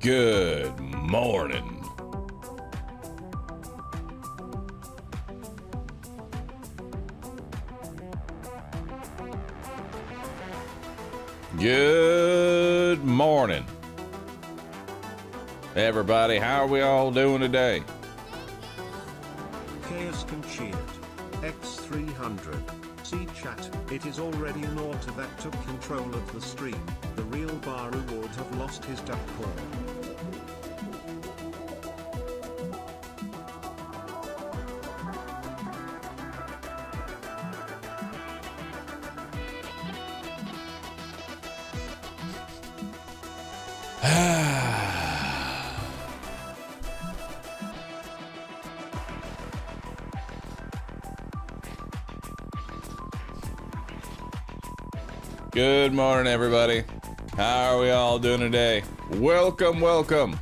Good morning. Good morning. Hey everybody, how are we all doing today? Chaos Conchiat. X300. See chat, it is already an author that took control of the stream. The real Bahroo would have lost his duck call. Good morning, everybody. How are we all doing today? Welcome, welcome.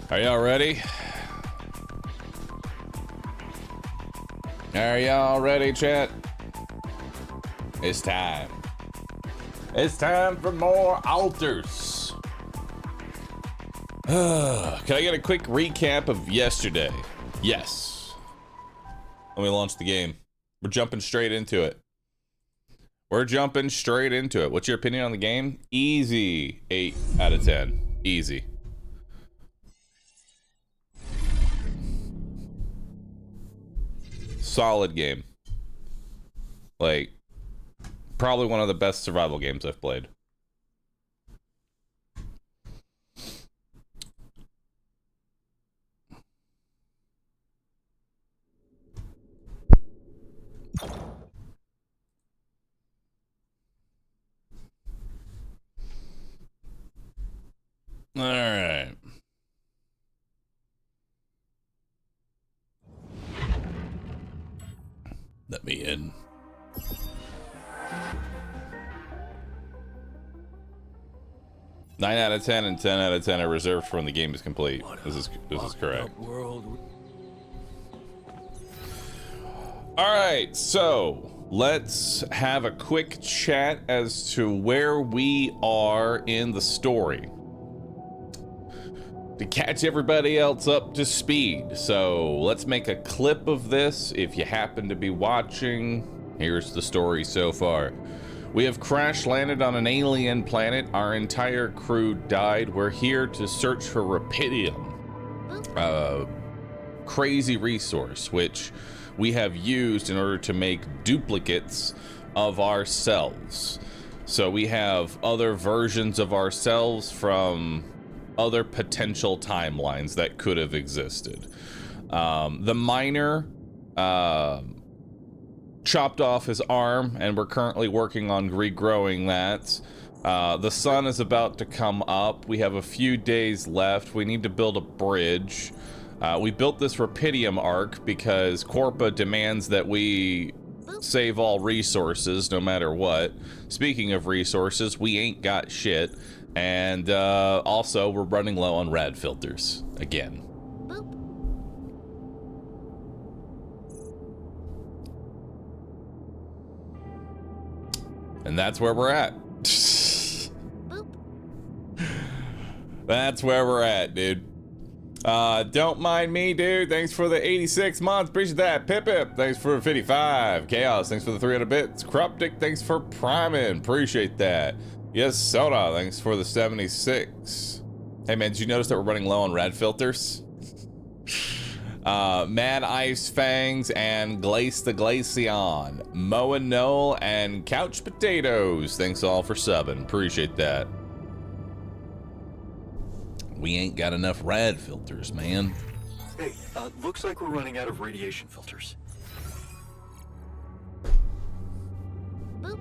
Are y'all ready? Are y'all ready, chat? It's time. It's time for more altars. Can I get a quick recap of yesterday? Yes. Let me launch the game. We're jumping straight into it. What's your opinion on the game? Easy. 8 out of 10. Easy. Solid game. Like, probably one of the best survival games I've played. All right. Let me in. Nine out of 10 and 10 out of 10 are reserved for when the game is complete. This is correct. All right, so let's have a quick chat as to where we are in the story to catch everybody else up to speed. So let's make a clip of this. If you happen to be watching, here's the story so far. We have crash landed on an alien planet. Our entire crew died. We're here to search for Rapidium, a crazy resource which we have used in order to make duplicates of ourselves. So we have other versions of ourselves from other potential timelines that could have existed. The miner chopped off his arm, and we're currently working on regrowing that. The sun is about to come up. We have a few days left. We need to build a bridge. We built this Rapidium arc because Corpa demands that we save all resources no matter what. Speaking of resources, we ain't got shit. And also, we're running low on rad filters again. Boop. And that's where we're at. Boop. That's where we're at, dude. Don't mind me, dude. Thanks for the 86 months. Appreciate that. Pip Pip, thanks for 55. Chaos, thanks for the 300 bits. Cruptic, thanks for priming. Appreciate that. Yes, Soda, thanks for the 76. Hey, man, did you notice that we're running low on rad filters? Mad Ice Fangs and Glace the Glaceon. Moa Noel and Couch Potatoes. Thanks all for subbing. Appreciate that. We ain't got enough rad filters, man. Hey, looks like we're running out of radiation filters. Boop.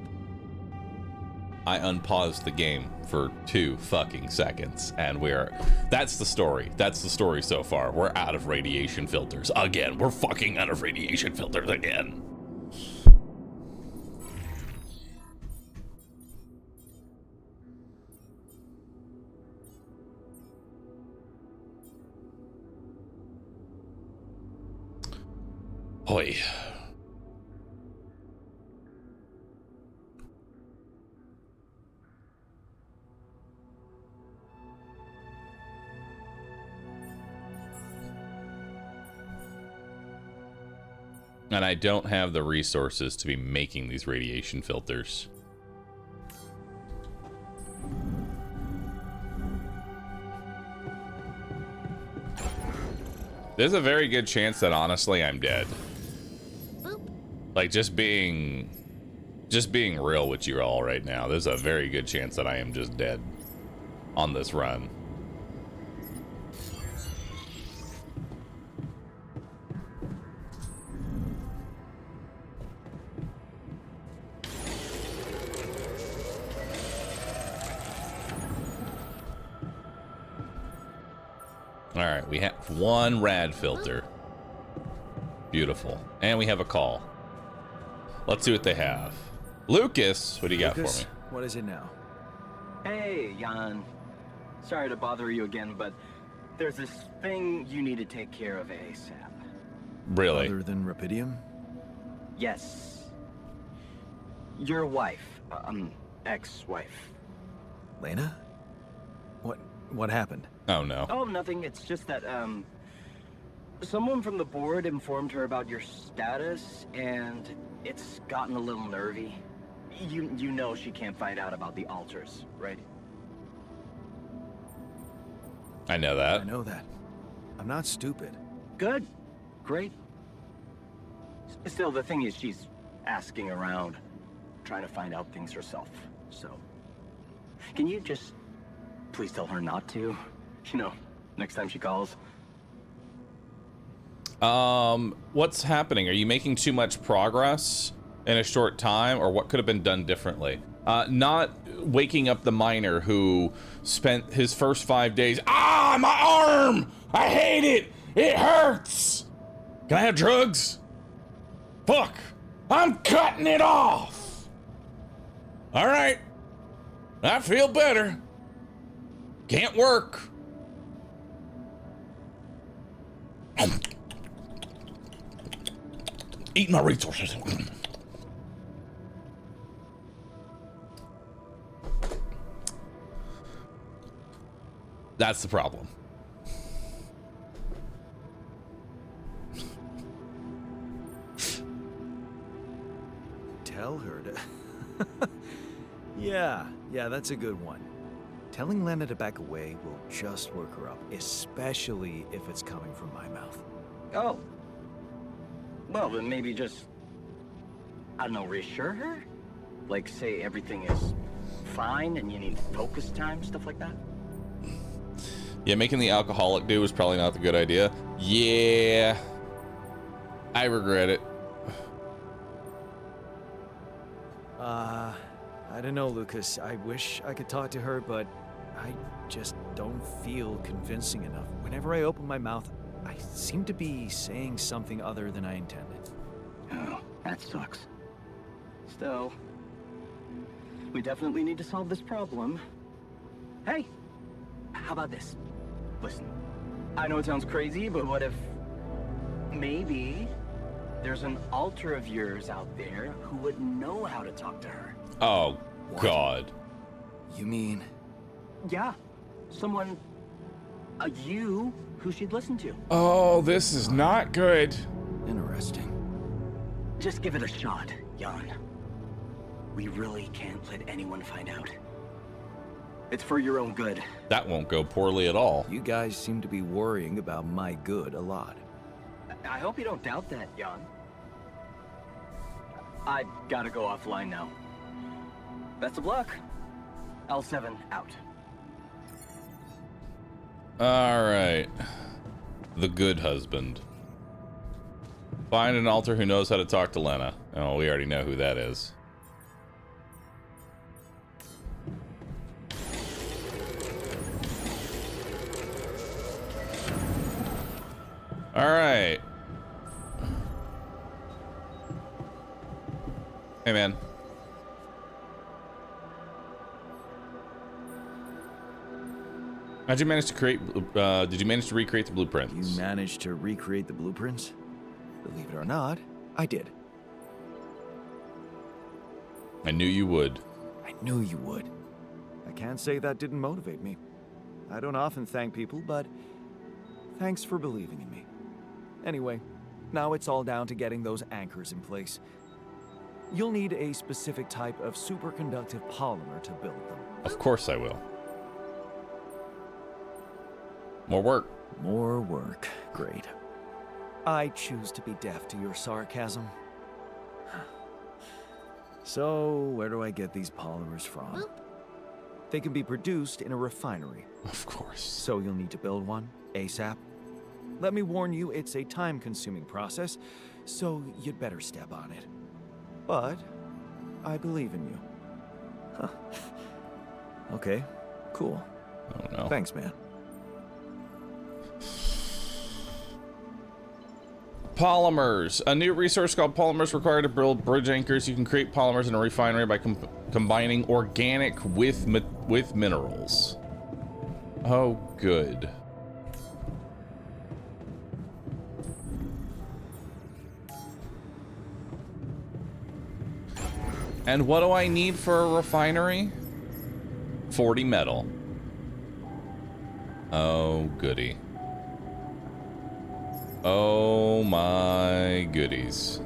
I unpaused the game for 2 fucking seconds, and that's the story. That's the story so far. We're out of radiation filters again. We're fucking out of radiation filters again. Oi. And I don't have the resources to be making these radiation filters. There's a very good chance that honestly I'm dead. Boop. Like just being real with you all right now. There's a very good chance that I am just dead on this run. All right, we have 1 rad filter. Beautiful. And we have a call. Let's see what they have. Lucas, what do you got for me? What is it now? Hey, Jan. Sorry to bother you again, but there's this thing you need to take care of ASAP. Really? Other than Rapidium? Yes. Your wife, ex-wife. Lena? What happened? Oh no. Oh, nothing. It's just that, someone from the board informed her about your status, and it's gotten a little nervy. You know she can't find out about the altars, right? I know that. I know that. I'm not stupid. Good. Great. Still, the thing is, she's asking around, trying to find out things herself. So, can you just please tell her not to? You know, next time she calls. What's happening? Are you making too much progress in a short time, or what could have been done differently? Not waking up the miner who spent his first 5 days. Ah, my arm! I hate it! It hurts! Can I have drugs? Fuck! I'm cutting it off! Alright. I feel better. Can't work. Eat my resources. That's the problem. Tell her to... Yeah, that's a good one. Telling Lena to back away will just work her up, especially if it's coming from my mouth. Oh. Well, then maybe just, I don't know, reassure her? Like, say everything is fine and you need focus time, stuff like that? Yeah, making the alcoholic do was probably not the good idea. Yeah. I regret it. I don't know, Lucas. I wish I could talk to her, but I just don't feel convincing enough. Whenever I open my mouth, I seem to be saying something other than I intended. Oh, that sucks. Still, we definitely need to solve this problem. Hey, how about this? Listen, I know it sounds crazy, but what if maybe there's an alter of yours out there who would know how to talk to her? Oh, What? God. You mean... Yeah, someone, you, who she'd listen to. Oh, this is not good. Interesting. Just give it a shot, Jan. We really can't let anyone find out. It's for your own good. That won't go poorly at all. You guys seem to be worrying about my good a lot. I hope you don't doubt that, Jan. I gotta go offline now. Best of luck. L7 out. Alright. The good husband. Find an altar who knows how to talk to Lena. Oh, we already know who that is. Alright. Hey, man. How'd you manage to create, did you manage to recreate the blueprints? You managed to recreate the blueprints? Believe it or not, I did. I knew you would. I knew you would. I can't say that didn't motivate me. I don't often thank people, but thanks for believing in me. Anyway, now it's all down to getting those anchors in place. You'll need a specific type of superconductive polymer to build them. Of course I will. More work. More work. Great. I choose to be deaf to your sarcasm. So, where do I get these polymers from? Boop. They can be produced in a refinery. Of course. So you'll need to build one, ASAP. Let me warn you, it's a time-consuming process, so you'd better step on it. But I believe in you. Huh. Okay, cool. Oh no. Thanks, man. Polymers. A new resource called polymers required to build bridge anchors. You can create polymers in a refinery by combining organic with minerals. Oh, good. And what do I need for a refinery? 40 metal. Oh, goody. Oh my goodies.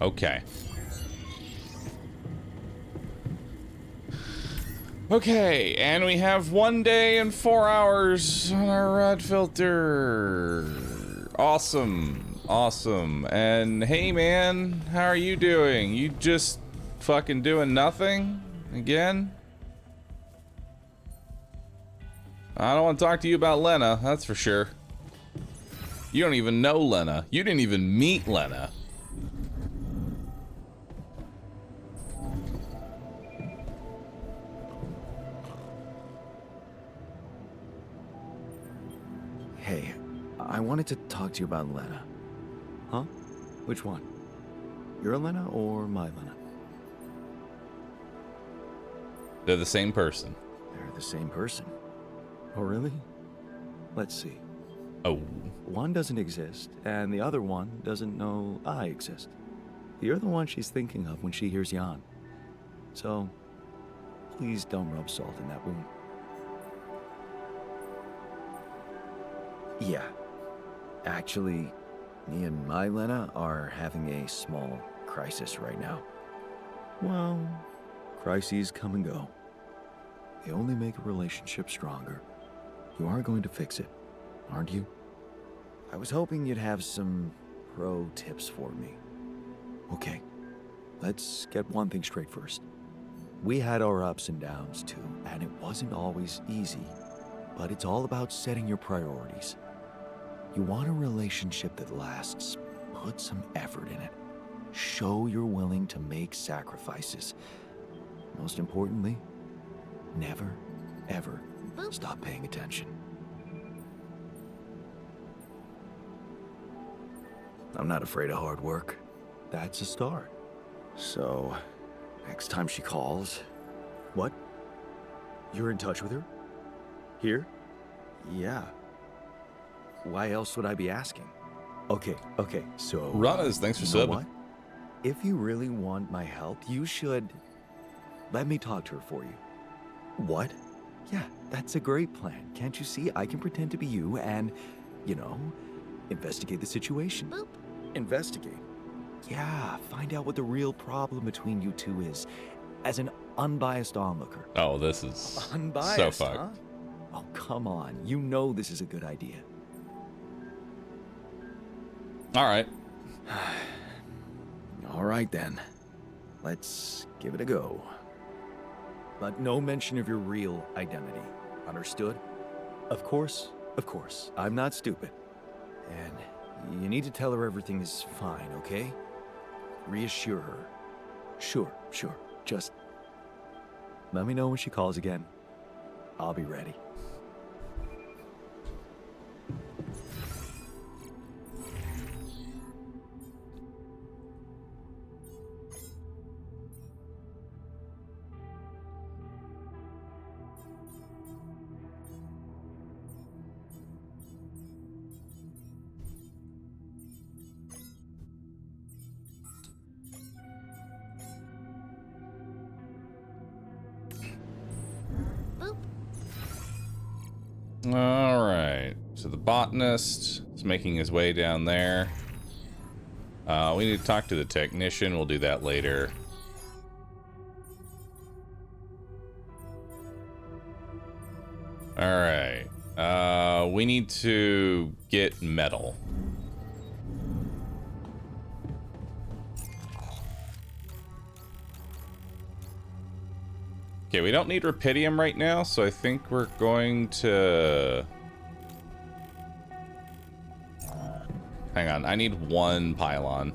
Okay. Okay, and we have 1 day and 4 hours on our rod filter. Awesome. Awesome. And hey man, how are you doing? You just fucking doing nothing again? I don't want to talk to you about Lena, that's for sure. You don't even know Lena. You didn't even meet Lena. Hey, I wanted to talk to you about Lena. Huh? Which one? Your Lena or my Lena? They're the same person. They're the same person. Oh, really? Let's see. Oh. One doesn't exist, and the other one doesn't know I exist. You're the one she's thinking of when she hears Jan. So, please don't rub salt in that wound. Yeah. Actually, me and my Lena are having a small crisis right now. Well, crises come and go. They only make a relationship stronger. You are going to fix it, aren't you? I was hoping you'd have some pro tips for me. Okay, let's get one thing straight first. We had our ups and downs too, and it wasn't always easy, but it's all about setting your priorities. You want a relationship that lasts. Put some effort in it. Show you're willing to make sacrifices. Most importantly, never, ever stop paying attention. I'm not afraid of hard work. That's a start. So, next time she calls... What? You're in touch with her? Here? Yeah. Why else would I be asking? Okay, so... Ranas, thanks for you know subbing. what? If you really want my help, you should... Let me talk to her for you. What? Yeah, that's a great plan. Can't you see? I can pretend to be you and, you know, investigate the situation. Boop. Investigate? Yeah, find out what the real problem between you two is. As an unbiased onlooker. Oh, this is Unbiased, so fucked. huh? Oh, come on. You know this is a good idea. All right. All right then. Let's give it a go. But no mention of your real identity. Understood? Of course, of course. I'm not stupid. And you need to tell her everything is fine, okay? Reassure her. Sure. Just let me know when she calls again. I'll be ready. Boop. All right. So the botanist is making his way down there. We need to talk to the technician. We'll do that later. All right. We need to get metal. Okay, we don't need rupidium right now, so I think we're going to... Hang on, I need one pylon.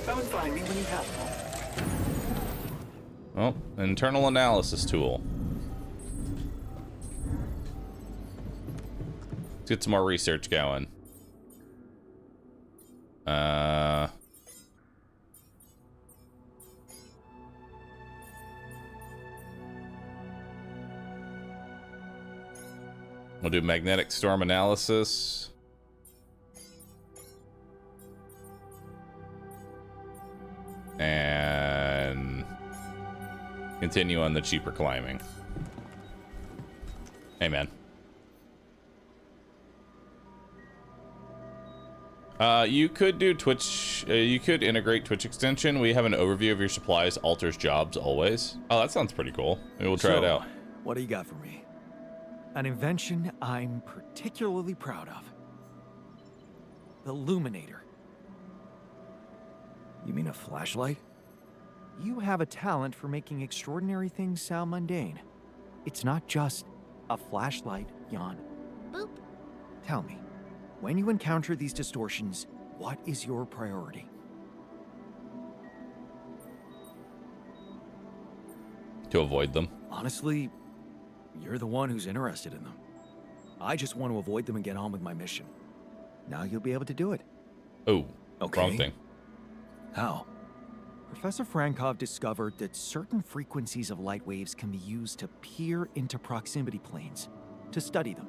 Come and find me when you have one. Oh, internal analysis tool. Let's get some more research going. We'll do magnetic storm analysis. And continue on the cheaper climbing. Hey, man. You could do Twitch, you could integrate Twitch extension. We have an overview of your supplies, alters jobs always. Oh, that sounds pretty cool. Maybe we'll try it out. What do you got for me? An invention I'm particularly proud of. The Luminator. You mean a flashlight? You have a talent for making extraordinary things sound mundane. It's not just a flashlight, Jan. Boop. Tell me, when you encounter these distortions, what is your priority? To avoid them. Honestly, you're the one who's interested in them. I just want to avoid them and get on with my mission. Now you'll be able to do it. Oh, Okay. wrong thing. How? Professor Frankov discovered that certain frequencies of light waves can be used to peer into proximity planes, to study them.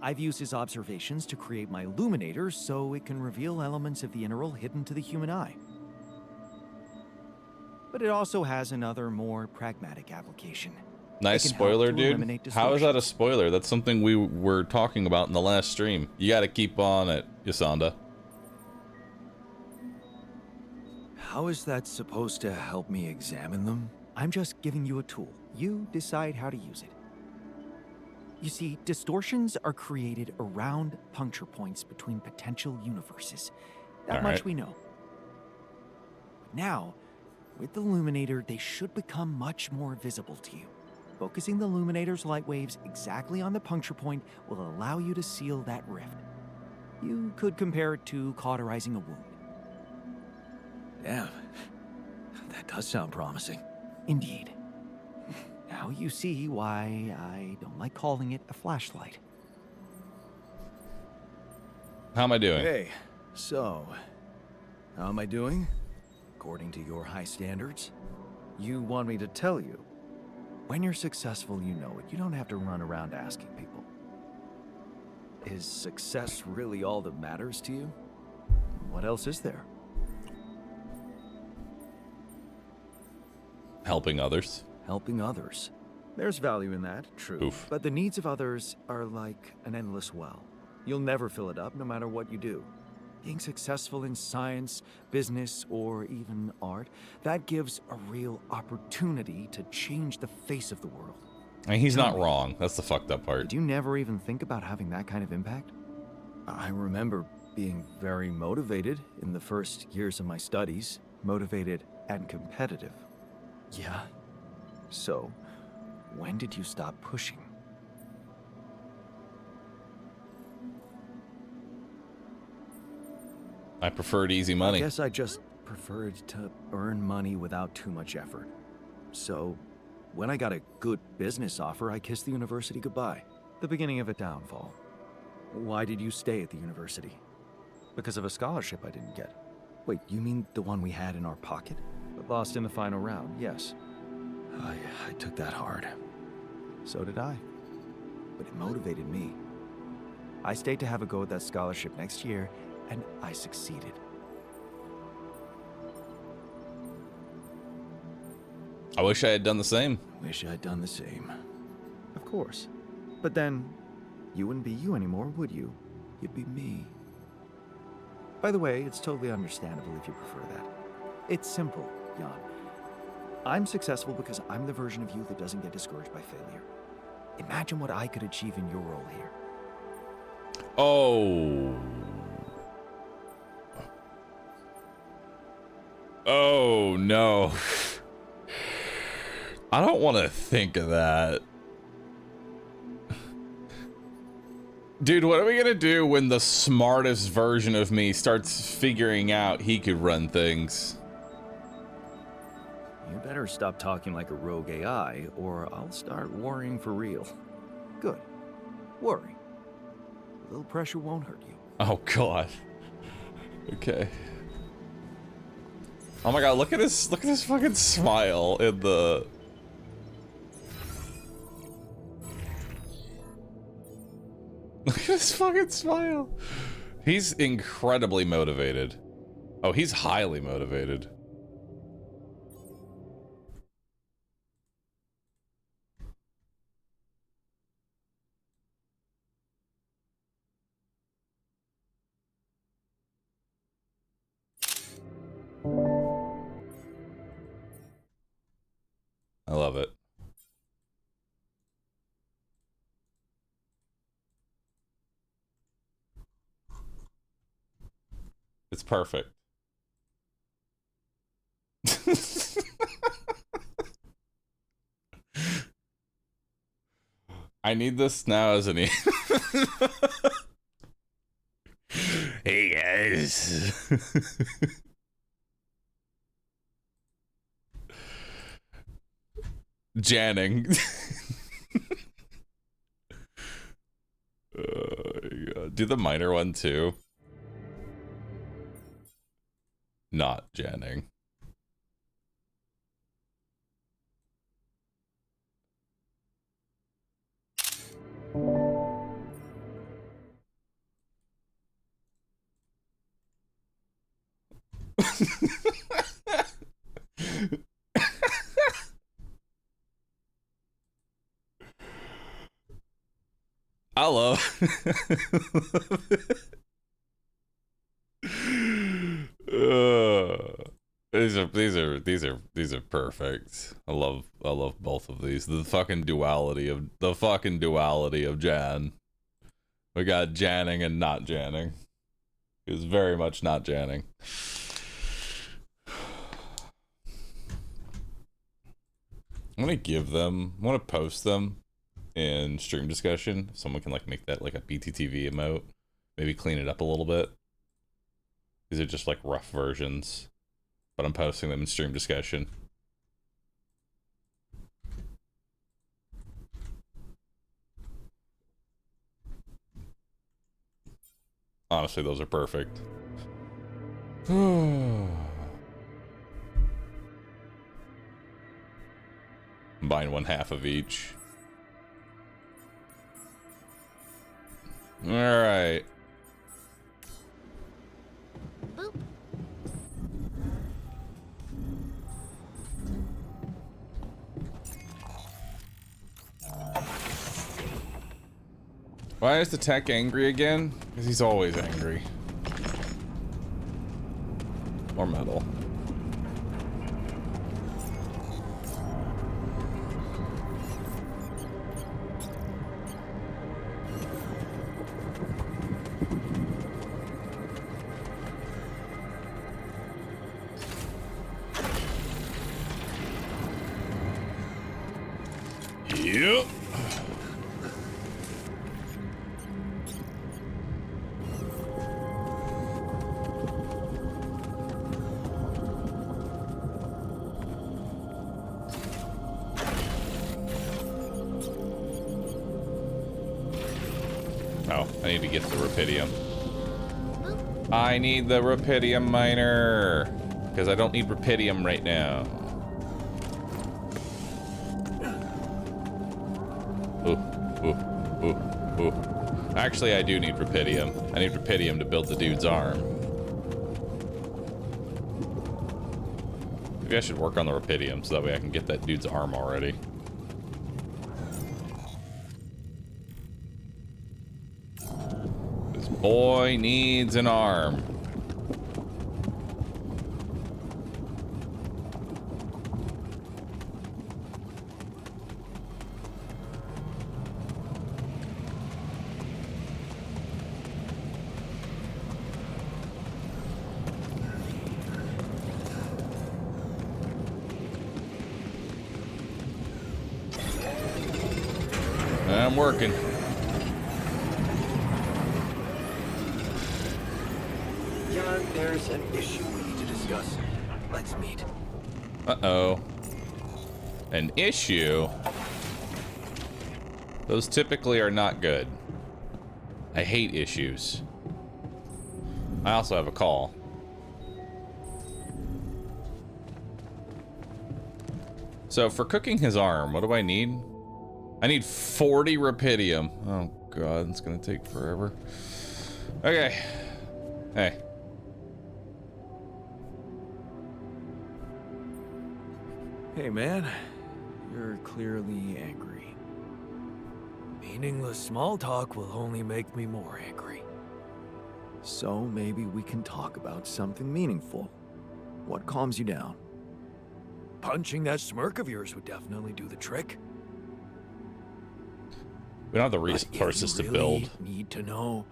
I've used his observations to create my Luminator so it can reveal elements of the integral hidden to the human eye. But it also has another, more pragmatic application. Nice It can help spoiler, to dude. eliminate How is that a distortions. spoiler? That's something we were talking about in the last stream. You gotta keep on it, Yasanda. How is that supposed to help me examine them? I'm just giving you a tool. You decide how to use it. You see, distortions are created around puncture points between potential universes. That All much right. we know. But now, with the Luminator, they should become much more visible to you. Focusing the Luminator's light waves exactly on the puncture point will allow you to seal that rift. You could compare it to cauterizing a wound. Damn, that does sound promising. Indeed. Now you see why I don't like calling it a flashlight. How am I doing? Hey, so, how am I doing? According to your high standards? You want me to tell you? When you're successful, you know it. You don't have to run around asking people. Is success really all that matters to you? What else is there? Helping others. Helping others. There's value in that, true. Oof. But the needs of others are like an endless well. You'll never fill it up, no matter what you do. Being successful in science, business, or even art, that gives a real opportunity to change the face of the world. And he's Tell not me, wrong. That's the fucked up part. Did you never even think about having that kind of impact? I remember being very motivated in the first years of my studies. Motivated and competitive. Yeah. So, when did you stop pushing? I preferred easy money. I guess I just preferred to earn money without too much effort. So, when I got a good business offer, I kissed the university goodbye. The beginning of a downfall. Why did you stay at the university? Because of a scholarship I didn't get. Wait, you mean the one we had in our pocket? But lost in the final round, yes. I took that hard. So did I. But it motivated me. I stayed to have a go at that scholarship next year, and I succeeded. I wish I had done the same. Wish I'd done the same. Of course. But then, you wouldn't be you anymore, would you? You'd be me. By the way, it's totally understandable if you prefer that. It's simple, Jan. I'm successful because I'm the version of you that doesn't get discouraged by failure. Imagine what I could achieve in your role here. Oh. Oh, no. I don't want to think of that. Dude, what are we gonna do when the smartest version of me starts figuring out he could run things? You better stop talking like a rogue AI, or I'll start worrying for real. Good. Worry. A little pressure won't hurt you. Oh, God. Okay. Oh my God, look at this fucking smile in the... Look at his fucking smile. He's incredibly motivated. Oh, he's highly motivated. I love it. It's perfect. I need this now as an Hey guys. Janning. Do the minor one too. Not Janning. I love these are perfect. I love both of these. The fucking duality of Jan. We got Janning and not Janning. He was very much not Janning. I'm gonna post them in stream discussion. If someone can like make that like a BTTV emote, maybe clean it up a little bit. These are just like rough versions, but I'm posting them in stream discussion. Honestly, those are perfect. I'm buying 1/2 of each. All right. Boop. Why is the tech angry again? Because he's always angry. More metal. I need to get the rupidium. I need the rupidium miner. Because I don't need rupidium right now. Ooh, ooh, ooh, ooh. Actually, I do need rupidium. I need rupidium to build the dude's arm. Maybe I should work on the rupidium so that way I can get that dude's arm already. This boy needs an arm. I'm working. John, there's an issue we need to discuss. Let's meet. Uh-oh. An issue? Those typically are not good. I hate issues. I also have a call. So for cooking his arm, what do I need? I need 40 rupidium. Oh god, it's gonna take forever. Okay. Hey. Hey man, you're clearly angry. Meaningless small talk will only make me more angry. So maybe we can talk about something meaningful. What calms you down? Punching that smirk of yours would definitely do the trick. We don't have the But if resources you to really build. need to know.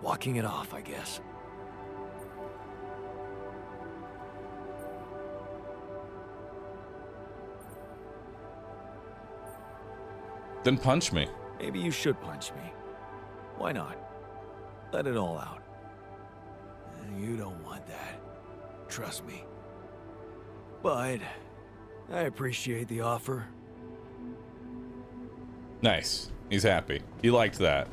Walking it off, I guess. Then punch me. Maybe you should punch me. Why not? Let it all out. You don't want that. Trust me. But I appreciate the offer. Nice. He's happy. He liked that.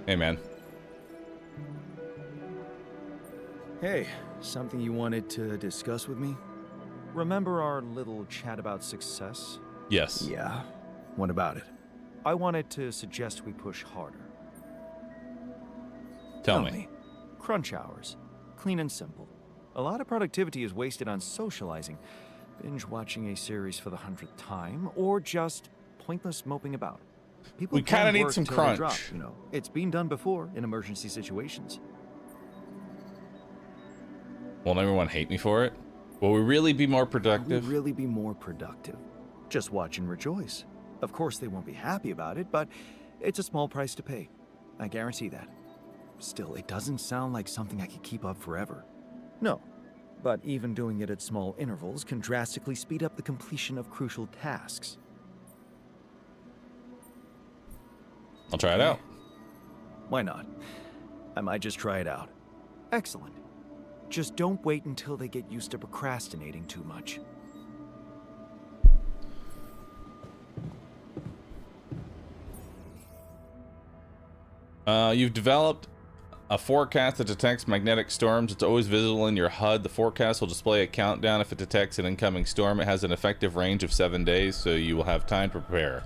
Hey, man. Hey, something you wanted to discuss with me? Remember our little chat about success? Yes. Yeah. What about it? I wanted to suggest we push harder. Tell me. Crunch hours. Clean and simple. A lot of productivity is wasted on socializing, binge watching a series for the 100th time, or just pointless moping about. People We kinda can need work some till they crunch. drop, you know. It's been done before in emergency situations. Won't everyone hate me for it? Will we really be more Would productive? really be more productive. Just watch and rejoice. Of course, they won't be happy about it, but it's a small price to pay. I guarantee that. Still, it doesn't sound like something I could keep up forever. No, but even doing it at small intervals can drastically speed up the completion of crucial tasks. I'll try it out. Why not? I might just try it out. Excellent. Just don't wait until they get used to procrastinating too much. You've developed a forecast that detects magnetic storms. It's always visible in your HUD. The forecast will display a countdown if it detects an incoming storm. It has an effective range of 7 days, so you will have time to prepare.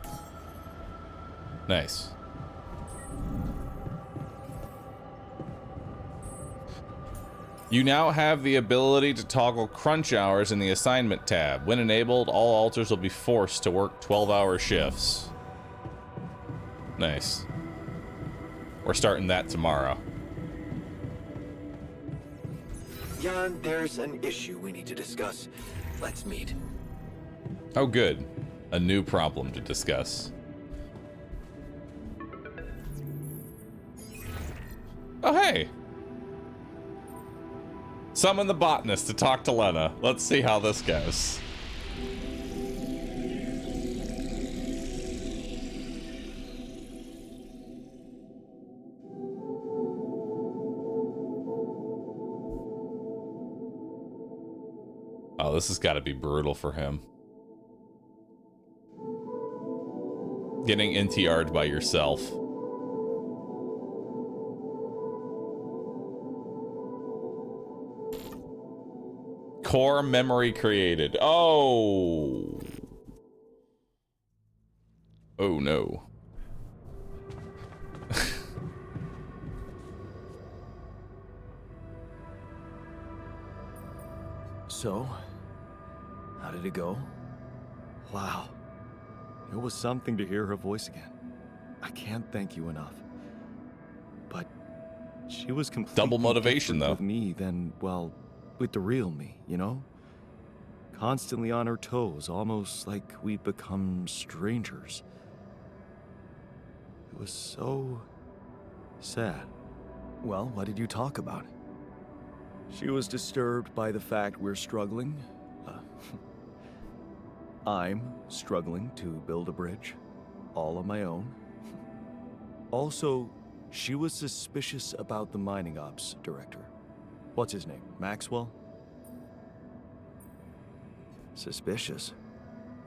Nice. You now have the ability to toggle crunch hours in the assignment tab. When enabled, all alters will be forced to work 12-hour shifts. Nice. We're starting that tomorrow. Jan, there's an issue we need to discuss. Let's meet. Oh, good. A new problem to discuss. Oh, hey. Summon the botanist to talk to Lena. Let's see how this goes. Oh, this has got to be brutal for him. Getting NTR'd by yourself. Core memory created. Oh. Oh no. So, how did it go? Wow. It was something to hear her voice again. I can't thank you enough. But she was completely Double motivation, different though. with me than, well, with the real me, you know? Constantly on her toes, almost like we'd become strangers. It was so sad. Well, what did you talk about? She was disturbed by the fact we're struggling. I'm struggling to build a bridge, all on my own. Also, she was suspicious about the mining ops director. What's his name? Maxwell? Suspicious?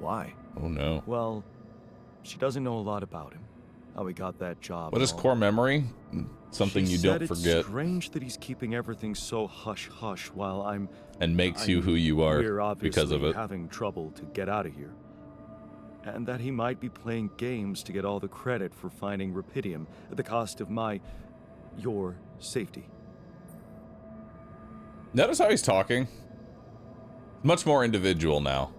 Why? Oh no. Well, she doesn't know a lot about him. How he got that job. What and is all. core memory? Something She you said don't forget It's strange that he's keeping everything so hush-hush while I'm... and makes you who you are We're obviously because of it. having trouble to get out of here. And that he might be playing games to get all the credit for finding Rapidium at the cost of your safety. Notice how he's talking? Much more individual now.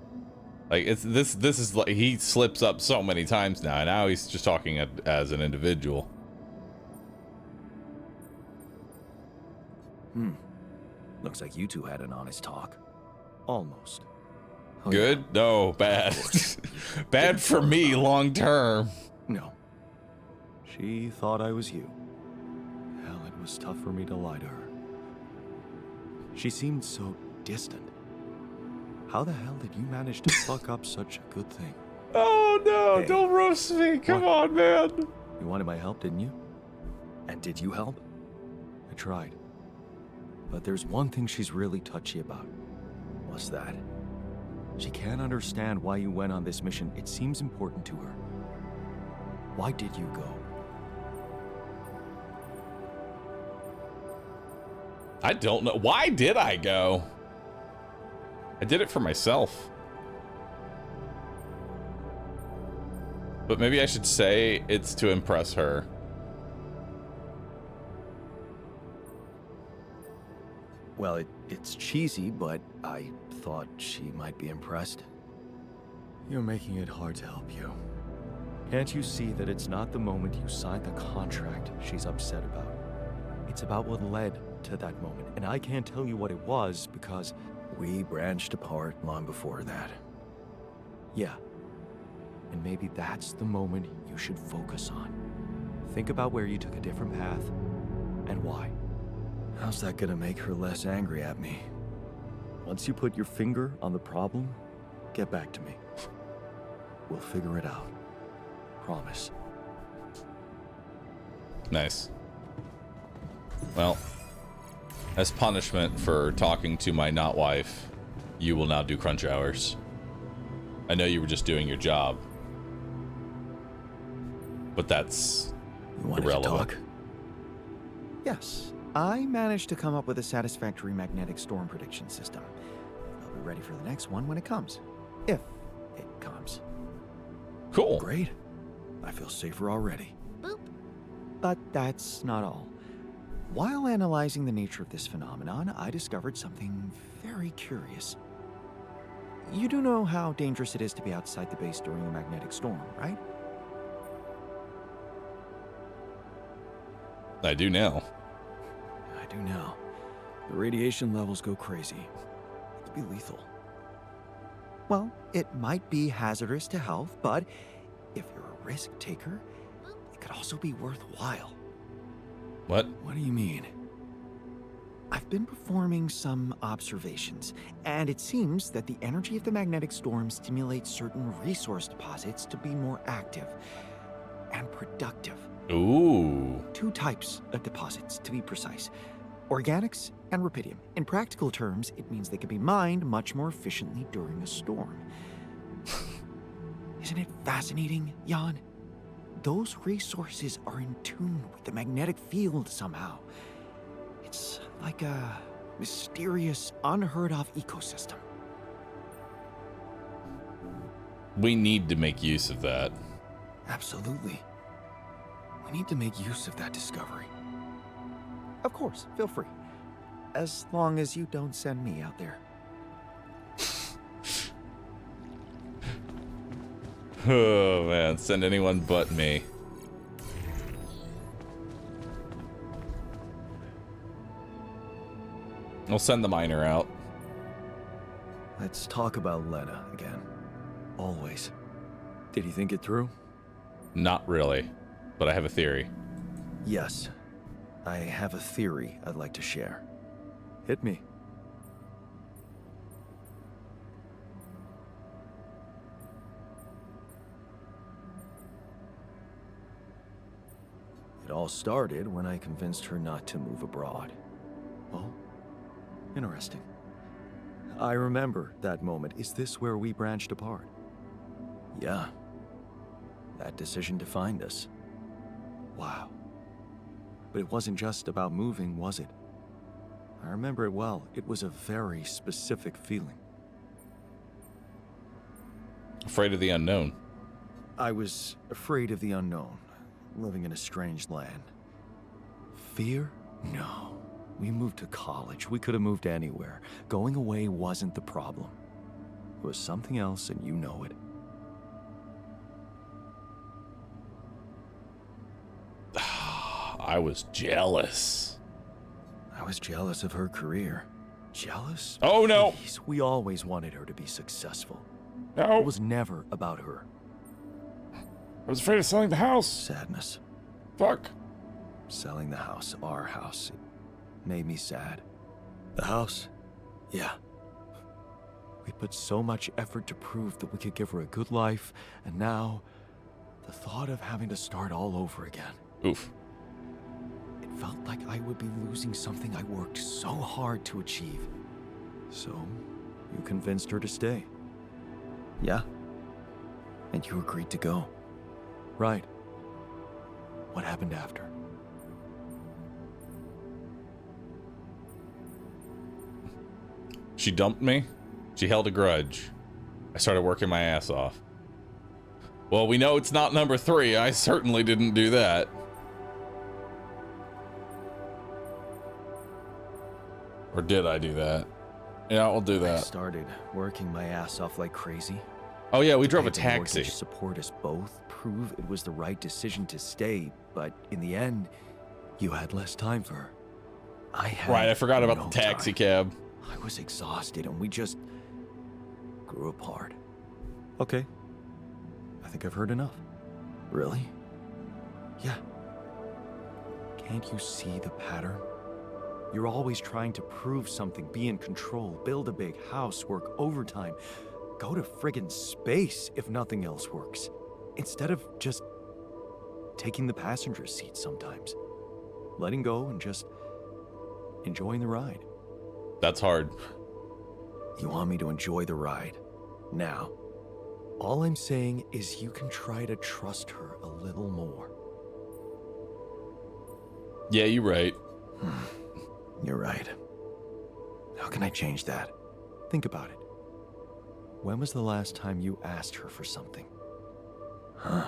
Like this is like he slips up so many times now. And now he's just talking as an individual. Looks like you two had an honest talk. Almost. Oh, Good? No, bad. Bad for me long term. No. She thought I was you. Hell, it was tough for me to lie to her. She seemed so distant. How the hell did you manage to fuck up such a good thing? Oh no, Hey. don't roast me. Come What? on, man. You wanted my help, didn't you? And did you help? I tried. But there's one thing she's really touchy about. What's that? She can't understand why you went on this mission. It seems important to her. Why did you go? I don't know. Why did I go? I did it for myself. But maybe I should say it's to impress her. Well, it's cheesy, but I thought she might be impressed. You're making it hard to help you. Can't you see that it's not the moment you signed the contract she's upset about? It's about what led to that moment, and I can't tell you what it was because we branched apart long before that. Yeah, and maybe that's the moment you should focus on. Think about where you took a different path and why. How's that gonna make her less angry at me? Once you put your finger on the problem, get back to me. We'll figure it out. Promise. Nice. Well, as punishment for talking to my not wife, you will now do crunch hours. I know you were just doing your job, but that's You wanted irrelevant. to talk? Yes. I managed to come up with a satisfactory magnetic storm prediction system. I'll be ready for the next one when it comes. If it comes. Cool. Great. I feel safer already. Boop. But that's not all. While analyzing the nature of this phenomenon, I discovered something very curious. You do know how dangerous it is to be outside the base during a magnetic storm, right? I do now. I do now. The radiation levels go crazy. It could be lethal. Well, it might be hazardous to health, but if you're a risk taker, it could also be worthwhile. What? What do you mean? I've been performing some observations, and it seems that the energy of the magnetic storm stimulates certain resource deposits to be more active and productive. Ooh. 2 types of deposits, to be precise. Organics and rupidium. In practical terms, it means they can be mined much more efficiently during a storm. Isn't it fascinating, Jan? those resources are in tune with the magnetic field somehow. It's like a mysterious, unheard of ecosystem. We need to make use of that. Absolutely. We need to make use of that discovery. Of course, feel free. As long as you don't send me out there. Oh man, send anyone but me. We'll send the miner out. Let's talk about Lena again. Always. Did you think it through? Not really, but I have a theory. Yes. I have a theory I'd like to share. Hit me. It all started when I convinced her not to move abroad. Oh, interesting. I remember that moment. Is this where we branched apart? Yeah. That decision defined us. Wow. But it wasn't just about moving, was it? I remember it well. It was a very specific feeling. Afraid of the unknown. I was afraid of the unknown, living in a strange land. Fear? No. We moved to college. We could have moved anywhere. Going away wasn't the problem. It was something else, and you know it. I was jealous. I was jealous of her career. Jealous? Oh no! Please, we always wanted her to be successful. No! It was never about her. I was afraid of selling the house. Sadness. Fuck. Selling the house, our house, it made me sad. The house? Yeah. We put so much effort to prove that we could give her a good life, and now, the thought of having to start all over again. Oof. It felt like I would be losing something I worked so hard to achieve. So, you convinced her to stay. Yeah. And you agreed to go. Right. What happened after? She dumped me. She held a grudge. I started working my ass off. Well, we know it's not number 3. I certainly didn't do that. Or did I do that? Yeah, I'll do I that. started working my ass off like crazy. Oh yeah, we drove a Paid the taxi. mortgage, support us both, prove it was the right decision to stay, but in the end, you had less time for her. I had Right, I forgot about no the taxi time. cab. I was exhausted and we just grew apart. Okay. I think I've heard enough. Really? Yeah. Can't you see the pattern? You're always trying to prove something, be in control, build a big house, work overtime, go to friggin' space if nothing else works, instead of just taking the passenger seat sometimes. Letting go and just enjoying the ride. That's hard. You want me to enjoy the ride now? All I'm saying is you can try to trust her a little more. Yeah, you're right. You're right. How can I change that? Think about it. When was the last time you asked her for something? Huh?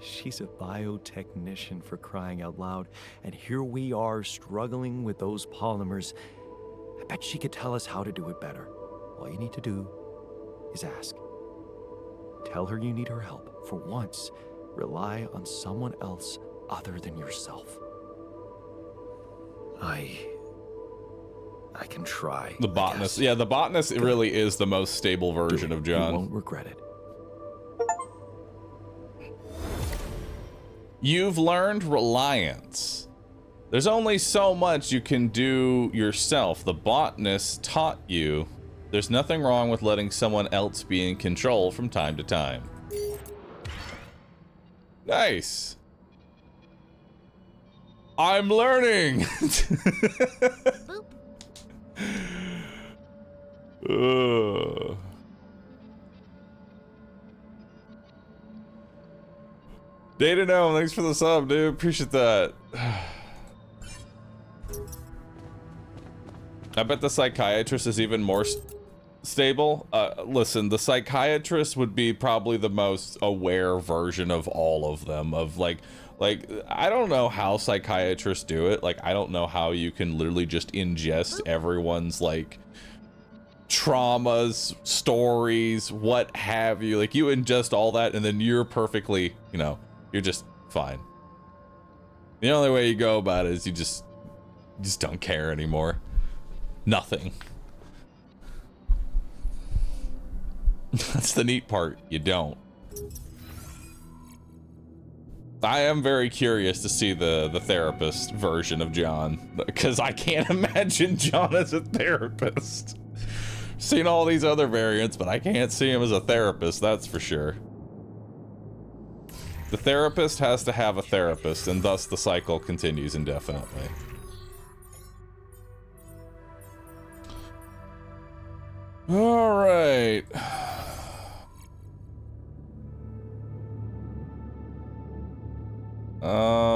She's a biotechnician, for crying out loud, and here we are struggling with those polymers. I bet she could tell us how to do it better. All you need to do is ask. Tell her you need her help. For once, rely on someone else other than yourself. I can try. The botanist. Yeah, the botanist really is the most stable version of John. You won't regret it. You've learned reliance. There's only so much you can do yourself. The botanist taught you there's nothing wrong with letting someone else be in control from time to time. Nice. I'm learning. Boop. Data Gnome, thanks for the sub, dude. Appreciate that. I bet the psychiatrist is even more stable. Listen, the psychiatrist would be probably the most aware version of all of them. Of like, I don't know how psychiatrists do it. Like, I don't know how you can literally just ingest everyone's, like, traumas, stories, what have you. Like, you ingest all that, and then you're perfectly, you know, you're just fine. The only way you go about it is you just don't care anymore. Nothing. That's the neat part. You don't. I am very curious to see the therapist version of John, because I can't imagine John as a therapist. Seen all these other variants, but I can't see him as a therapist, that's for sure. The therapist has to have a therapist, and thus the cycle continues indefinitely. All right.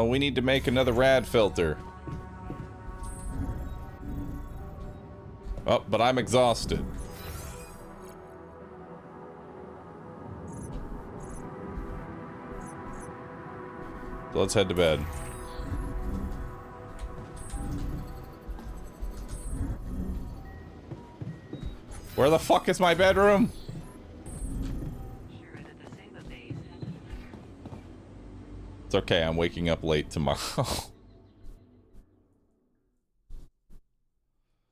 We need to make another rad filter. Oh, but I'm exhausted. So let's head to bed. Where the fuck is my bedroom? It's okay, I'm waking up late tomorrow.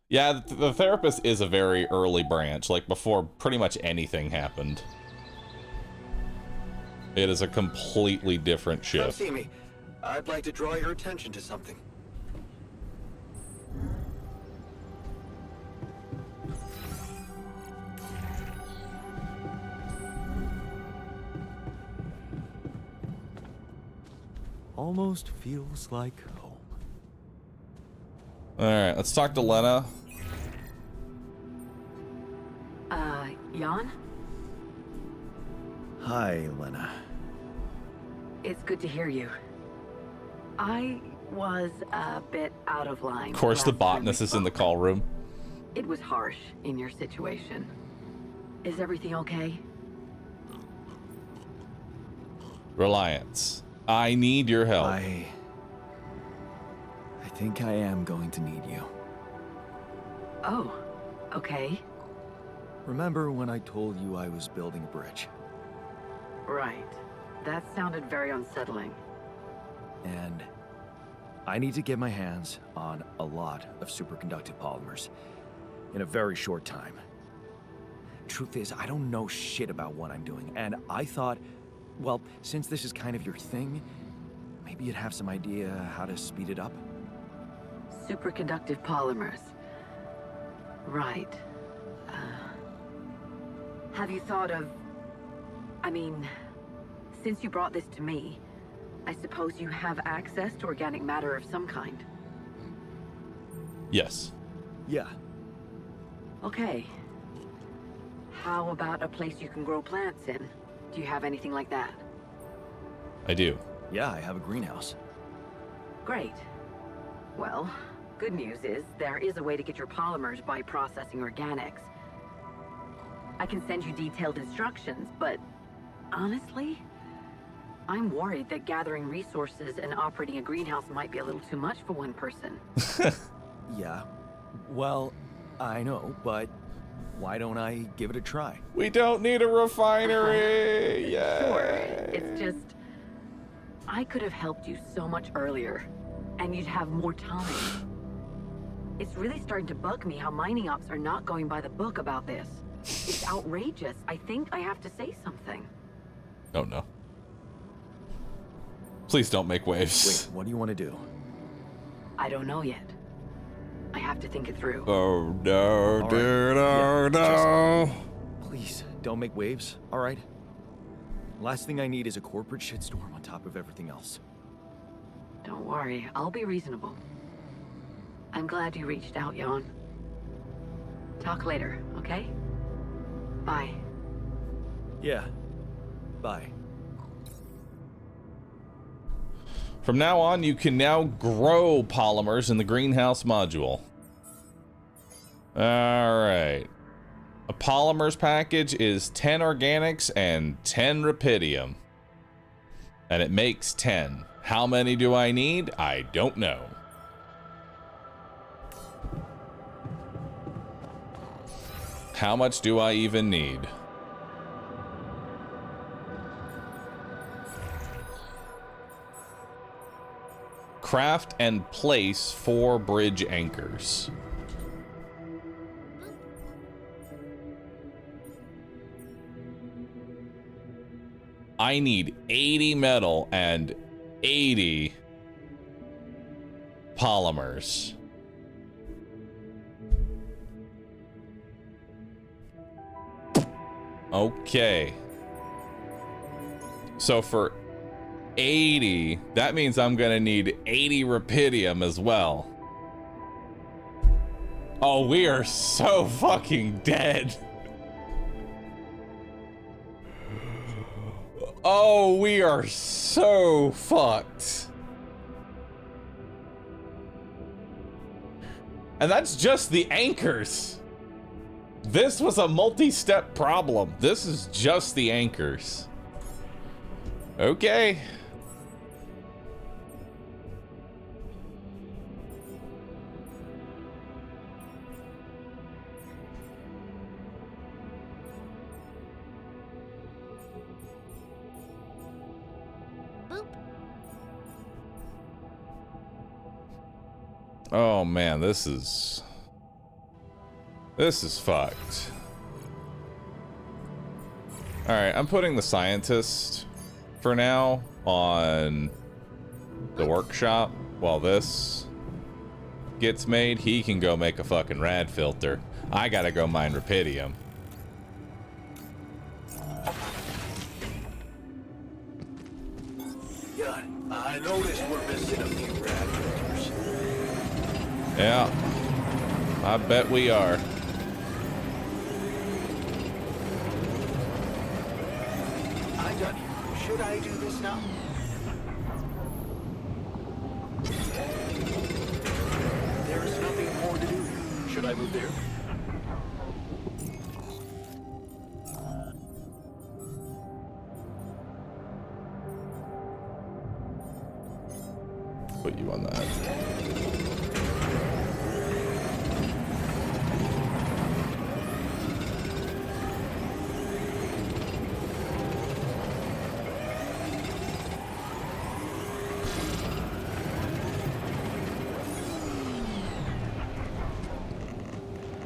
Yeah, the therapist is a very early branch, like before pretty much anything happened. It is a completely different Come shift. see me. I'd like to draw your attention to something. Almost feels like home. Alright, let's talk to Lena. Jan? Hi, Lena. It's good to hear you. I was a bit out of line. Of course, the last time we botanist is in the spoke. call room. It was harsh in your situation. Is everything okay? Reliance. I need your help. I think I am going to need you. Oh, okay. Remember when I told you I was building a bridge? Right. That sounded very unsettling. And I need to get my hands on a lot of superconductive polymers in a very short time. Truth is, I don't know shit about what I'm doing, and I thought, well, since this is kind of your thing, maybe you'd have some idea how to speed it up? Superconductive polymers. Right. Have you thought of... I mean, since you brought this to me, I suppose you have access to organic matter of some kind. Yes. Yeah. Okay. How about a place you can grow plants in? Do you have anything like that? I do. Yeah, I have a greenhouse. Great. Well, good news is there is a way to get your polymers by processing organics. I can send you detailed instructions, but honestly, I'm worried that gathering resources and operating a greenhouse might be a little too much for one person. Yeah. Well, I know, but why don't I give it a try? We don't need a refinery. Yeah. Sure. It's just, I could have helped you so much earlier, and you'd have more time. It's really starting to bug me how mining ops are not going by the book about this. It's outrageous. I think I have to say something. Oh no. Please don't make waves. Wait, what do you want to do? I don't know yet. I have to think it through. Oh no, All dude. right. Oh Yeah, no. Please, don't make waves, all right? Last thing I need is a corporate shitstorm on top of everything else. Don't worry, I'll be reasonable. I'm glad you reached out, Jan. Talk later, okay? Bye. Yeah. Bye. From now on, you can now grow polymers in the greenhouse module. Alright. A polymers package is 10 organics and 10 rupidium. And it makes 10. How many do I need? I don't know. How much do I even need? Craft and place 4 bridge anchors. I need 80 metal and 80 polymers. Okay. So for 80, that means I'm gonna need 80 rupidium as well. Oh, we are so fucking dead. Oh, we are so fucked. And that's just the anchors. This was a multi-step problem. This is just the anchors. Okay. Oh man, this is fucked. All right, I'm putting the scientist for now on the workshop while this gets made. He can go make a fucking rad filter. I gotta go mine rupidium. Yeah, I noticed we're missing a few rad filters. Yeah, I bet we are. I'm done here. Should I do this now? There is nothing more to do here. Should I move there? Put you on that.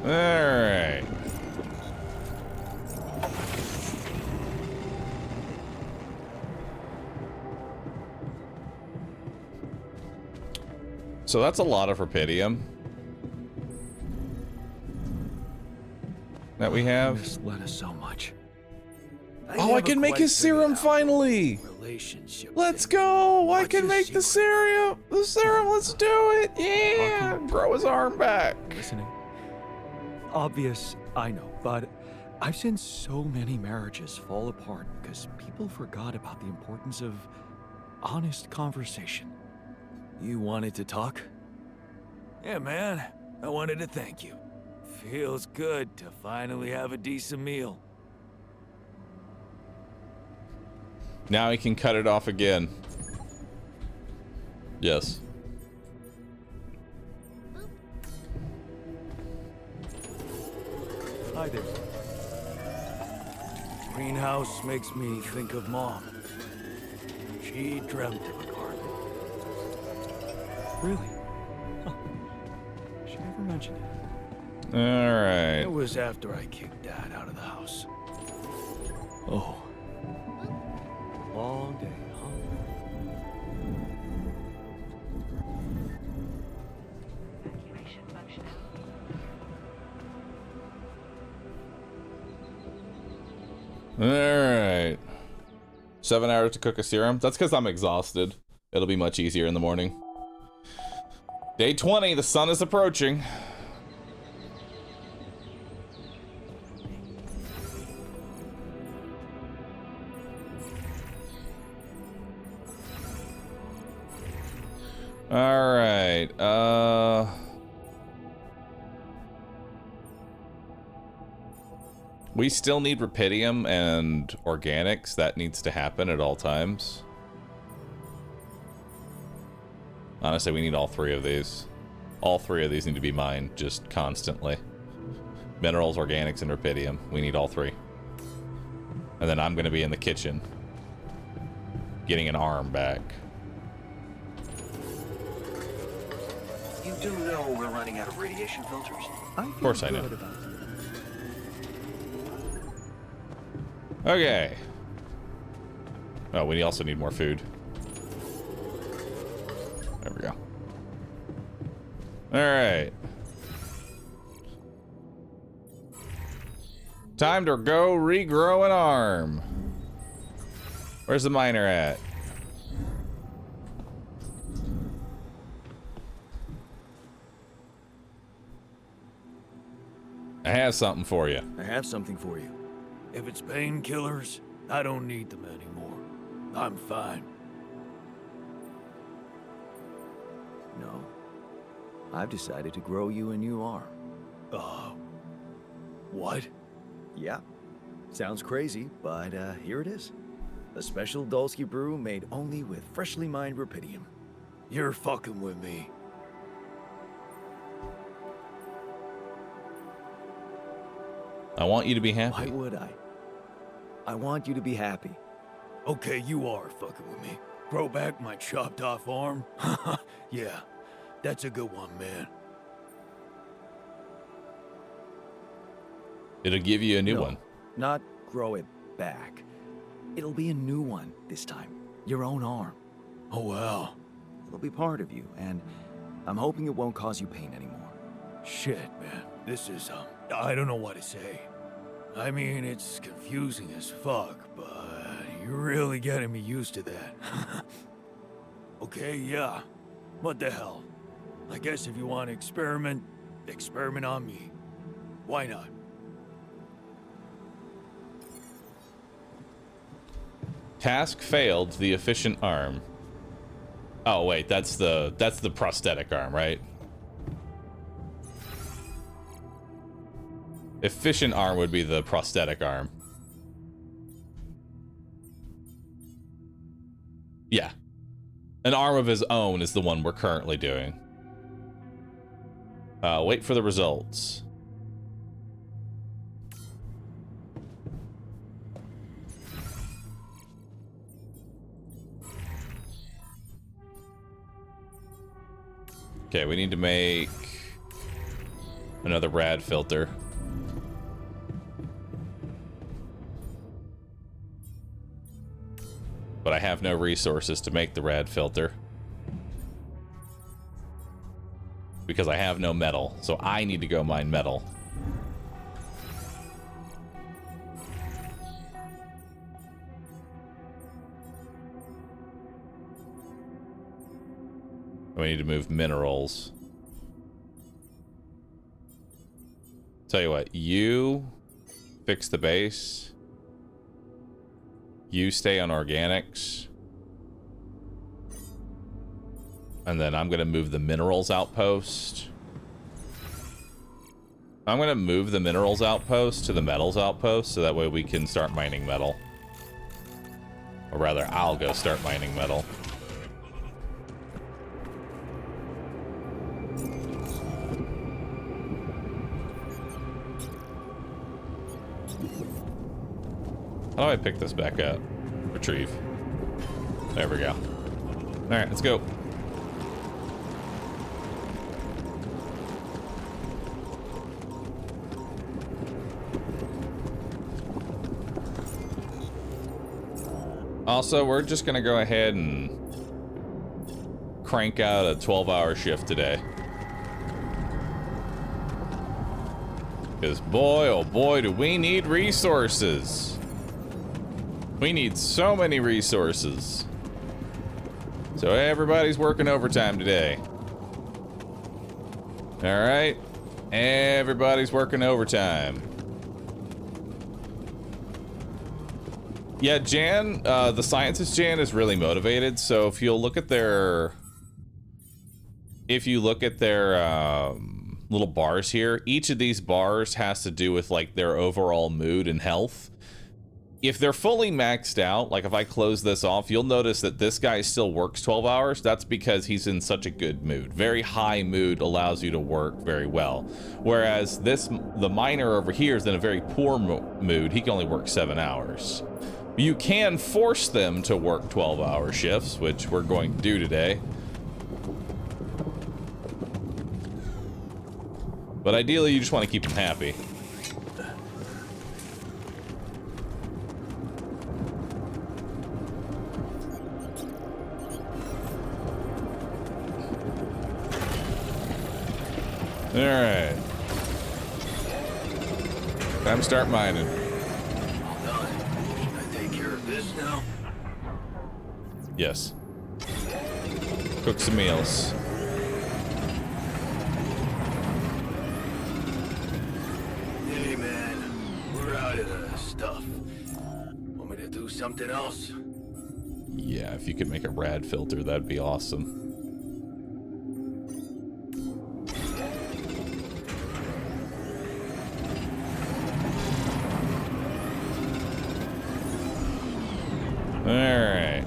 All right. So that's a lot of rupidium that we have. Miss Lena so much. Oh, I can make his serum finally. Let's go. I can make the serum. The serum. Let's do it. Yeah. Grow his arm back. Listening. Obvious, I know, but I've seen so many marriages fall apart because people forgot about the importance of honest conversation. You wanted to talk? Yeah, man. I wanted to thank you. Feels good to finally have a decent meal. Now he can cut it off again. Yes. Hi there. Greenhouse makes me think of Mom. She dreamt of a garden. Really? Huh. She never mentioned it. All right. It was after I kicked Dad out of the house. Oh. Long day, huh? All right. 7 hours to cook a serum. That's because I'm exhausted. It'll be much easier in the morning. Day 20, the sun is approaching. All right. We still need rupidium and organics. That needs to happen at all times. Honestly, we need all three of these. All three of these need to be mined just constantly. Minerals, organics, and rupidium. We need all three. And then I'm going to be in the kitchen getting an arm back. You do know we're running out of radiation filters? Of course I know. Okay. Oh, we also need more food. There we go. Alright. Time to go regrow an arm. Where's the miner at? I have something for you. I have something for you. If it's painkillers, I don't need them anymore. I'm fine. No. I've decided to grow you a new arm. What? Yeah. Sounds crazy, but here it is. A special Dulski brew made only with freshly mined rupidium. You're fucking with me. I want you to be happy. Why would I? I want you to be happy. Okay, you are fucking with me. Grow back my chopped off arm? Yeah, that's a good one, man. It'll give you a new No, one. Not grow it back. It'll be a new one this time. Your own arm. Oh, wow. It'll be part of you, and I'm hoping it won't cause you pain anymore. Shit, man. This is, I don't know what to say. I mean, it's confusing as fuck, but you're really getting me used to that. Okay, yeah. What the hell? I guess if you want to experiment on me. Why not? Task failed. The efficient arm. Oh wait, that's the prosthetic arm, right? Efficient arm would be the prosthetic arm. Yeah. An arm of his own is the one we're currently doing. Wait for the results. Okay, we need to make another rad filter. But I have no resources to make the rad filter. Because I have no metal, so I need to go mine metal. We need to move minerals. Tell you what, you fix the base. You stay on organics. And then I'm gonna move the minerals outpost. I'm gonna move the minerals outpost to the metals outpost so that way we can start mining metal. Or rather, I'll go start mining metal. How do I pick this back up? Retrieve. There we go. Alright, let's go. Also, we're just gonna go ahead and crank out a 12-hour shift today. Because boy, oh boy, do we need resources. We need so many resources. So everybody's working overtime today. All right, everybody's working overtime. Yeah, Jan, the scientist Jan is really motivated. So if you'll look at their if you look at their little bars here, each of these bars has to do with like their overall mood and health. If they're fully maxed out, like if I close this off, you'll notice that this guy still works 12 hours. That's because he's in such a good mood. Very high mood allows you to work very well. Whereas the miner over here is in a very poor mood. He can only work 7 hours. You can force them to work 12-hour shifts, which we're going to do today. But ideally, you just want to keep them happy. Alright. Time to start mining. Done. Can I take care of this now? Yes. Cook some meals. Hey man, we're out of the stuff. Want me to do something else? Yeah, if you could make a rad filter, that'd be awesome. Alright.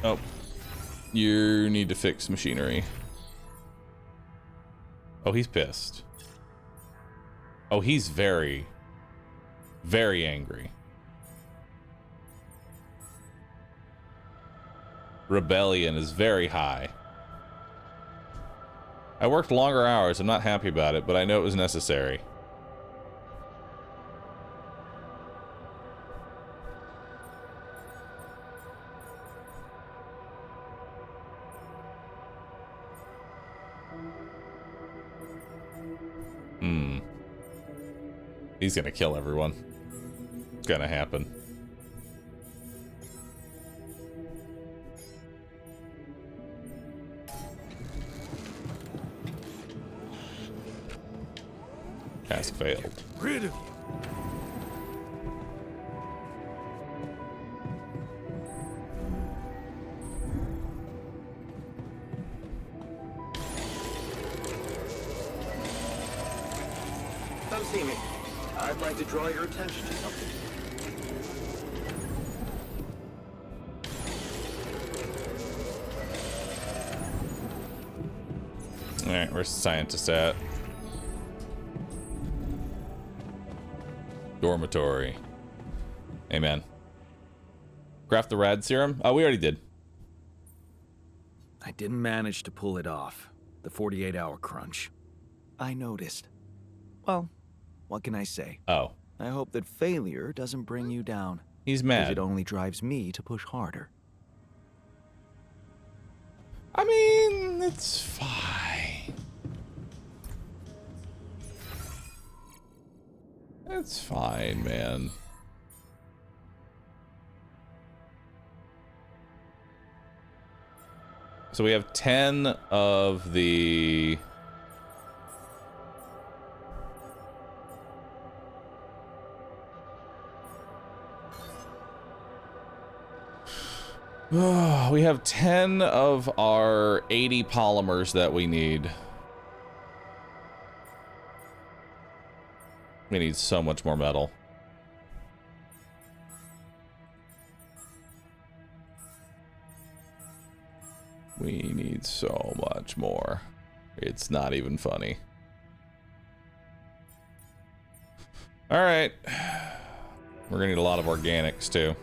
Oh. You need to fix machinery. Oh, he's pissed. Oh, he's very, very angry. Rebellion is very high. I worked longer hours. I'm not happy about it, but I know it was necessary. He's gonna kill everyone. It's gonna happen. Task failed. Rid of you. Come see me. I'd like to draw your attention to something. Alright, where's the scientist at? Dormitory. Hey, man. Craft the rad serum? Oh, we already did. I didn't manage to pull it off. The 48-hour crunch. I noticed. Well, what can I say? Oh. I hope that failure doesn't bring you down. He's 'Cause mad. it only drives me to push harder. I mean, it's fine. It's fine, man. So we have 10 of the... we have 10 of our 80 polymers that we need. We need so much more metal. We need so much more. It's not even funny. All right. We're gonna need a lot of organics too.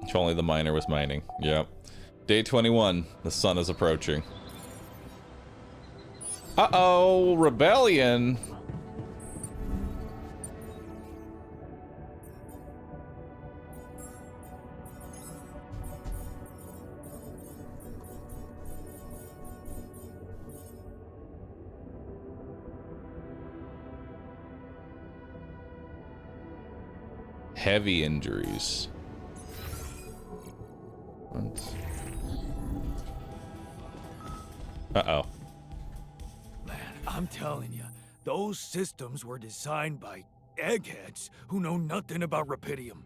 If only the miner was mining. Yep. Day 21. The sun is approaching. Uh-oh, rebellion. heavy injuries. Uh-oh. Man, I'm telling you, those systems were designed by eggheads who know nothing about Rapidium.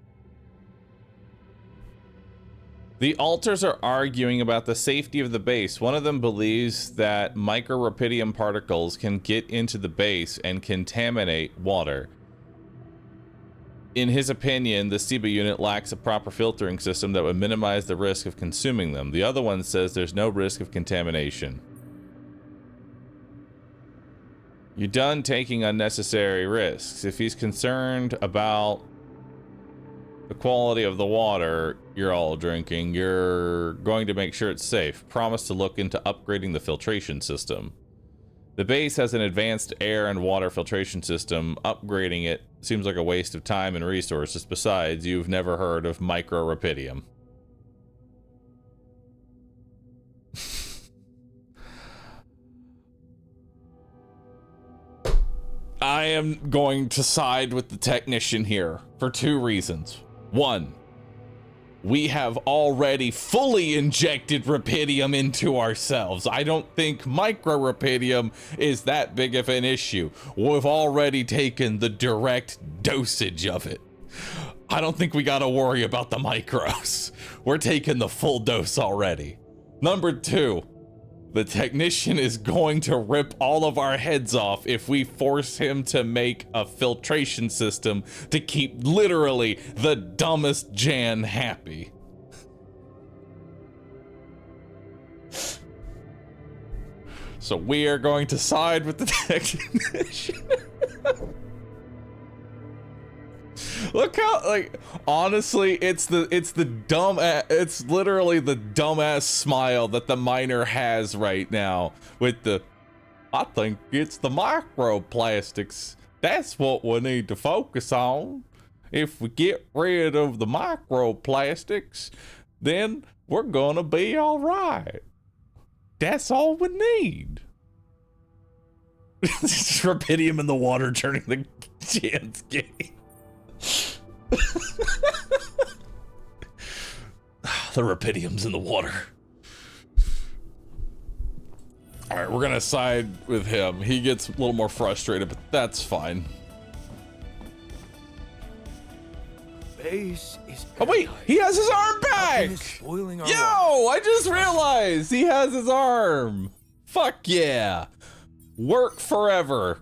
The alters are arguing about the safety of the base. One of them believes that microrapidium particles can get into the base and contaminate water. In his opinion, the SIBA unit lacks a proper filtering system that would minimize the risk of consuming them. The other one says there's no risk of contamination. You're done taking unnecessary risks. If he's concerned about the quality of the water you're all drinking, you're going to make sure it's safe. Promise to look into upgrading the filtration system. The base has an advanced air and water filtration system. Upgrading it seems like a waste of time and resources. Besides, you've never heard of microrapidium. I am going to side with the technician here for 2 reasons. 1, we have already fully injected rapidium into ourselves. I don't think microrapidium is that big of an issue. We've already taken the direct dosage of it. I don't think we gotta worry about the micros. We're taking the full dose already. Number 2, the technician is going to rip all of our heads off if we force him to make a filtration system to keep literally the dumbest Jan happy. So we are going to side with the technician. Look how, like, honestly, it's literally the dumbass smile that the miner has right now with the, I think it's the microplastics. That's what we need to focus on. If we get rid of the microplastics, then we're gonna be all right. That's all we need. It's rapidium in the water turning the Jan's gay. The rapidium's in the water. All right, we're gonna side with him. He gets a little more frustrated, but that's fine. Base is Oh wait, he has his arm back! Yo, I just realized he has his arm. Fuck yeah. Work forever.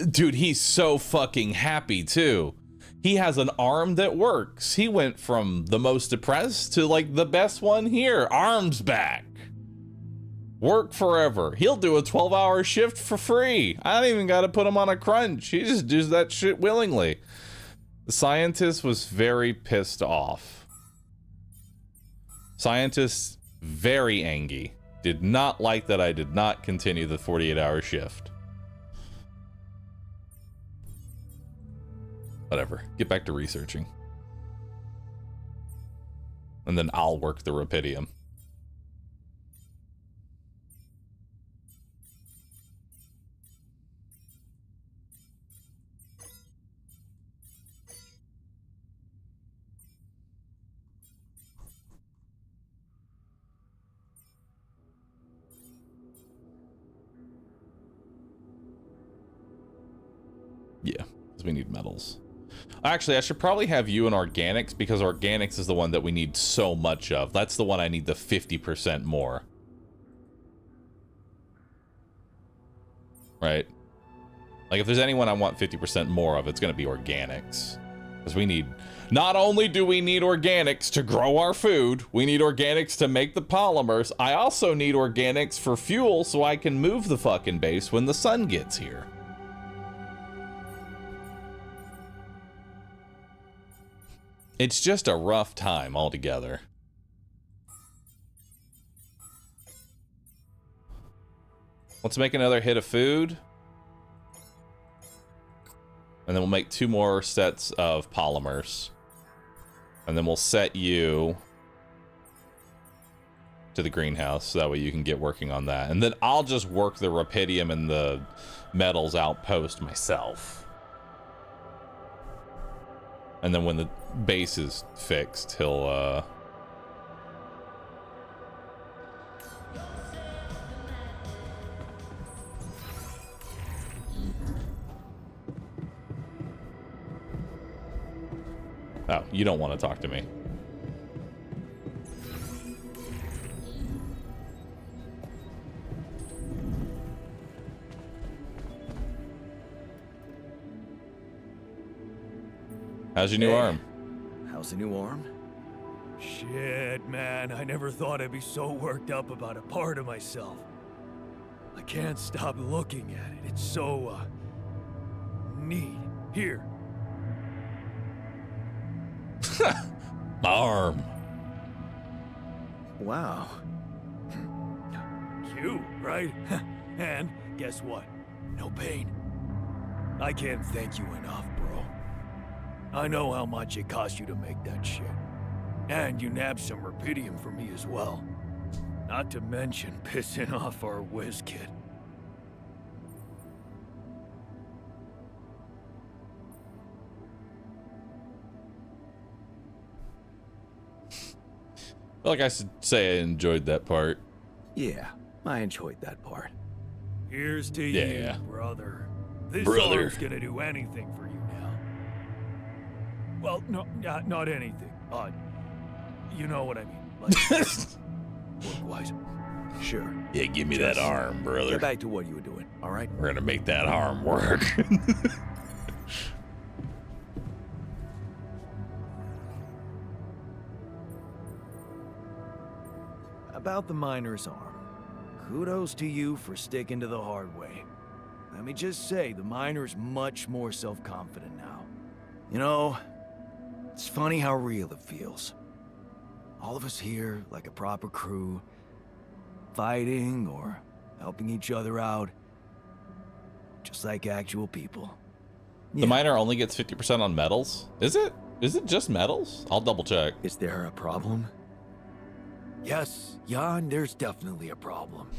Dude, he's so fucking happy too. He has an arm that works. He went from the most depressed to like the best one here. Arms back. Work forever. He'll do a 12-hour shift for free. I don't even gotta put him on a crunch. He just does that shit willingly. The scientist was very pissed off. Scientist very angry. Did not like that I did not continue the 48-hour shift. Whatever. Get back to researching. And then I'll work the rapidium. Yeah, because we need metals. Actually, I should probably have you in organics, because organics is the one that we need so much of. That's the one I need the 50% more. Right? Like, if there's anyone I want 50% more of, it's going to be organics. Because we need... Not only do we need organics to grow our food, we need organics to make the polymers. I also need organics for fuel so I can move the fucking base when the sun gets here. It's just a rough time altogether. Let's make another hit of food. And then we'll make 2 more sets of polymers. And then we'll set you to the greenhouse, so that way you can get working on that. And then I'll just work the rapidium and the metals outpost myself. And then when the base is fixed, he'll, Oh, you don't want to talk to me. How's your new arm? How's the new arm? Shit, man, I never thought I'd be so worked up about a part of myself. I can't stop looking at it. It's so, neat. Here. Arm. Wow. Cute, right? And guess what? No pain. I can't thank you enough, bro. I know how much it cost you to make that shit. And you nabbed some rubidium for me as well. Not to mention pissing off our whiz kid. I feel like I should say I enjoyed that part. Yeah, I enjoyed that part. Here's to Yeah. you, brother. This Brother. arm's gonna do anything for you now. Well, no, not anything. You know what I mean. Like, work-wise. Sure. Yeah, give me that arm, brother. Get back to what you were doing, all right? We're gonna make that arm work. About the miner's arm. Kudos to you for sticking to the hard way. Let me just say, the miner's much more self-confident now. You know, it's funny how real it feels. All of us here, like a proper crew, fighting or helping each other out, just like actual people. The miner only gets 50% on metals? Is it? Is it just metals? I'll double check. Is there a problem? Yes, Jan, there's definitely a problem.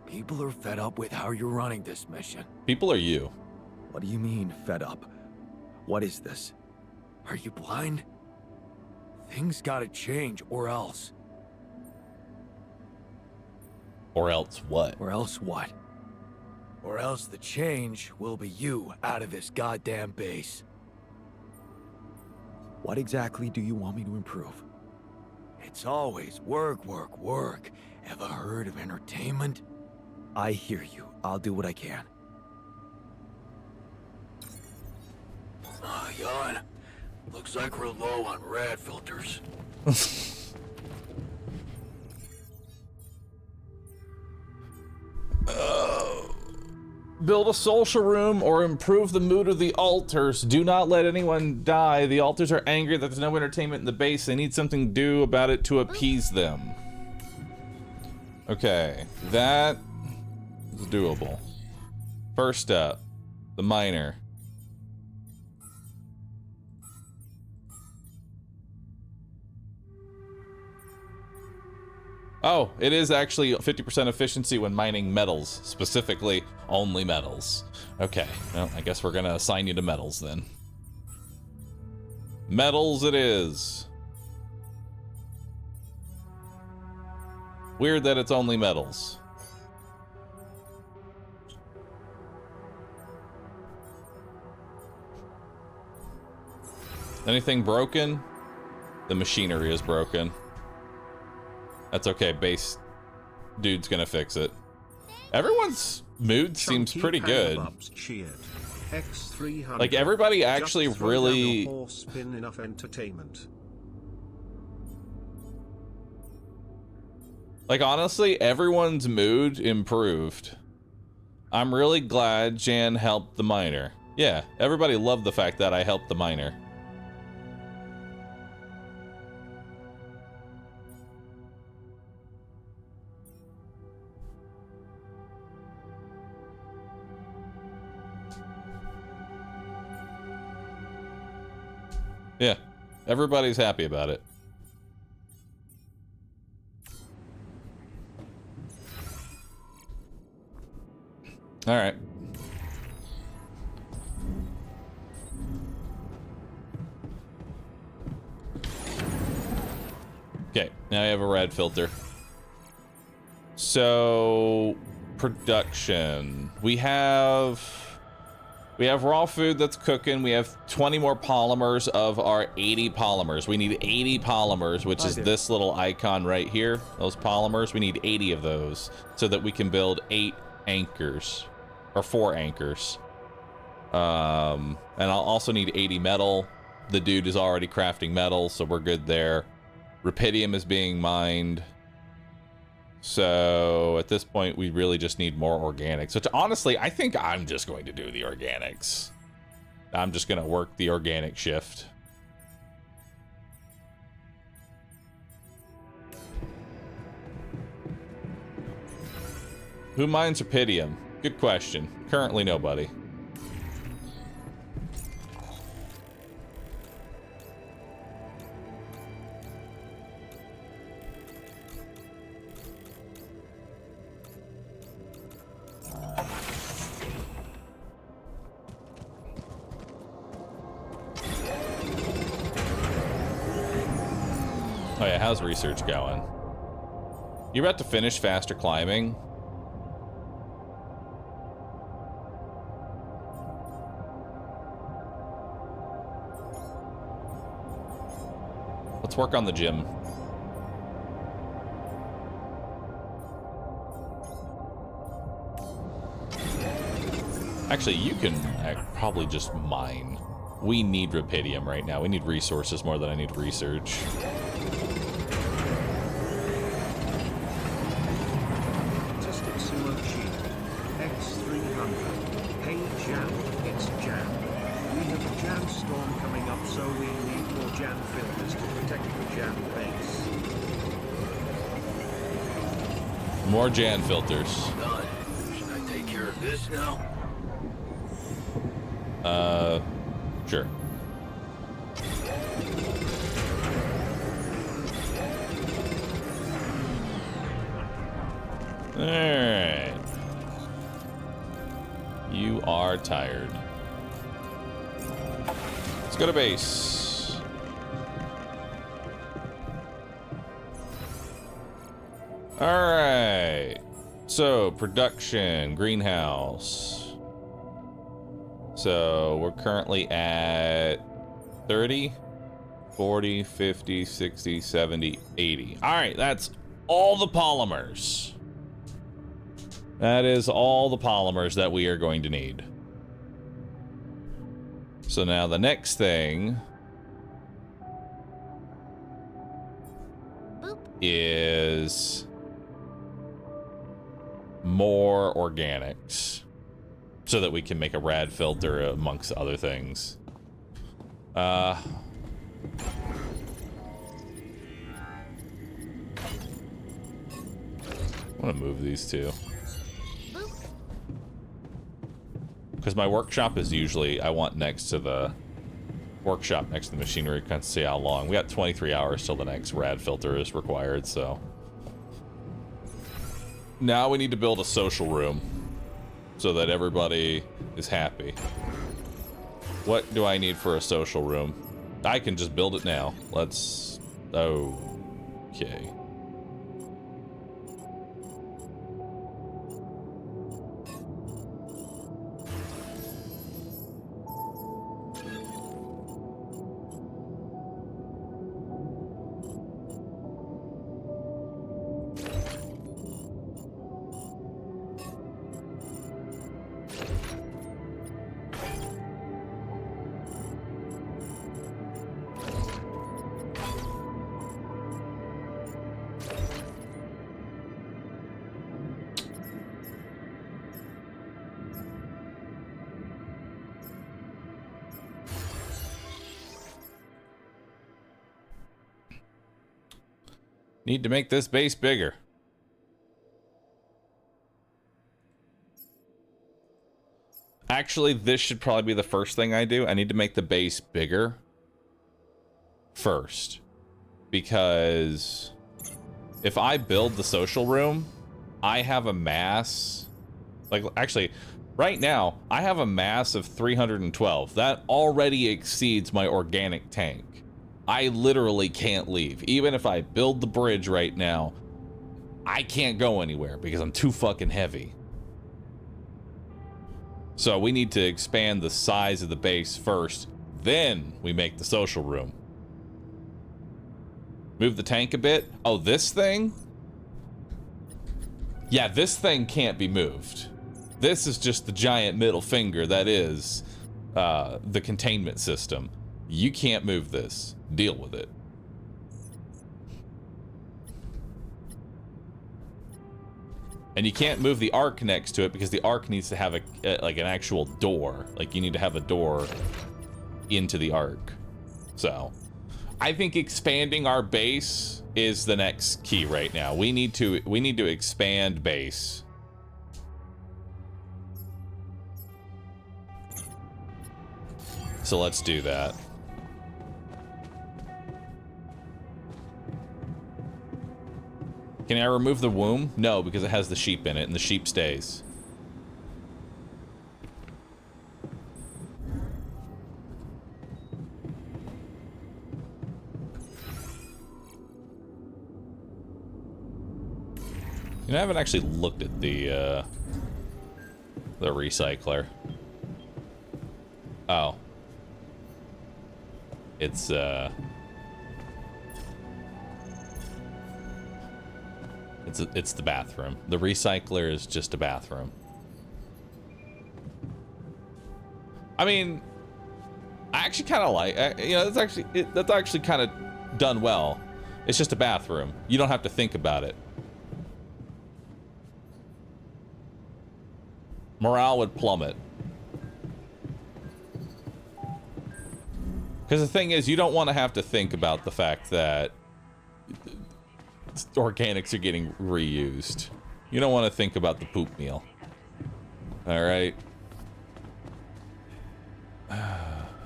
People are fed up with how you're running this mission. People are you. What do you mean, fed up? What is this? Are you blind? Things gotta change, or else. Or else what? Or else what? Or else the change will be you out of this goddamn base. What exactly do you want me to improve? It's always work, work, work. Ever heard of entertainment? I hear you. I'll do what I can. Jan, looks like we're low on rad filters. Build a social room or improve the mood of the altars. Do not let anyone die. The altars are angry that there's no entertainment in the base. They need something to do about it to appease them. Okay, that is doable. First up, the miner. Oh, it is actually 50% efficiency when mining metals, specifically only metals. Okay, well, I guess we're gonna assign you to metals then. Metals it is. Weird that it's only metals. Anything broken? The machinery is broken. That's okay, base dude's gonna fix it. Everyone's mood seems pretty good. Like everybody actually really enough entertainment. like honestly everyone's mood improved. I'm really glad Jan helped the miner. Yeah, everybody loved the fact that I helped the miner. Yeah, everybody's happy about it. All right. Now I have a rad filter. So, production. We have raw food that's cooking. We have 20 more polymers of our 80 polymers. We need 80 polymers, which is this little icon right here. Those polymers, we need 80 of those so that we can build 8 anchors, or 4 anchors. And I'll also need 80 metal. The dude is already crafting metal, so we're good there. Rupidium is being mined. So at this point, we really just need more organics, which honestly, I think I'm just going to do the organics. I'm just going to work the organic shift. Who mines Rupidium? Good question. Currently nobody. Oh yeah, how's research going? You're about to finish faster climbing? Let's work on the gym. Actually, you can probably just mine. We need Rupidium right now. We need resources more than I need research. X300. Hey Jam, it's Jam. We have a jam storm coming up, so we need more jam filters to protect the jam base. More Jan filters. Done. Should I take care of this now? Sure. Alright. You are tired. Let's go to base. Alright. So, production, greenhouse. So, we're currently at 30, 40, 50, 60, 70, 80. Alright, that's all the polymers. That is all the polymers that we are going to need. So now the next thing is more organics so that we can make a rad filter amongst other things. I want to move these two. Because my workshop is usually, I want next to the workshop, next to the machinery, can't see how long. We got 23 hours till the next rad filter is required, so. Now we need to build a social room so that everybody is happy. What do I need for a social room? I can just build it now. Let's, okay. Need to make this base bigger. Actually, this should probably be the first thing I do. I need to make the base bigger first. Because if I build the social room, I have a mass. Like, actually, right now, I have a mass of 312. That already exceeds my organic tank. I literally can't leave. Even if I build the bridge right now, I can't go anywhere because I'm too fucking heavy. So we need to expand the size of the base first, then we make the social room. Move the tank a bit. Oh, this thing? Yeah, this thing can't be moved. This is just the giant middle finger that is the containment system. You can't move this. Deal with it. And you can't move the arc next to it because the arc needs to have like an actual door. Like you need to have a door into the arc. So I think expanding our base is the next key right now. We need to expand base. So let's do that. Can I remove the womb? No, because it has the sheep in it, and the sheep stays. You know, I haven't actually looked at the recycler. Oh. It's the bathroom. The recycler is just a bathroom. I mean, I actually kind of like, you know, that's actually kind of done well. It's just a bathroom. You don't have to think about it. Morale would plummet. Because the thing is, you don't want to have to think about the fact that organics are getting reused. You don't want to think about the poop meal. Alright.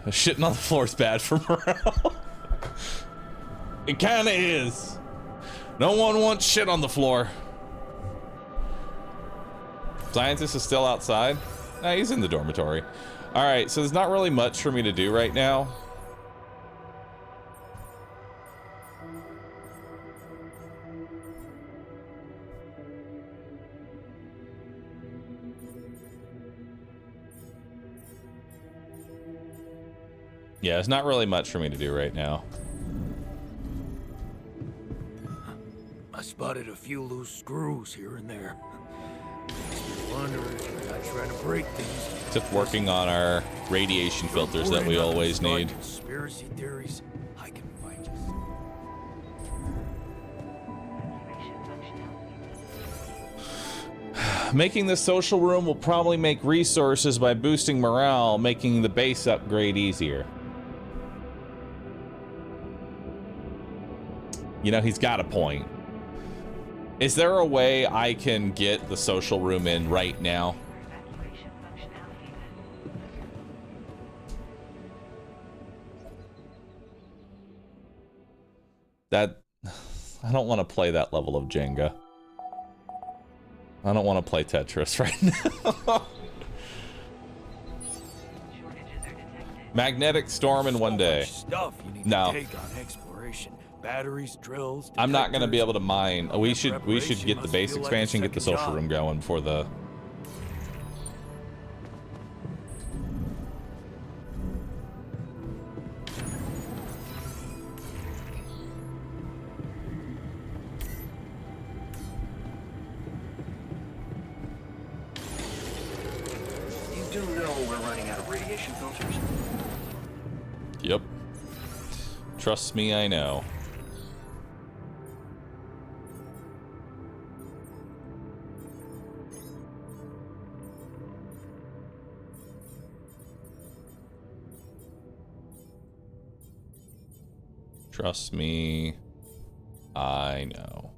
Shitting on the floor is bad for morale. It kinda is. No one wants shit on the floor. Scientist is still outside? Nah, he's in the dormitory. Alright, so there's not really much for me to do right now. Yeah, there's not really much for me to do right now. I spotted a few loose screws here and there. Makes me wonder if you're not trying to break things. Just working on our radiation filters that we always need. Conspiracy theories. I can find you. Making the social room will probably make resources by boosting morale, making the base upgrade easier. You know, he's got a point. Is there a way I can get the social room in right now? That... I don't want to play that level of Jenga. I don't want to play Tetris right now. Magnetic storm in one day. Stuff you need No. to take on exploration. Batteries, drills, I'm not going to be able to detectors. mine. We should get the base Must feel like a expansion, get the second social job. room going for the... You do know we're running out of radiation filters? Yep. Trust me, I know. Trust me, I know.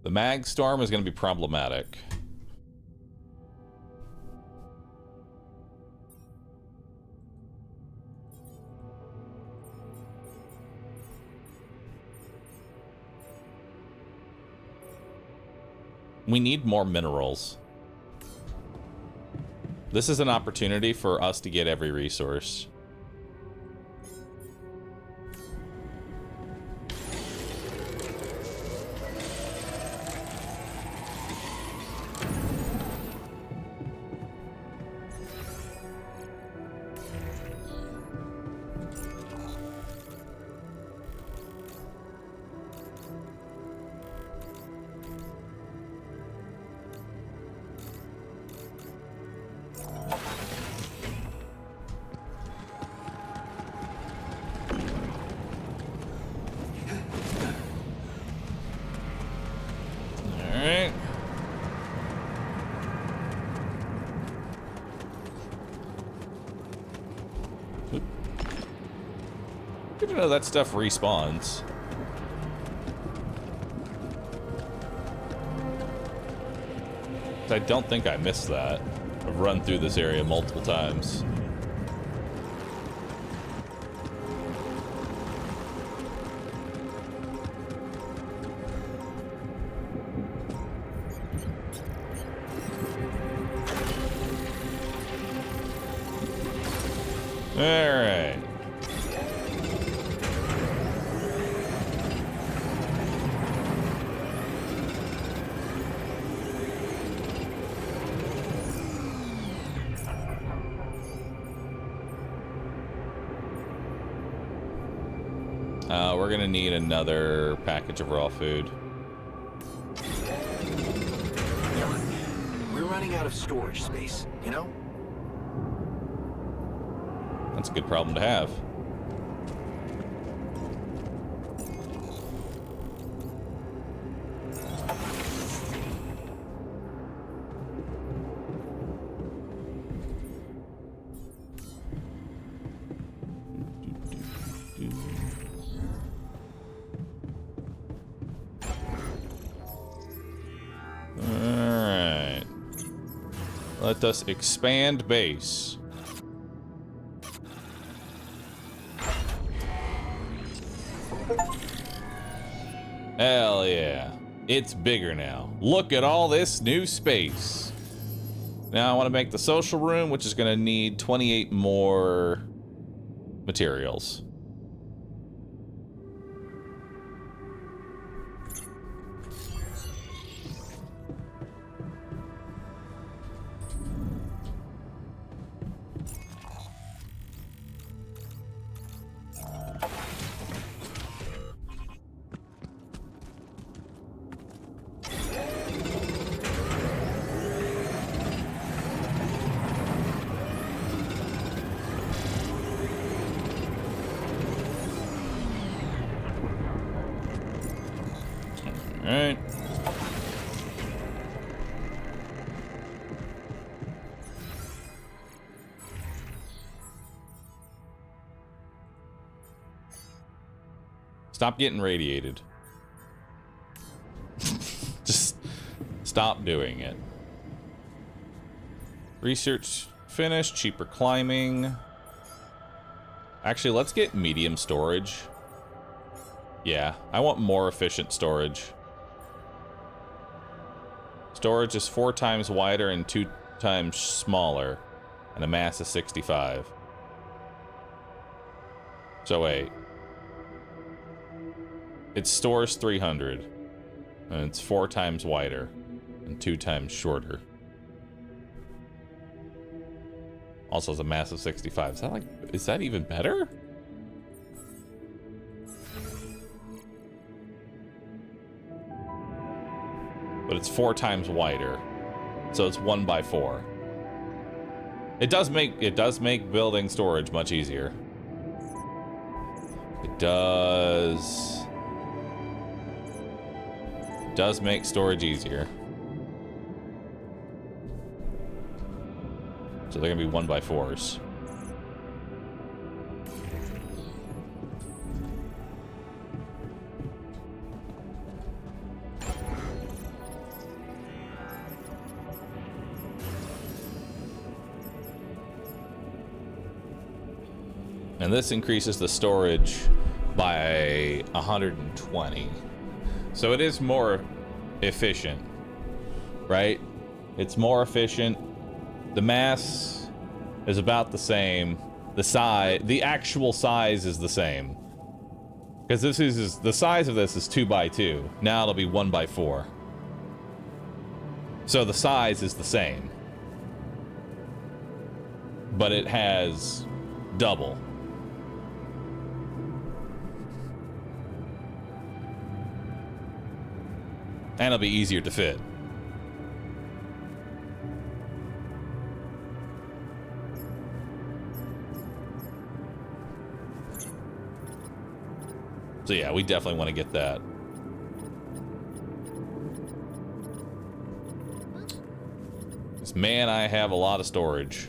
The mag storm is going to be problematic. We need more minerals. This is an opportunity for us to get every resource. Good to know that stuff respawns. I don't think I missed that. I've run through this area multiple times. All right. We're gonna need another package of raw food. We're running out of storage space, you know? That's a good problem to have. Let us expand base. Hell yeah. It's bigger now. Look at all this new space. Now I want to make the social room, which is going to need 28 more materials. Alright. Stop getting radiated. Just stop doing it. Research finished. Cheaper climbing. Actually, let's get medium storage. Yeah, I want more efficient storage. Storage is 4 times wider and 2 times smaller, and a mass of 65. So wait. It stores 300, and it's 4 times wider and 2 times shorter. Also has a mass of 65. Is that even better? But it's 4 times wider, so it's 1 by 4. It does make building storage much easier. It does make storage easier. So they're gonna be 1 by 4s. And this increases the storage by 120. So it is more efficient, right? It's more efficient. The mass is about the same. The actual size is the same. Because this is the size of this is 2x2. Now it'll be 1x4. So the size is the same. But it has double. And it'll be easier to fit. So yeah, we definitely want to get that. Because man, I have a lot of storage.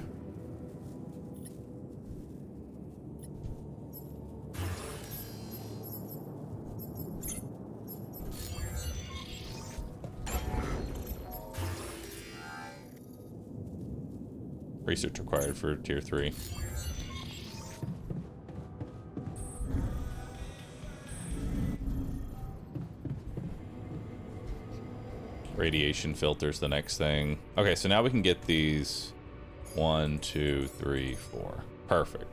Research required for tier 3. Radiation filters the next thing. Okay, so now we can get these 1, 2, 3, 4. Perfect.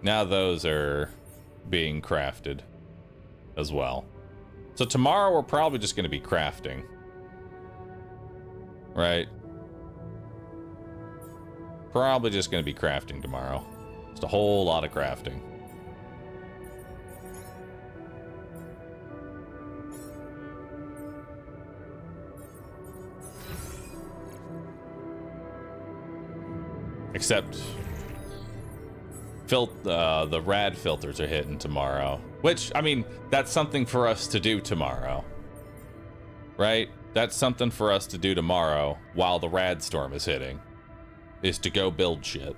Now those are being crafted as well. So tomorrow we're probably just going to be crafting. Right? Probably just going to be crafting tomorrow. Just a whole lot of crafting. Except the rad filters are hitting tomorrow. Which, I mean, that's something for us to do tomorrow. Right? That's something for us to do tomorrow while the rad storm is hitting. Is to go build shit.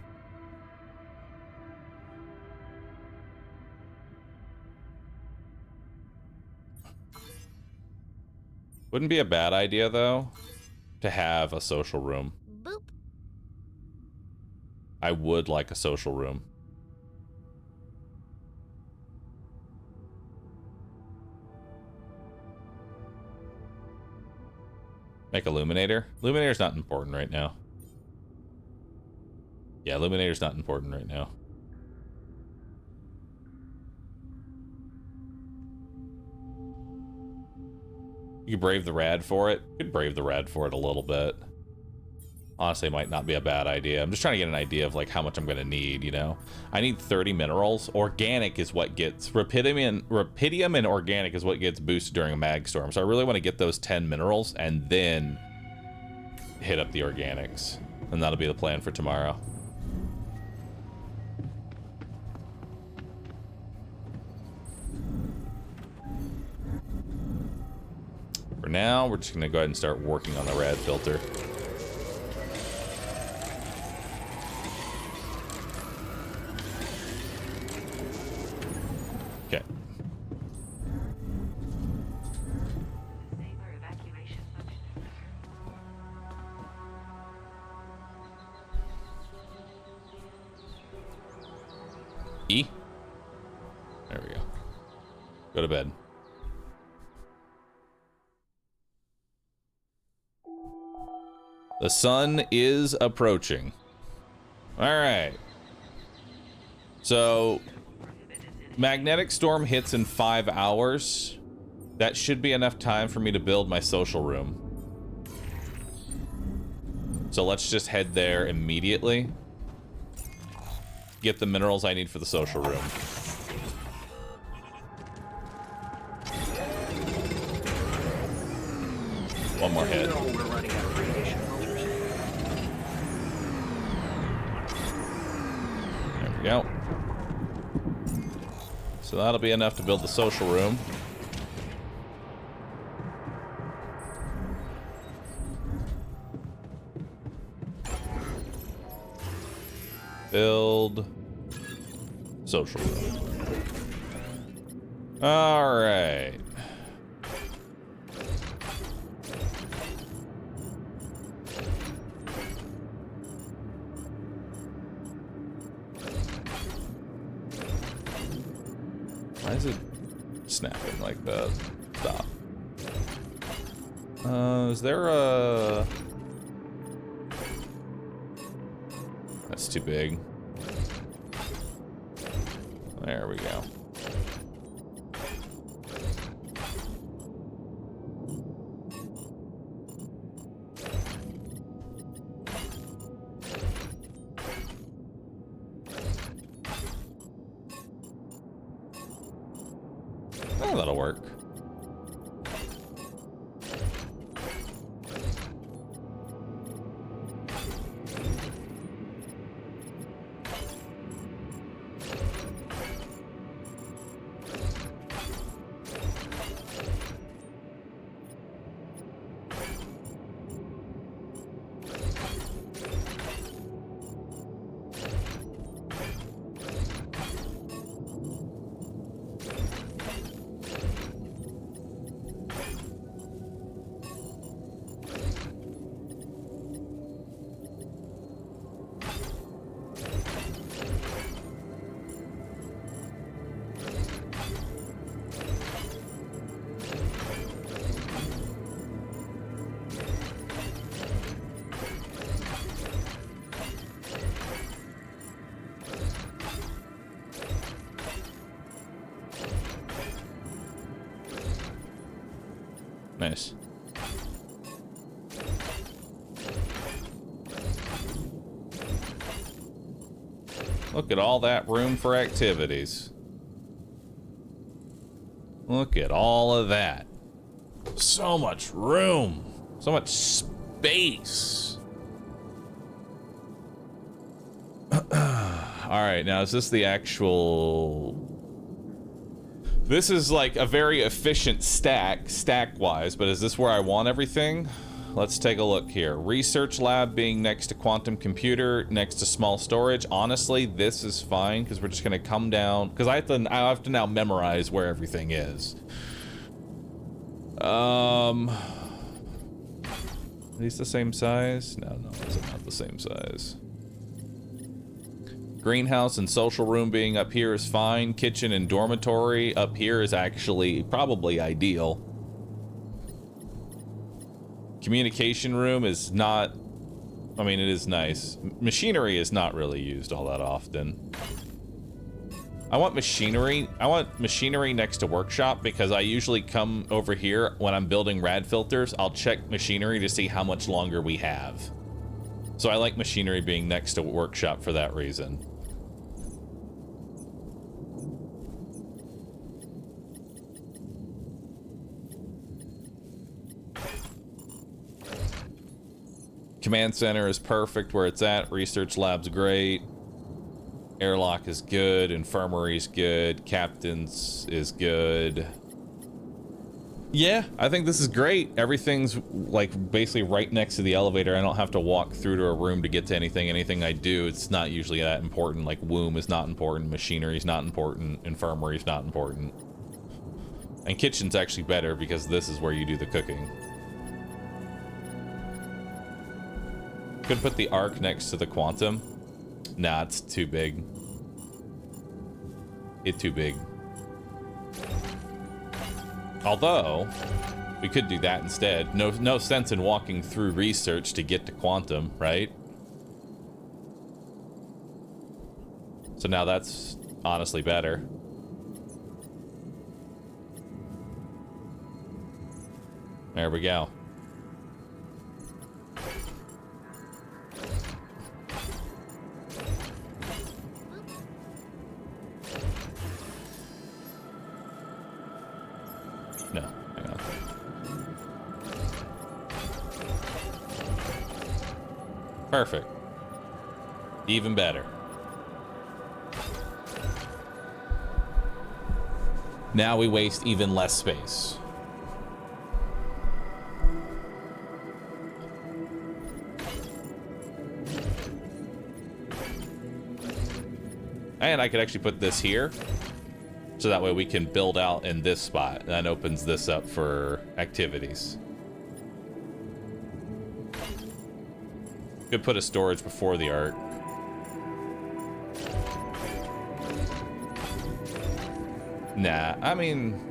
Wouldn't be a bad idea, though, to have a social room. Boop. I would like a social room. Make Illuminator? Illuminator's not important right now. Yeah, Illuminator's not important right now. You could brave the rad for it. You could brave the rad for it a little bit. Honestly, it might not be a bad idea. I'm just trying to get an idea of like how much I'm gonna need, you know? I need 30 minerals. Organic is what gets Rapidium and organic is what gets boosted during a mag storm. So I really want to get those 10 minerals and then hit up the organics. And that'll be the plan for tomorrow. For now, we're just gonna go ahead and start working on the rad filter. Okay. E? There we go. Go to bed. The sun is approaching. All right. So, magnetic storm hits in 5 hours. That should be enough time for me to build my social room. So let's just head there immediately. Get the minerals I need for the social room. One more head. We're running out of radiation filters. There we go. So that'll be enough to build the social room. Build social room. All right. Why is it snapping like that? Stop. Is there a... that's too big. There we go. Oh, that'll work. Nice. Look at all that room for activities. Look at all of that. So much room. So much space. Alright, now is this the actual... This is like a very efficient stack-wise, but is this where I want everything? Let's take a look here. Research lab being next to quantum computer, next to small storage. Honestly, this is fine because we're just gonna come down because I have to now memorize where everything is. Are these the same size? No, these are not the same size. Greenhouse and social room being up here is fine. Kitchen and dormitory up here is actually probably ideal. Communication room is not... I mean, it is nice. Machinery is not really used all that often. I want machinery next to workshop because I usually come over here when I'm building rad filters. I'll check machinery to see how much longer we have. So I like machinery being next to workshop for that reason. Command center is perfect where it's at. Research lab's great. Airlock is good. Infirmary's good. Captain's is good. Yeah, I think this is great. Everything's like basically right next to the elevator. I don't have to walk through to a room to get to anything. Anything I do, it's not usually that important. Like womb is not important. Machinery is not important. Infirmary is not important. And kitchen's actually better because this is where you do the cooking. Could put the arc next to the quantum. Nah, it's too big. It's too big. Although, we could do that instead. No sense in walking through research to get to quantum, right? So now that's honestly better. There we go. No, hang on. Perfect. Even better. Now we waste even less space. And I could actually put this here. So that way we can build out in this spot. That opens this up for activities. Could put a storage before the art. Nah, I mean,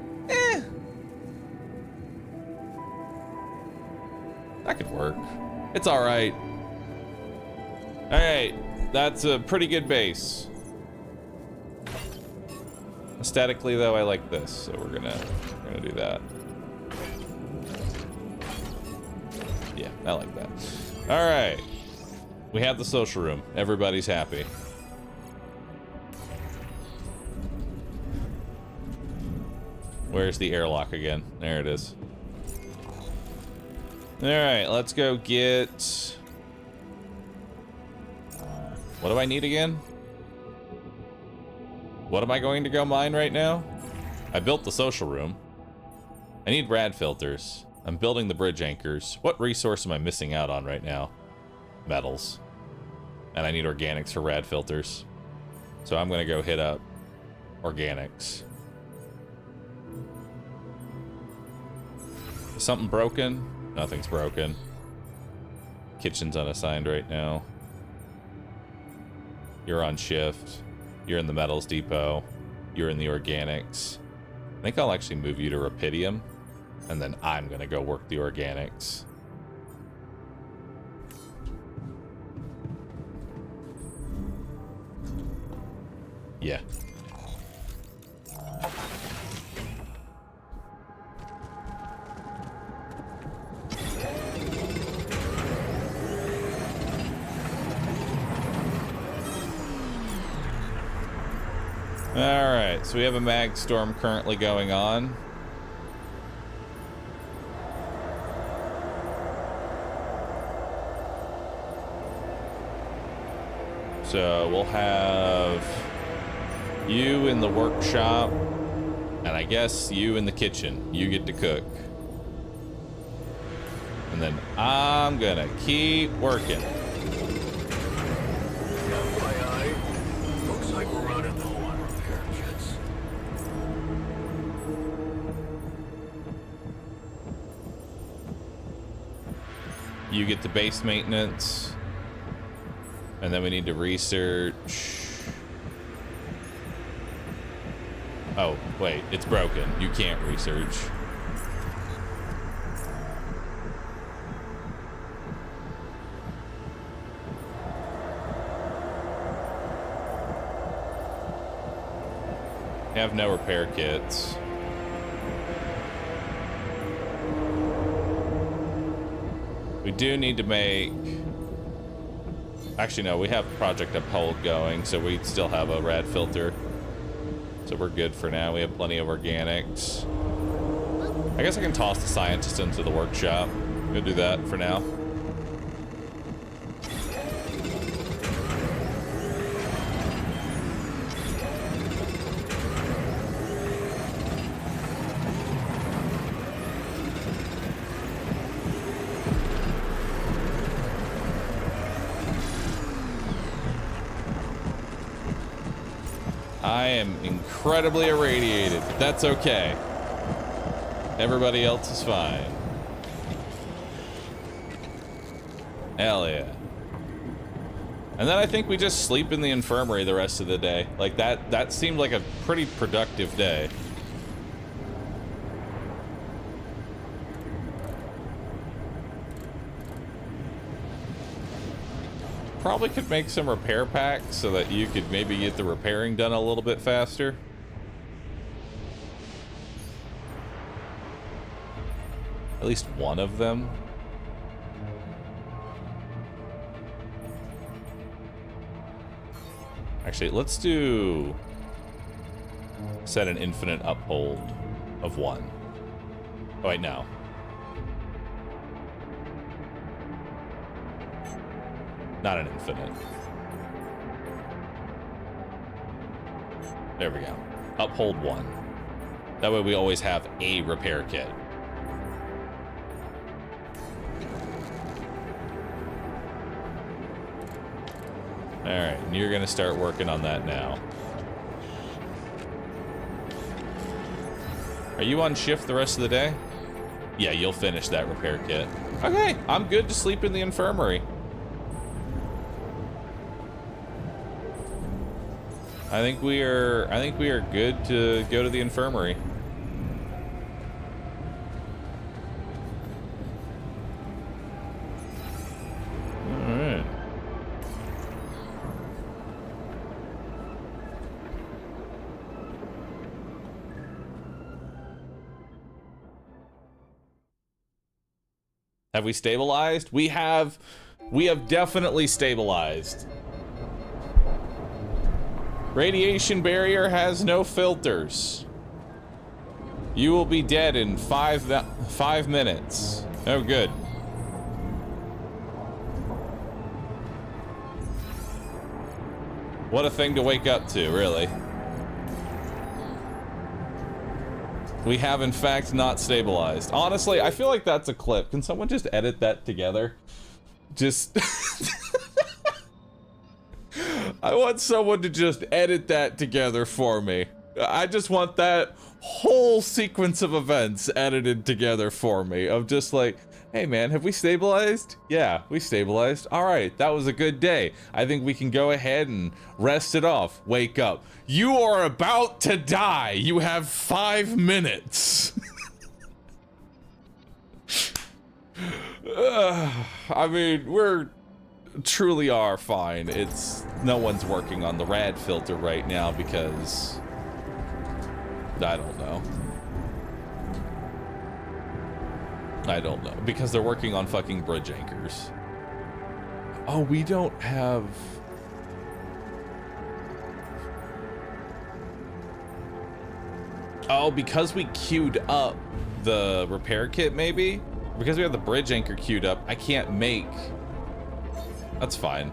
that could work. It's all right. All right, That's a pretty good base. Aesthetically, though, I like this, so we're gonna do that. Yeah, I like that. All right, we have the social room. Everybody's happy. Where's the airlock again? There it is. All right, let's go get. What do I need again? What am I going to go mine right now? I built the social room. I need rad filters. I'm building the bridge anchors. What resource am I missing out on right now? Metals. And I need organics for rad filters. So I'm gonna go hit up organics. Is something broken? Nothing's broken. Kitchen's unassigned right now. You're on shift. You're in the metals depot. You're in the organics. I think I'll actually move you to Rapidium, and then I'm gonna go work the organics. Yeah. Alright, so we have a mag storm currently going on. So we'll have you in the workshop, and I guess you in the kitchen. You get to cook. And then I'm gonna keep working. FYI, looks like we're running low on repair kits. You get the base maintenance. And then we need to research. Oh, wait, it's broken. You can't research. We have no repair kits. We do need to make. Actually, no, we have Project Uphold going, so we still have a rad filter. So we're good for now. We have plenty of organics. I guess I can toss the scientist into the workshop. I'm gonna do that for now. I am incredibly irradiated, but that's okay. Everybody else is fine. Hell yeah. And then I think we just sleep in the infirmary the rest of the day. Like that seemed like a pretty productive day. Probably could make some repair packs so that you could maybe get the repairing done a little bit faster. At least one of them. Actually, let's do set an infinite uphold of 1. Oh wait, no. Not an infinite. There we go. Uphold 1. That way we always have a repair kit. Alright, and you're gonna start working on that now. Are you on shift the rest of the day? Yeah, you'll finish that repair kit. Okay, I'm good to sleep in the infirmary. I think we are good to go to the infirmary. All right. Have we stabilized? We have definitely stabilized. Radiation barrier has no filters. You will be dead in 5 minutes. Oh, good. What a thing to wake up to, really. We have, in fact, not stabilized. Honestly, I feel like that's a clip. Can someone just edit that together? Just... I want someone to just edit that together for me. I just want that whole sequence of events edited together for me. Of just like, hey man, have we stabilized? Yeah, we stabilized. All right, that was a good day. I think we can go ahead and rest it off. Wake up. You are about to die. You have 5 minutes. I mean, we're truly are fine. It's no one's working on the rad filter right now because I don't know. Because they're working on fucking bridge anchors. Oh, we don't have... Oh, because we queued up the repair kit, maybe? Because we have the bridge anchor queued up, I can't make... That's fine.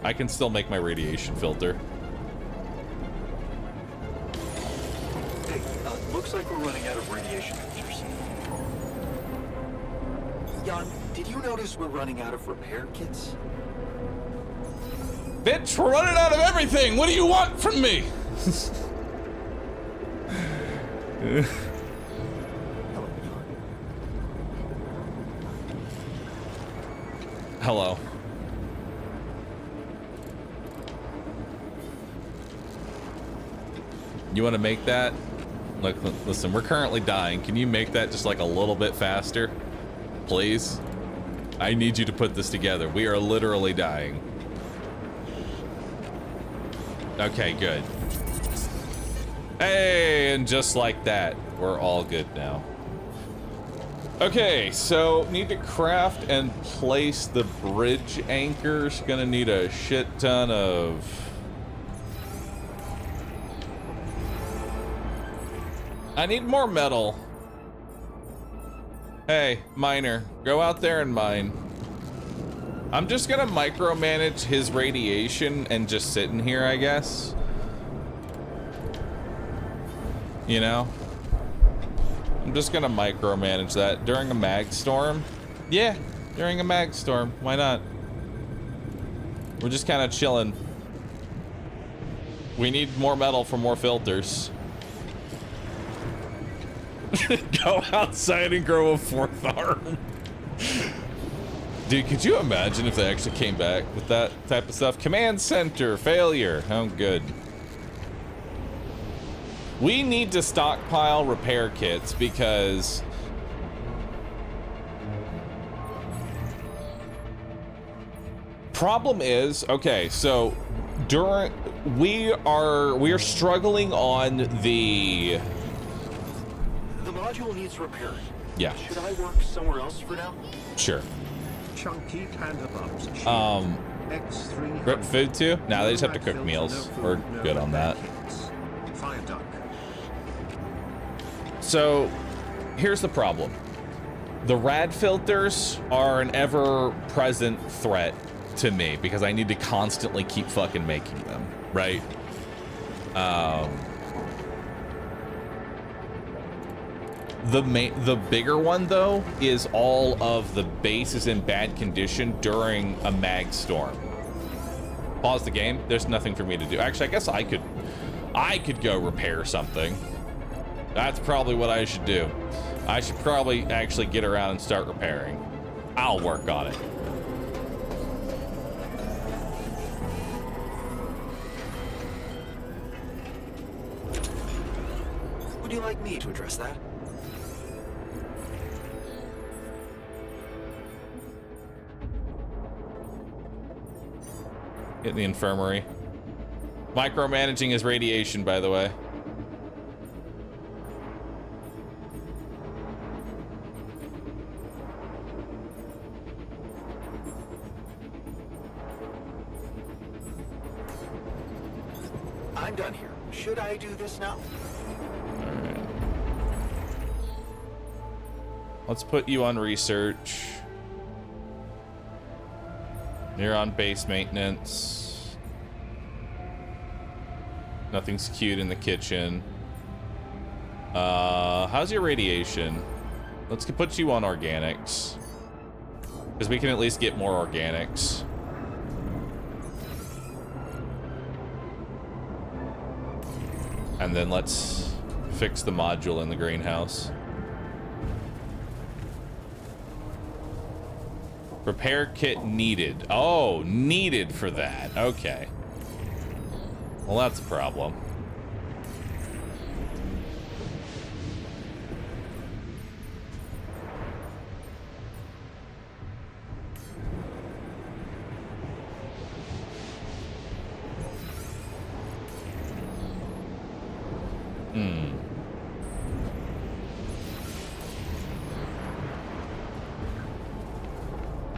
I can still make my radiation filter. Hey, looks like we're running out of radiation filters. Jan, did you notice we're running out of repair kits? Bitch, we're running out of everything! What do you want from me? Hello. You want to make that? Look, listen, we're currently dying. Can you make that just like a little bit faster? Please? I need you to put this together. We are literally dying. Okay, good. Hey, and just like that, we're all good now. Okay, so need to craft and place the bridge anchors. Gonna need a shit ton of... I need more metal. Hey, miner, go out there and mine. I'm just gonna micromanage his radiation and just sit in here, I guess. You know? I'm just gonna micromanage that during a mag storm. Yeah, during a mag storm. Why not? We're just kind of chilling. We need more metal for more filters. Go outside and grow a 4th arm. Dude, could you imagine if they actually came back with that type of stuff? Command center failure. Oh, good. We need to stockpile repair kits because problem is, okay, so we are struggling on the module needs repairing. Yeah. Should I work somewhere else for now? Sure. Chunky Panda Bubs. X300. Rip food too? Nah, they just have to cook meals. We're good on that. Fire duck. So, here's the problem. The rad filters are an ever-present threat to me because I need to constantly keep fucking making them, right? The bigger one, though, is all of the base is in bad condition during a mag storm. Pause the game. There's nothing for me to do. Actually, I guess I could go repair something. That's probably what I should do. I should probably actually get around and start repairing. I'll work on it. Would you like me to address that? Get in the infirmary. Micromanaging his radiation, by the way. I'm done here. Should I do this now? Alright. Let's put you on research. You're on base maintenance. Nothing's queued in the kitchen. How's your radiation? Let's put you on organics. Because we can at least get more organics. And then let's fix the module in the greenhouse. Repair kit needed. Oh, needed for that. Okay. Well, that's a problem.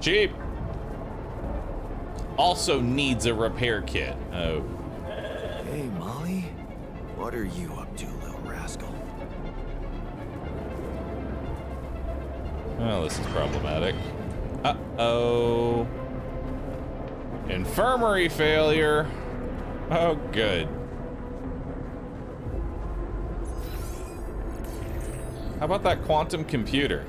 Cheap. Also needs a repair kit. Oh. Hey, Molly. What are you up to, little rascal? Well, this is problematic. Uh-oh. Infirmary failure. Oh, good. How about that quantum computer?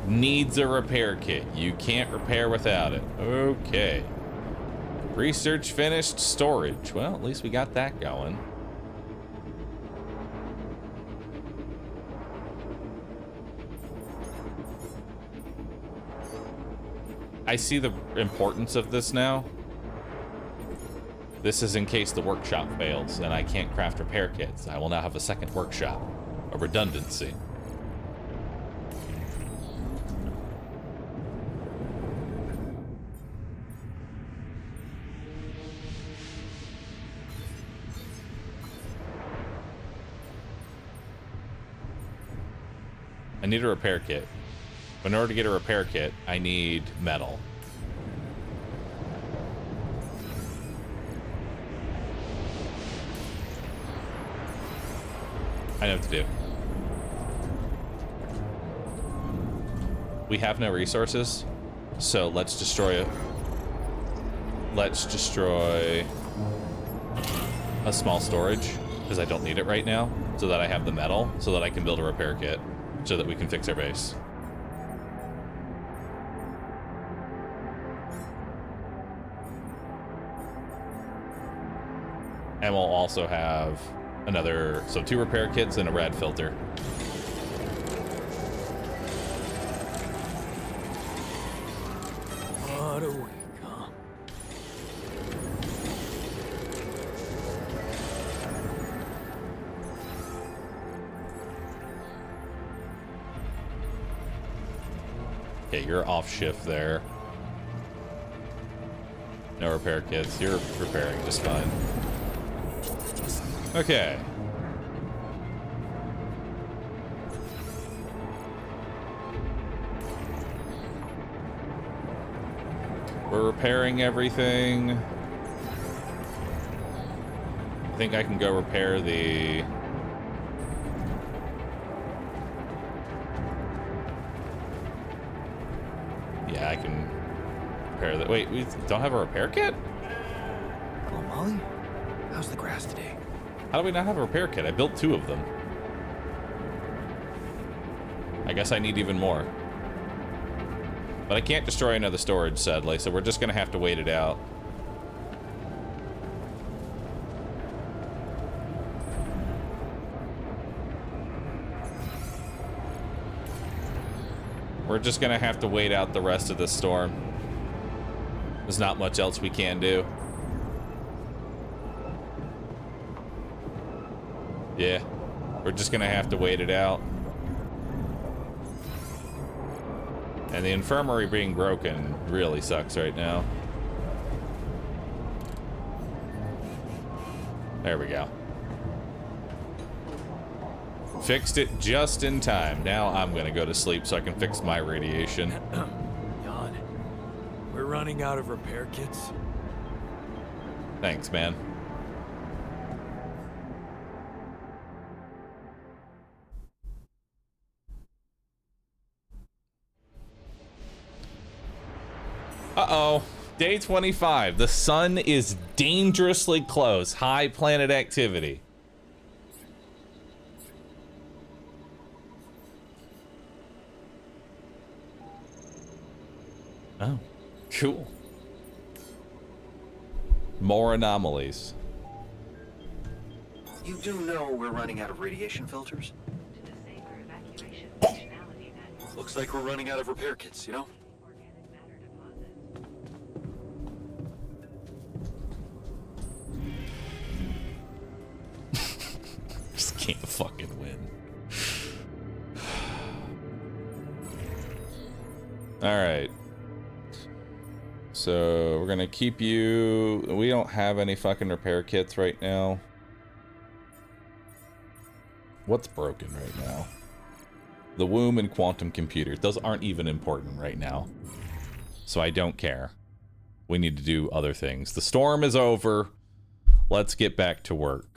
Needs a repair kit. You can't repair without it. Okay. Research finished. Storage. Well, at least we got that going. I see the importance of this now. This is in case the workshop fails and I can't craft repair kits. I will now have a second workshop. A redundancy. I need a repair kit. But in order to get a repair kit, I need metal. I know what to do. We have no resources, so let's destroy it. Let's destroy a small storage, because I don't need it right now, so that I have the metal, so that I can build a repair kit, so that we can fix our base. And we'll also have another, so 2 repair kits and a rad filter. What a week, huh? Okay, you're off shift there. No repair kits. You're repairing just fine. Okay. We're repairing everything. I think I can go repair the... Yeah, I can repair that. Wait, we don't have a repair kit? Hello, Molly. How's the grass today? How do we not have a repair kit? I built 2 of them. I guess I need even more. But I can't destroy another storage, sadly, so we're just gonna have to wait it out. We're just gonna have to wait out the rest of this storm. There's not much else we can do. Yeah, we're just gonna have to wait it out. And the infirmary being broken really sucks right now. There we go. Fixed it just in time. Now I'm gonna go to sleep so I can fix my radiation. Jan, we're running out of repair kits. Thanks, man. Uh-oh. Day 25. The sun is dangerously close. High planet activity. Oh, cool. More anomalies. You do know we're running out of radiation filters? Looks like we're running out of repair kits, you know? Just can't fucking win. All right. So we're gonna keep you. We don't have any fucking repair kits right now. What's broken right now? The womb and quantum computers. Those aren't even important right now. So I don't care. We need to do other things. The storm is over. Let's get back to work.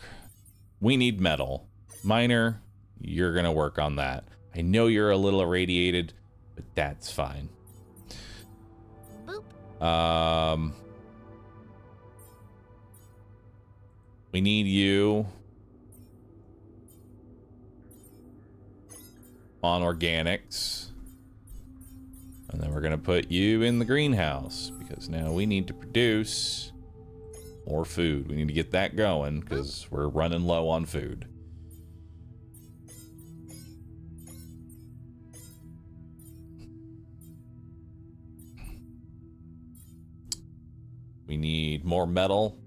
We need metal. Miner, you're gonna work on that. I know you're a little irradiated, but that's fine. Boop. We need you on organics. And then we're gonna put you in the greenhouse because now we need to produce more food. We need to get that going because we're running low on food. We need more metal.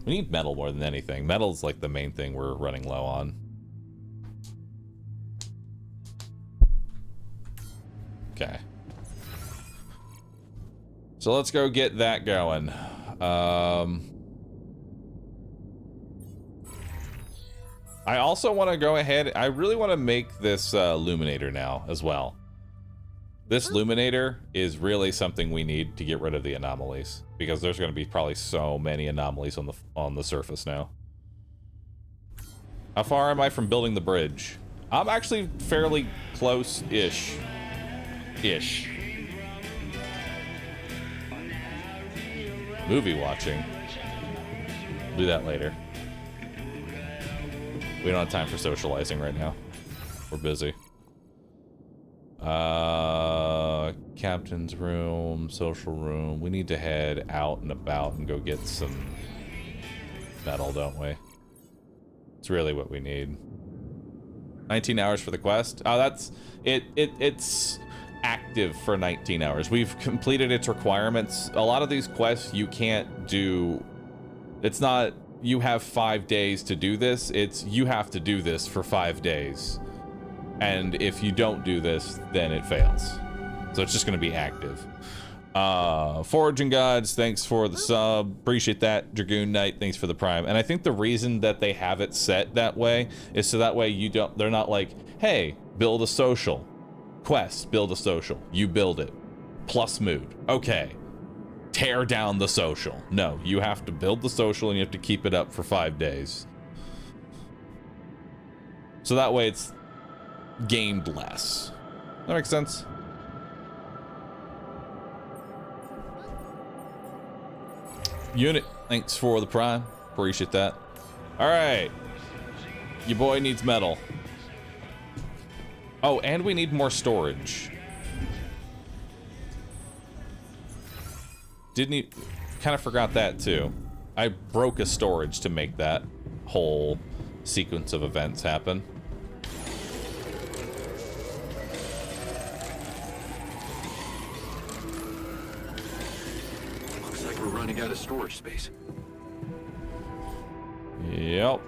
We need metal more than anything. Metal's like the main thing we're running low on. Okay. So let's go get that going. I also want to go ahead. I really want to make this Luminator now as well. This Luminator is really something we need to get rid of the anomalies because there's going to be probably so many anomalies on the surface now. How far am I from building the bridge? I'm actually fairly close-ish. Movie watching. Do that later. We don't have time for socializing right now. We're busy. Captain's room, social room. We need to head out and about and go get some metal, don't we? It's really what we need. 19 hours for the quest. Oh, that's it. It's active for 19 hours. We've completed its requirements. A lot of these quests you can't do. It's not you have 5 days to do this. It's you have to do this for 5 days. And if you don't do this, then it fails. So it's just going to be active. Foraging Gods, thanks for the sub. Appreciate that. Dragoon Knight, thanks for the prime. And I think the reason that they have it set that way is so that way you don't, they're not like, hey, build a social. Quest, build a social. You build it. Plus mood. Okay. Tear down the social. No, you have to build the social and you have to keep it up for 5 days. So that way it's gamed less. That makes sense? Unit, thanks for the prime. Appreciate that. All right. Your boy needs metal. Oh, and we need more storage. Kind of forgot that too. I broke a storage to make that whole sequence of events happen. Looks like we're running out of storage space. Yep.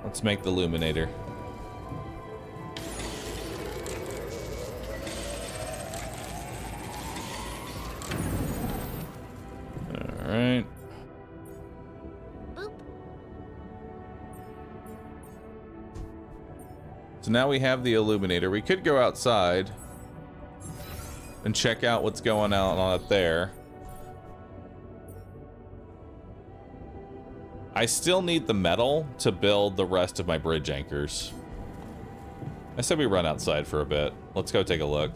Let's make the Luminator. All right. Boop. So now we have the illuminator. We could go outside and check out what's going on out there. I still need the metal to build the rest of my bridge anchors. I said we run outside for a bit. Let's go take a look.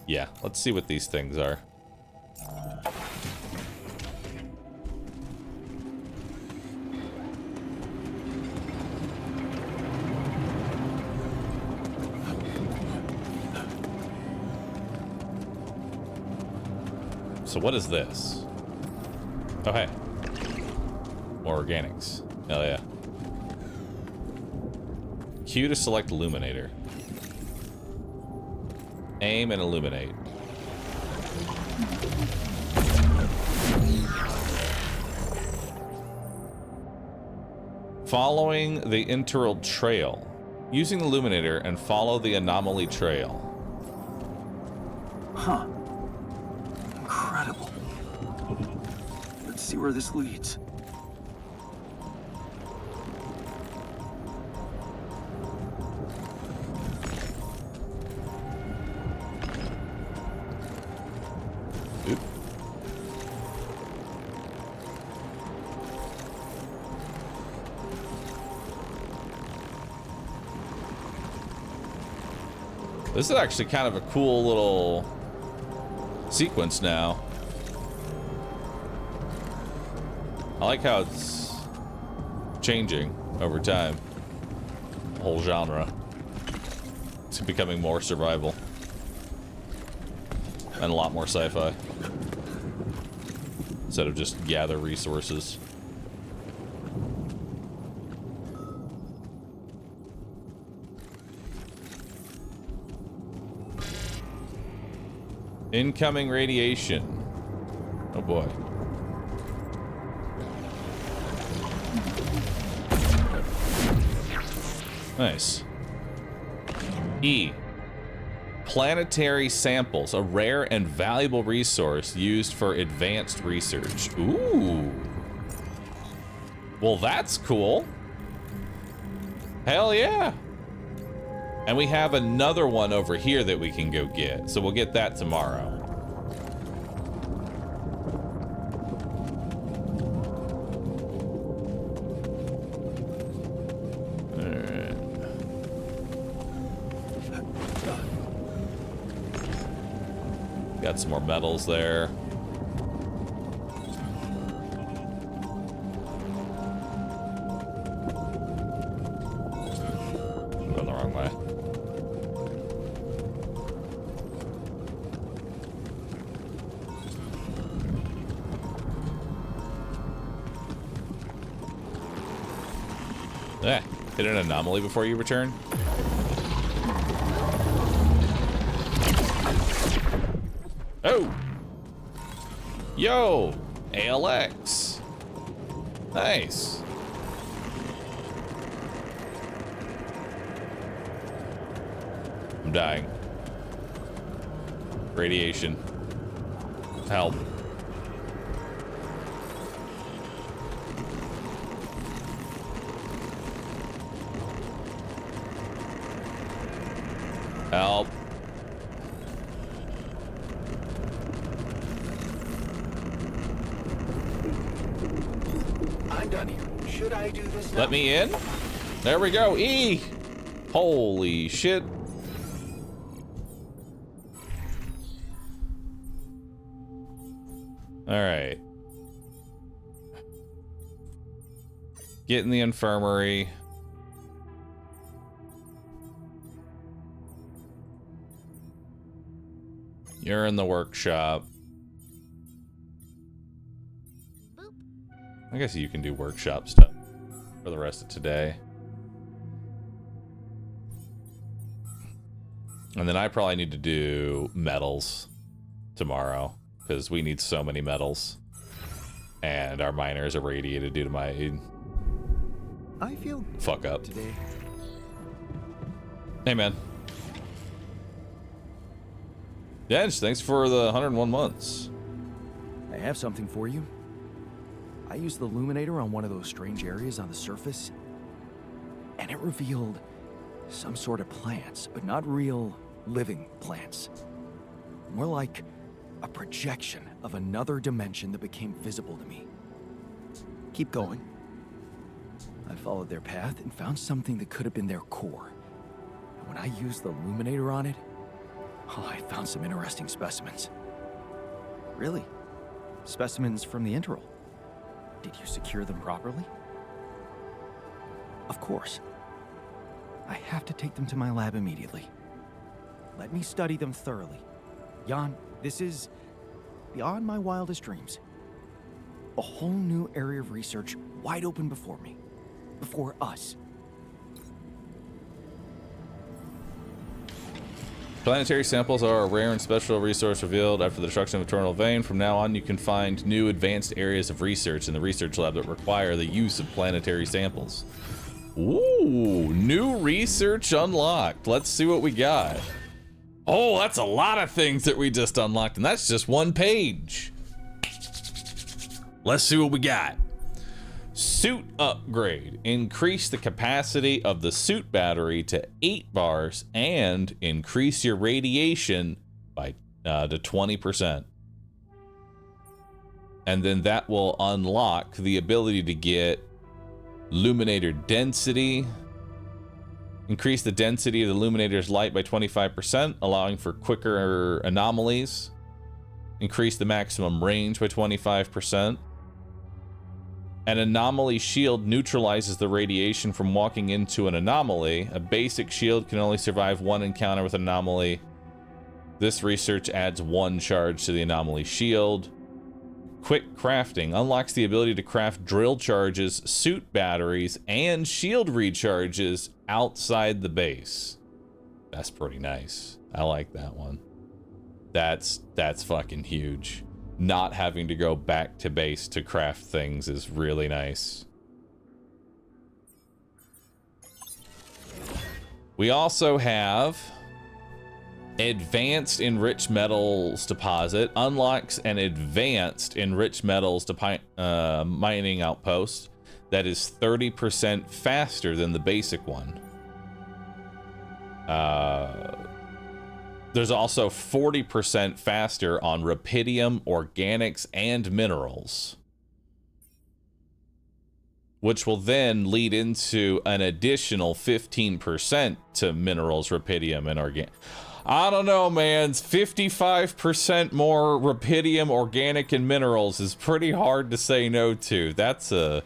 Yeah, let's see what these things are. So what is this? Oh, hey. More organics. Hell yeah. Q to select illuminator. Aim and illuminate. Following the interral trail. Using the illuminator and follow the anomaly trail. Huh. Incredible. Let's see where this leads. Oop. This is actually kind of a cool little sequence now. I like how it's changing over time. The whole genre. It's becoming more survival. And a lot more sci-fi. Instead of just gather resources. Incoming radiation. Oh boy. Nice. E. Planetary samples, a rare and valuable resource used for advanced research. Ooh. Well, that's cool. Hell yeah. And we have another one over here that we can go get. So we'll get that tomorrow. Got some more metals there. Going the wrong way. Hit an anomaly before you return. Oh! Yo! ALX! Nice! I'm dying. Radiation. Help. Help. I'm done here. Should I do this now? Let me in. There we go. E. Holy shit. All right. Get in the infirmary. You're in the workshop. Boop. I guess you can do workshop stuff for the rest of today. And then I probably need to do metals tomorrow because we need so many metals. And our miners are radiated due to my I feel fuck up today. Hey, man. Dench, thanks for the 101 months. I have something for you. I used the illuminator on one of those strange areas on the surface, and it revealed some sort of plants, but not real living plants. More like a projection of another dimension that became visible to me. Keep going. I followed their path and found something that could have been their core. And when I used the illuminator on it, oh, I found some interesting specimens. Really? Specimens from the interval. Did you secure them properly? Of course. I have to take them to my lab immediately. Let me study them thoroughly. Jan, this is beyond my wildest dreams. A whole new area of research wide open before me. Before us. Planetary samples are a rare and special resource revealed after the destruction of Eternal Vein. From now on, you can find new advanced areas of research in the research lab that require the use of planetary samples. Ooh, new research unlocked. Let's see what we got. Oh, that's a lot of things that we just unlocked, and that's just one page. Let's see what we got. Suit upgrade. Increase the capacity of the suit battery to 8 bars and increase your radiation by to 20%. And then that will unlock the ability to get illuminator density. Increase the density of the illuminator's light by 25%, allowing for quicker anomalies. Increase the maximum range by 25%. An anomaly shield neutralizes the radiation from walking into an anomaly. A basic shield can only survive one encounter with an anomaly. This research adds 1 charge to the anomaly shield. Quick crafting unlocks the ability to craft drill charges, suit batteries, and shield recharges outside the base. That's pretty nice. I like that one. That's fucking huge. Not having to go back to base to craft things is really nice. We also have Advanced Enriched Metals Deposit. Unlocks an advanced enriched metals mining outpost that is 30% faster than the basic one. There's also 40% faster on rupidium, organics, and minerals, which will then lead into an additional 15% to minerals, rupidium, and organic. I don't know, man. 55% more rupidium, organic, and minerals is pretty hard to say no to.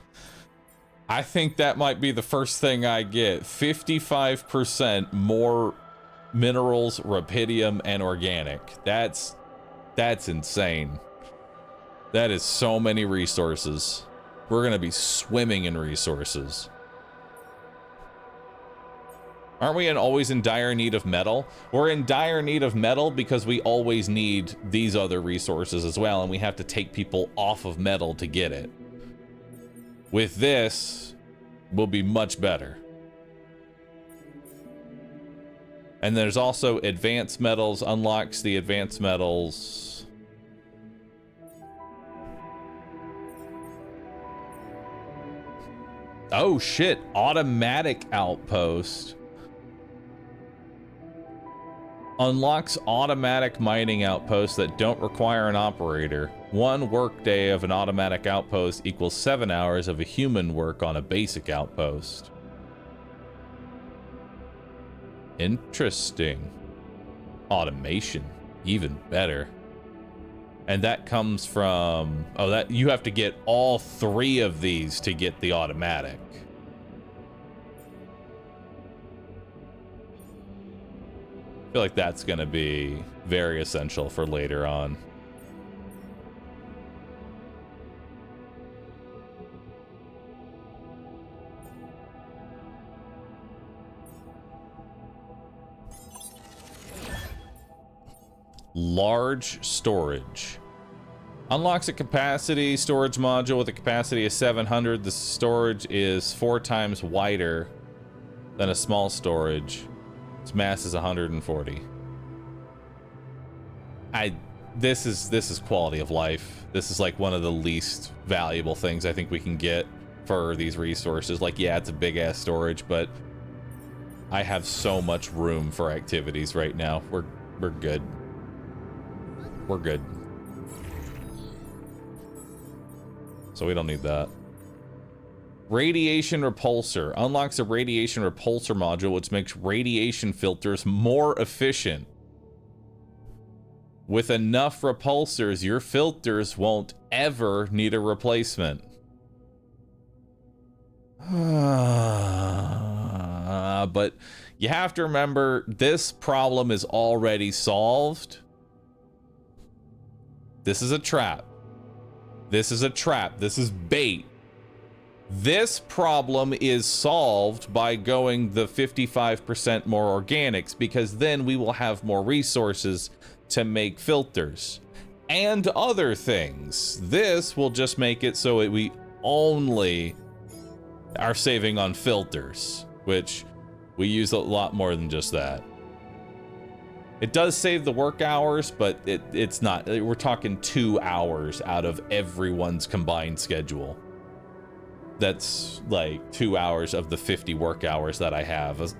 I think that might be the first thing I get. 55% more minerals, rupidium, and organic. That's insane. That is so many resources. We're gonna be swimming in resources. Aren't we always in dire need of metal? We're in dire need of metal because we always need these other resources as well, and we have to take people off of metal to get it. With this, we'll be much better. And there's also advanced metals, unlocks the advanced metals. Oh shit, automatic outpost. Unlocks automatic mining outposts that don't require an operator. 1 workday of an automatic outpost equals 7 hours of a human work on a basic outpost. Interesting. Automation, even better. And that comes from, oh, that you have to get all 3 of these to get the automatic. I feel like that's going to be very essential for later on. Large storage. Unlocks a capacity storage module with a capacity of 700. The storage is 4 times wider than a small storage. Its mass is 140. this is quality of life. This is like one of the least valuable things I think we can get for these resources. Like, yeah, it's a big ass storage, but I have so much room for activities right now. We're good. We're good. So we don't need that. Radiation repulsor unlocks a radiation repulsor module, which makes radiation filters more efficient. With enough repulsors, your filters won't ever need a replacement. But you have to remember, this problem is already solved. This is a trap. This is a trap. This is bait. This problem is solved by going the 55% more organics, because then we will have more resources to make filters and other things. This will just make it so we only are saving on filters, which we use a lot more than just that. It does save the work hours, but it's not. We're talking 2 hours out of everyone's combined schedule. That's like 2 hours of the 50 work hours that I have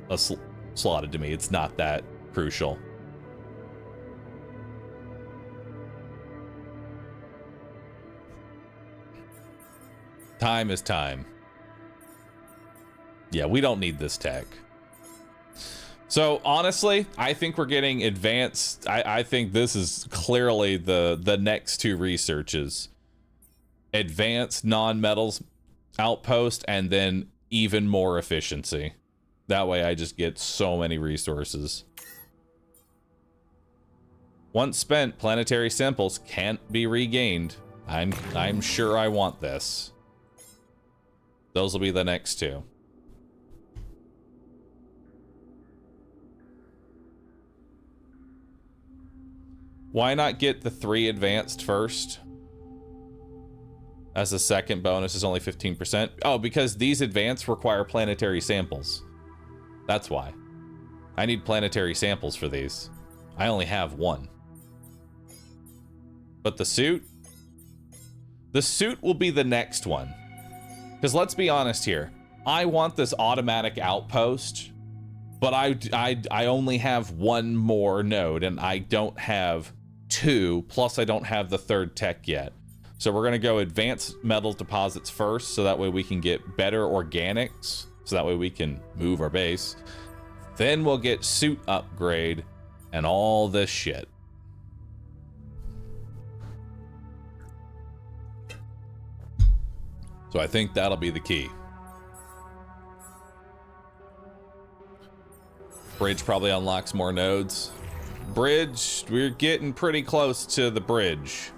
slotted to me. It's not that crucial. Time is time. Yeah, we don't need this tech. So honestly, I think we're getting advanced. I think this is clearly the next two researches. Advanced non-metals outpost, and then even more efficiency. That way I just get so many resources. Once spent, planetary samples can't be regained. I'm sure I want this. Those will be the next two. Why not get the 3 advanced first? As a second bonus is only 15%. Oh, because these advanced require planetary samples. That's why. I need planetary samples for these. I only have 1. But the suit? The suit will be the next one. Because let's be honest here. I want this automatic outpost, but I only have 1 more node, and I don't have 2, plus I don't have the 3rd tech yet. So we're gonna go advanced metals deposits first, so that way we can get better organics, so that way we can move our base. Then we'll get suit upgrade and all this shit. So I think that'll be the key. Bridge probably unlocks more nodes. Bridge, we're getting pretty close to the bridge.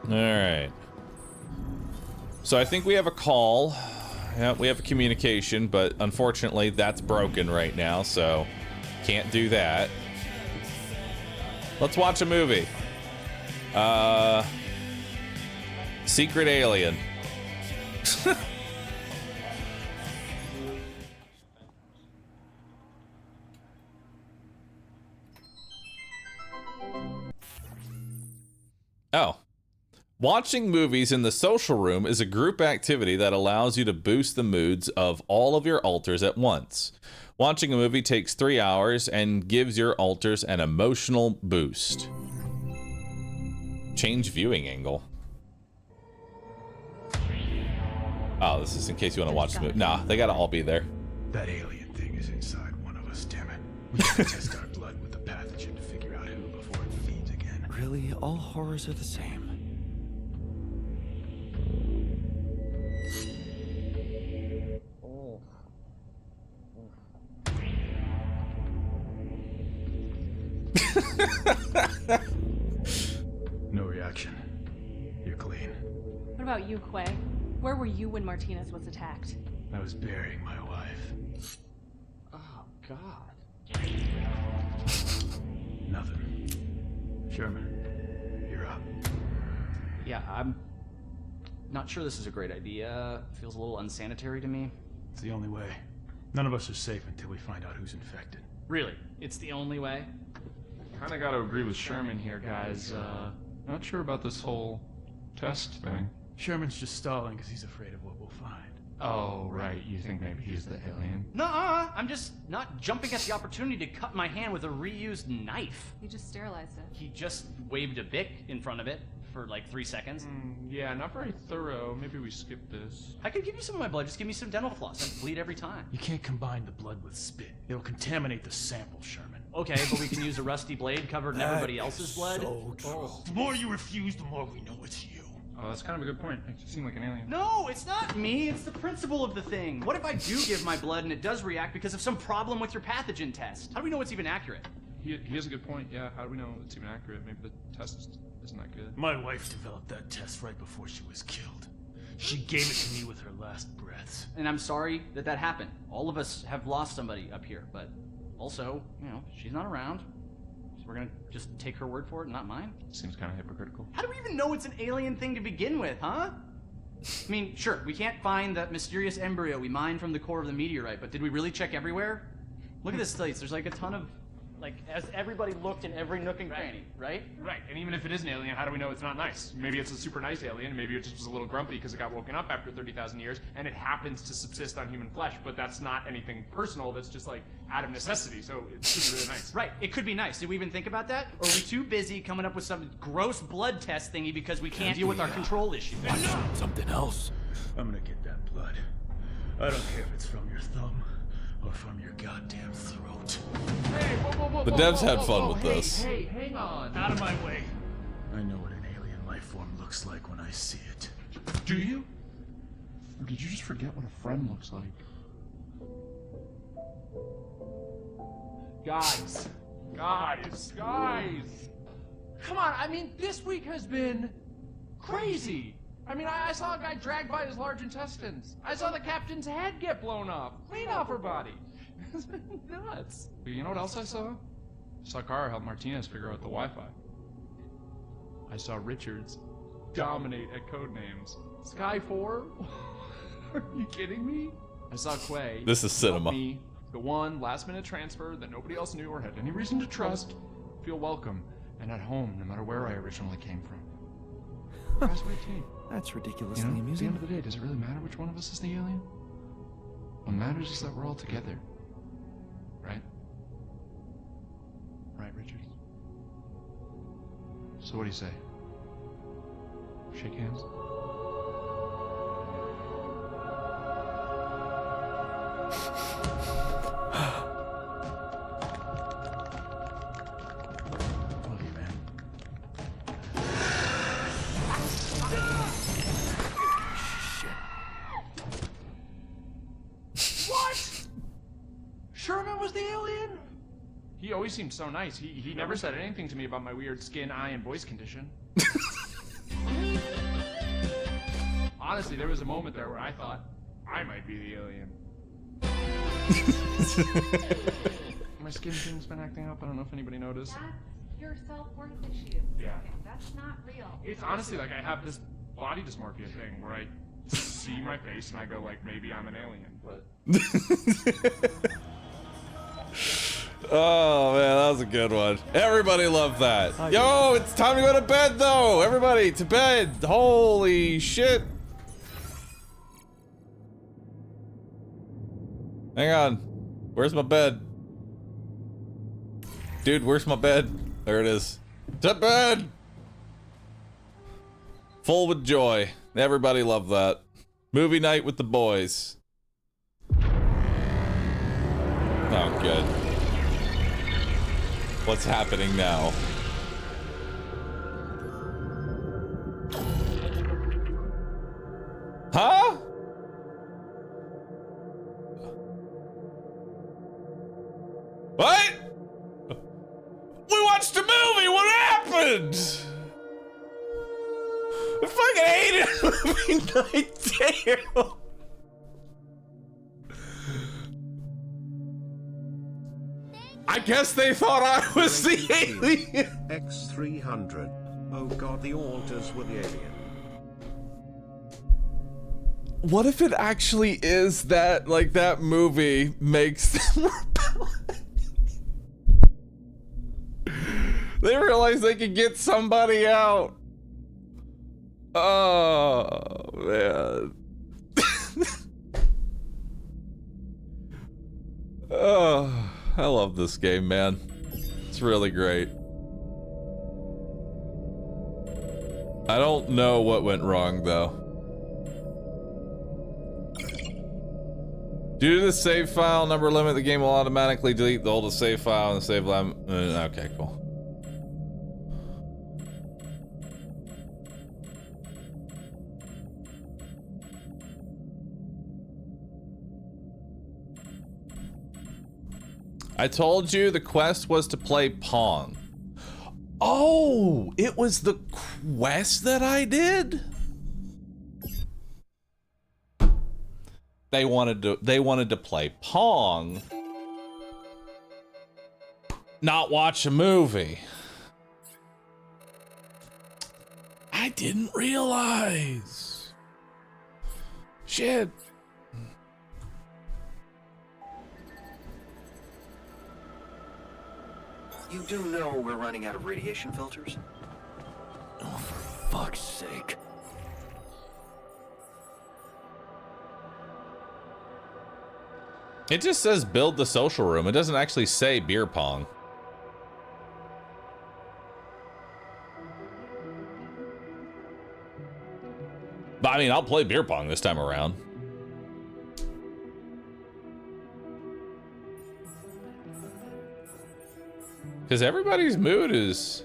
All right. So I think we have a call. Yeah, we have a communication, but unfortunately that's broken right now, so can't do that. Let's watch a movie. Secret Alien. Oh. Watching movies in the social room is a group activity that allows you to boost the moods of all of your alters at once. Watching a movie takes 3 hours and gives your alters an emotional boost. Change viewing angle. Oh, this is in case you want to watch the movie. Nah, they gotta all be there. That alien thing is inside one of us, damn it. We have to test our blood with the pathogen to figure out who before it feeds again. Really, all horrors are the same. No reaction. You're clean. What about you, Quay? Where were you when Martinez was attacked? I was burying my wife. Oh, God. Nothing. Sherman, you're up. Yeah, I'm not sure this is a great idea. Feels a little unsanitary to me. It's the only way. None of us are safe until we find out who's infected. Really? It's the only way? Kinda gotta agree with Sherman here, guys. Not sure about this whole test thing. Sherman's just stalling because he's afraid of what we'll find. Oh, right. You think maybe he's the alien? Nuh-uh. I'm just not jumping at the opportunity to cut my hand with a reused knife. He just sterilized it. He just waved a bic in front of it for like 3 seconds. Yeah, not very thorough. Maybe we skip this. I could give you some of my blood. Just give me some dental floss. I bleed every time. You can't combine the blood with spit. It'll contaminate the sample, Sherman. Okay, but we can use a rusty blade covered in everybody else's blood. So true. The more you refuse, the more we know it's you. Oh, that's kind of a good point. You seem like an alien. No, it's not me. It's the principle of the thing. What if I do give my blood and it does react because of some problem with your pathogen test? How do we know it's even accurate? He has a good point. Yeah, how do we know it's even accurate? Maybe the test isn't that good. My wife developed that test right before she was killed. She gave it to me with her last breaths. And I'm sorry that that happened. All of us have lost somebody up here, but also, you know, she's not around. So we're gonna just take her word for it, not mine? Seems kind of hypocritical. How do we even know it's an alien thing to begin with, huh? I mean, sure, we can't find that mysterious embryo we mined from the core of the meteorite, but did we really check everywhere? Look at this place. There's like a ton of, like, as everybody looked in every nook and cranny, right? Right, and even if it is an alien, how do we know it's not nice? Maybe it's a super nice alien, maybe it just was a little grumpy because it got woken up after 30,000 years, and it happens to subsist on human flesh, but that's not anything personal, that's just like out of necessity, so it's really nice. Right, it could be nice. Did we even think about that? Or are we too busy coming up with some gross blood test thingy because we can't deal with our control issue? Something else. I'm gonna get that blood. I don't care if it's from your thumb or from your goddamn throat. Hey, whoa, The devs had fun with this. Hey, hang on. Out of my way. I know what an alien life form looks like when I see it. Do you? Or did you just forget what a friend looks like? Guys! Come on, I mean, this week has been crazy. I mean, I saw a guy dragged by his large intestines. I saw the captain's head get blown off, clean off her body. It's been nuts. But you know what else I saw? I saw Kara help Martinez figure out the Wi-Fi. I saw Richards dominate at codenames. Sky 4? Are you kidding me? I saw Quay. This is cinema. help me, the one last-minute transfer that nobody else knew or had any reason to trust, feel welcome and at home no matter where I originally came from. Guys, we're a team. That's ridiculously You know, at the amusing. end of the day, does it really matter which one of us is the alien? What matters is that we're all together. Right? Right, Richard? So what do you say? Shake hands? Love you, man. What? Sherman was the alien? He always seemed so nice. He never said anything to me about my weird skin, eye, and voice condition. Honestly, there was a moment there where I thought I might be the alien. My skin thing's been acting up. I don't know if anybody noticed. That's your self-worth issue. Yeah. Okay, that's not real. It's honestly like I have this body dysmorphia thing where I see my face and I go like, maybe I'm an alien, but... Oh man, that was a good one. Everybody loved that. Yo, it's time to go to bed though. Everybody to bed. Holy shit. Hang on. Where's my bed? Dude, where's my bed? There it is. To bed. Full with joy. Everybody loved that. Movie night with the boys. Oh, good. What's happening now? Huh? What? We watched a movie. What happened? I fucking hated movie night. Damn. I guess they thought I was the alien. X300. Oh god, the alters were the alien. What if it actually is that, like, that movie makes them rebel? They realized they could get somebody out. Oh, man. Oh, I love this game, man. It's really great. I don't know what went wrong, though. Due to the save file number limit, the game will automatically delete the oldest save file and the save limit. Okay, cool. I told you the quest was to play Pong. Oh, it was the quest that I did? They wanted to play Pong, not watch a movie. I didn't realize. Shit. You do know we're running out of radiation filters? Oh, for fuck's sake. It just says build the social room. It doesn't actually say beer pong. But I mean, I'll play beer pong this time around. Because everybody's mood is...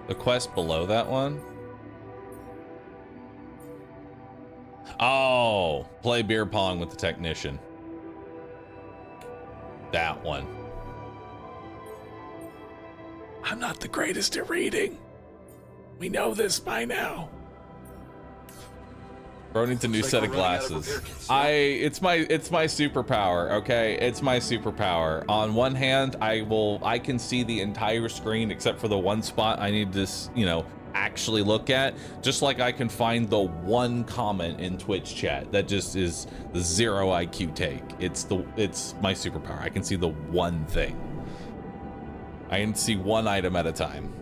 The quest below that one? Oh, play beer pong with the technician. That one. I'm not the greatest at reading. We know this by now. Bro needs a new set of glasses. It's my superpower, okay? It's my superpower. On one hand, I can see the entire screen except for the one spot I need to, you know, actually look at. Just like I can find the one comment in Twitch chat that just is the 0 IQ take. It's my superpower. I can see the one thing. I can see one item at a time.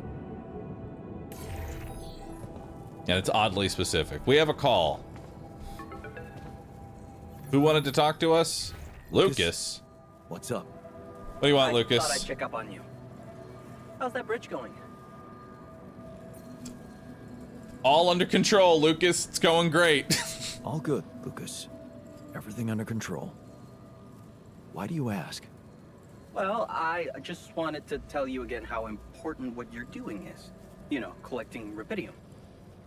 And it's oddly specific. We have a call. Who wanted to talk to us? Lucas. What's up? What do you want, Lucas? I thought I'd check up on you. How's that bridge going? All under control, Lucas. It's going great. All good, Lucas. Everything under control. Why do you ask? Well, I just wanted to tell you again how important what you're doing is. You know, collecting rubidium.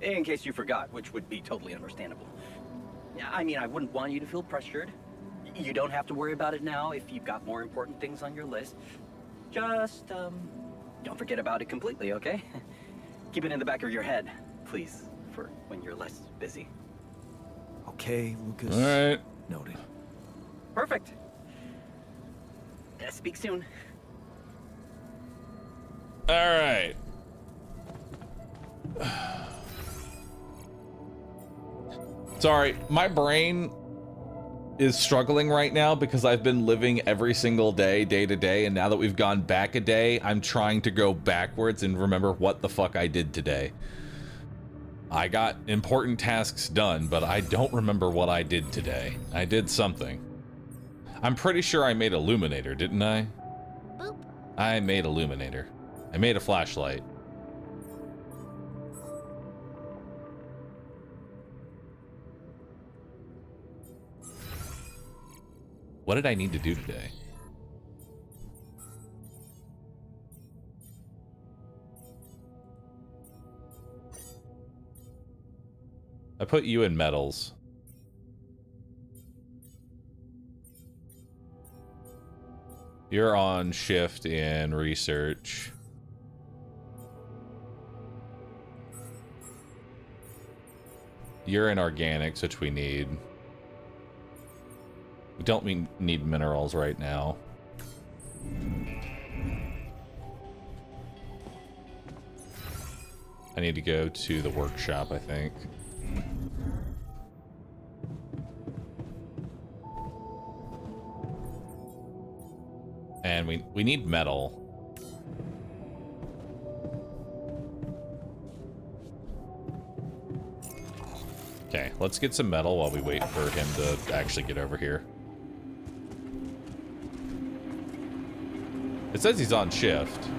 In case you forgot, which would be totally understandable. I mean, I wouldn't want you to feel pressured. You don't have to worry about it now if you've got more important things on your list. Just, don't forget about it completely, okay? Keep it in the back of your head, please, for when you're less busy. Okay, Lucas. All right. Noted. Perfect. Speak soon. All right. Sorry, my brain is struggling right now because I've been living every single day, day to day, and now that we've gone back a day, I'm trying to go backwards and remember what the fuck I did today. I got important tasks done, but I don't remember what I did today. I did something. I'm pretty sure I made Illuminator, didn't I? Boop. I made Illuminator. I made a flashlight. What did I need to do today? I put you in metals. You're on shift in research. You're in organics, which we need. We don't need minerals right now. I need to go to the workshop, I think. And we need metal. Okay, let's get some metal while we wait for him to actually get over here. It says he's on shift.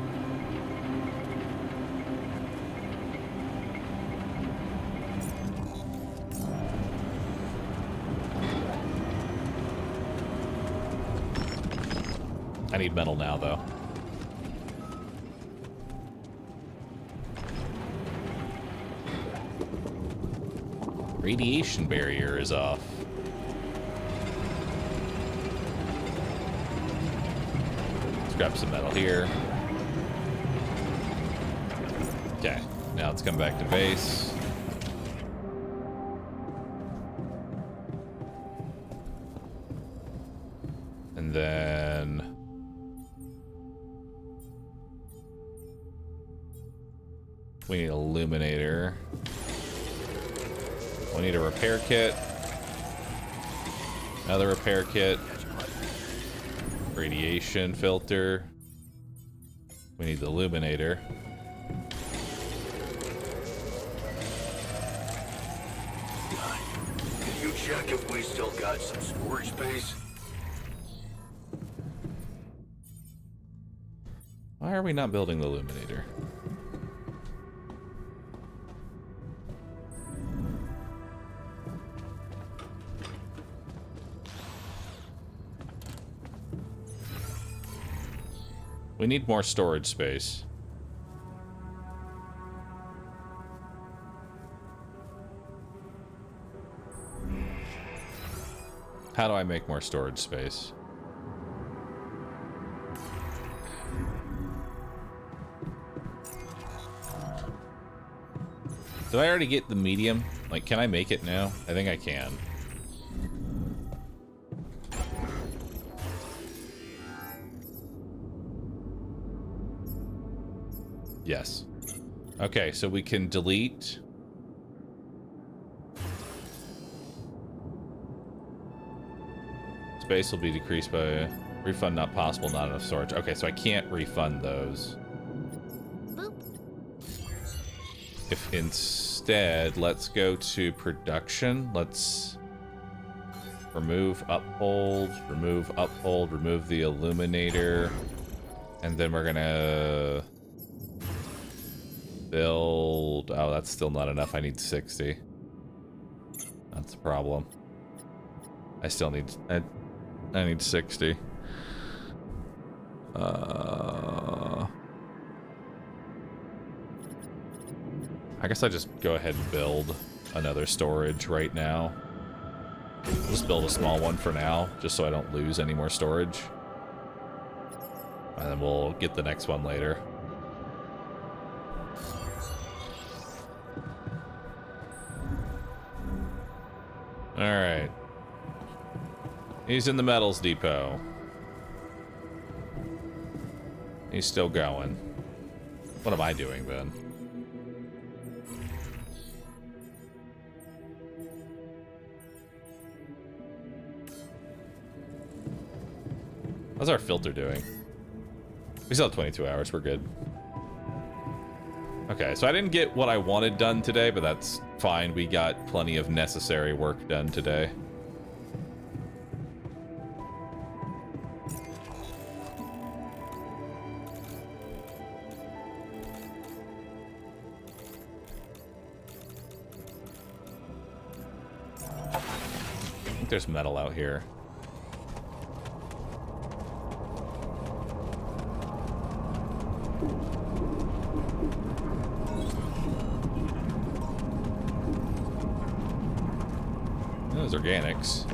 I need metal now, though. Radiation barrier is off. Let's grab some metal here. Okay, now let's come back to base. And then... we need an illuminator. We need a repair kit. Another repair kit. Radiation filter. We need the illuminator. Can you check if we still got some storage space? Why are we not building the illuminator? We need more storage space. How do I make more storage space? Did I already get the medium? Like, can I make it now? I think I can. Yes. Okay, so we can delete. Space will be decreased by refund not possible, not enough storage. Okay, so I can't refund those. Boop. If instead, let's go to production. Let's remove uphold, remove the illuminator, and then we're gonna build... oh, that's still not enough. I need 60. That's the problem. I still need... I need 60. I guess I just go ahead and build another storage right now. I'll just build a small one for now, just so I don't lose any more storage. And then we'll get the next one later. Alright. He's in the metals depot. He's still going. What am I doing then? How's our filter doing? We still have 22 hours, we're good. Okay, so I didn't get what I wanted done today, but that's fine. We got plenty of necessary work done today. I think there's metal out here. Those organics.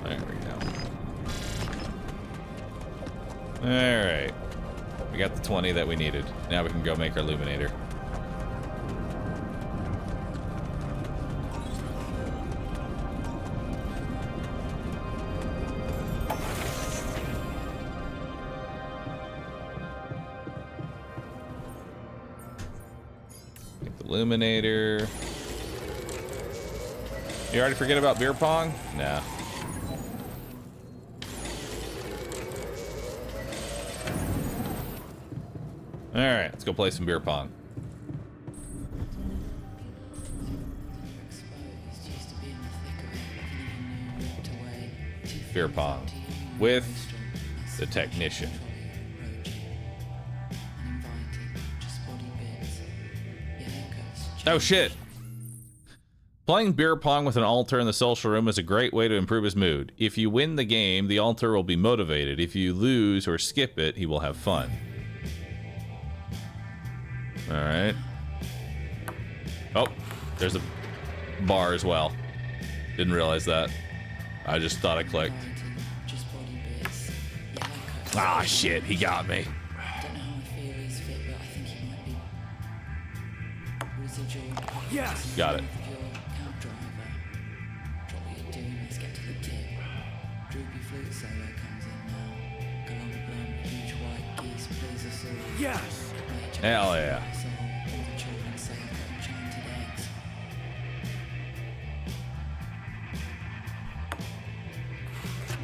There we go. Alright. We got the 20 that we needed. Now we can go make our illuminator. Illuminator. You already forget about beer pong? Nah. Alright, let's go play some beer pong. Beer pong with the technician. Oh shit! Playing beer pong with an altar in the social room is a great way to improve his mood. If you win the game, the altar will be motivated. If you lose or skip it, he will have fun. Alright. Oh, there's a bar as well. Didn't realize that. I just thought I clicked. Ah, shit, he got me. Yes. Got it. Yes. Hell yeah.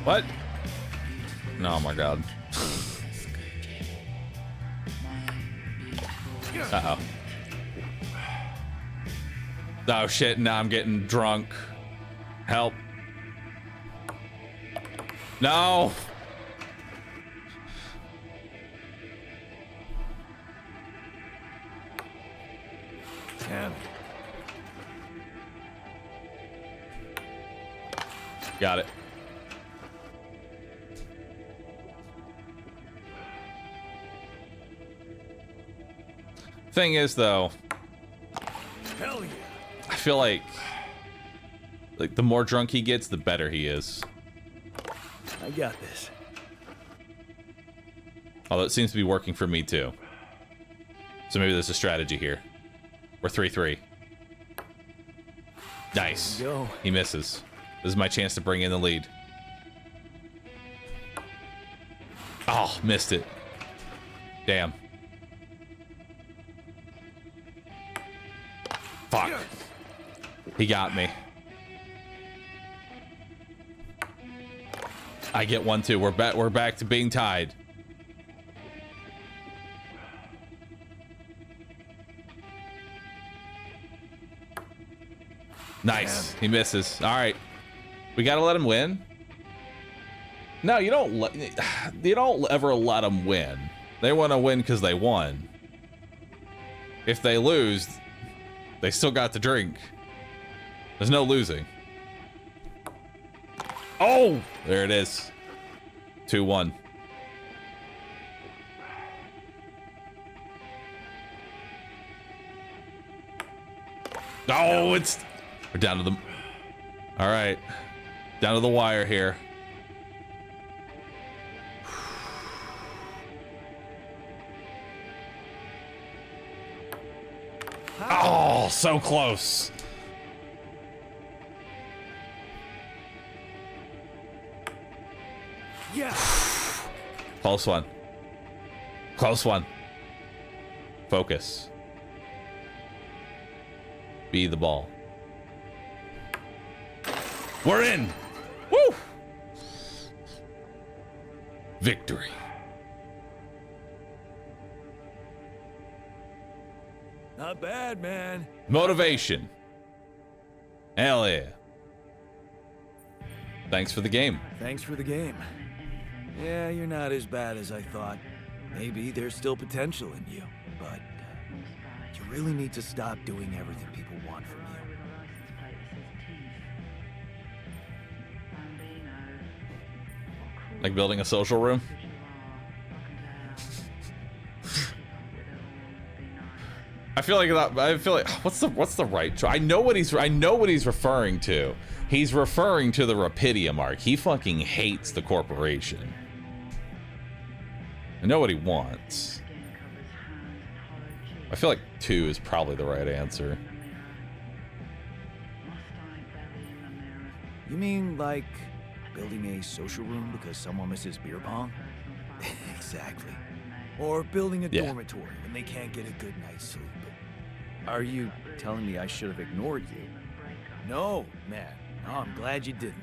What? Oh my god. Uh-oh. Oh shit, now I'm getting drunk. Help. No! Damn. Got it. Thing is, though, Hell yeah. I feel like the more drunk he gets, the better he is. I got this. Although it seems to be working for me too. So maybe there's a strategy here. We're 3-3. Nice. Go. He misses. This is my chance to bring in the lead. Oh, missed it. Damn. Fuck. He got me. I get one too. We're back to being tied. Nice. He misses. All right. We got to let him win. No, you don't ever let them win. They want to win because they won. If they lose, they still got the drink. There's no losing. Oh, there it is. 2-1. Oh, we're down to the... All right. Down to the wire here. Oh, so close. Yeah. Close one. Close one. Focus. Be the ball. We're in. Woo! Victory. Not bad, man. Motivation. Hell yeah. Thanks for the game. Thanks for the game. Yeah, you're not as bad as I thought. Maybe there's still potential in you, but you really need to stop doing everything people want from you. Like building a social room? I feel like what's the right choice? I know what he's referring to. He's referring to the Rapidia mark. He fucking hates the corporation. I know what he wants. I feel like 2 is probably the right answer. You mean like building a social room because someone misses beer pong? Exactly. Or building a Yeah. dormitory when they can't get a good night's sleep. Are you telling me I should have ignored you? No, man. No, I'm glad you didn't.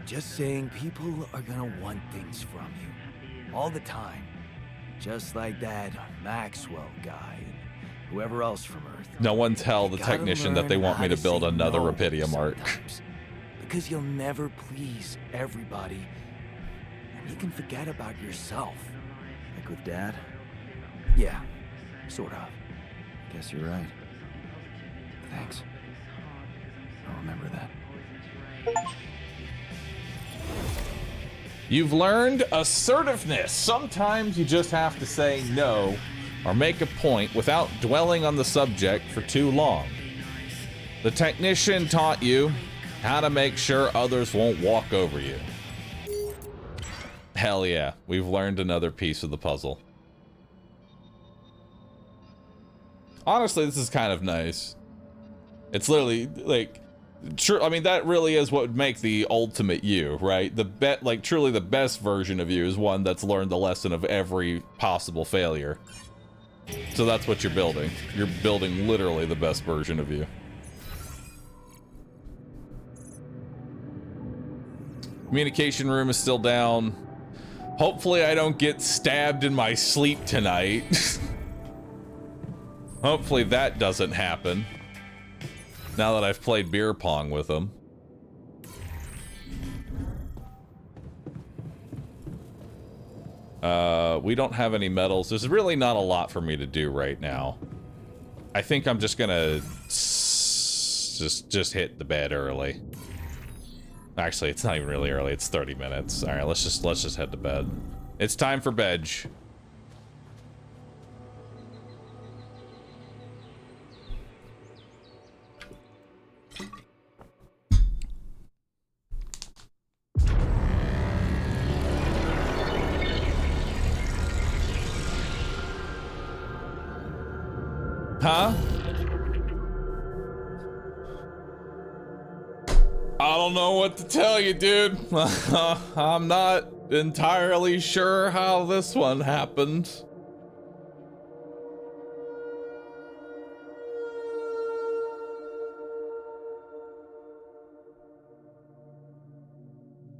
Just saying people are gonna want things from you. All the time. Just like that Maxwell guy and whoever else from Earth. No one tell the You gotta technician that they learn want me how to build say another no Rapidium arc. sometimes. Because you'll never please everybody. And you can forget about yourself. Like with Dad? Yeah, sort of. Guess you're right. Thanks. I'll remember that. You've learned assertiveness. Sometimes you just have to say no or make a point without dwelling on the subject for too long. The technician taught you how to make sure others won't walk over you. Hell yeah, we've learned another piece of the puzzle. Honestly, this is kind of nice. It's literally like, I mean, that really is what would make the ultimate you, right? Truly the best version of you is one that's learned the lesson of every possible failure. So that's what you're building. You're building literally the best version of you. Communication room is still down. Hopefully I don't get stabbed in my sleep tonight. Hopefully that doesn't happen. Now that I've played beer pong with him. We don't have any medals. There's really not a lot for me to do right now. I think I'm just gonna just hit the bed early. Actually, it's not even really early. It's 30 minutes. All right, let's just head to bed. It's time for bed. Huh? I don't know what to tell you, dude. I'm not entirely sure how this one happened.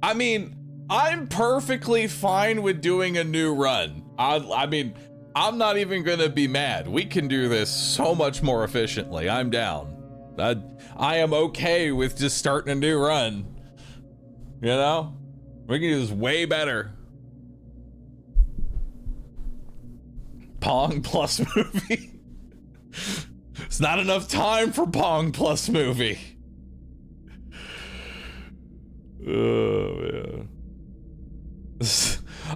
I mean, I'm perfectly fine with doing a new run. I mean, I'm not even gonna be mad. We can do this so much more efficiently. I'm down. I am okay with just starting a new run. You know? We can do this way better. Pong plus movie. It's not enough time for Pong plus movie. Oh, man.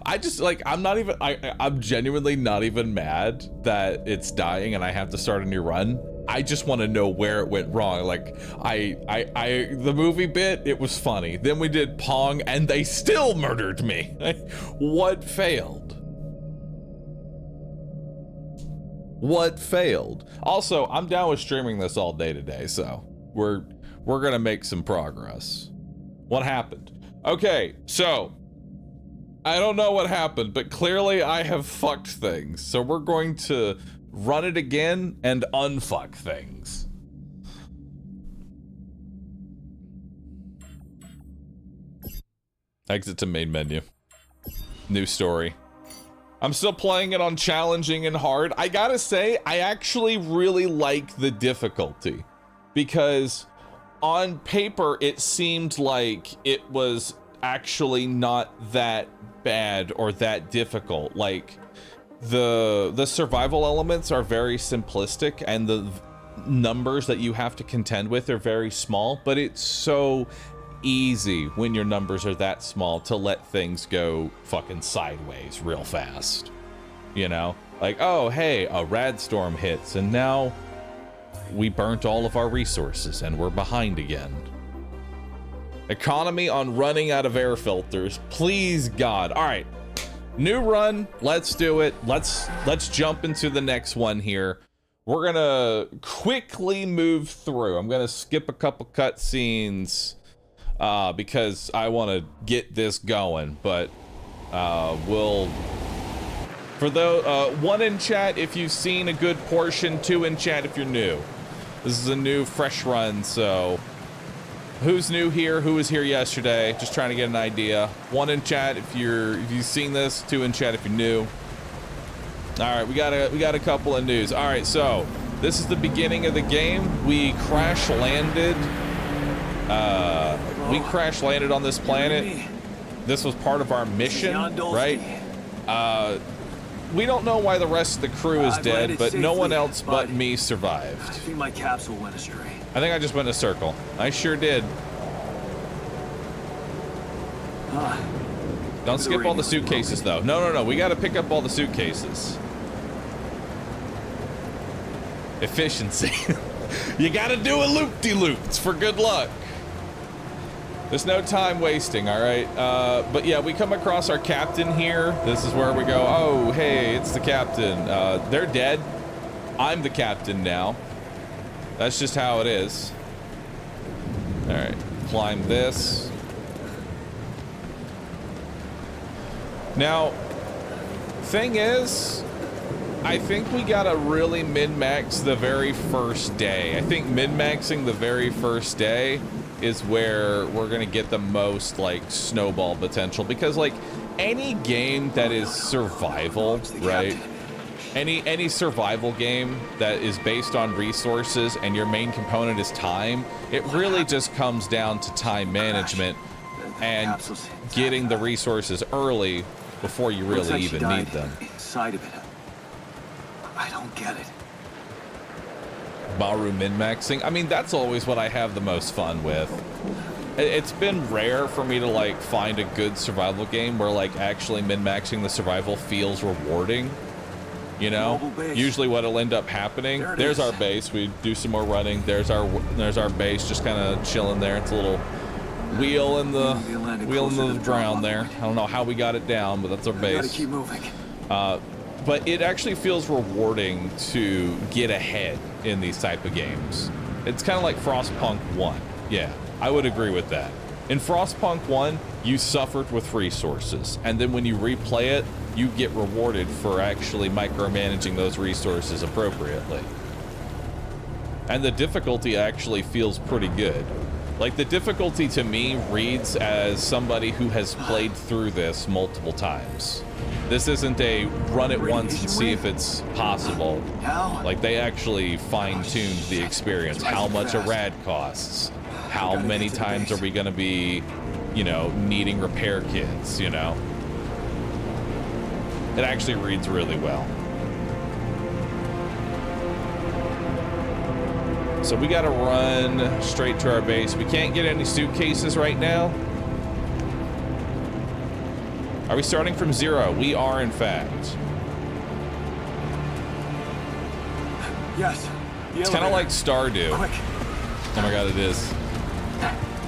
I just, like, I'm genuinely not even mad that it's dying and I have to start a new run. I just want to know where it went wrong. Like, the movie bit, it was funny. Then we did Pong and they still murdered me. What failed? What failed? Also, I'm down with streaming this all day today, so we're gonna make some progress. What happened? Okay, so I don't know what happened, but clearly I have fucked things. So we're going to run it again and unfuck things. Exit to main menu. New story. I'm still playing it on challenging and hard. I gotta say, I actually really like the difficulty because on paper it seemed like it was actually not that bad or that difficult. Like the survival elements are very simplistic and the numbers that you have to contend with are very small, but it's so easy when your numbers are that small to let things go fucking sideways real fast. You know, like, oh hey, a rad storm hits and now we burnt all of our resources and we're behind again. Economy on running out of air filters, please God. All right, new run, let's do it. Let's jump into the next one here. We're gonna quickly move through. I'm gonna skip a couple cutscenes because I want to get this going, but we'll For those, 1 in chat if you've seen a good portion, 2 in chat if you're new. This is a new fresh run, so who's new here? Who was here yesterday? Just trying to get an idea. 1 in chat if you've seen this, 2 in chat if you're new. All right, we got a couple of news. All right, so this is the beginning of the game. We crash landed. We crash landed on this planet. This was part of our mission, right? We don't know why the rest of the crew is dead, but no one else but me survived. I think my capsule went astray. I think I just went in a circle. I sure did. Don't skip all the suitcases, though. No. We got to pick up all the suitcases. Efficiency. You got to do a loop-de-loops for good luck. There's no time wasting, all right? But yeah, we come across our captain here. This is where we go, oh, hey, it's the captain. They're dead. I'm the captain now. That's just how it is. All right, climb this. Now, thing is, I think we gotta really min-max the very first day. I think min-maxing the very first day is where we're gonna get the most like snowball potential, because like any game that is survival, right? Any survival game that is based on resources and your main component is time, it really just comes down to time management and getting the resources early before you really even need them. Inside of it. I don't get it. Bahroo min-maxing. I mean, that's always what I have the most fun with. It's been rare for me to like find a good survival game where like actually min-maxing the survival feels rewarding. You know, usually what'll end up happening. There's our base. We do some more running. There's our base, just kind of chilling there. It's a little wheel in the ground there. I don't know how we got it down, but that's our base. Gotta keep moving. But it actually feels rewarding to get ahead in these type of games. It's kind of like Frostpunk 1. Yeah, I would agree with that. In Frostpunk 1, you suffered with resources, and then when you replay it, you get rewarded for actually micromanaging those resources appropriately. And the difficulty actually feels pretty good. Like, the difficulty to me reads as somebody who has played through this multiple times. This isn't a run it once and see if it's possible. Like, they actually fine-tuned the experience. How much a rad costs. How many times are we gonna be, you know, needing repair kits, you know? It actually reads really well. So we gotta run straight to our base. We can't get any suitcases right now. Are we starting from 0? We are, in fact. Yes. It's kind of like Stardew. Quick. Oh my god, it is.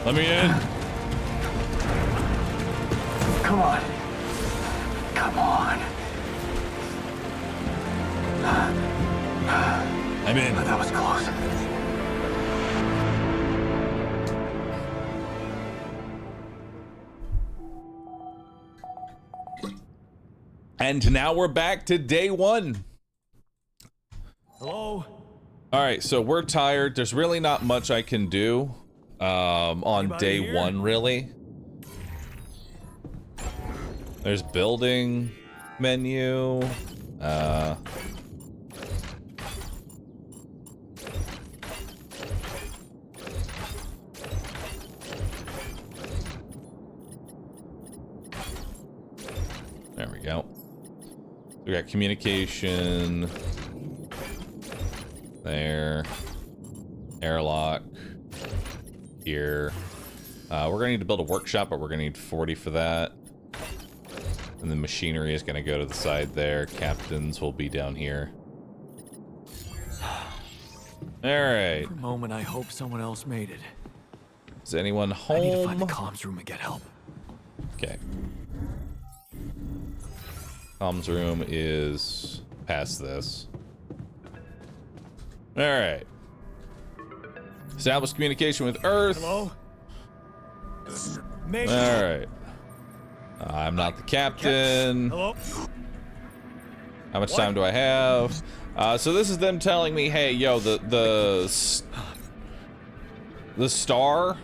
Let me in. Come on. Come on. I'm in. That was close. And now we're back to day 1. Hello? All right, so we're tired. There's really not much I can do on Anybody day here? 1, really. There's building menu. There we go. We got communication. There. Airlock. Here. We're gonna need to build a workshop, but we're gonna need 40 for that. And then machinery is gonna go to the side there. Captains will be down here. Alright. For a moment, I hope someone else made it. Is anyone home? I need to find the comms room and get help. Okay. Comms room is past this. Alright. Establish communication with Earth. Hello? Alright. I'm not the captain. Hello? How much time do I have? So this is them telling me, hey, yo, the star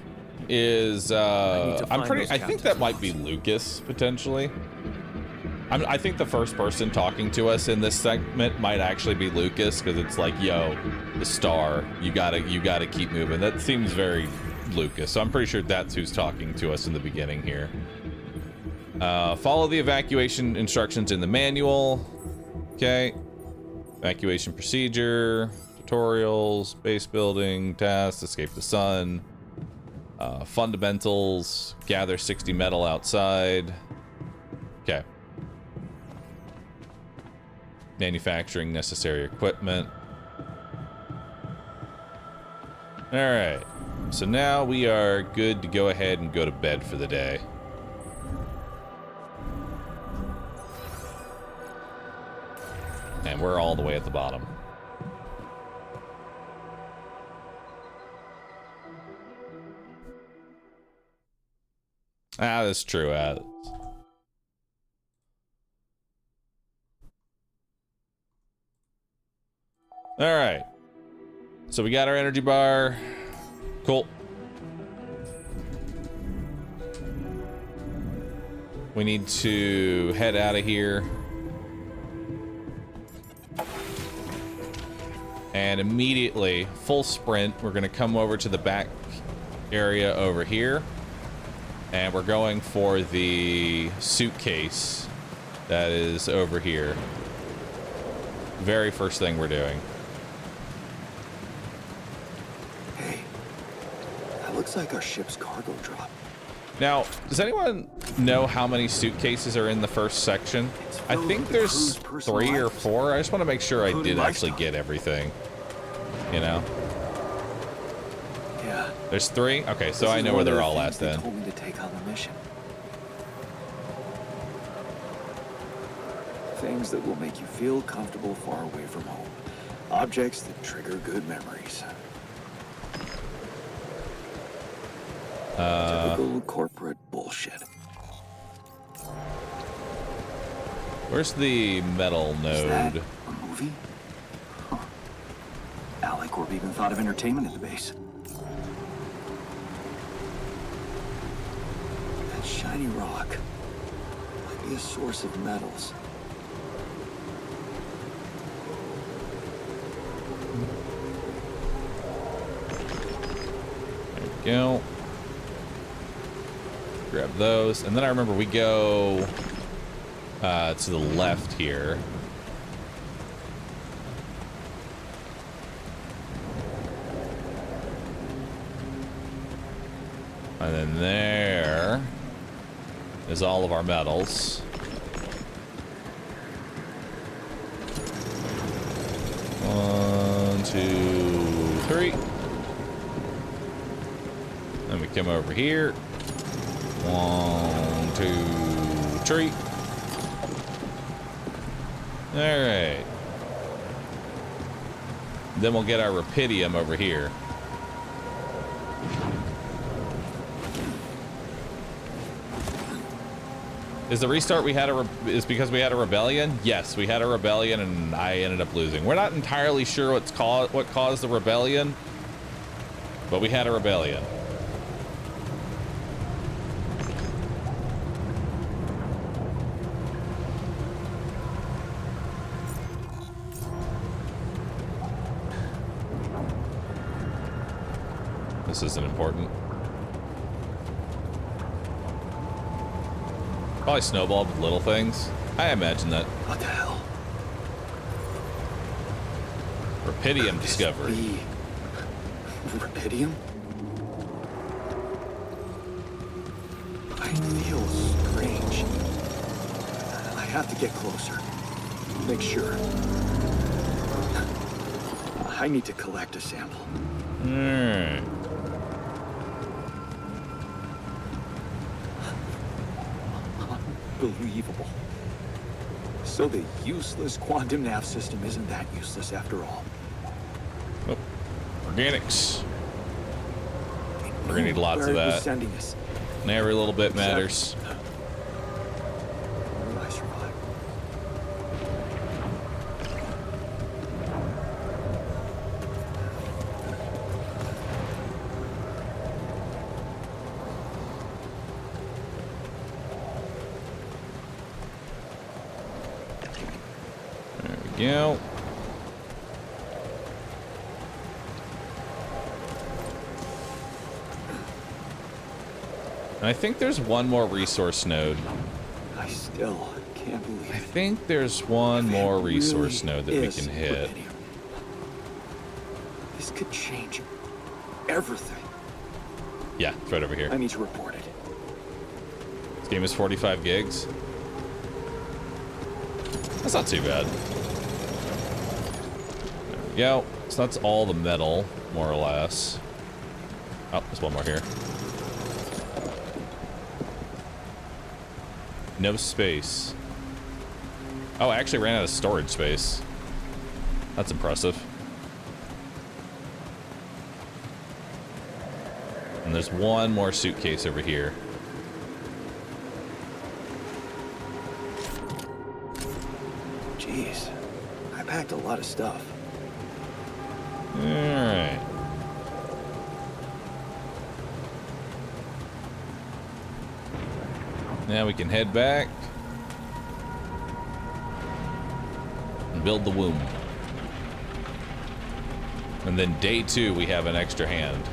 is, I think that might be Lucas, potentially. I think the first person talking to us in this segment might actually be Lucas, because it's like, yo, the star, you gotta keep moving. That seems very Lucas, so I'm pretty sure that's who's talking to us in the beginning here. Follow the evacuation instructions in the manual. Okay. Evacuation procedure, tutorials, base building, tasks, escape the sun, fundamentals, gather 60 metal outside. Okay. Manufacturing necessary equipment. All right. So now we are good to go ahead and go to bed for the day. And we're all the way at the bottom. Ah, that's true. All right. So we got our energy bar. Cool. We need to head out of here. And immediately, full sprint, we're gonna come over to the back area over here. And we're going for the suitcase that is over here. Very first thing we're doing. Hey, that looks like our ship's cargo drop. Now, does anyone know how many suitcases are in the first section? I think there's 3 or 4. I just want to make sure I did actually get everything. You know? Yeah. There's 3? Okay, so I know where they're all at then. They told me to take on the mission. Things that will make you feel comfortable far away from home. Objects that trigger good memories. Typical corporate bullshit. Where's the metal node? Is that a movie? Huh. Alicorp even thought of entertainment at the base. That shiny rock might be a source of metals. There we go. Grab those, and then I remember we go to the left here. And then there is all of our metals. One, 2, 3. Then we come over here. 1, 2, 3. All right. Then we'll get our rubidium over here. Is the restart we had is because we had a rebellion? Yes, we had a rebellion and I ended up losing. We're not entirely sure what caused the rebellion, but we had a rebellion. This isn't important. Probably snowballed with little things. I imagine that. What the hell? Rubidium discovery. Rubidium? I feel strange. I have to get closer. Make sure. I need to collect a sample. Alright. Unbelievable. So the useless quantum nav system isn't that useless after all. Oh, organics. We're gonna need lots of that. Sending us. And every little bit matters. How did I survive? we go. And I think there's one more resource node. I still can't believe I think there's one more resource node that we can hit. This could change everything. Yeah, it's right over here. I need to report it. This game is 45 gigs. That's not too bad. There we go. So that's all the metal, more or less. Oh, there's one more here. No space. Oh, I actually ran out of storage space. That's impressive. And there's one more suitcase over here. Jeez, I packed a lot of stuff. Alright. Now we can head back and build the womb. And then day 2, we have an extra hand.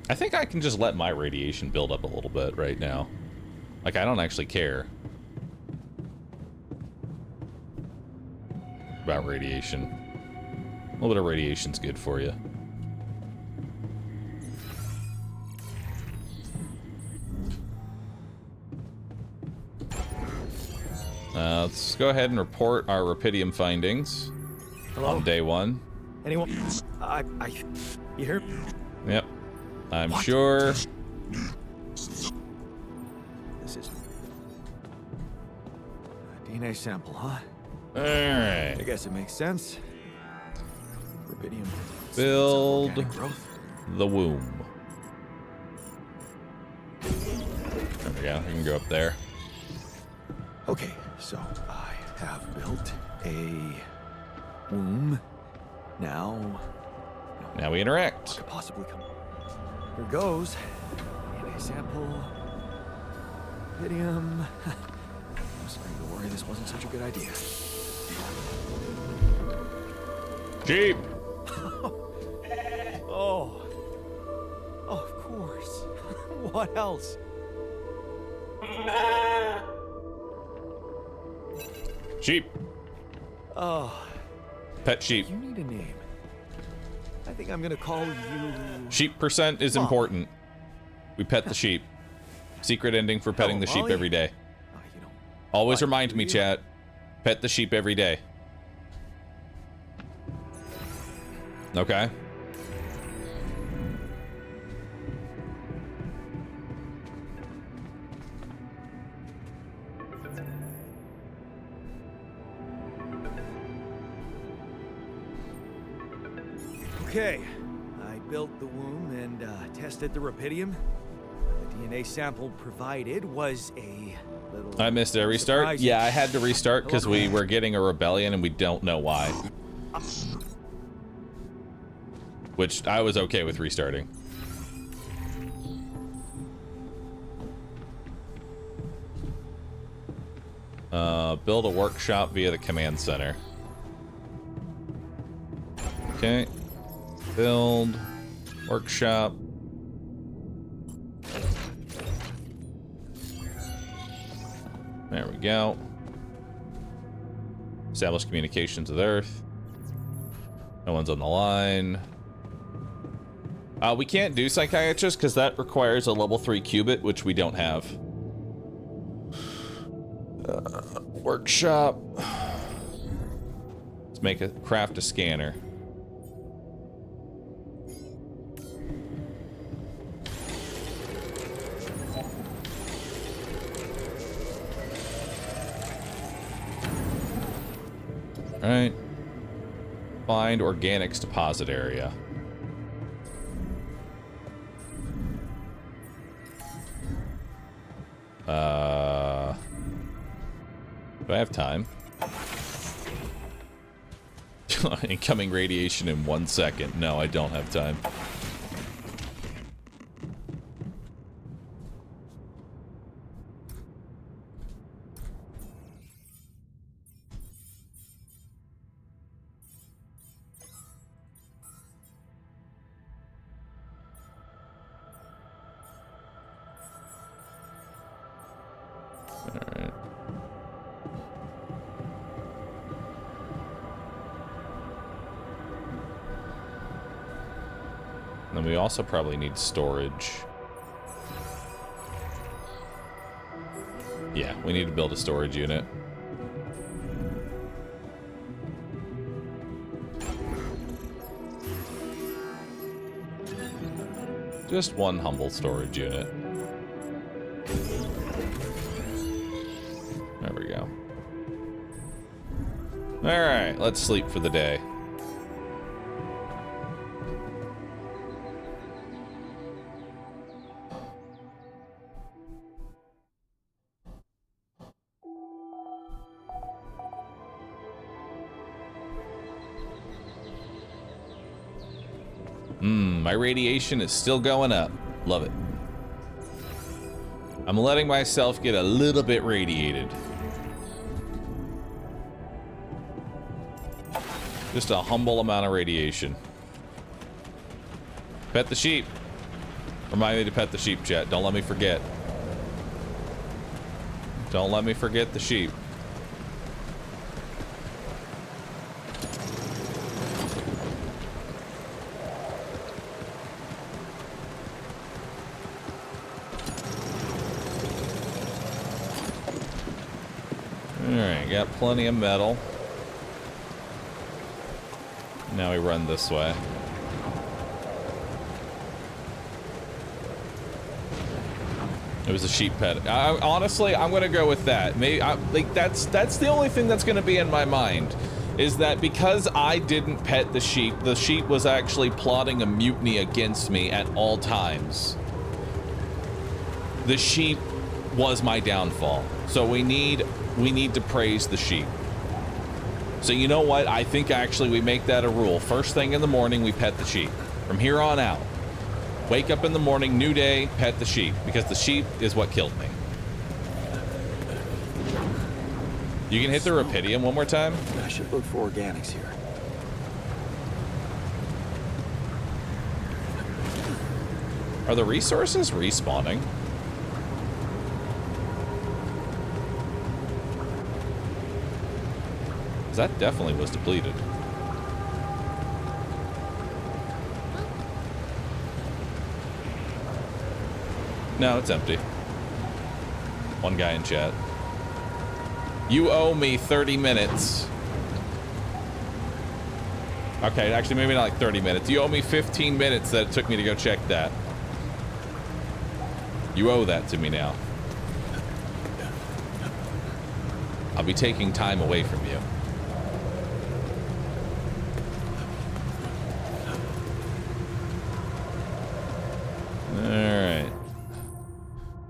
I think I can just let my radiation build up a little bit right now. Like, I don't actually care about radiation. A little bit of radiation's good for you. Let's go ahead and report our Rapidium findings. Hello? On day 1. Anyone? You hear? Yep. I'm sure. This is a DNA sample, huh? Alright. I guess it makes sense. Rubidium. Build Organic growth. the womb. There we go. We can go up there. Okay, so I have built a womb. Now we interact. what could possibly come? Here goes. DNA sample. Rubidium. I'm starting to worry this wasn't such a good idea. Jeep. Oh, of course. What else? Sheep. Oh, Pet sheep. you need a name. I think I'm gonna call you. Sheep percent is important. We pet the sheep. Secret ending for petting the sheep Molly. every day. You know, Always what, remind do me, you? chat. Pet the sheep every day. Okay. Okay, I built the womb and tested the Rapidium. The DNA sample provided was a little. I missed a restart. surprising. Yeah, I had to restart because we were getting a rebellion and we don't know why. Which I was okay with restarting. Build a workshop via the command center. Okay. Build workshop. There we go. Establish communications with Earth. No one's on the line. We can't do psychiatrist because that requires a level 3 qubit, which we don't have. Workshop. Let's make craft a scanner. All right. Find organics deposit area. Do I have time? Incoming radiation in 1 second. No, I don't have time. Alright. Then we also probably need storage. Yeah, we need to build a storage unit. Just one humble storage unit. There we go. Alright, let's sleep for the day. My radiation is still going up. Love it. I'm letting myself get a little bit radiated. Just a humble amount of radiation. Pet the sheep. Remind me to pet the sheep, chat. Don't let me forget. Don't let me forget the sheep. Alright, got plenty of metal. Now we run this way. It was a sheep pet. Honestly, I'm gonna go with that. Maybe like that's the only thing that's gonna be in my mind, is that because I didn't pet the sheep was actually plotting a mutiny against me at all times. The sheep was my downfall. So we need to praise the sheep. So you know what? I think actually we make that a rule. First thing in the morning, we pet the sheep. From here on out. Wake up in the morning, new day, pet the sheep. Because the sheep is what killed me. You can hit the Rapidium one more time? I should look for organics here. Are the resources respawning? That definitely was depleted. No, it's empty. One guy in chat. You owe me 30 minutes. Okay, actually maybe not like 30 minutes. You owe me 15 minutes that it took me to go check that. You owe that to me now. I'll be taking time away from you.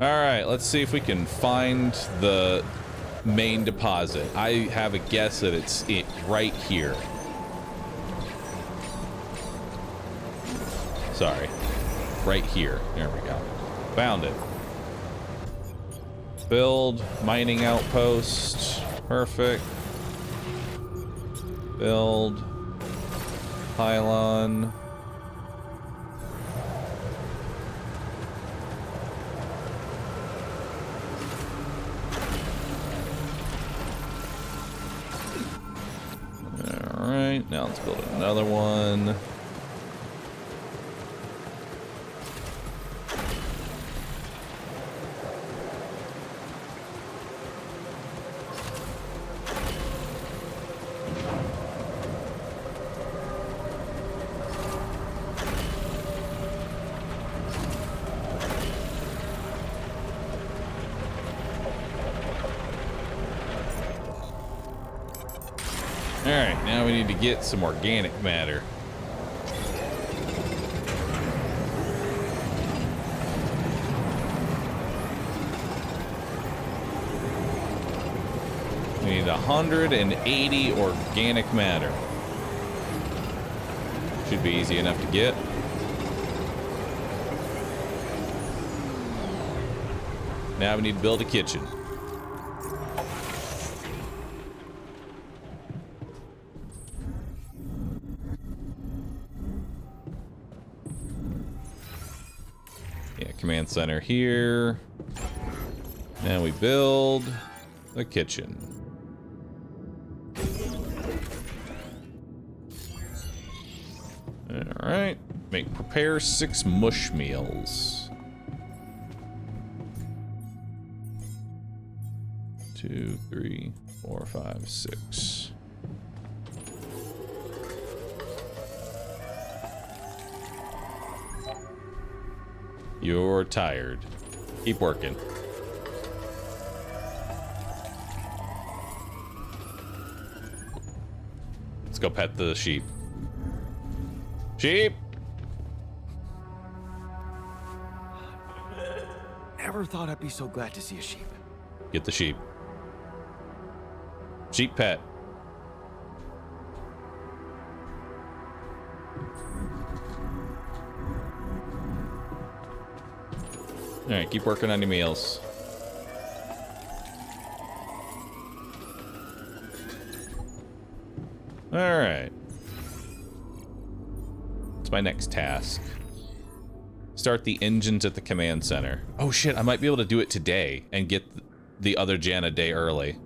Alright, let's see if we can find the main deposit. I have a guess that it's right here. Sorry. Right here. There we go. Found it. Build mining outpost. Perfect. Build pylon. Alright, now let's build another one. Alright, now we need to get some organic matter. We need 180 organic matter. Should be easy enough to get. Now we need to build a kitchen. Yeah, command center here. And we build a kitchen. All right, prepare 6 mush meals. 2, 3, 4, 5, 6. You're tired. Keep working. Let's go pet the sheep. Sheep! Never thought I'd be so glad to see a sheep. Get the sheep. Sheep pet. Alright, keep working on your meals. Alright. What's my next task? Start the engines at the command center. Oh shit, I might be able to do it today and get the other gen a day early.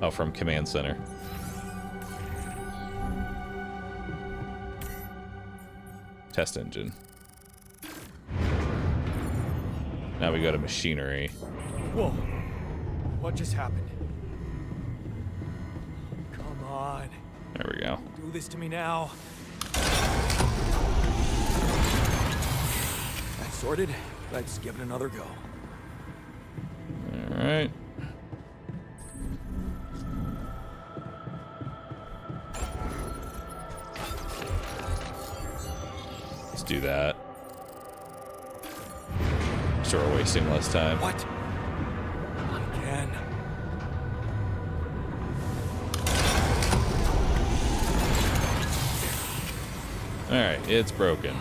Oh, from command center. Test engine. Now we go to machinery. Whoa. What just happened? Come on. There we go. Do this to me now. That's sorted. Let's give it another go. All right. Let's do that. So we're wasting less time. What? Not again. All right, it's broken.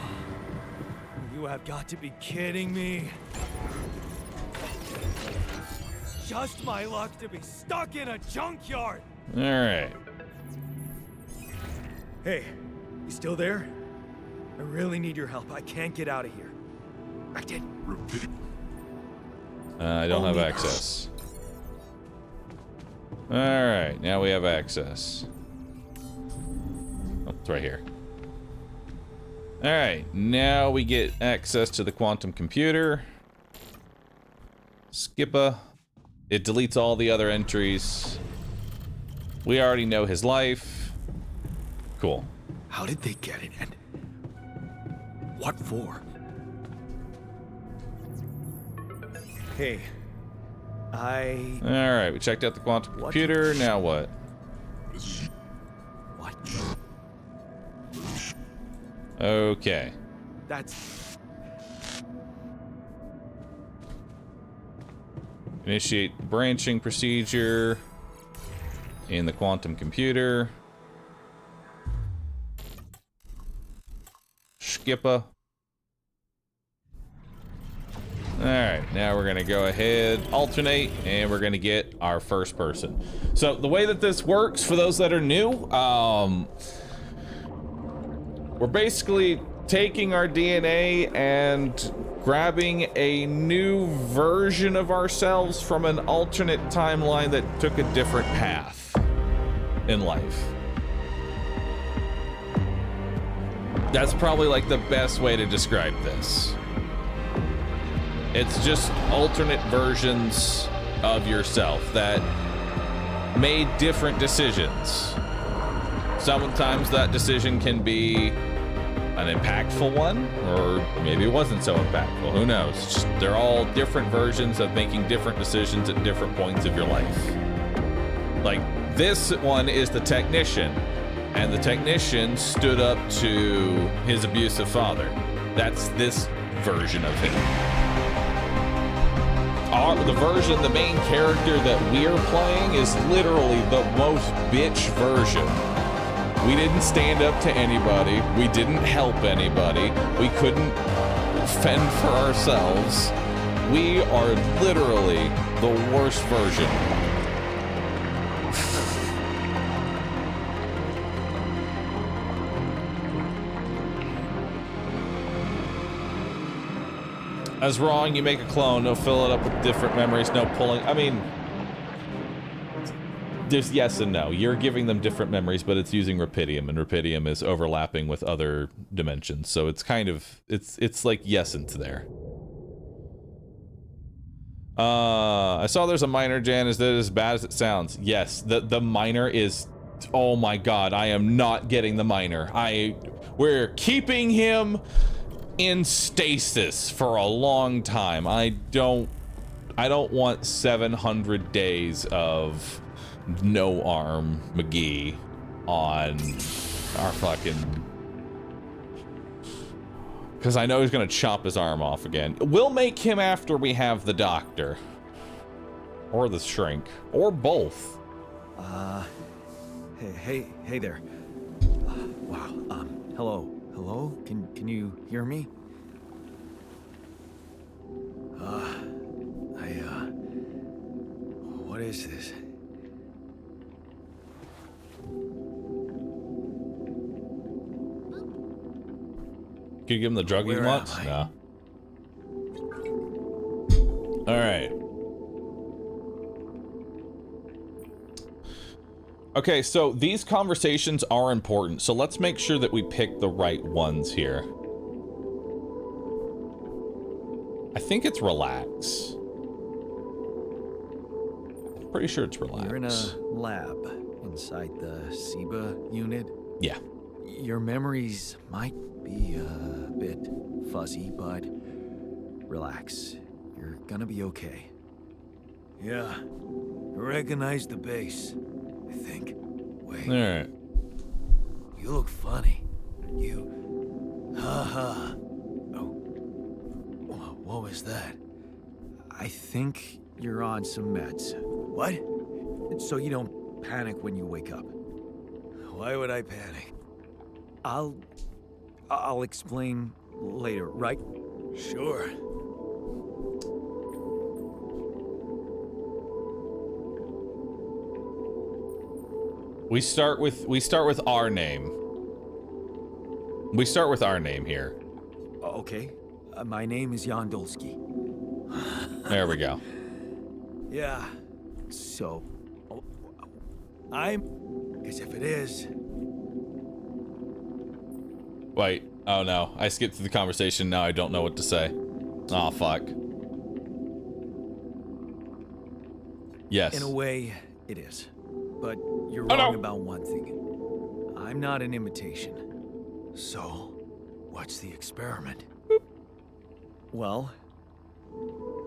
You have got to be kidding me. Just my luck to be stuck in a junkyard. All right. Hey, you still there? I really need your help. I can't get out of here. I did. I don't have access. All right, now we have access. Oh, it's right here. All right, now we get access to the quantum computer. Skipper. It deletes all the other entries. We already know his life. Cool. How did they get it, and what for? Hey, All right, we checked out the quantum computer. Now what? What? Okay. That's... Initiate branching procedure in the quantum computer. Skipper. Alright, now we're gonna go ahead, alternate, and we're gonna get our first person. So the way that this works, for those that are new, we're basically taking our DNA and grabbing a new version of ourselves from an alternate timeline that took a different path in life. That's probably like the best way to describe this. It's just alternate versions of yourself that made different decisions. Sometimes that decision can be an impactful one, or maybe it wasn't so impactful. Who knows? Just, they're all different versions of making different decisions at different points of your life. Like, this one is the technician, and the technician stood up to his abusive father. That's this version of him. The main character that we're playing is literally the most bitch version. We didn't stand up to anybody. We didn't help anybody. We couldn't fend for ourselves. We are literally the worst version. As wrong, you make a clone, no fill it up with different memories, no pulling. I mean, there's yes and no. You're giving them different memories, but it's using Rapidium, and Rapidium is overlapping with other dimensions. So it's kind of, it's like yes-ence there. I saw there's a minor, Jan. Is that as bad as it sounds? Yes, the minor is, oh my god, I am not getting the minor. We're keeping him in stasis for a long time. I don't want 700 days of no arm McGee on our fucking, because I know he's gonna chop his arm off again. We'll make him after we have the doctor or the shrink or both. Hey there. Wow. Hello? Can you hear me? What is this? Can you give him the drug he wants? No. All right. Okay, so these conversations are important, so let's make sure that we pick the right ones here. I think it's relax. Pretty sure it's relax. You're in a lab inside the SIBA unit. Yeah. Your memories might be a bit fuzzy, but relax. You're gonna be okay. Yeah. I recognize the base, I think. Wait. All right. You look funny. Haha. Oh. What was that? I think you're on some meds. What? So you don't panic when you wake up. Why would I panic? I'll explain later, right? Sure. We start with our name. We start with our name here. Okay. My name is Yandolski. There we go. Yeah. So, Because if it is... Wait. Oh no. I skipped through the conversation. Now I don't know what to say. Oh fuck. Yes. In a way, it is. But you're wrong about one thing. I'm not an imitation. So, what's the experiment? Well,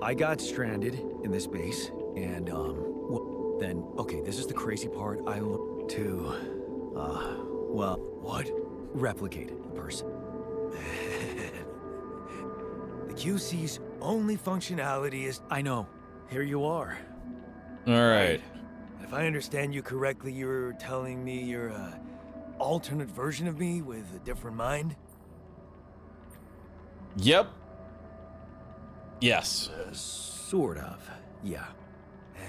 I got stranded in this base, and, well, then, okay, this is the crazy part. I look to, well, what? Replicate a person. The QC's only functionality is... I know. Here you are. All right. If I understand you correctly, you're telling me you're a alternate version of me with a different mind? Yep. Yes. Sort of. Yeah.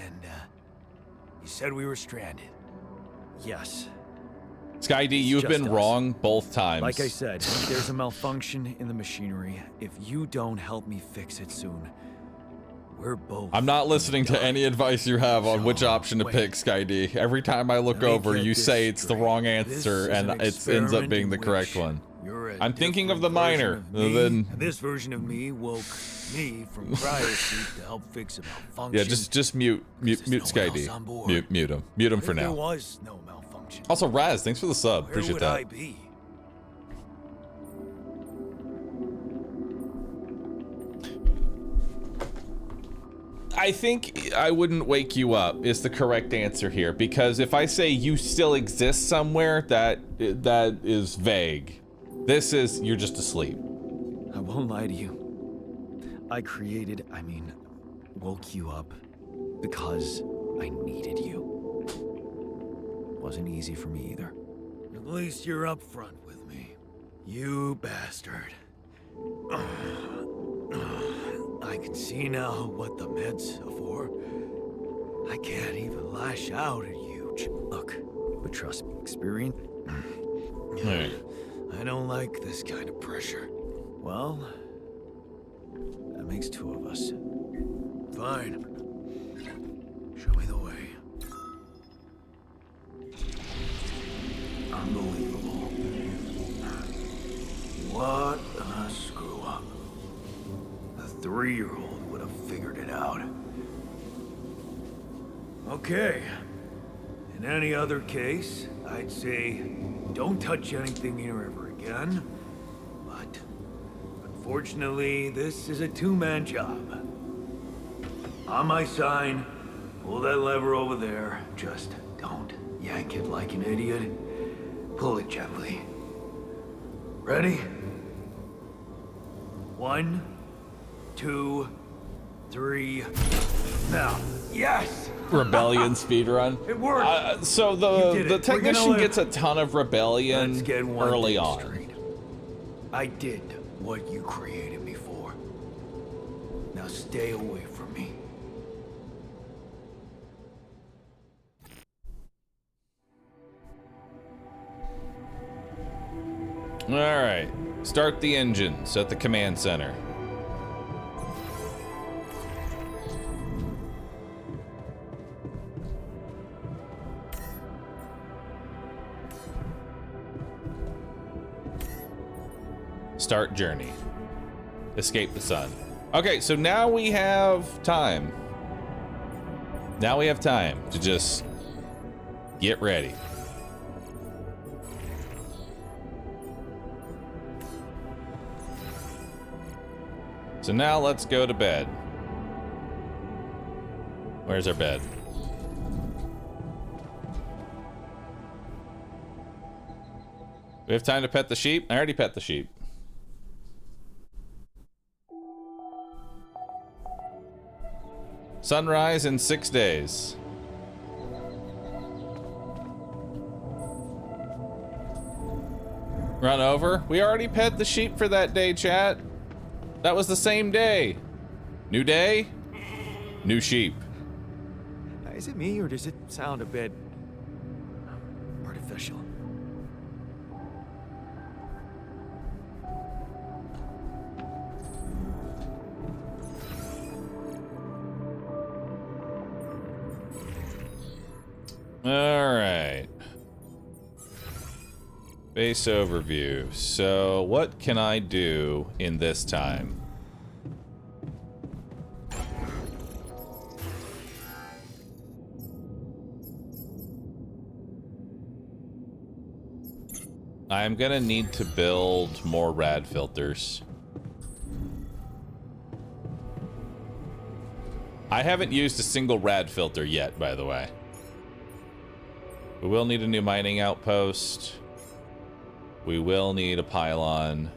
And, you said we were stranded. Yes. Sky D, you've been wrong both times. Like I said, there's a malfunction in the machinery. If you don't help me fix it soon, we're both... I'm not listening to any advice you have on which option to pick, Sky D. Every time I look over, you say it's the wrong answer, and it ends up being the correct one. I'm thinking of the minor. Then this version of me woke me from cryosleep to help fix a malfunction. Yeah, just mute Sky D. Mute him for now. There was no malfunction. Also, Raz, thanks for the sub. Appreciate that. Where would I be? I think I wouldn't wake you up is the correct answer here, because if I say you still exist somewhere, that is vague. This is you're just asleep. I won't lie to you. Woke you up because I needed you. Wasn't easy for me either. At least you're upfront with me. You bastard. I can see now what the meds are for. I can't even lash out at you. Look, but trust me, experience. Hey. I don't like this kind of pressure. Well, that makes two of us. Fine. Show me the way. Unbelievable. What a screw up. A 3-year-old would have figured it out. Okay. In any other case, I'd say don't touch anything here ever again. But unfortunately, this is a two-man job. On my sign, pull that lever over there. Just don't yank it like an idiot. Pull it gently. Ready? 1, 2, 3. Now, yes! Rebellion speedrun. It worked. So You the did it. technician We're gonna gets a ton of rebellion Let's get one early thing on. straight. I did what you created me for. Now stay away from me. All right, start the engines at the command center. Start journey. Escape the sun. Okay, so now we have time. Now we have time to just get ready. So now let's go to bed. Where's our bed? We have time to pet the sheep? I already pet the sheep. Sunrise in 6 days. Run over? We already pet the sheep for that day, chat. That was the same day. New day, new sheep. Is it me, or does it sound a bit artificial? All right. Base overview. So what can I do in this time? I'm gonna need to build more rad filters. I haven't used a single rad filter yet, by the way. We will need a new mining outpost. We will need a pylon.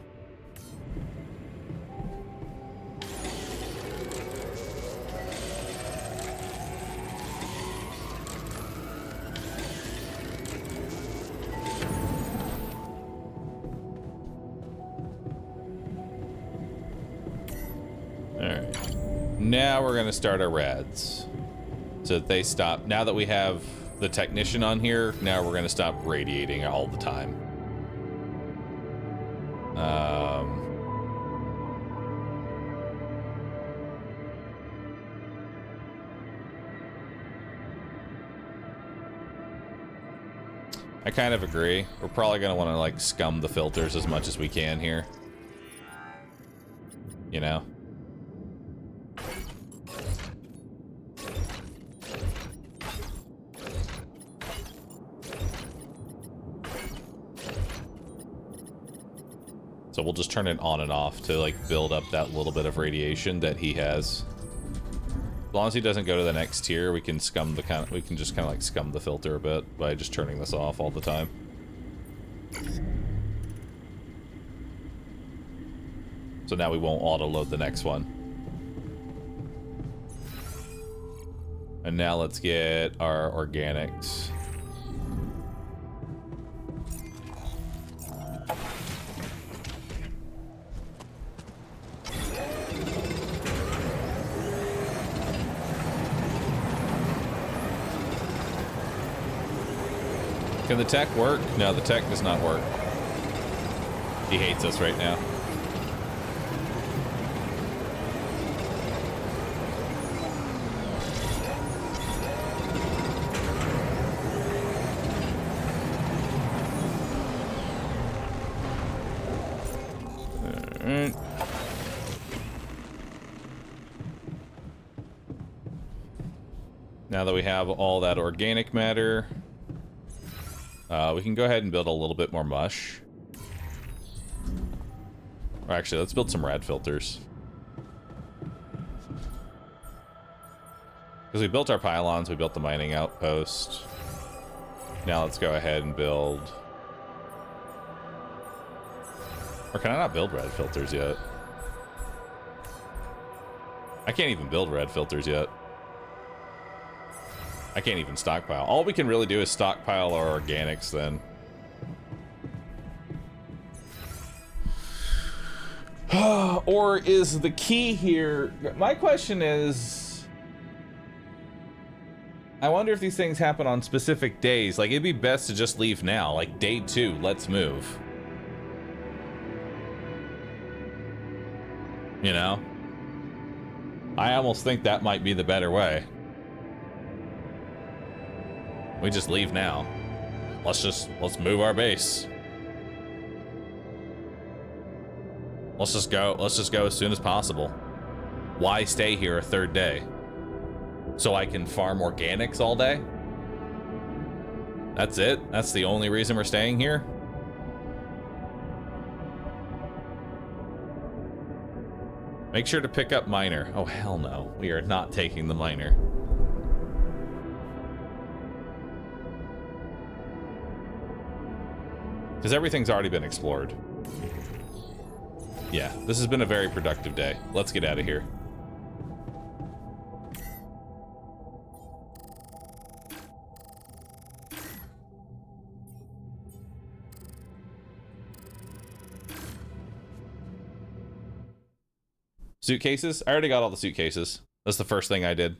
Alright. Now we're gonna start our rads. So that they stop. Now that we have the technician on here, now we're gonna stop radiating all the time. I kind of agree. We're probably gonna want to like scum the filters as much as we can here. You know? So we'll just turn it on and off to like build up that little bit of radiation that he has. As long as he doesn't go to the next tier, we can scum the we can just kind of like scum the filter a bit by just turning this off all the time. So now we won't auto-load the next one. And now let's get our organics. Can the tech work? No, the tech does not work. He hates us right now. Alright. Now that we have all that organic matter, we can go ahead and build a little bit more mush. Or actually, let's build some rad filters. Because we built our pylons, we built the mining outpost. Now let's go ahead and build... Or can I not build rad filters yet? I can't even build rad filters yet. I can't even stockpile. All we can really do is stockpile our organics then. Or is the key here... My question is... I wonder if these things happen on specific days. Like, it'd be best to just leave now. Like, day 2, let's move. You know? I almost think that might be the better way. We just leave now. Let's move our base. Let's just go as soon as possible. Why stay here a third day? So I can farm organics all day? That's it? That's the only reason we're staying here? Make sure to pick up miner. Oh, hell no. We are not taking the miner. Because everything's already been explored. Yeah, this has been a very productive day. Let's get out of here. Suitcases? I already got all the suitcases. That's the first thing I did.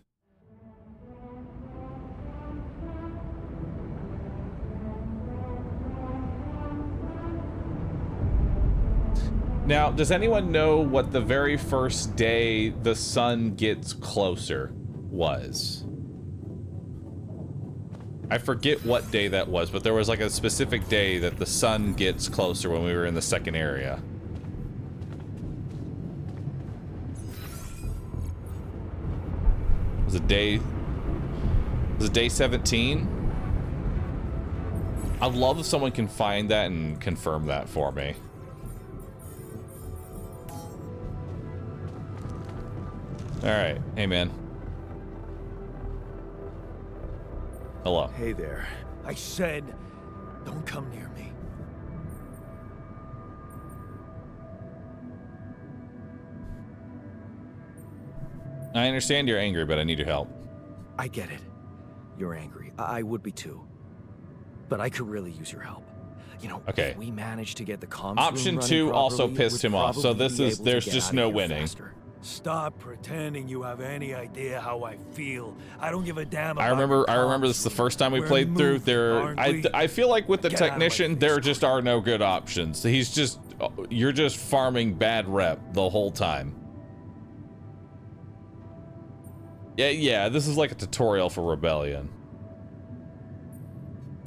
Now, does anyone know what the very first day the sun gets closer was? I forget what day that was, but there was like a specific day that the sun gets closer when we were in the second area. Was it day 17? I'd love if someone can find that and confirm that for me. Alright, hey man. Hello. Hey there. I said, don't come near me. I understand you're angry, but I need your help. I get it. You're angry. I would be too. But I could really use your help. You know, okay. If we manage to get the comms Option room 2 properly, also pissed him off, so this is, there's just no winning. Faster. Stop pretending you have any idea how I feel. I don't give a damn about I remember this the first time we played through. I feel like with the technician, there just are no good options. You're just farming bad rep the whole time. Yeah, this is like a tutorial for Rebellion.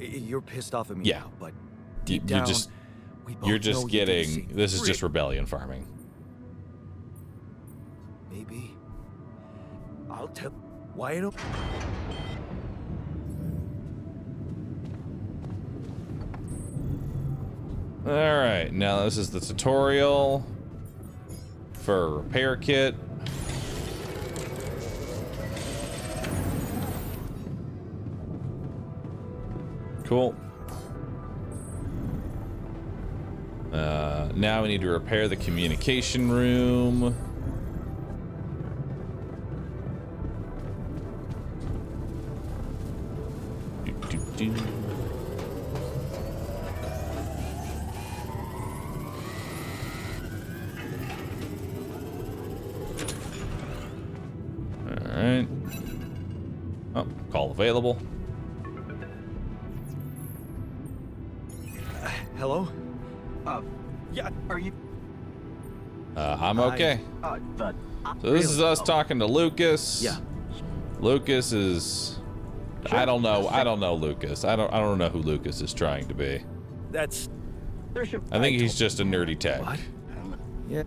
You're pissed off at me now, but deep down, you're just getting, this is just Rebellion farming. Maybe. I'll tell. Why don't... Alright, now this is the tutorial for a repair kit. Cool. Now we need to repair the communication room. Alright. Oh, call available. Hello? Yeah, are you... I'm okay. So So this is us talking to Lucas. Yeah. Lucas is... I don't know Lucas. I don't know who Lucas is trying to be. That's... I think he's just a nerdy tech. What? Yeah.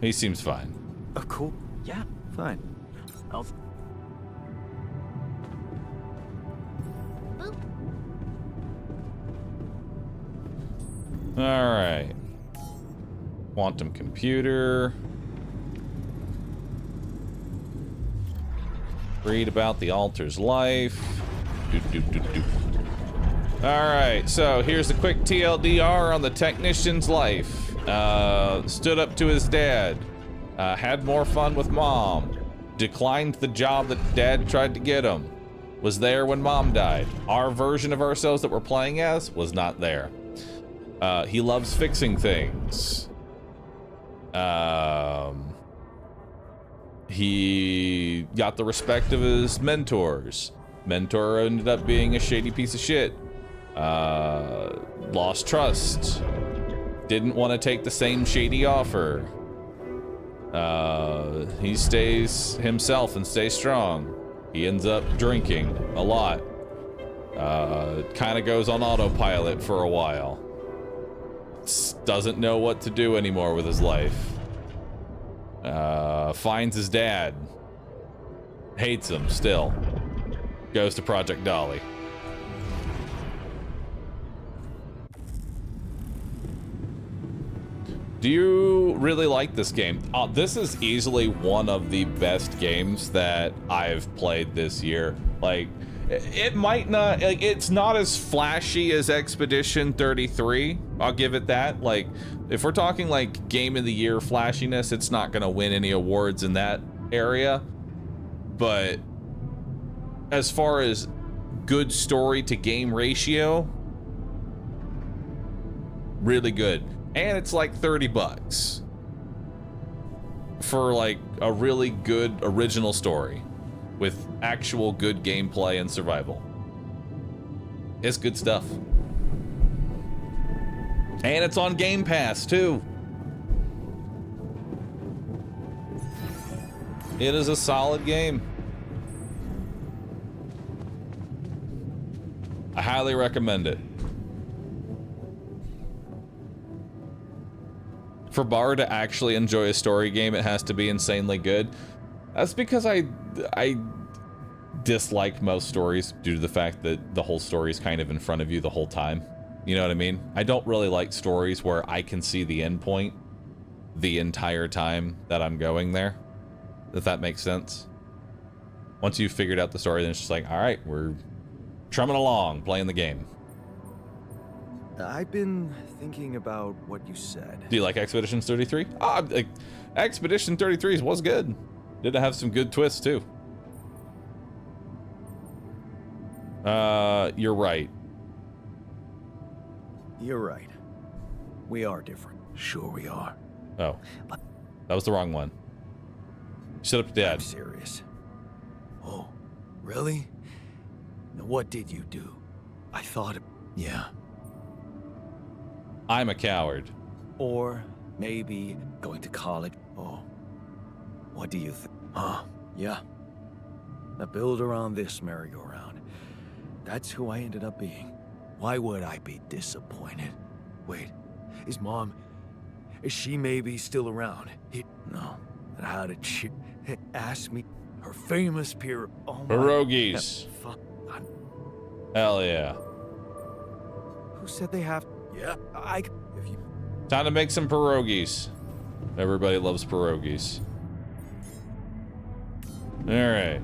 He seems fine. Oh, cool. Yeah, Fine. I'll... Alright. Quantum computer. Read about the altar's life. Alright, so here's a quick TLDR on the technician's life. Stood up to his dad. Had more fun with mom. Declined the job that dad tried to get him. Was there when mom died. Our version of ourselves that we're playing as was not there. He loves fixing things. He got the respect of his mentors. Mentor ended up being a shady piece of shit. Lost trust. Didn't want to take the same shady offer. He stays himself and stays strong. He ends up drinking a lot. Kind of goes on autopilot for a while. Doesn't know what to do anymore with his life. Finds his dad. Hates him still. Goes to Project Dolly. Do you really like this game? This is easily one of the best games that I've played this year. Like, it might not, like, it's not as flashy as Expedition 33. I'll give it that. Like, if we're talking like Game of the Year flashiness, it's not gonna win any awards in that area. But as far as good story to game ratio, really good. And it's like 30 bucks for like a really good original story with actual good gameplay and survival. It's good stuff. And it's on Game Pass too. It is a solid game. I highly recommend it. For Bar to actually enjoy a story game, it has to be insanely good. That's because I dislike most stories due to the fact that the whole story is kind of in front of you the whole time. You know what I mean? I don't really like stories where I can see the end point the entire time that I'm going there. If that makes sense. Once you've figured out the story, then it's just like, all right, we're trumming along, playing the game. I've been thinking about what you said. Do you like Expedition 33? Expedition 33 was good. Did have some good twists too. You're right. You're right. We are different. Sure we are. Oh, that was the wrong one. Shut up, Dad. I'm serious. Oh, really? Now what did you do? I thought... Yeah. I'm a coward. Or maybe going to college. Oh. What do you think? Huh? Yeah. A builder on this merry-go-round. That's who I ended up being. Why would I be disappointed? Wait, is Mom... Is she maybe still around? No. And how did she... ask me? Her famous peer... Oh my... Pierogies. Hell yeah. Who said they have... Yeah, if you... Time to make some pierogies. Everybody loves pierogies. Alright.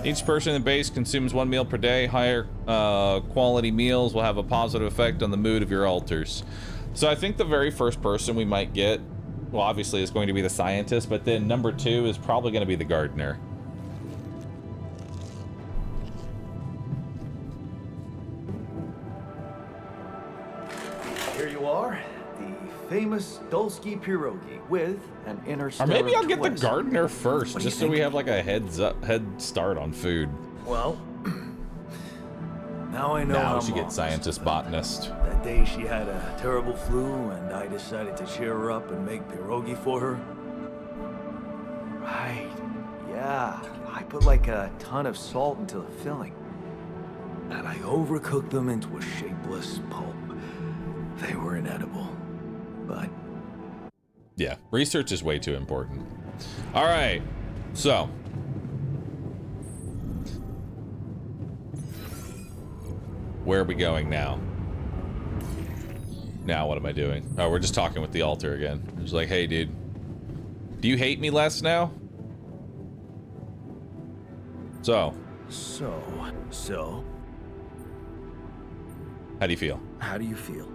Each person in the base consumes 1 meal per day. Higher quality meals will have a positive effect on the mood of your altars. So I think the very first person we might get, well, obviously is going to be the scientist, but then number 2 is probably going to be the gardener. Here you are, the famous Dulski pierogi with an interstellar Or maybe I'll get the twist. gardener first, What do you just so we think? have like a head start on food. Well, now I know Now how she Mom gets scientist botanist. That day she had a terrible flu and I decided to cheer her up and make pierogi for her. Right, yeah. I put like a ton of salt into the filling. And I overcooked them into a shapeless pulp. They were inedible, but... Yeah, research is way too important. All right, so. Where are we going now? Now what am I doing? Oh, we're just talking with the altar again. It's like, hey, dude. Do you hate me less now? So. So? How do you feel? How do you feel?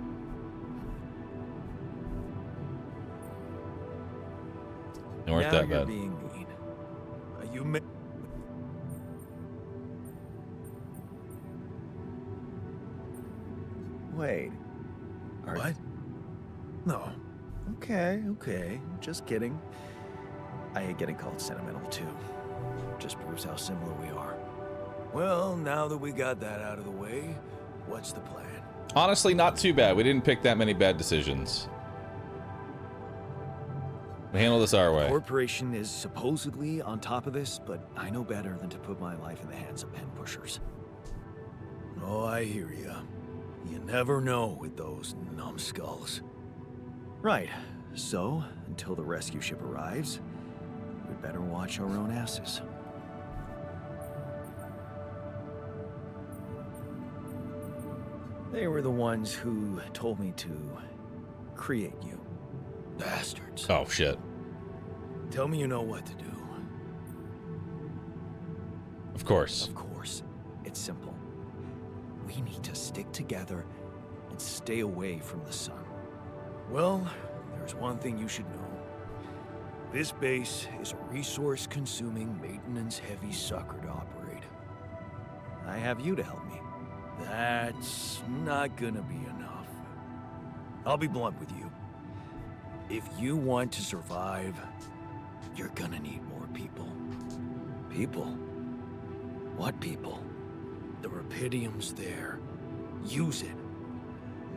They weren't now that you're bad. being mean. You may... Wait. What? No. Okay. Just kidding. I hate getting called sentimental too. Just proves how similar we are. Well, now that we got that out of the way, what's the plan? Honestly, not too bad. We didn't pick that many bad decisions. We handle this our way. Corporation is supposedly on top of this, but I know better than to put my life in the hands of pen pushers. Oh, I hear ya. You never know with those numbskulls. Right. So, until the rescue ship arrives, we'd better watch our own asses. They were the ones who told me to create you. Bastards. Oh, shit. Tell me you know what to do. Of course. Of course. It's simple. We need to stick together and stay away from the sun. Well, there's one thing you should know. This base is a resource-consuming, maintenance-heavy sucker to operate. I have you to help me. That's not gonna be enough. I'll be blunt with you. If you want to survive, you're gonna need more people. People? What people? The Rapidium's there. Use it.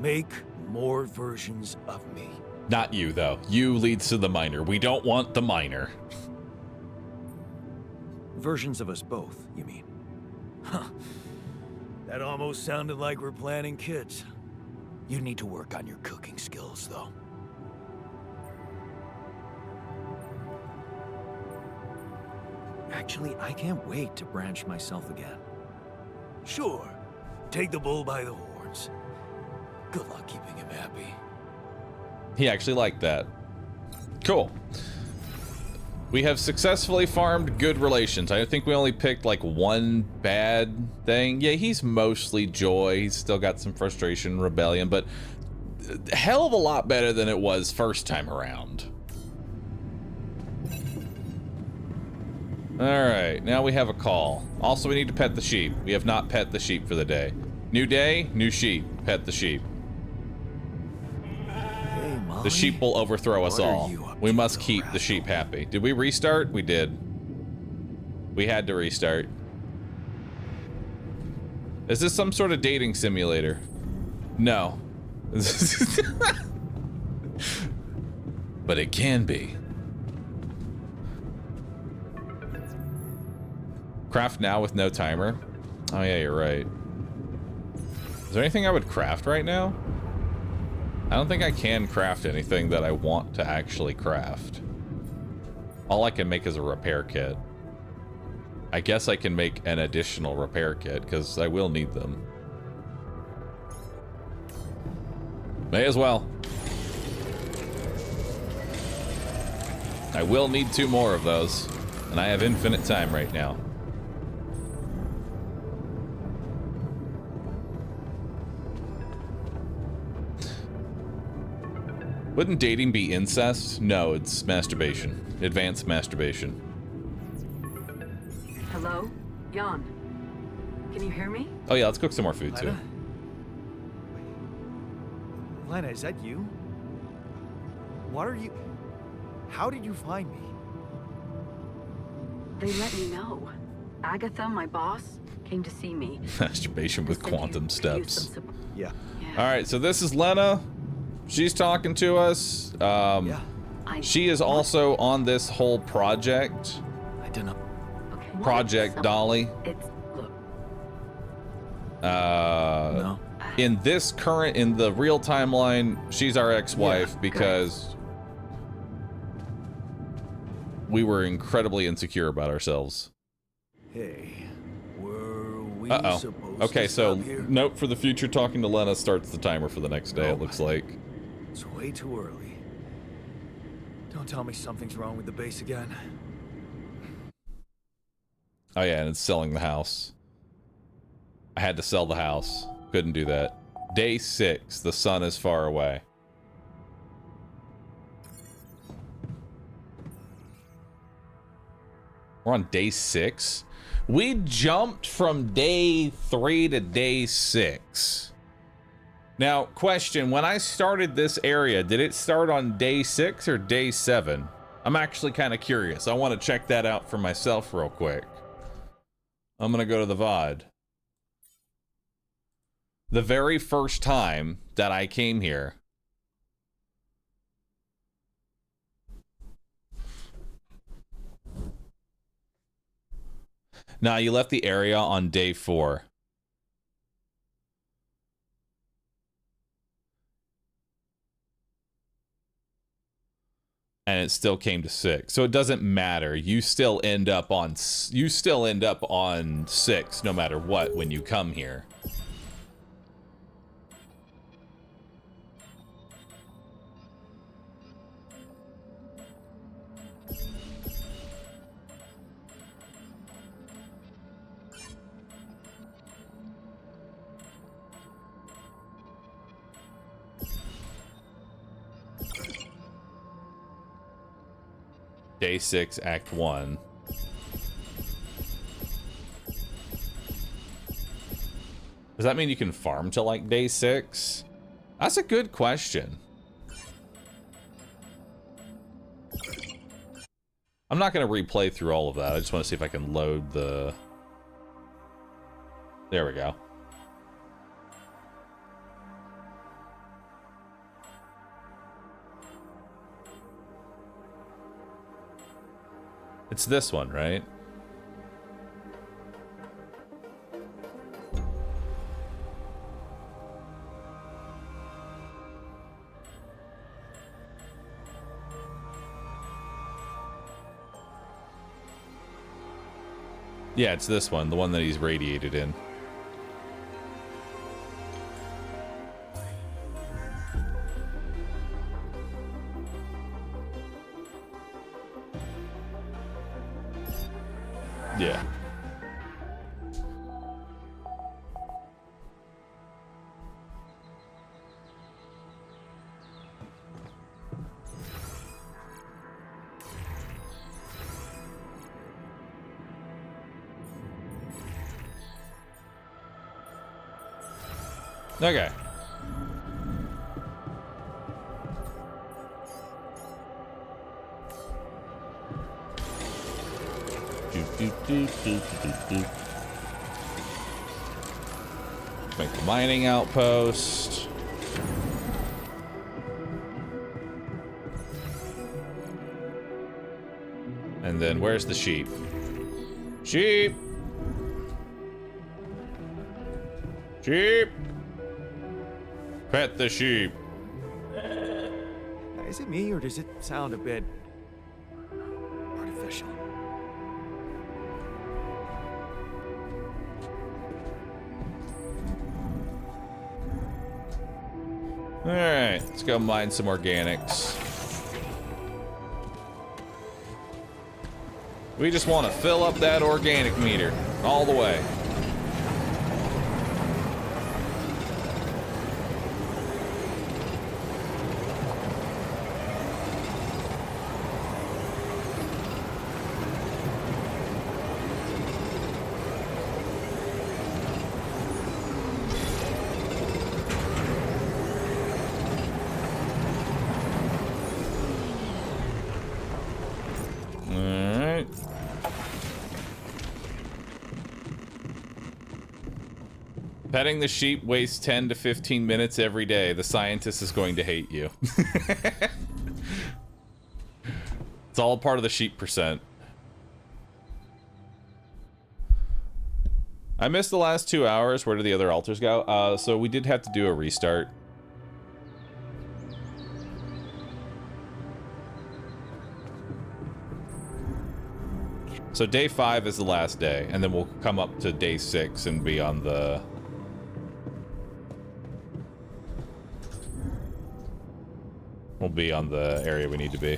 Make more versions of me. Not you, though. You leads to the miner. We don't want the miner. Versions of us both, you mean? Huh. That almost sounded like we're planning kids. You need to work on your cooking skills, though. Actually, I can't wait to branch myself again. Sure. Take the bull by the horns. Good luck keeping him happy. He actually liked that. Cool. We have successfully farmed good relations. I think we only picked like one bad thing. Yeah, he's mostly joy. He's still got some frustration, rebellion, but a hell of a lot better than it was first time around. All right, now we have a call. Also, we need to pet the sheep. We have not pet the sheep for the day. New day, new sheep. Pet the sheep. Hey, Molly. The sheep will overthrow us What are all. you up We to, must little keep the rascal? sheep happy. Did we restart? We did. We had to restart. Is this some sort of dating simulator? No. But it can be. Craft now with no timer? Oh yeah, you're right. Is there anything I would craft right now? I don't think I can craft anything that I want to actually craft. All I can make is a repair kit. I guess I can make an additional repair kit, because I will need them. May as well. I will need 2 more of those, and I have infinite time right now. Wouldn't dating be incest? No, it's masturbation. Advanced masturbation. Hello? Jan. Can you hear me? Oh yeah, let's cook some more food too. Lena? Lena, is that you? What are you... How did you find me? They let me know. Agatha, my boss, came to see me. Masturbation with quantum steps. Yeah. All right, so this is Lena. She's talking to us. Yeah. She is also on this whole project. I don't know. Project Dolly. It's look. No. In the real timeline, she's our ex-wife Yeah, because we were incredibly insecure about ourselves. Hey, were we supposed Okay, to so stop here? note for the future, talking to Lena starts the timer for the next day, it looks like. It's way too early. Don't tell me something's wrong with the base again. Oh yeah, and it's selling the house. I had to sell the house. Couldn't do that. Day 6, the sun is far away. We're on day 6? We jumped from day 3 to day 6. Now, question, when I started this area, did it start on day 6 or day 7? I'm actually kind of curious. I want to check that out for myself real quick. I'm gonna go to the VOD. The very first time that I came here, nah, you left the area on day 4. And it still came to 6. So it doesn't matter. You still end up on 6 no matter what when you come here. Day 6, Act 1. Does that mean you can farm till like day 6? That's a good question. I'm not going to replay through all of that. I just want to see if I can load the... There we go. It's this one, right? Yeah, it's this one, the one that he's radiated in. Yeah. Okay. Make the mining outpost. And then where's the sheep? Sheep! Sheep! Pet the sheep. Is it me, or does it sound a bit artificial? Alright, let's go mine some organics. We just want to fill up that organic meter all the way. Petting the sheep wastes 10 to 15 minutes every day. The scientist is going to hate you. It's all part of the sheep percent. I missed the last 2 hours. Where did the other altars go? So we did have to do a restart. So day 5 is the last day, and then we'll come up to day 6 and be on the... We'll be on the area we need to be.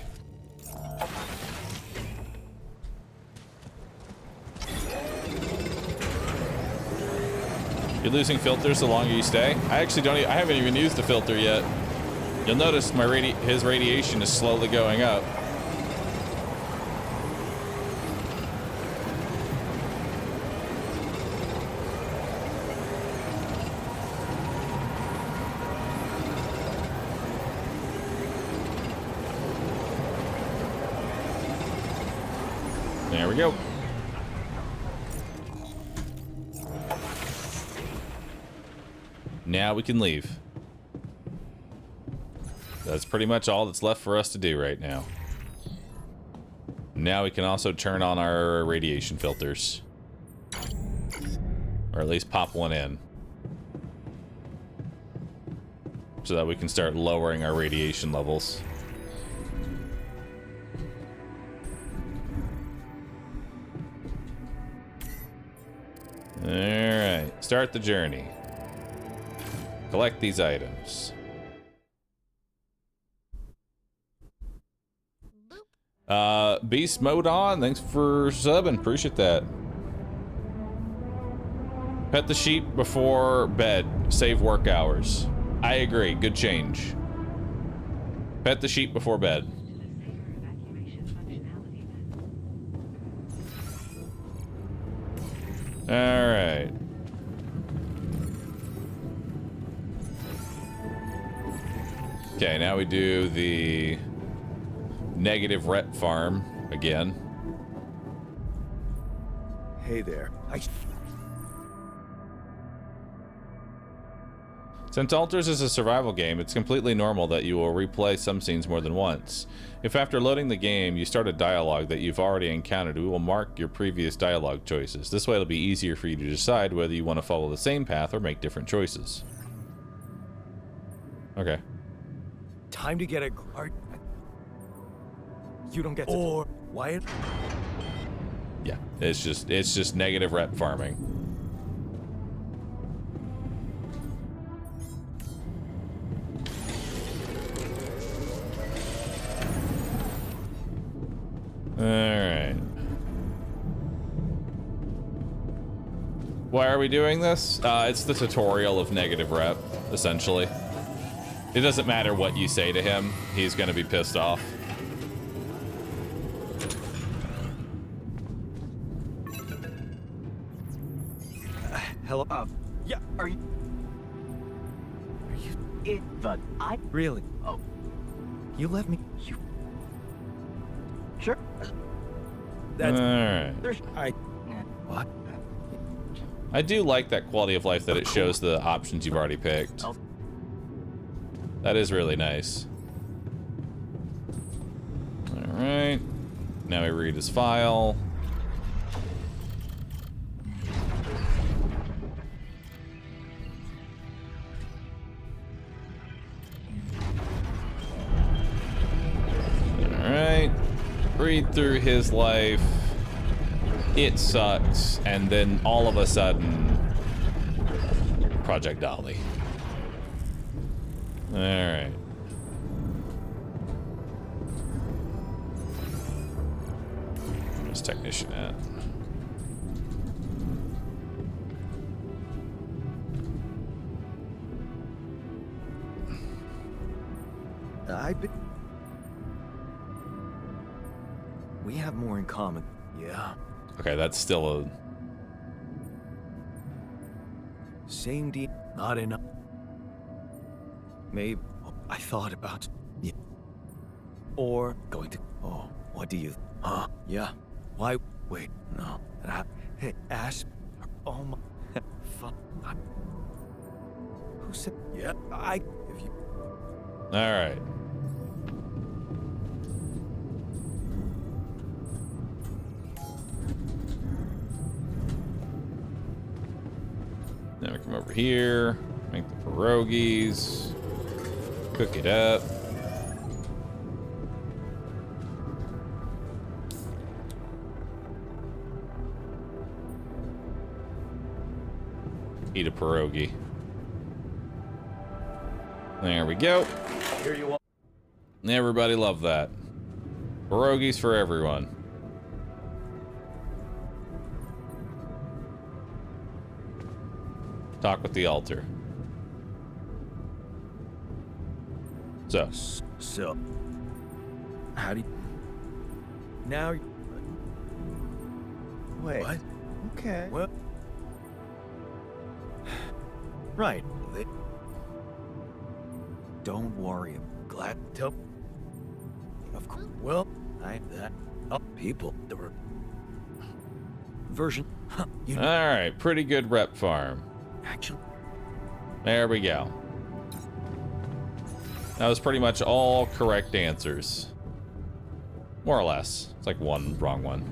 You're losing filters the longer you stay? I actually don't I haven't even used the filter yet. You'll notice my his radiation is slowly going up. There we go. Now we can leave. That's pretty much all that's left for us to do right now. Now we can also turn on our radiation filters. Or at least pop one in. So that we can start lowering our radiation levels. Alright, start the journey. Collect these items. Beast mode on. Thanks for subbing. Appreciate that. Pet the sheep before bed. Save work hours. I agree. Good change. Pet the sheep before bed. All right. Okay, now we do the negative rep farm again. Hey there. Since Altars is a survival game, it's completely normal that you will replay some scenes more than once. If after loading the game you start a dialogue that you've already encountered, we will mark your previous dialogue choices. This way it'll be easier for you to decide whether you want to follow the same path or make different choices. Okay. Time to get a... You don't get to... Or... Wyatt? Yeah, it's just negative rep farming. Alright. Why are we doing this? It's the tutorial of negative rep, essentially. It doesn't matter what you say to him, he's gonna be pissed off. Hello? Yeah, are you... But I... Really? Oh. You left me... You... Sure. That's... Alright. There's... What? I do like that quality of life that it shows the options you've already picked. That is really nice. Alright. Now we read his file. Alright. Read through his life. It sucks. And then all of a sudden, Project Dolly. Alright. Where's technician at? We have more in common. Yeah. Okay, that's still a... Same deal. Not enough. Maybe I thought about... Yeah. Or going to... Oh, what do you... Huh? Yeah. Why... Wait, no. Hey, Ash... Oh my... fun. Who said? Yeah, if you. All right. Then we come over here, make the pierogies, cook it up. Eat a pierogi. There we go. Here you are. Everybody loved that. Pierogies for everyone. Talk with the altar. So, how do you... Now... Wait. What? Okay. Well... Right. Don't worry. I'm glad to... Of course. Well, people. There were... Version. All right. Pretty good rep farm. Actually... There we go. That was pretty much all correct answers. More or less. It's like one wrong one.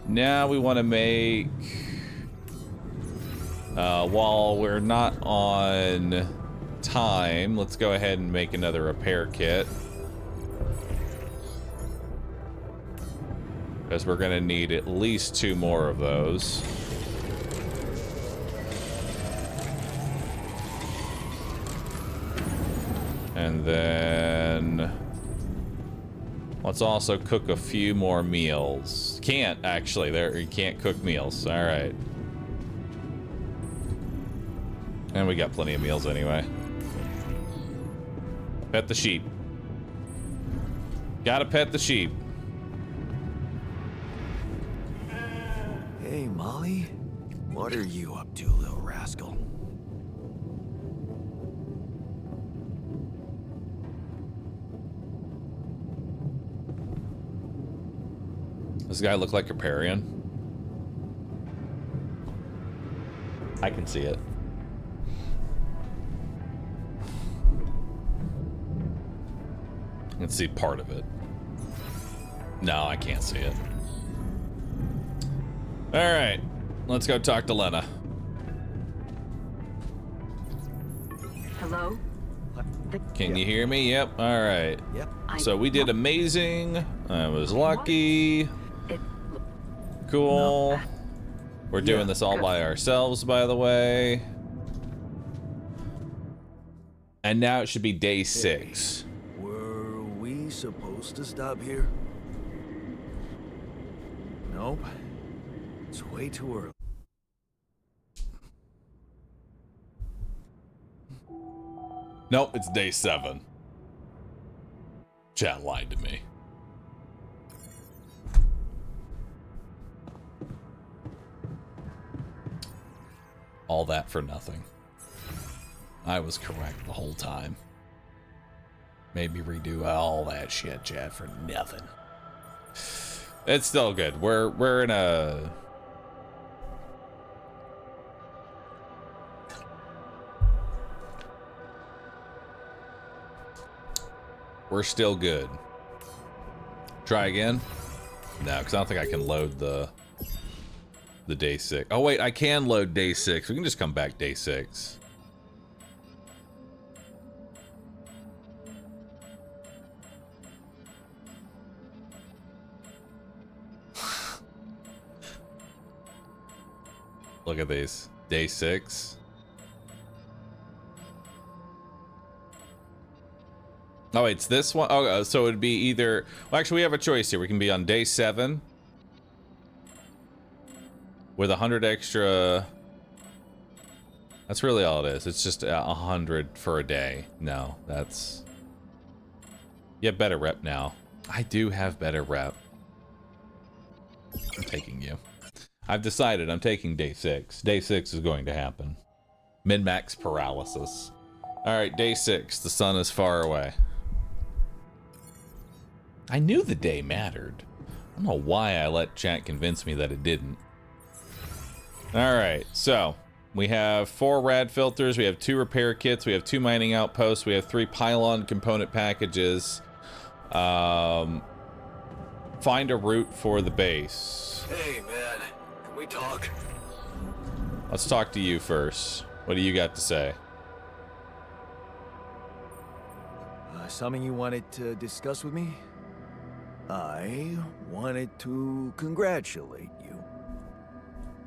Now we want to make... while we're not on time, let's go ahead and make another repair kit. Because we're going to need at least 2 more of those. And then let's also cook a few more meals. Can't actually, there you can't cook meals. All right. And we got plenty of meals anyway. Pet the sheep. Gotta pet the sheep. Hey, Molly. What are you up to, little rascal? Does this guy look like a Parian? I can see it. I can see part of it. No, I can't see it. All right, let's go talk to Lena. Hello? Can you hear me? Yep. All right. Yep. So we did amazing. I was lucky. Cool. We're doing this all by ourselves, by the way. And now it should be day 6. Were we supposed to stop here? Nope. It's way too early. Nope, it's day 7. Chat lied to me. All that for nothing. I was correct the whole time. Made me redo all that shit, chat, for nothing. It's still good. We're in a... We're still good. Try again? No, because I don't think I can load the day 6. Oh wait, I can load day 6. We can just come back day 6. Look at these. Day 6. Oh, it's this one? Oh, so it'd be either... Well, actually, we have a choice here. We can be on day 7 with 100 extra... That's really all it is. It's just 100 for a day. No, that's... You have better rep now. I do have better rep. I'm taking you. I've decided I'm taking day 6. Day 6 is going to happen. Min-max paralysis. Alright, day 6. The sun is far away. I knew the day mattered. don't know why I let chat convince me that it didn't. Alright, so we have 4 rad filters, we have 2 repair kits, we have 2 mining outposts, we have 3 pylon component packages. Find a route for the base. Hey, man. Can we talk? Let's talk to you first. What do you got to say? Something you wanted to discuss with me? I wanted to congratulate you.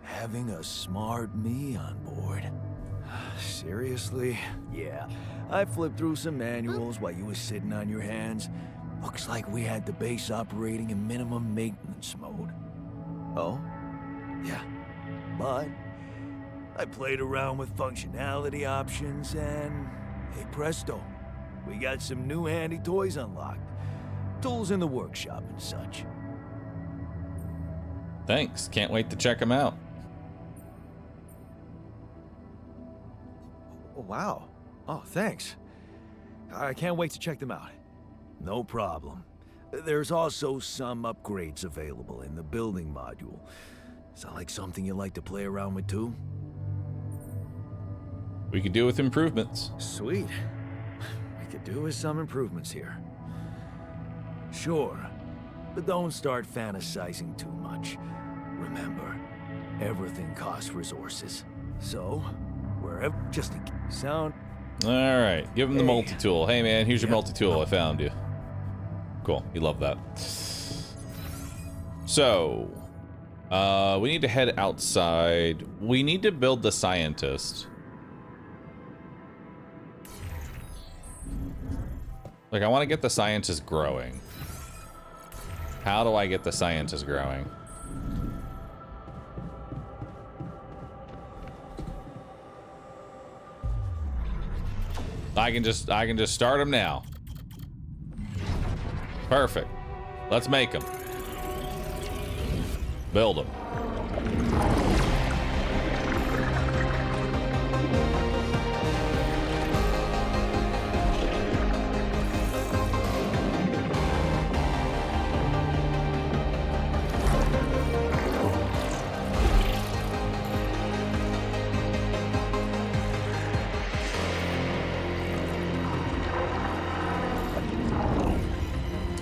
Having a smart me on board. Seriously? Yeah. I flipped through some manuals while you were sitting on your hands. Looks like we had the base operating in minimum maintenance mode. Oh? Yeah. But I played around with functionality options and hey presto. We got some new handy toys unlocked. Tools in the workshop and such. Thanks. Can't wait to check them out. Oh, wow. Oh, thanks. I can't wait to check them out. No problem. There's also some upgrades available in the building module. Sound like something you like to play around with too? We could do with improvements. Sweet. We could do with some improvements here. Sure, but don't start fantasizing too much. Remember, everything costs resources. So, wherever, just in case. Sound. All right, give him the multi-tool. Hey man, here's your multi-tool. I found you. Cool, you love that. So, we need to head outside. We need to build the scientist. Like, I want to get the scientist growing. How do I get the scientist growing? I can just start him now. Perfect. Let's make him. Build him.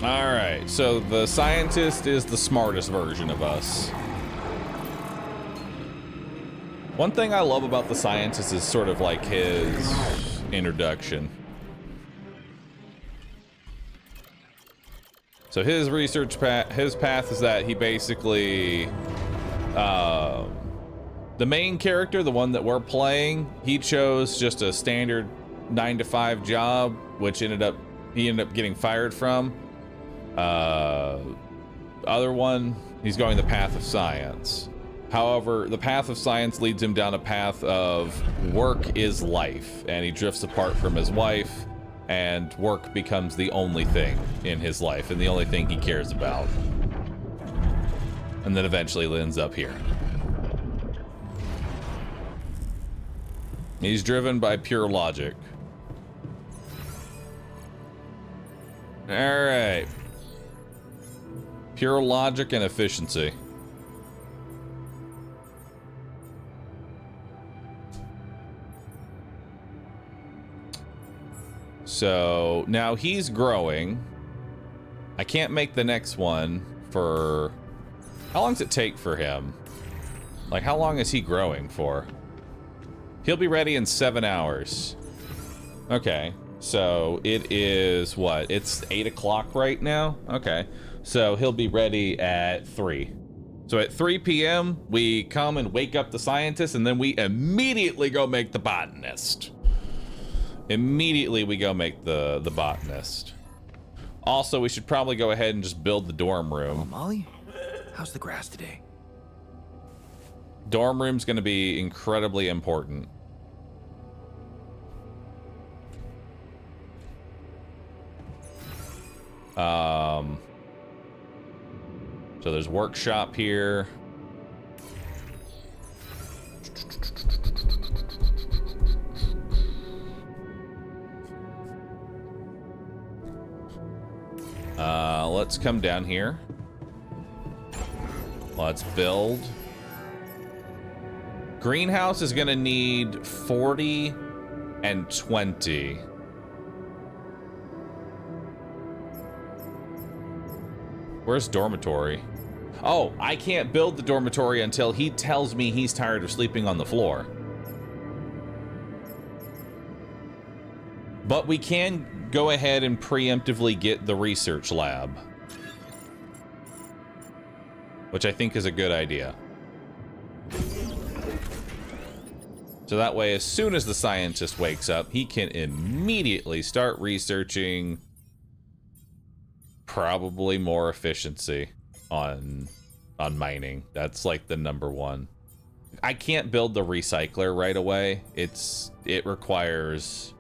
Alright, so the scientist is the smartest version of us. One thing I love about the scientist is sort of like his introduction. So his research path, his path is that he basically, the main character, the one that we're playing, he chose just a standard 9-to-5 job, which he ended up getting fired from. Other one, he's going the path of science. However, the path of science leads him down a path of work is life, and he drifts apart from his wife, and work becomes the only thing in his life and the only thing he cares about. And then eventually ends up here. He's driven by pure logic. All right. Pure logic and efficiency. So now he's growing. I can't make the next one for... How long does it take for him? Like, how long is he growing for? He'll be ready in 7 hours. Okay, so it is what? It's 8 o'clock right now? Okay. So he'll be ready at 3. So at 3 p.m., we come and wake up the scientist, and then we immediately go make the botanist. Immediately we go make the botanist. Also, we should probably go ahead and just build the dorm room. Molly, how's the grass today? Dorm room's gonna be incredibly important. So there's workshop here. Let's come down here. Let's build. Greenhouse is gonna need 40 and 20. Where's dormitory? Oh, I can't build the dormitory until he tells me he's tired of sleeping on the floor. But we can go ahead and preemptively get the research lab, which I think is a good idea. So that way, as soon as the scientist wakes up, he can immediately start researching probably more efficiency on mining. That's like the #1. I can't build the recycler right away. It requires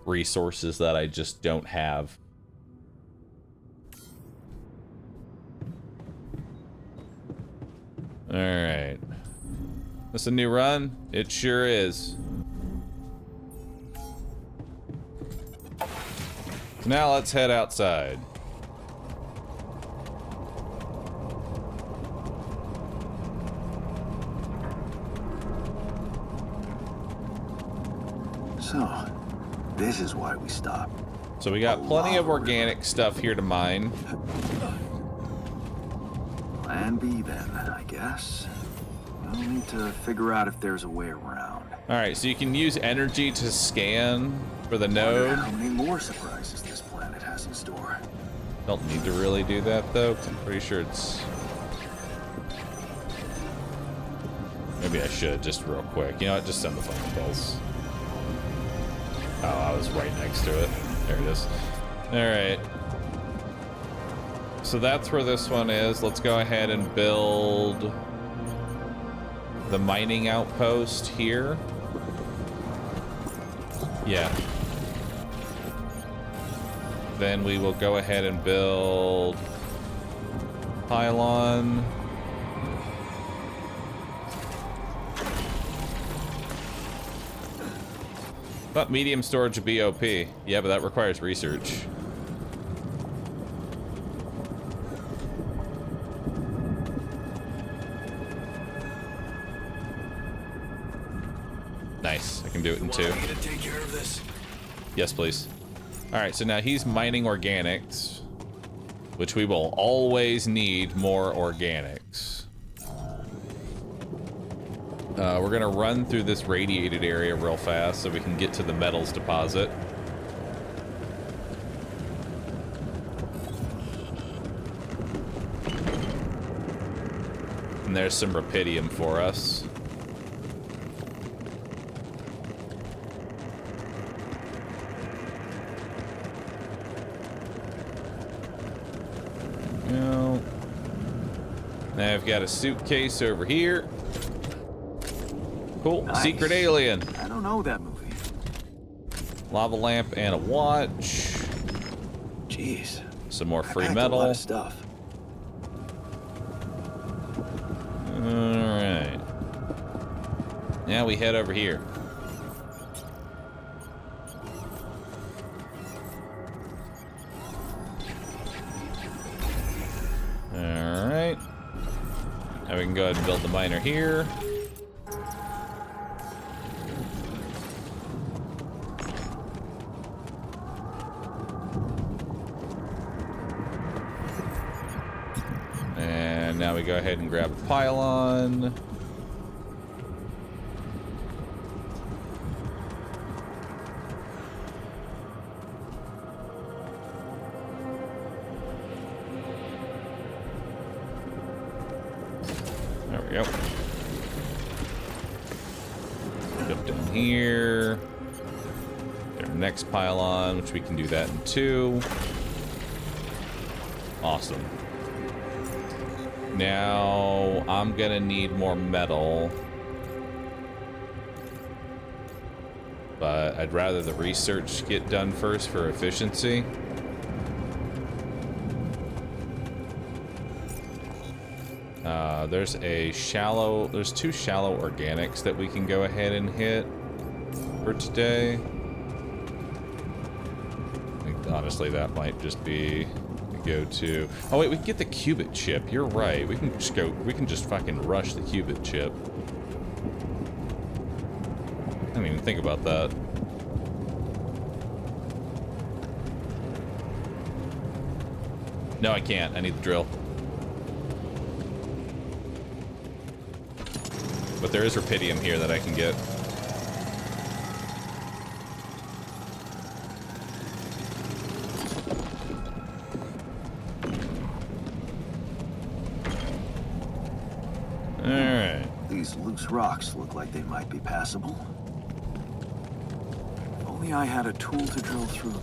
resources that I just don't have. All right. This a new run? It sure is. So now let's head outside. So, this is why we stopped. So we got plenty of organic stuff here to mine. Plan B then, I guess. We'll need to figure out if there's a way around. All right, so you can use energy to scan for the node. How many more surprises this planet has in store? Don't need to really do that though, 'cause I'm pretty sure it's... Maybe I should, just real quick. You know what, just send the phone calls. Oh, I was right next to it. There it is. All right. So that's where this one is. Let's go ahead and build the mining outpost here. Yeah. Then we will go ahead and build pylon. Thought medium storage would be OP. Yeah, but that requires research. Nice. I can do it in 2. You want me to take care of this? Yes, please. All right, so now he's mining organics, which we will always need more organics. We're gonna run through this radiated area real fast so we can get to the metals deposit. And there's some rubidium for us. No. Now I've got a suitcase over here. Cool. Nice. Secret alien. I don't know that movie. Lava lamp and a watch. Jeez. Some more free Packed metal. A lot of stuff. Alright. Now we head over here. Alright. Now we can go ahead and build the miner here. And now we go ahead and grab a pylon. There we go. Jump down here. Get our next pylon, which we can do that in 2. Awesome. Now, I'm gonna need more metal. But I'd rather the research get done first for efficiency. There's 2 shallow organics that we can go ahead and hit for today. I think honestly that might just be go to? Oh wait, we can get the qubit chip. You're right. We can just go. We can just fucking rush the qubit chip. I didn't even think about that. No, I can't. I need the drill. But there is rupidium here that I can get. Alright. These loose rocks look like they might be passable. If only I had a tool to drill through them.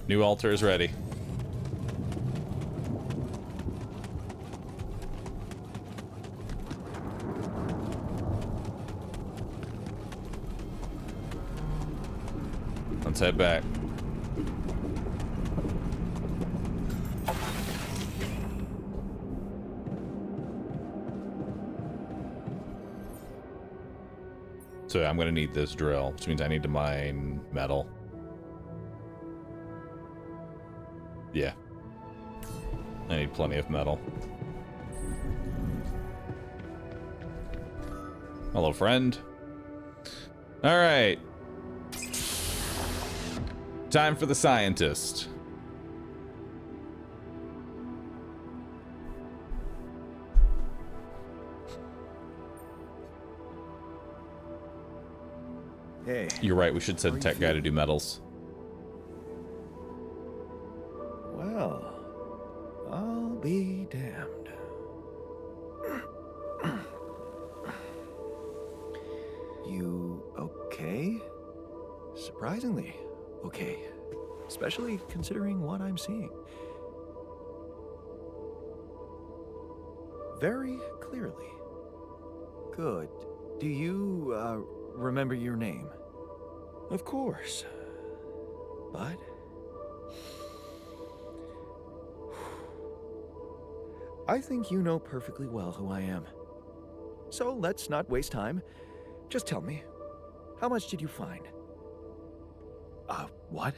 New altar is ready. Let's head back. So I'm gonna need this drill, which means I need to mine metal. Yeah. I need plenty of metal. Hello, friend. All right. Time for the scientist. Hey. You're right, we should send a tech guy to do metals. Well, I'll be damned. You okay? Surprisingly okay. Especially considering what I'm seeing. Very clearly. Good. Do you, remember your name? Of course. But... I think you know perfectly well who I am. So let's not waste time. Just tell me, how much did you find? What?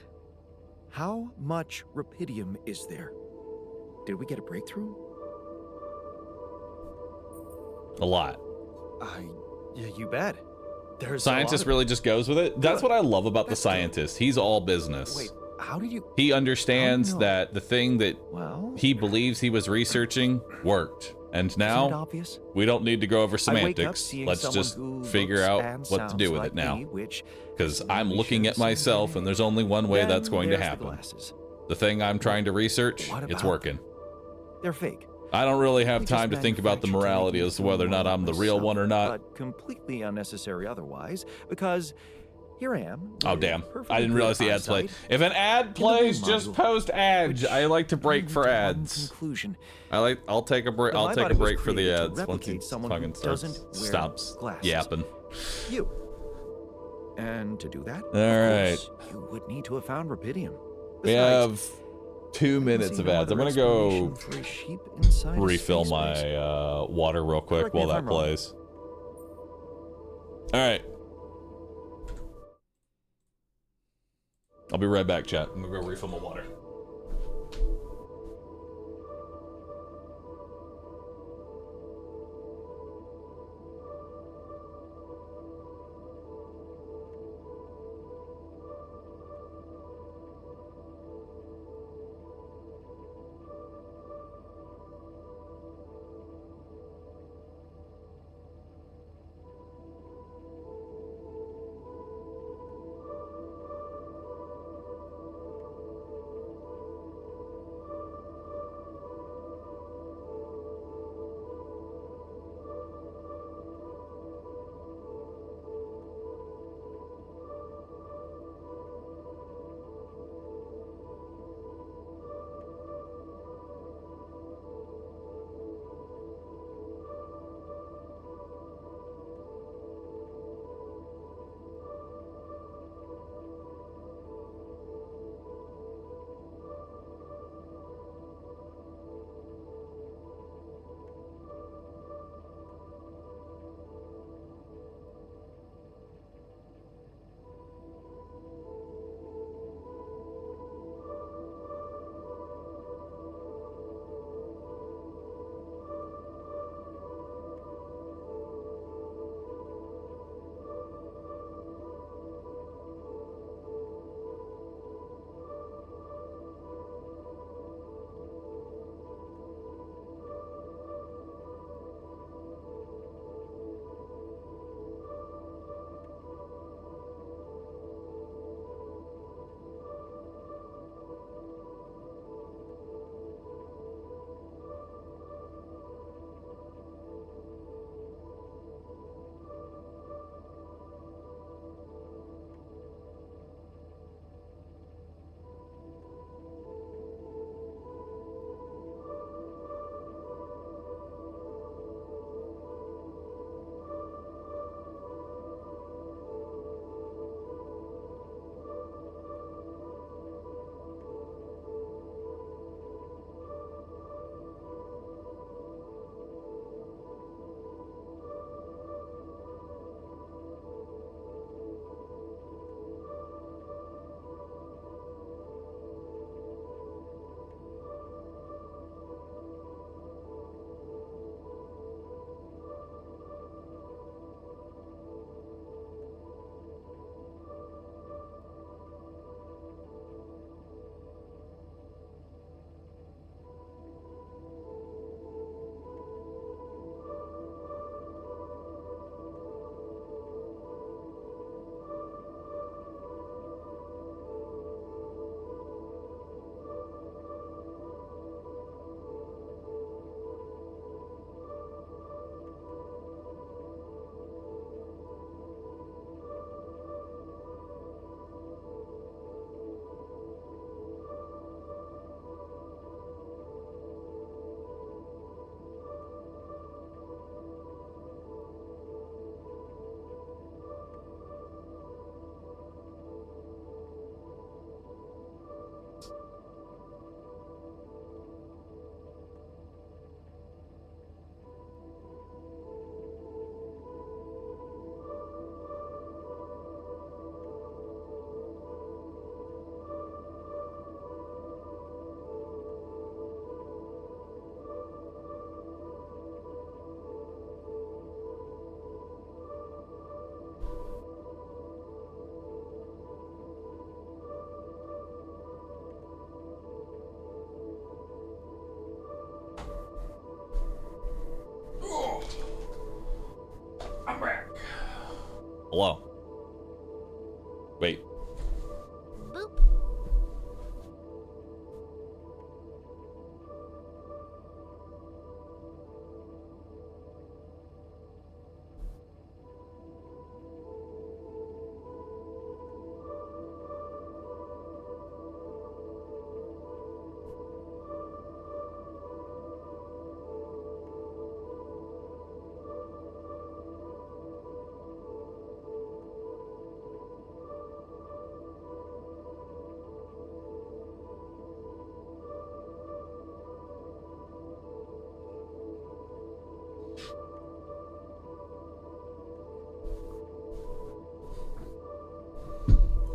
How much rupidium is there? Did we get a breakthrough? A lot. Yeah, you bet. There's Scientist really just goes with it. That's what I love about the scientist. He's all business. Wait, how did you... He understands that the thing that Well, he believes he was researching worked. And now, obvious? we don't need to go over I wake up semantics. seeing Let's someone just who figure looks out and what to do sounds with like it now. me, which Because I'm maybe looking should at myself, someday. and there's only one way Then that's going to there's the happen. glasses. The thing I'm trying to research, What it's about working. They're fake. I don't really have We just time to think about the manufactured to make morality me as to feel whether or not more I'm the like real myself, one or not. But completely unnecessary otherwise, because here I am. Oh, with damn. perfectly I didn't good realize the ads played. eyesight, If an ad plays, the just module, post ads. which I like to break for brings one ads. conclusion. I'll take a break. That I'll my take a body was break for the created to ads once he replicate someone who fucking doesn't starts wear stops glasses. yapping. You. And to do that, All right. you would need to have found rupidium. We have 2 minutes of ads. I'm gonna go refill my water real quick Correct me while if that I'm wrong. plays. All right. I'll be right back, chat. I'm gonna go refill my water. Hello. Wait. Boop.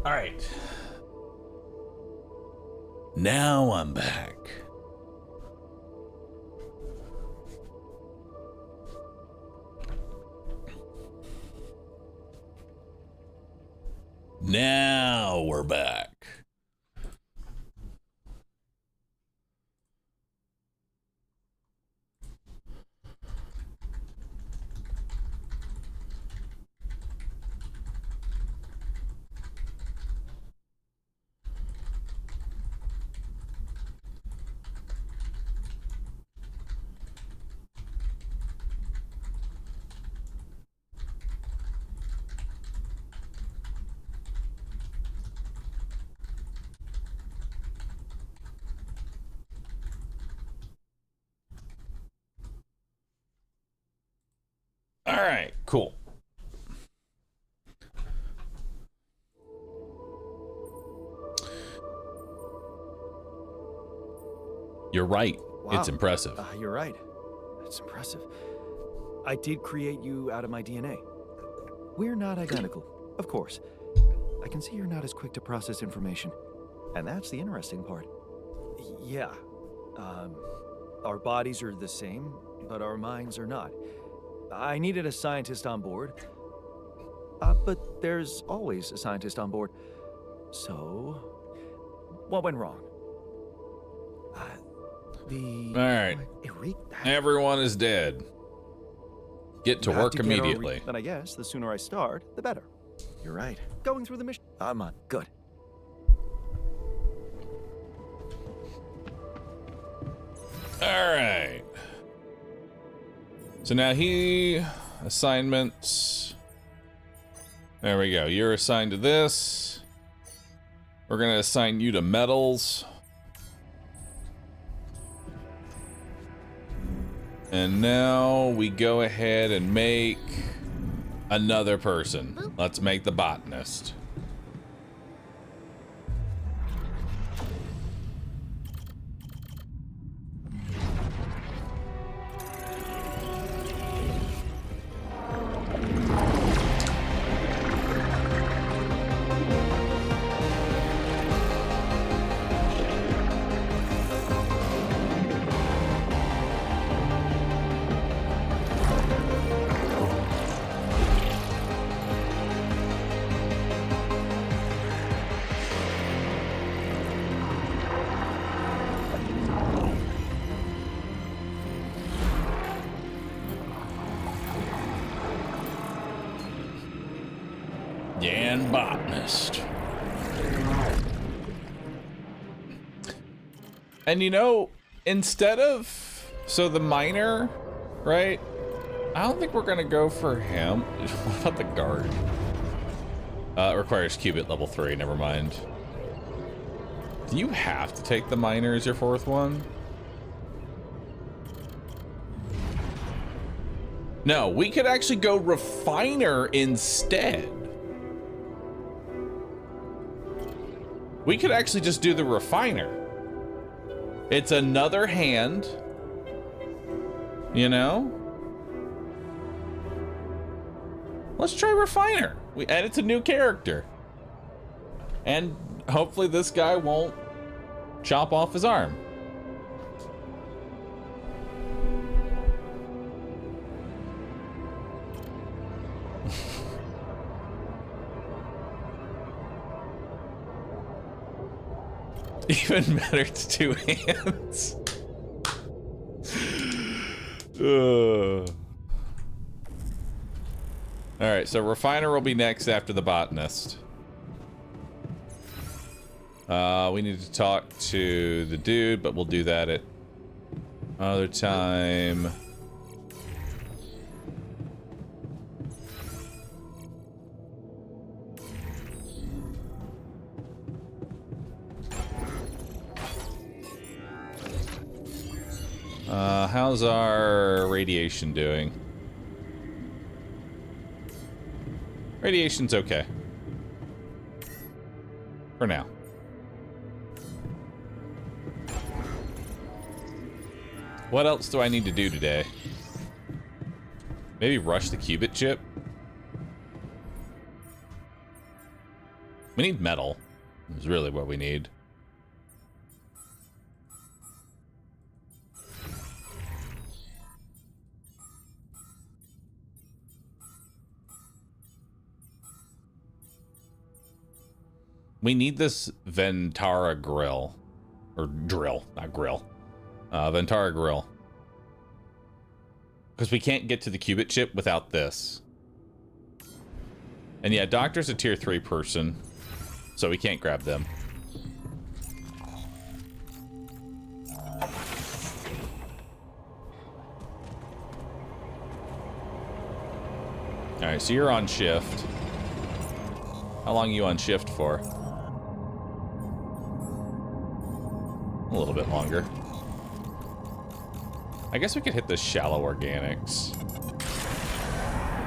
All right. Now I'm back. Now we're back. All right, cool. You're right. Wow. It's impressive. You're right. It's impressive. I did create you out of my DNA. We're not identical, of course. I can see you're not as quick to process information. And that's the interesting part. Yeah. Our bodies are the same, but our minds are not. I needed a scientist on board. But there's always a scientist on board. So, what went wrong? All right. Everyone is dead. Get to work immediately. Then I guess the sooner I start, the better. You're right. Going through the mission. I'm on. Good. All right. So now assignments. There we go. You're assigned to this. We're going to assign you to metals. And now we go ahead and make another person. Let's make the botanist. And botanist. And you know, instead of, so the miner, right? I don't think we're gonna go for him. What about the guard? It requires qubit level 3, never mind. Do you have to take the miner as your 4th one? No, we could actually go refiner instead. We could actually just do the refiner. It's another hand, you know? Let's try refiner. And it's a new character. And hopefully this guy won't chop off his arm. Even better to 2 hands. Alright, so refiner will be next after the botanist. We need to talk to the dude, but we'll do that at another time. How's our radiation doing? Radiation's okay. For now. What else do I need to do today? Maybe rush the qubit chip? We need metal. Is really what we need. We need this Ventara grill. Or drill, not grill. Ventara grill. Because we can't get to the qubit chip without this. And yeah, Doctor's a tier 3 person. So we can't grab them. Alright, so you're on shift. How long are you on shift for? A little bit longer. I guess we could hit the shallow organics.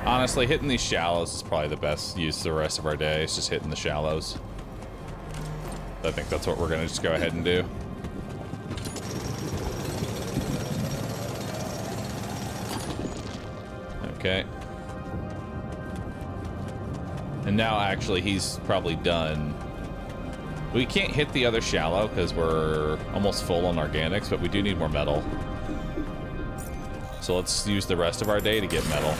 Honestly, hitting these shallows is probably the best use of the rest of our day. It's just hitting the shallows. I think that's what we're gonna just go ahead and do. Okay. And now actually he's probably done. We can't hit the other shallow because we're almost full on organics, but we do need more metal. So let's use the rest of our day to get metal.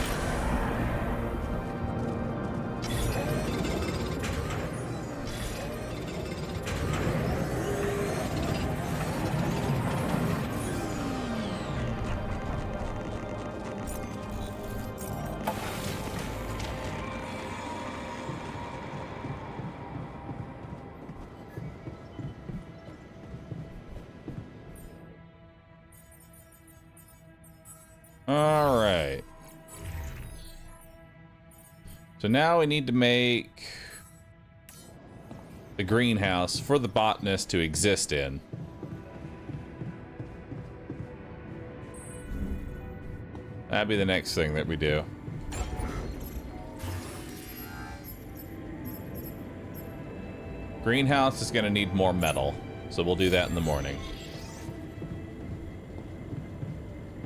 Alright. So now we need to make the greenhouse for the botanist to exist in. That'd be the next thing that we do. Greenhouse is going to need more metal, so we'll do that in the morning.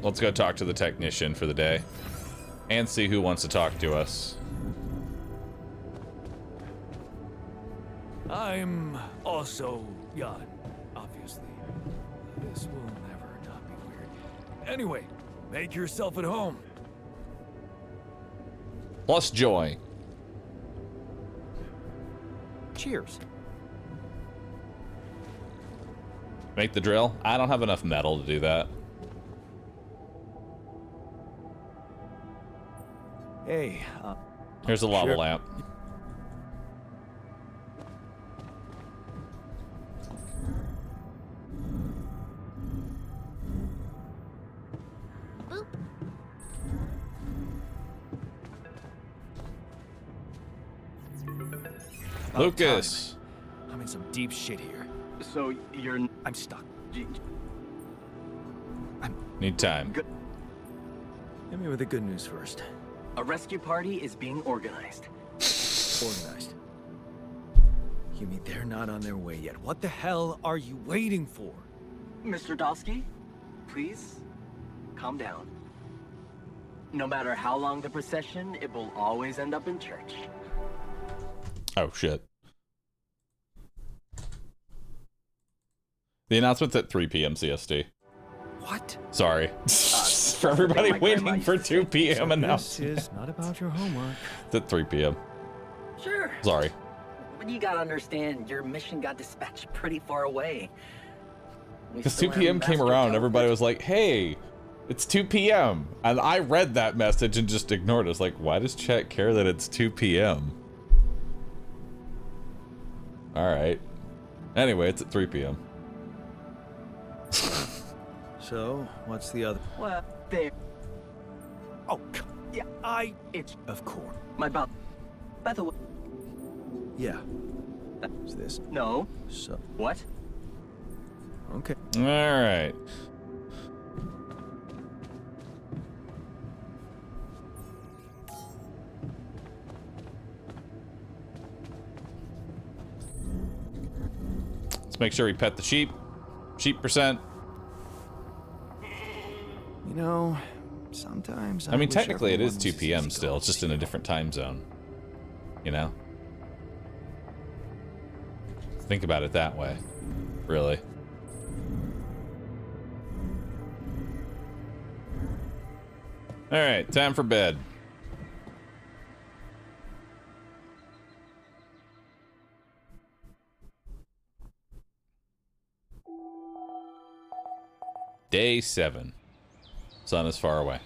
Let's go talk to the technician for the day and see who wants to talk to us. I'm also Jan, obviously. This will never not be weird. Anyway, make yourself at home. Plus joy. Cheers. Make the drill? I don't have enough metal to do that. Hey, Here's a lava sure. lamp. Boop. Lucas. I'm in some deep shit here. So you're... I'm stuck. Need time. Good. Hit me with the good news first. A rescue party is being organized. Organized. You mean they're not on their way yet? What the hell are you waiting for? Mr. Dosky, please, calm down. No matter how long the procession, it will always end up in church. Oh, shit. The announcement's at 3 p.m. CST. What? Sorry. For everybody waiting for 2 p.m. This announcement. is not about your homework. It's at 3 p.m. Sure. Sorry. But you gotta understand, your mission got dispatched pretty far away. Because 2 p.m. came around and everybody was like, hey, It's 2 p.m. And I read that message and just ignored it. It's like, why does chat care that it's 2 p.m.? Alright. Anyway, it's at 3 p.m. So, what's the other? Well, there. Oh, yeah, It's of course. my belt. By the way, Yeah. Is this? no. So, What? okay. Alright. Let's make sure we pet the sheep. Sheep percent. You know, sometimes I mean, wish technically it is everyone 2 was as p.m. easy still. going It's just as in a you. different time zone. You know? Think about it that way. Really. Alright, time for bed. Day 7. Sun is far away.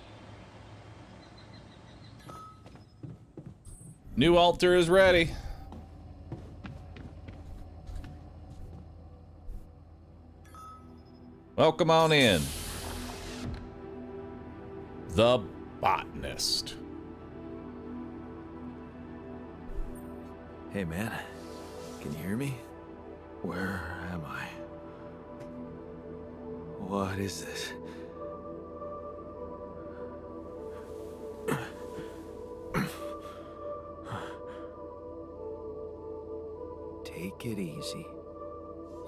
New altar is ready. Welcome on in. The botanist. Hey, man. Can you hear me? Where am I? What is this? Take it easy.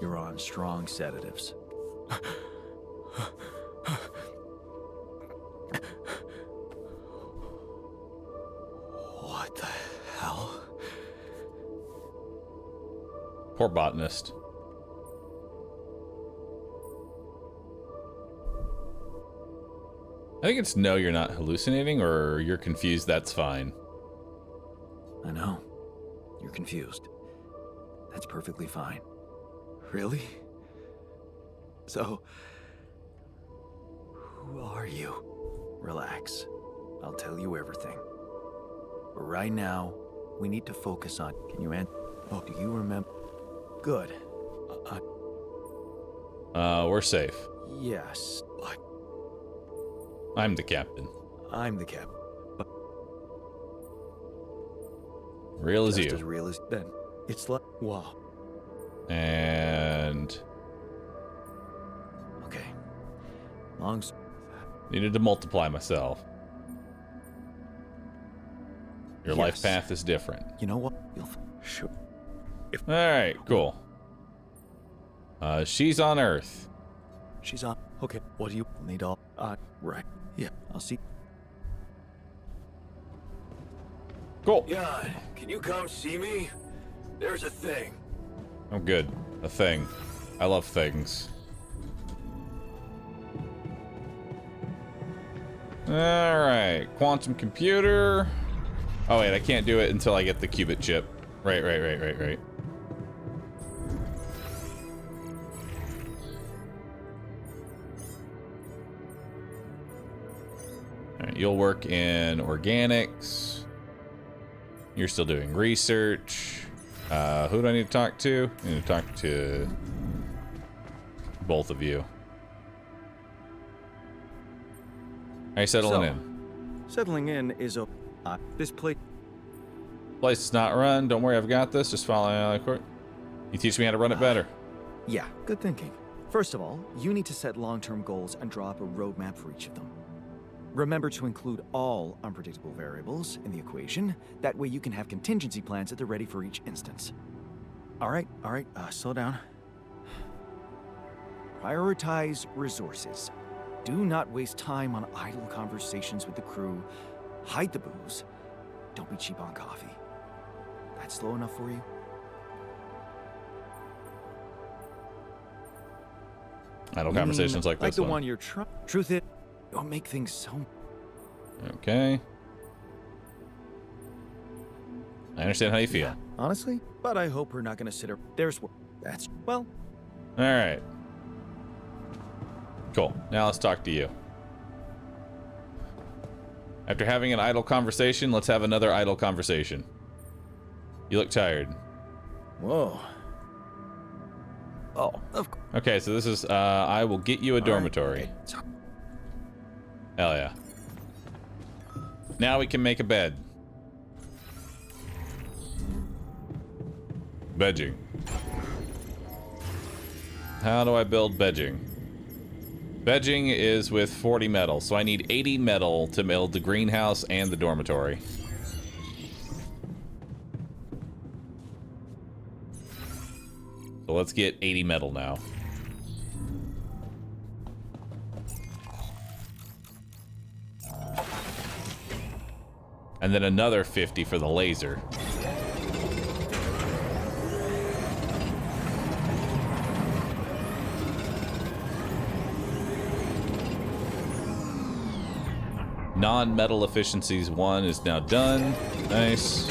You're on strong sedatives. What the hell? Poor botanist. I think it's no, you're not hallucinating, or you're confused, that's fine. I know. You're confused. That's perfectly fine. Really? So, who are you? Relax. I'll tell you everything. But right now, we need to focus on... Can you answer? Oh, do you remember? Good. We're safe. Yes. But I'm the captain. I'm the captain. But Real as just you. as real as... Then, it's like... Wow. And... Okay. Long... Needed to multiply myself. Your life Yes. path is different. You know what? You'll... Sure. Alright, cool. She's on Earth. She's on... Okay, what do you need all... right. Yeah, I'll see... Cool. God, can you come see me? There's a thing. Oh, good. A thing. I love things. Alright, quantum computer. Oh wait, I can't do it until I get the qubit chip. Right. Alright, you'll work in organics. You're still doing research. Who do I need to talk to? I need to talk to both of you. How you settling in? Settling in is a... this place... Place is not run. Don't worry, I've got this. Just follow court. You teach me how to run it better. Yeah, good thinking. First of all, you need to set long-term goals and draw up a roadmap for each of them. Remember to include all unpredictable variables in the equation. That way you can have contingency plans that are ready for each instance. All right, slow down. Prioritize resources. Do not waste time on idle conversations with the crew. Hide the booze. Don't be cheap on coffee. That's slow enough for you? Idle conversations like this the one. one you're trying. Truth is, don't make things so... Okay. I understand how you feel. Yeah, honestly, but I hope we're not gonna sit there's... That's... Well... Alright. Cool. Now let's talk to you. After having an idle conversation, let's have another idle conversation. You look tired. Whoa. Oh, of course. Okay, so this is, I will get you a dormitory. Hell yeah. Now we can make a bed. Bedging. How do I build bedging? Bedging is with 40 metal, so I need 80 metal to build the greenhouse and the dormitory. So let's get 80 metal now. And then another 50 for the laser. Non-metal efficiencies 1 is now done. Nice.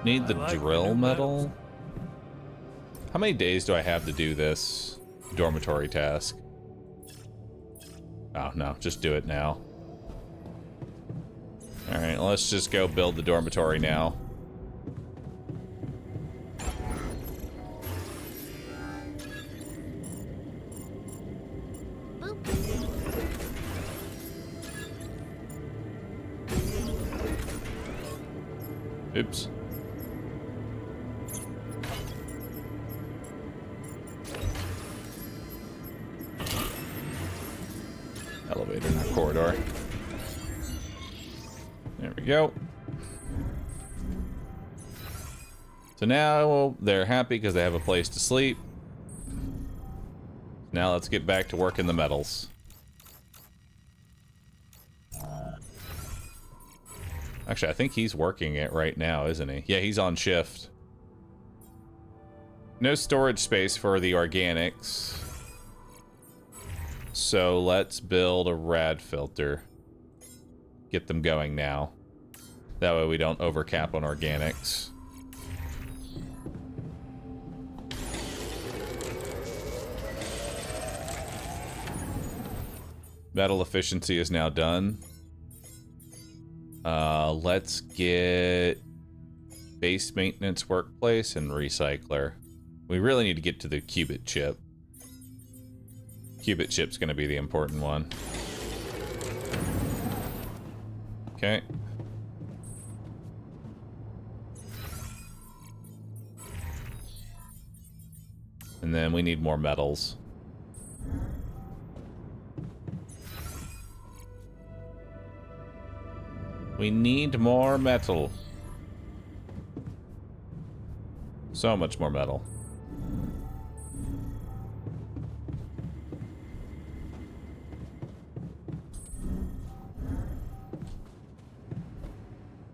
Need the drill metal? How many days do I have to do this dormitory task? Oh, no, just do it now. Alright, let's just go build the dormitory now. Oops. Elevator, not corridor. There we go. So now they're happy because they have a place to sleep. Now let's get back to working the metals. Actually, I think he's working it right now, isn't he? Yeah, he's on shift. No storage space for the organics. So let's build a rad filter. Get them going now. That way we don't overcap on organics. Metal efficiency is now done. Let's get base maintenance workplace and recycler. We really need to get to the qubit chip. Qubit chip's gonna be the important one. Okay. And then we need more metals. We need more metal. So much more metal.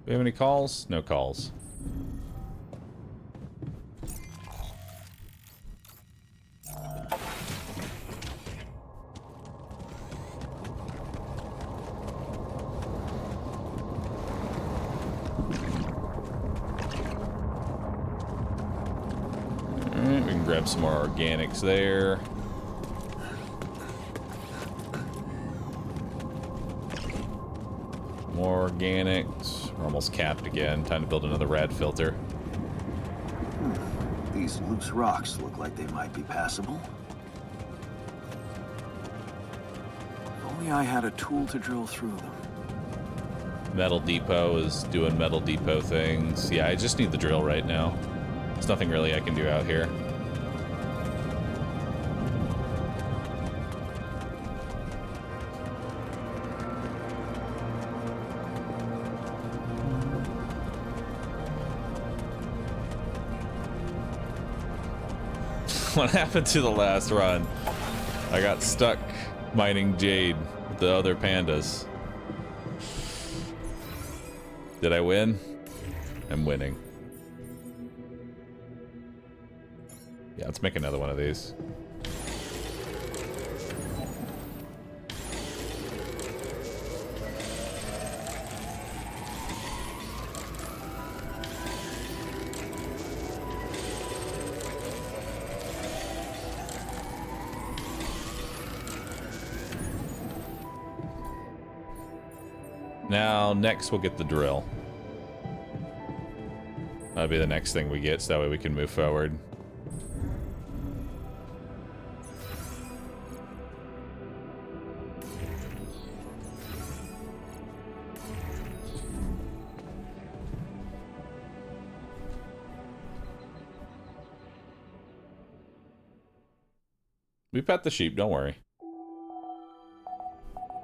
Do we have any calls? No calls. Alright, we can grab some more organics there. More organics. We're almost capped again. Time to build another rad filter. These loose rocks look like they might be passable. If only I had a tool to drill through them. Metal Depot is doing Metal Depot things. Yeah, I just need the drill right now. There's nothing really I can do out here. What happened to the last run? I got stuck mining jade with the other pandas. Did I win? I'm winning. Yeah, let's make another one of these. Now, next we'll get the drill. That'll be the next thing we get, so that way we can move forward. We pet the sheep, don't worry.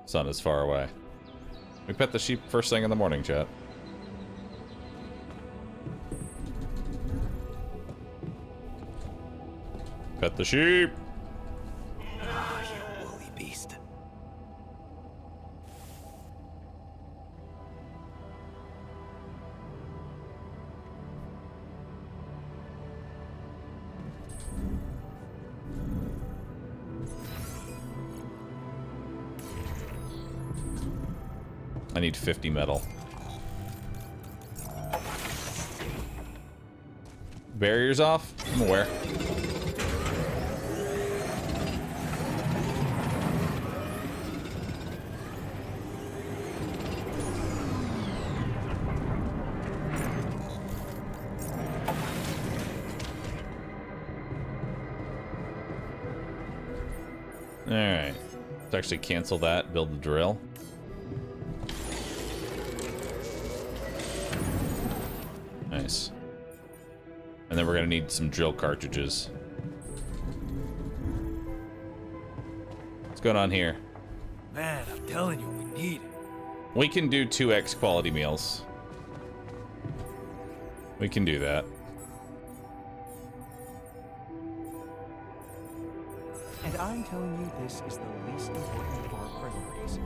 Sun is far away. We pet the sheep first thing in the morning, chat. Pet the sheep! Ah, you woolly beast. I need 50 metal. Barriers off? I'm aware. Alright. Let's actually cancel that, build the drill. Nice. And then we're gonna need some drill cartridges. What's going on here? Man, I'm telling you, we need it. We can do 2x quality meals. We can do that. And I'm telling you, this is the least important of our priorities.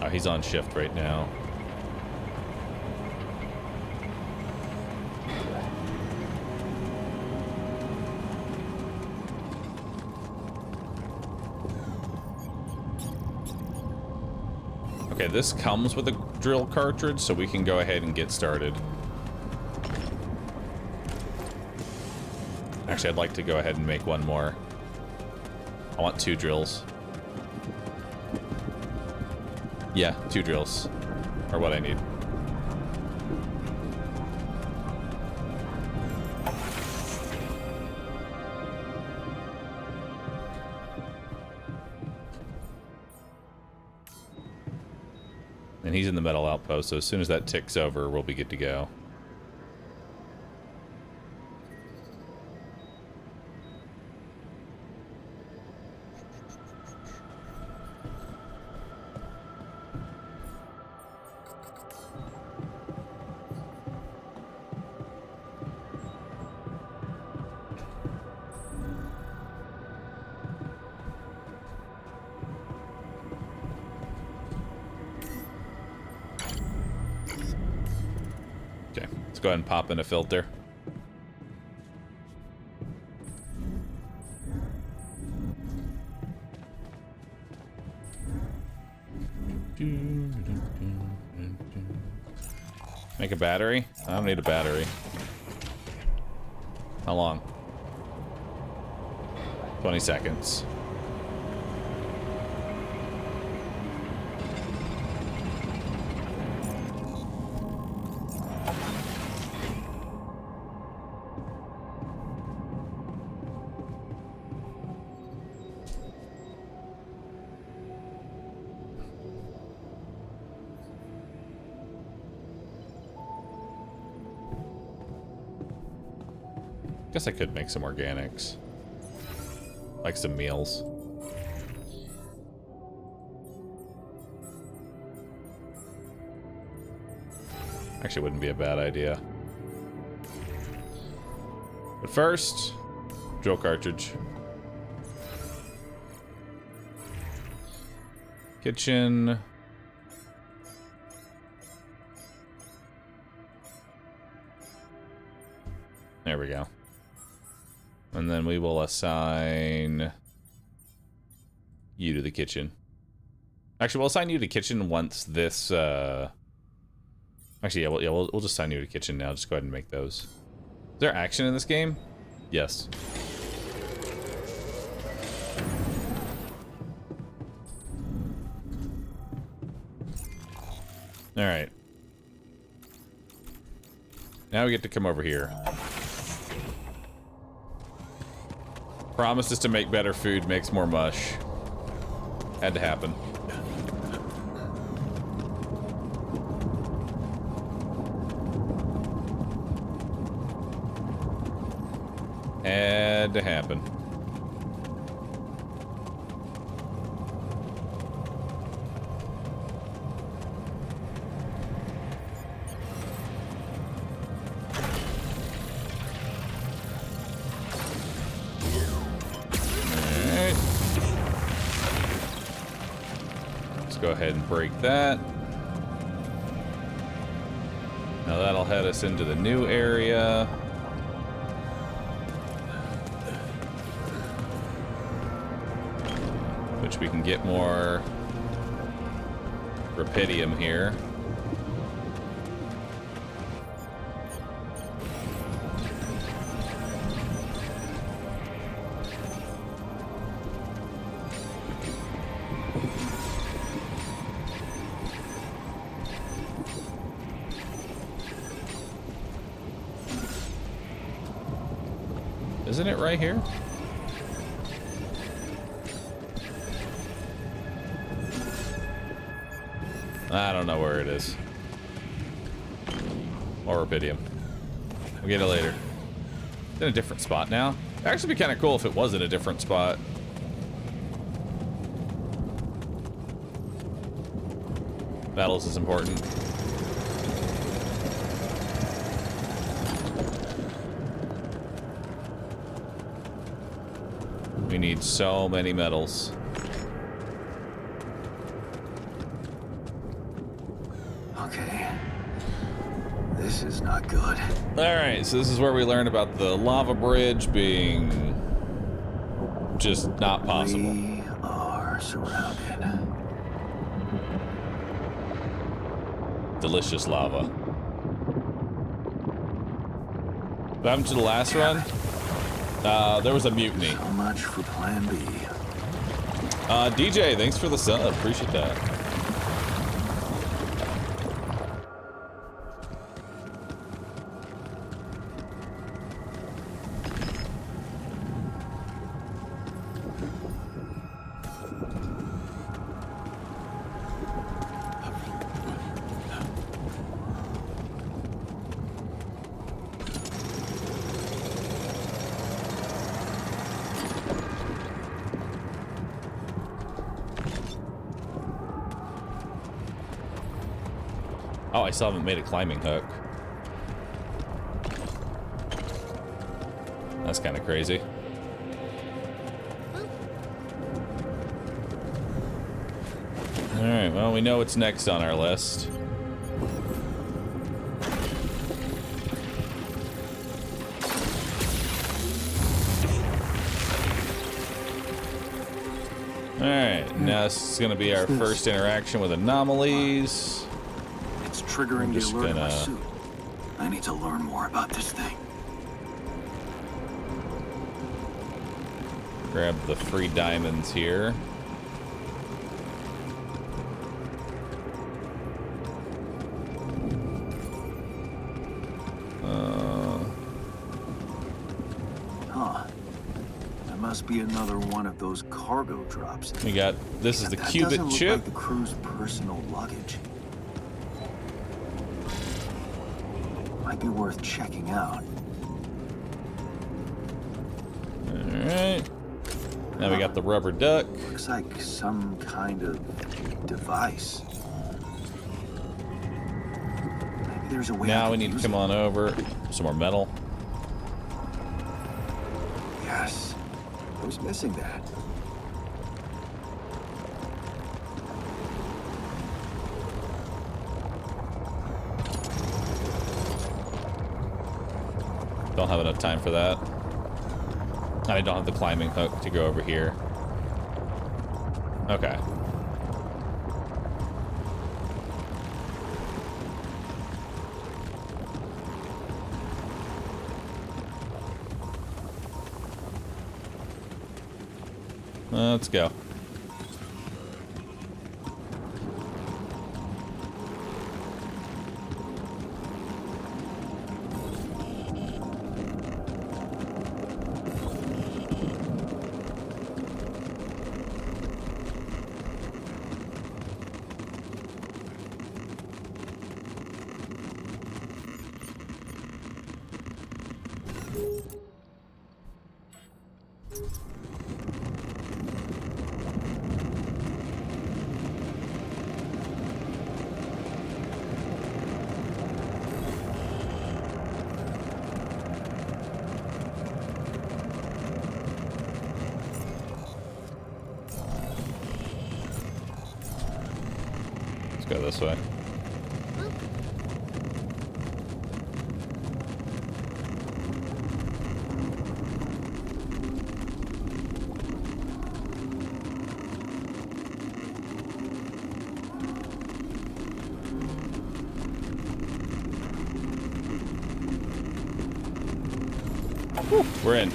Oh, he's on shift right now. Okay, this comes with a drill cartridge, so we can go ahead and get started. Actually, I'd like to go ahead and make one more. I want 2 drills. Yeah, 2 drills are what I need. And he's in the metal outpost, so as soon as that ticks over, we'll be good to go. Let's go ahead and pop in a filter. Make a battery? I don't need a battery. How long? 20 seconds. Guess I could make some organics. Like some meals. Actually, wouldn't be a bad idea. But first, drill cartridge. Kitchen. There we go. And then we will assign you to the kitchen. Actually, we'll assign you to the kitchen once this Actually, yeah, we'll just sign you to kitchen now. Just go ahead and make those. Is there action in this game? Yes. All right. Now we get to come over here. Promises to make better food, makes more mush. Had to happen. Had to happen. Alright. Let's go ahead and break that. Now that'll head us into the new area. Which we can get more rupidium here. Isn't it right here? I don't know where it is. Or rupidium. We'll get it later. It's in a different spot now. It'd actually be kind of cool if it was in a different spot. Battles is important. We need so many metals. Okay. This is not good. Alright, so this is where we learn about the lava bridge being just not possible. We are surrounded. Delicious lava. What happened to the last run? There was a mutiny. So much for plan B. DJ, thanks for the sub. Appreciate that. Oh, I still haven't made a climbing hook. That's kind of crazy. Alright, well, we know what's next on our list. Alright, now this is going to be our first interaction with anomalies. It's triggering the alert in my suit. I need to learn more about this thing. Grab the free diamonds here. Huh. That must be another one of those cargo drops. We got, this is the qubit chip. Like the crew's personal luggage. Might be worth checking out. Alright. Now we got the rubber duck. Looks like some kind of device. Maybe there's a way. Now we need to come on over. Some more metal. Yes. I was missing that. Don't have enough time for that. I don't have the climbing hook to go over here. Okay. Let's go. Go this way. Whew, we're in.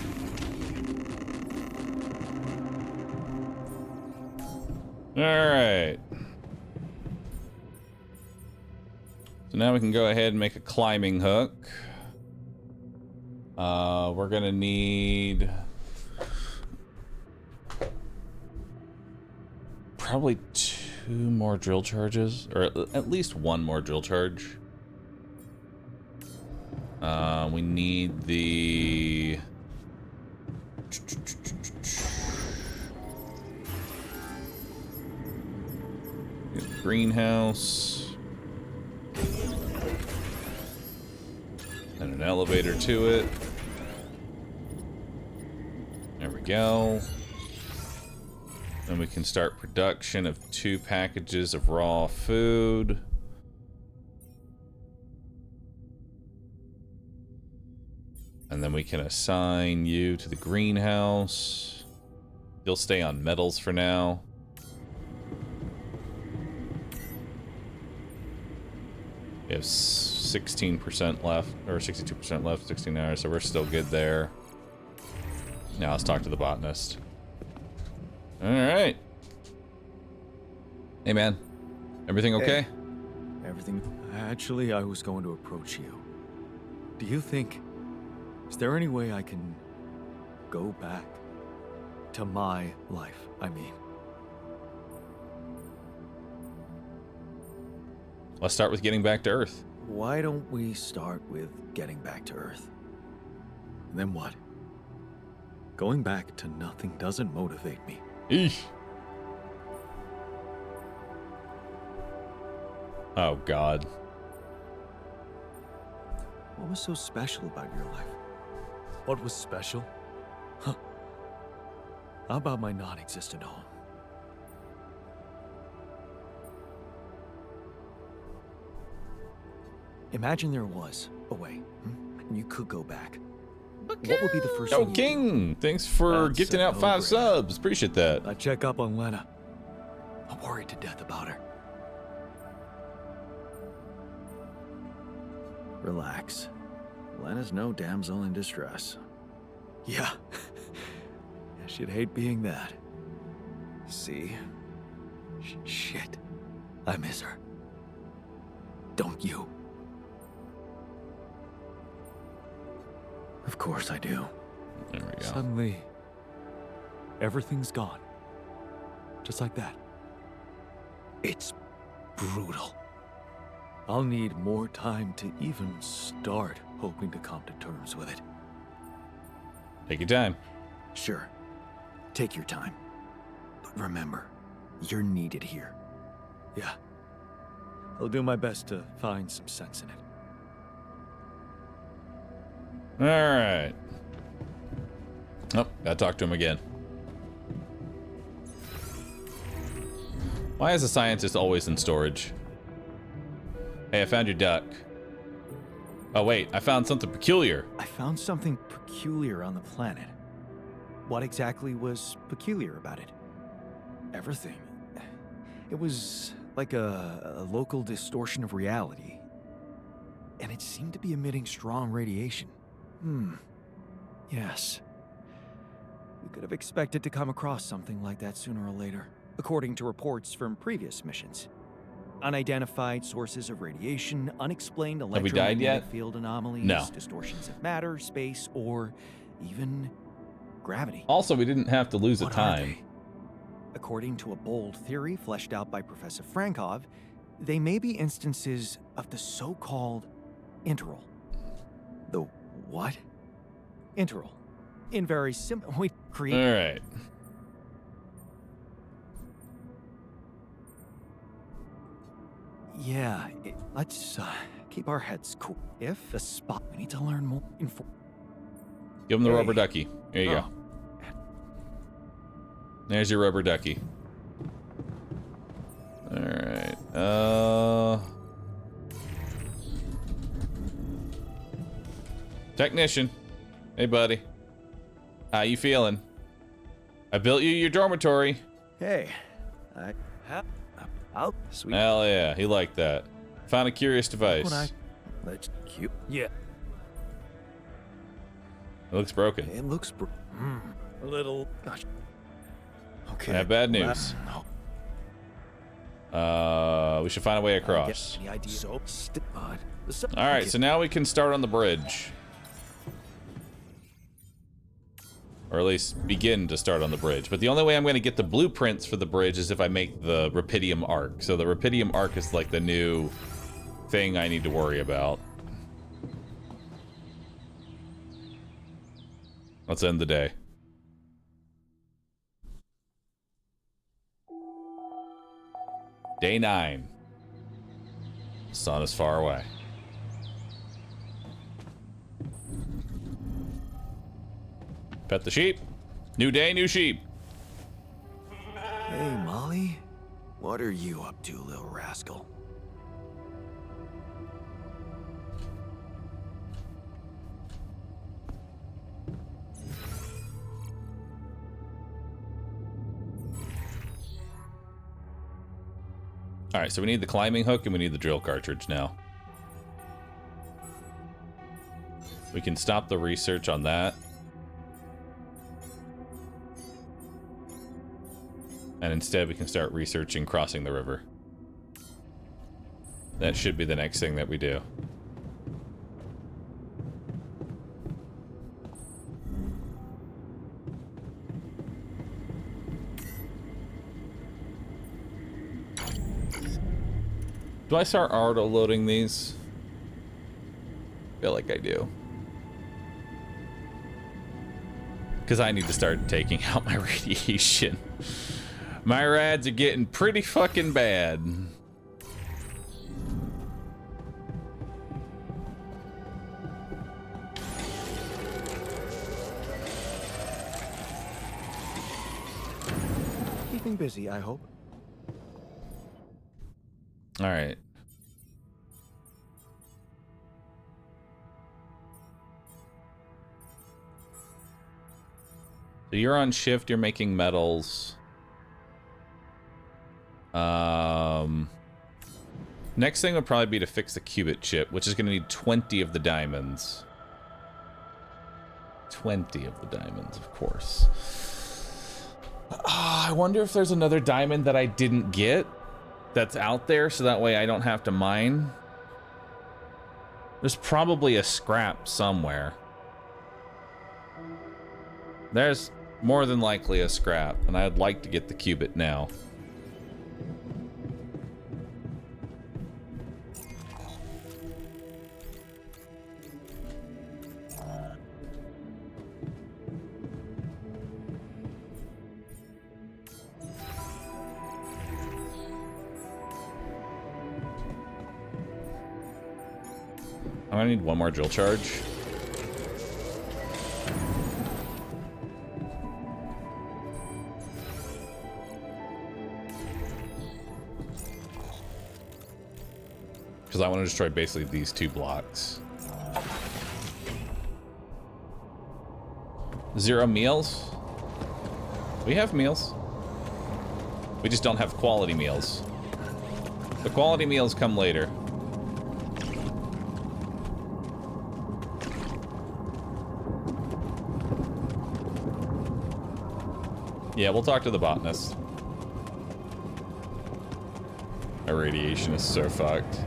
All right. So now we can go ahead and make a climbing hook. We're gonna need probably 2 more drill charges, or at least 1 more drill charge. We need the greenhouse and an elevator to it. There we go. Then we can start production of 2 packages of raw food. And then we can assign you to the greenhouse. You'll stay on metals for now. We have 16% left, or 62% left, 16 hours, so we're still good there. Now let's talk to the botanist. Alright. Hey man, everything okay? Hey. Everything. Actually, I was going to approach you. Do you think... Is there any way I can go back to my life, I mean? Let's start with getting back to Earth. Why don't we start with getting back to Earth? And then what? Going back to nothing doesn't motivate me. Eesh. Oh, God. What was so special about your life? What was special? Huh. How about my non-existent home? Imagine there was a way, and you could go back. What would be the first thing you King! Thanks for That's gifting a out 5 no-brainer. subs. Appreciate that. I'd check up on Lena. I'm worried to death about her. Relax. Lena's no damsel in distress. Yeah. She'd hate being that. See? Shit. I miss her. Don't you? Of course I do. There we go. Suddenly, everything's gone. Just like that. It's brutal. I'll need more time to even start hoping to come to terms with it. Take your time. Sure. Take your time. But remember, you're needed here. Yeah. I'll do my best to find some sense in it. Alright. Oh, gotta talk to him again. Why is a scientist always in storage? Hey, I found your duck. Oh wait, I found something peculiar. I found something peculiar on the planet. What exactly was peculiar about it? Everything. It was like a local distortion of reality. And it seemed to be emitting strong radiation. Yes. Could have expected to come across something like that sooner or later, according to reports from previous missions. Unidentified sources of radiation, unexplained Have we died yet? electromagnetic field anomalies, No. distortions of matter, space, or even gravity. Also, we didn't have to lose a What are time. they? According to a bold theory fleshed out by Professor Frankov, they may be instances of the so-called interral. The what? Interral. In very simple, we create. All right. Yeah, let's keep our heads cool. If a spot, we need to learn more info. Give him the Hey. rubber ducky. There you go. There's your rubber ducky. All right. Technician. Hey, buddy. How you feeling? I built you your dormitory. Hey, I'll sweet. Hell yeah, he liked that. Found a curious device. Let's cute. Yeah, It looks broken. it looks a little. Gosh. Okay. I have bad news. We should find a way across. The idea so odd. All right, so now we can start on the bridge. Or at least begin to start on the bridge. But the only way I'm going to get the blueprints for the bridge is if I make the Rapidium Arc. So the Rapidium Arc is like the new thing I need to worry about. Let's end the day. Day 9. Sun is far away. Pet the sheep. New day, new sheep. Hey, Molly. What are you up to, little rascal? All right, so we need the climbing hook and we need the drill cartridge now. We can stop the research on that. And instead we can start researching crossing the river. That should be the next thing that we do. Do I start auto-loading these? I feel like I do. Because I need to start taking out my radiation. My rads are getting pretty fucking bad. Keeping busy, I hope. All right. So you're on shift, you're making metals. Next thing would probably be to fix the qubit chip, which is going to need 20 of the diamonds. 20 of the diamonds, of course. I wonder if there's another diamond that I didn't get that's out there, so that way I don't have to mine. There's probably a scrap somewhere. There's more than likely a scrap, and I'd like to get the qubit now. I'm gonna need one more drill charge. Because I want to destroy basically these two blocks. 0 meals? We have meals. We just don't have quality meals. The quality meals come later. Yeah, we'll talk to the botanist. Our radiation is so fucked.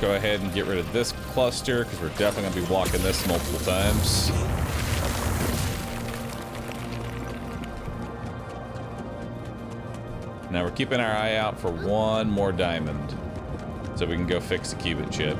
Go ahead and get rid of this cluster because we're definitely going to be walking this multiple times. Now we're keeping our eye out for one more diamond so we can go fix the qubit chip.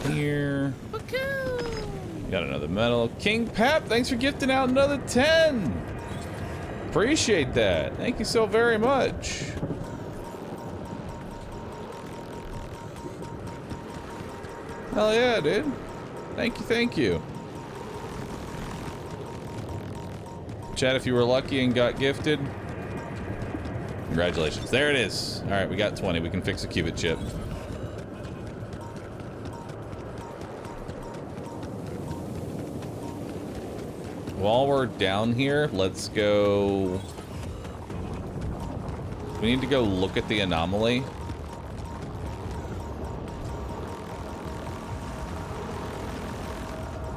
Here. Got another medal. King Pap, thanks for gifting out another 10. Appreciate that. Thank you so very much. Hell yeah, dude. Thank you, thank you. Chat, if you were lucky and got gifted, congratulations. There it is. All right, we got 20. We can fix a qubit chip. While we're down here, let's go... We need to go look at the anomaly.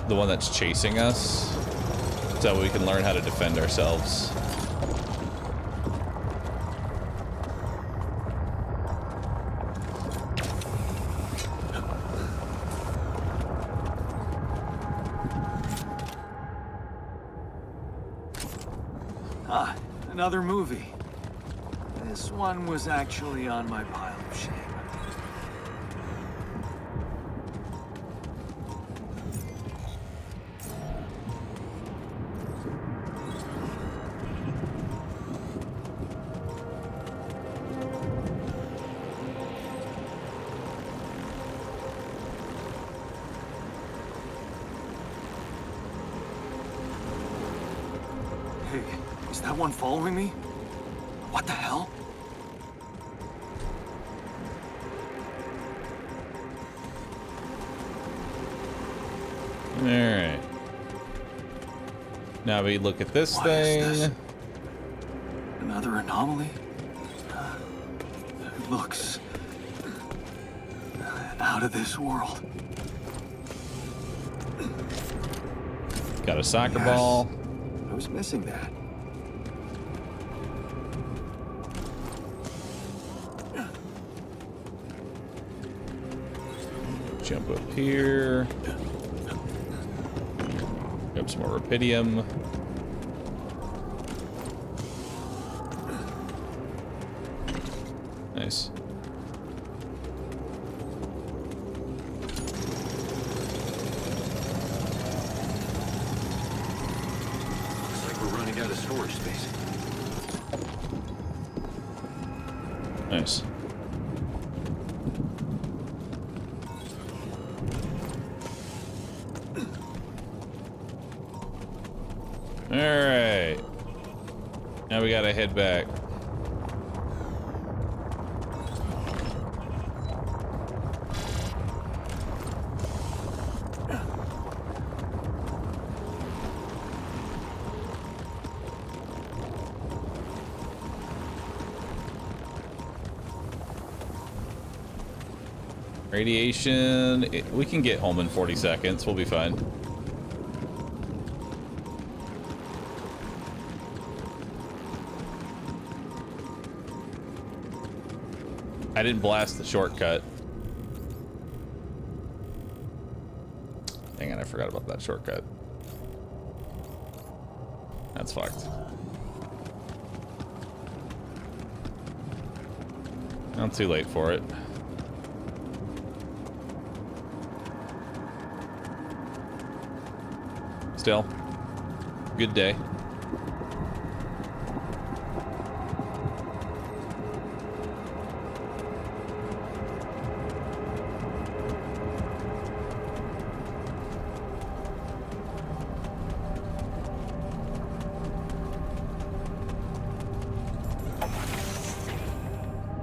The one that's chasing us. So we can learn how to defend ourselves. Ah, another movie. This one was actually on my pile of shame. Is that one following me? What the hell? Alright. Now we look at this What thing. is this? Another anomaly? It looks out of this world. Got a soccer Yes. ball. I was missing that. Jump up here. Grab some more rubidium. Nice. Looks like we're running out of storage space. Nice. Alright. Now we gotta head back. Radiation, we can get home in 40 seconds. We'll be fine. I didn't blast the shortcut. Dang it, I forgot about that shortcut. That's fucked. Not too late for it. Still, good day.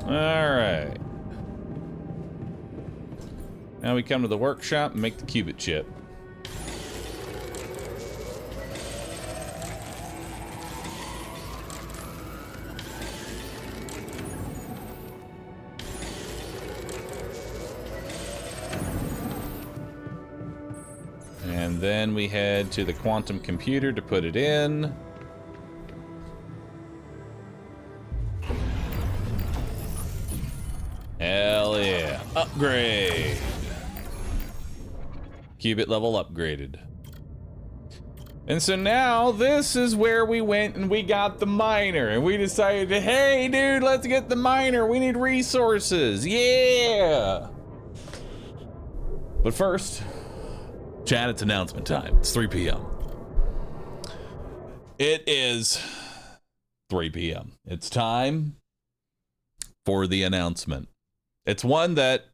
Alright. Now we come to the workshop and make the qubit chip. And then we head to the quantum computer to put it in. Hell yeah. Upgrade. Qubit level upgraded. And so now this is where we went and we got the miner. And we decided, hey dude, let's get the miner. We need resources. Yeah. But first, chat, it's announcement time. It's 3 p.m. It is 3 p.m. It's time for the announcement. It's one that,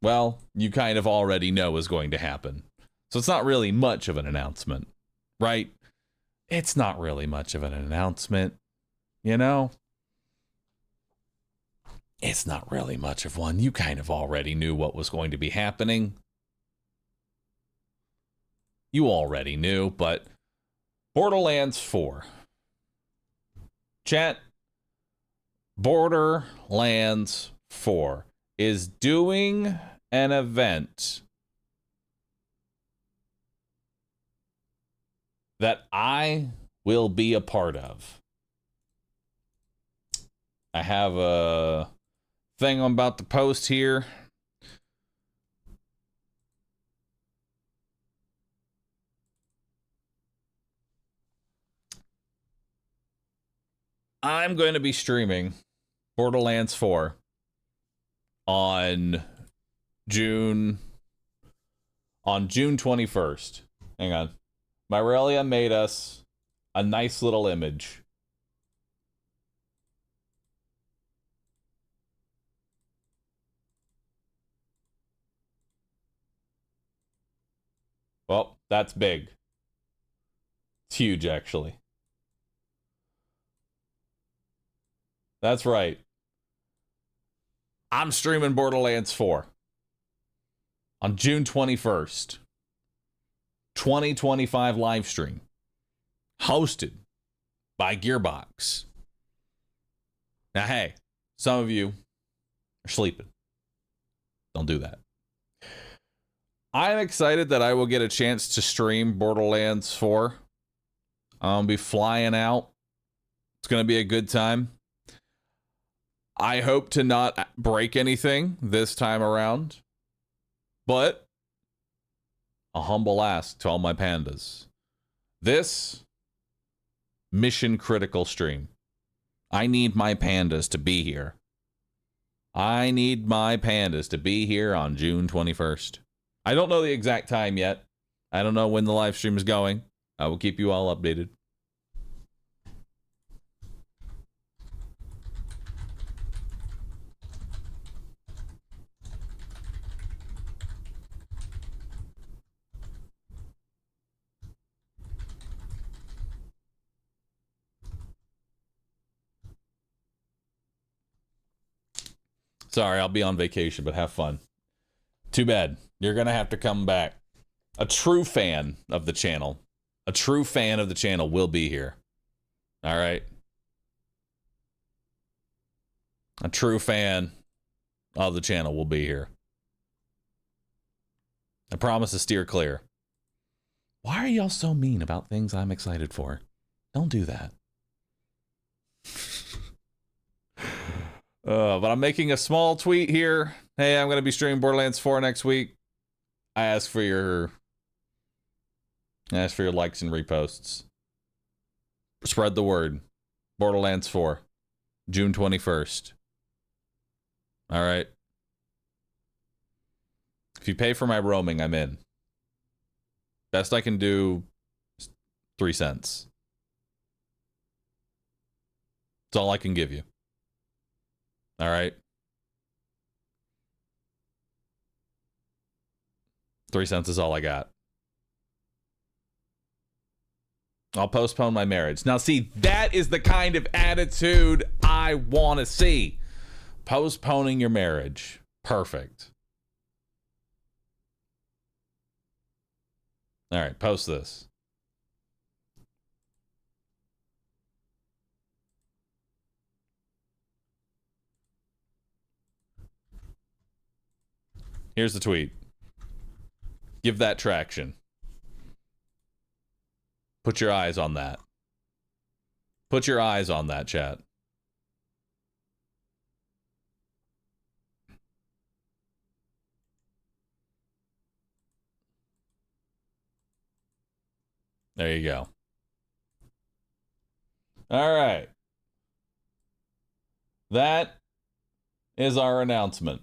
well, you kind of already know is going to happen. So it's not really much of an announcement, right? It's not really much of an announcement, you know? It's not really much of one. You kind of already knew what was going to be happening. You already knew, but Borderlands 4. Chat, Borderlands 4 is doing an event that I will be a part of. I have a thing I'm about to post here. I'm going to be streaming Borderlands 4 on June 21st. Hang on. Myrelia made us a nice little image. Well, that's big. It's huge, actually. That's right. I'm streaming Borderlands 4 on June 21st. 2025 live stream. Hosted by Gearbox. Now, hey, some of you are sleeping. Don't do that. I'm excited that I will get a chance to stream Borderlands 4. I'll be flying out. It's going to be a good time. I hope to not break anything this time around, but a humble ask to all my pandas. This mission critical stream. I need my pandas to be here. I need my pandas to be here on June 21st. I don't know the exact time yet. I don't know when the live stream is going. I will keep you all updated. Sorry, I'll be on vacation, but have fun. Too bad. You're going to have to come back. A true fan of the channel. A true fan of the channel will be here. All right. A true fan of the channel will be here. I promise to steer clear. Why are y'all so mean about things I'm excited for? Don't do that. But I'm making a small tweet here. Hey, I'm going to be streaming Borderlands 4 next week. I ask for your likes and reposts. Spread the word. Borderlands 4, June 21st. All right. If you pay for my roaming, I'm in. Best I can do 3 cents. That's all I can give you. All right. 3 cents is all I got. I'll postpone my marriage. Now, see, that is the kind of attitude I want to see. Postponing your marriage. Perfect. All right, post this. Here's the tweet. Give that traction. Put your eyes on that. Put your eyes on that, chat. There you go. All right. That is our announcement.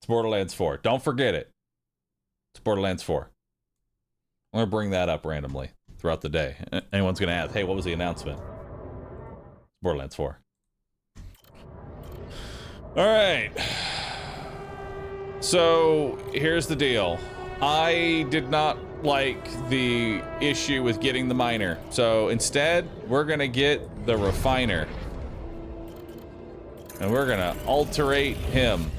It's Borderlands 4. Don't forget it. It's Borderlands 4. I'm going to bring that up randomly throughout the day. Anyone's going to ask, hey, what was the announcement? It's Borderlands 4. All right. So, here's the deal. I did not like the issue with getting the miner. So, instead, we're going to get the refiner. And we're going to alterate him.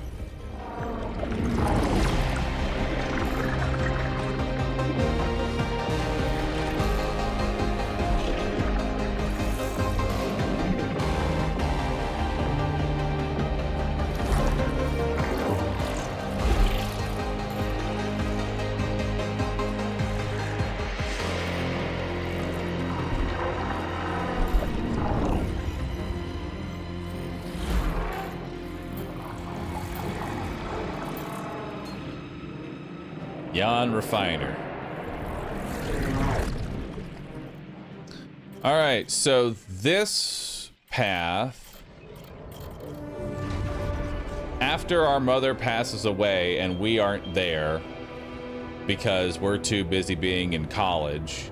Jan Refiner. All right, so this path, after our mother passes away and we aren't there because we're too busy being in college,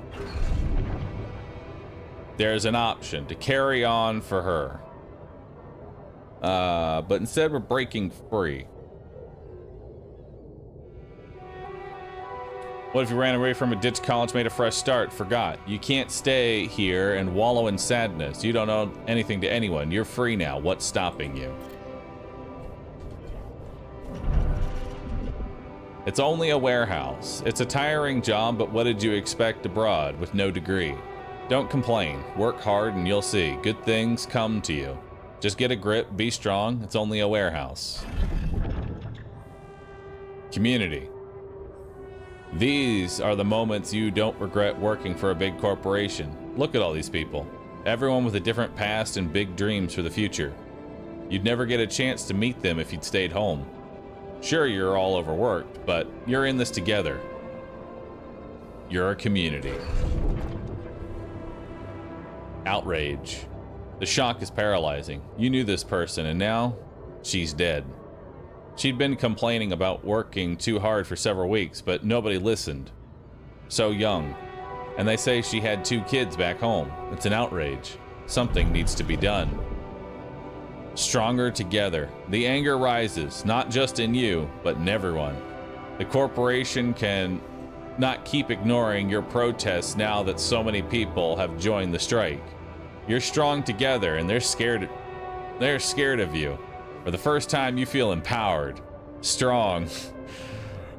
there's an option to carry on for her. But instead we're breaking free. What if you ran away from a ditch college, made a fresh start, forgot? You can't stay here and wallow in sadness. You don't owe anything to anyone. You're free now. What's stopping you? It's only a warehouse. It's a tiring job, but what did you expect abroad with no degree? Don't complain. Work hard and you'll see. Good things come to you. Just get a grip, be strong. It's only a warehouse. Community. These are the moments you don't regret working for a big corporation. Look at all these people. Everyone with a different past and big dreams for the future. You'd never get a chance to meet them if you'd stayed home. Sure, you're all overworked, but you're in this together. You're a community. Outrage. The shock is paralyzing. You knew this person, and now she's dead. She'd been complaining about working too hard for several weeks, but nobody listened. So young. And they say she had 2 kids back home. It's an outrage. Something needs to be done. Stronger together. The anger rises, not just in you, but in everyone. The corporation can not keep ignoring your protests now that so many people have joined the strike. You're strong together, and they're scared of you. For the first time, you feel empowered, strong.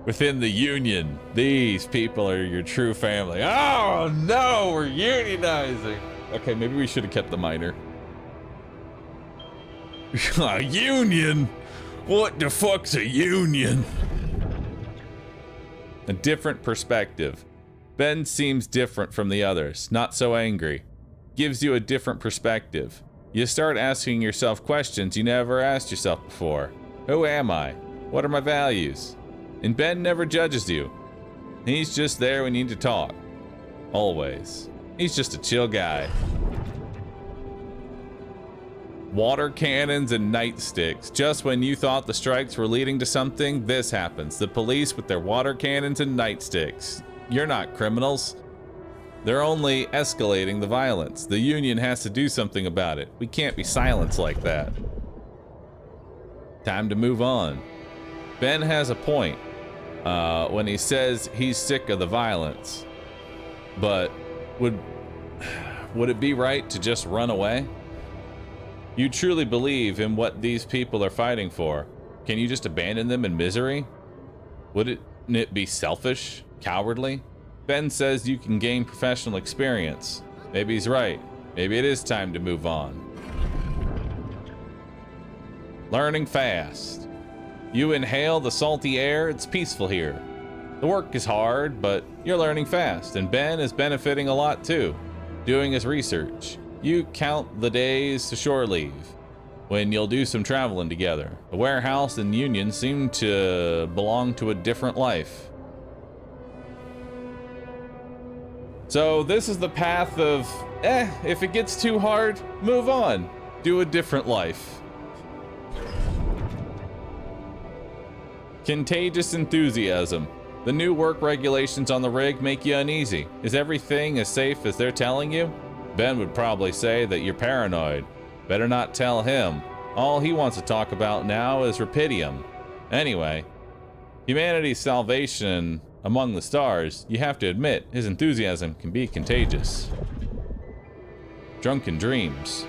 Within the union, these people are your true family. Oh no, we're unionizing. Okay, maybe we should have kept the miner. A union? What the fuck's a union? A different perspective. Ben seems different from the others, not so angry. Gives you a different perspective. You start asking yourself questions you never asked yourself before. Who am I? What are my values? And Ben never judges you. He's just there when you need to talk. Always. He's just a chill guy. Water cannons and nightsticks. Just when you thought the strikes were leading to something, this happens. The police with their water cannons and nightsticks. You're not criminals. They're only escalating the violence. The Union has to do something about it. We can't be silenced like that. Time to move on. Ben has a point when he says he's sick of the violence. But would it be right to just run away? You truly believe in what these people are fighting for. Can you just abandon them in misery? Wouldn't it be selfish? Cowardly? Ben says you can gain professional experience. Maybe he's right. Maybe it is time to move on. Learning fast. You inhale the salty air, it's peaceful here. The work is hard, but you're learning fast, and Ben is benefiting a lot too, doing his research. You count the days to shore leave, when you'll do some traveling together. The warehouse and Union seem to belong to a different life. So this is the path of, if it gets too hard, move on. Do a different life. Contagious enthusiasm. The new work regulations on the rig make you uneasy. Is everything as safe as they're telling you? Ben would probably say that you're paranoid. Better not tell him. All he wants to talk about now is Rapidium. Anyway, humanity's salvation among the stars, you have to admit, his enthusiasm can be contagious. Drunken dreams.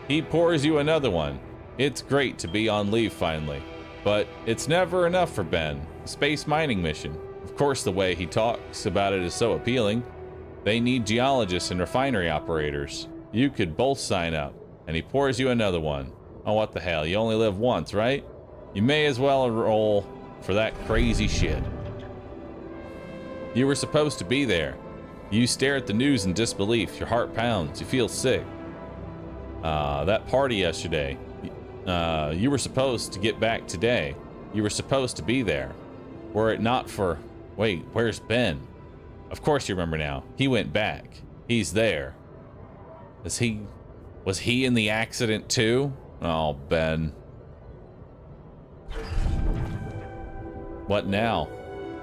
He pours you another one. It's great to be on leave finally, but it's never enough for Ben. A space mining mission. Of course, the way he talks about it is so appealing. They need geologists and refinery operators. You could both sign up, and he pours you another one. Oh, what the hell? You only live once, right? You may as well enroll for that crazy shit. You were supposed to be there. You stare at the news in disbelief. Your heart pounds. You feel sick. That party yesterday. You were supposed to get back today. You were supposed to be there. Were it not for... Wait, where's Ben? Of course you remember now. He went back. He's there. Was he in the accident too? Oh, Ben. What now?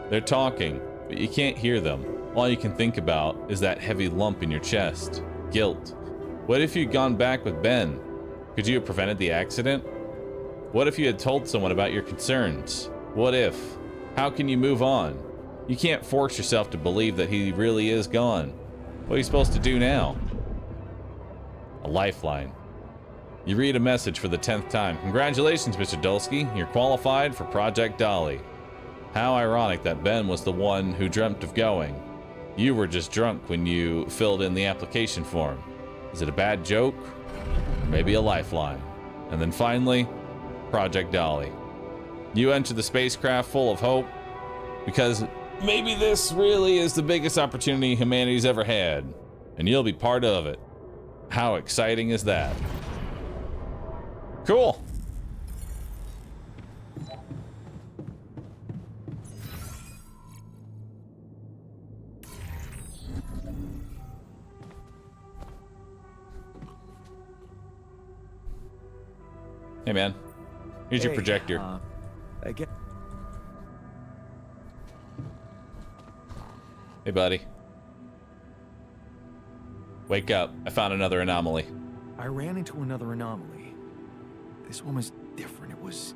They're talking, but you can't hear them. All you can think about is that heavy lump in your chest. Guilt. What if you'd gone back with Ben? Could you have prevented the accident? What if you had told someone about your concerns? What if? How can you move on? You can't force yourself to believe that he really is gone. What are you supposed to do now? A lifeline. You read a message for the 10th time. Congratulations, Mr. Dulski. You're qualified for Project Dolly. How ironic that Ben was the one who dreamt of going. You were just drunk when you filled in the application form. Is it a bad joke? Or maybe a lifeline? And then finally, Project Dolly. You enter the spacecraft full of hope because maybe this really is the biggest opportunity humanity's ever had, and you'll be part of it. How exciting is that? Cool. Hey man, here's your projector. Hey buddy. Wake up, I found another anomaly. I ran into another anomaly. This one was different. It was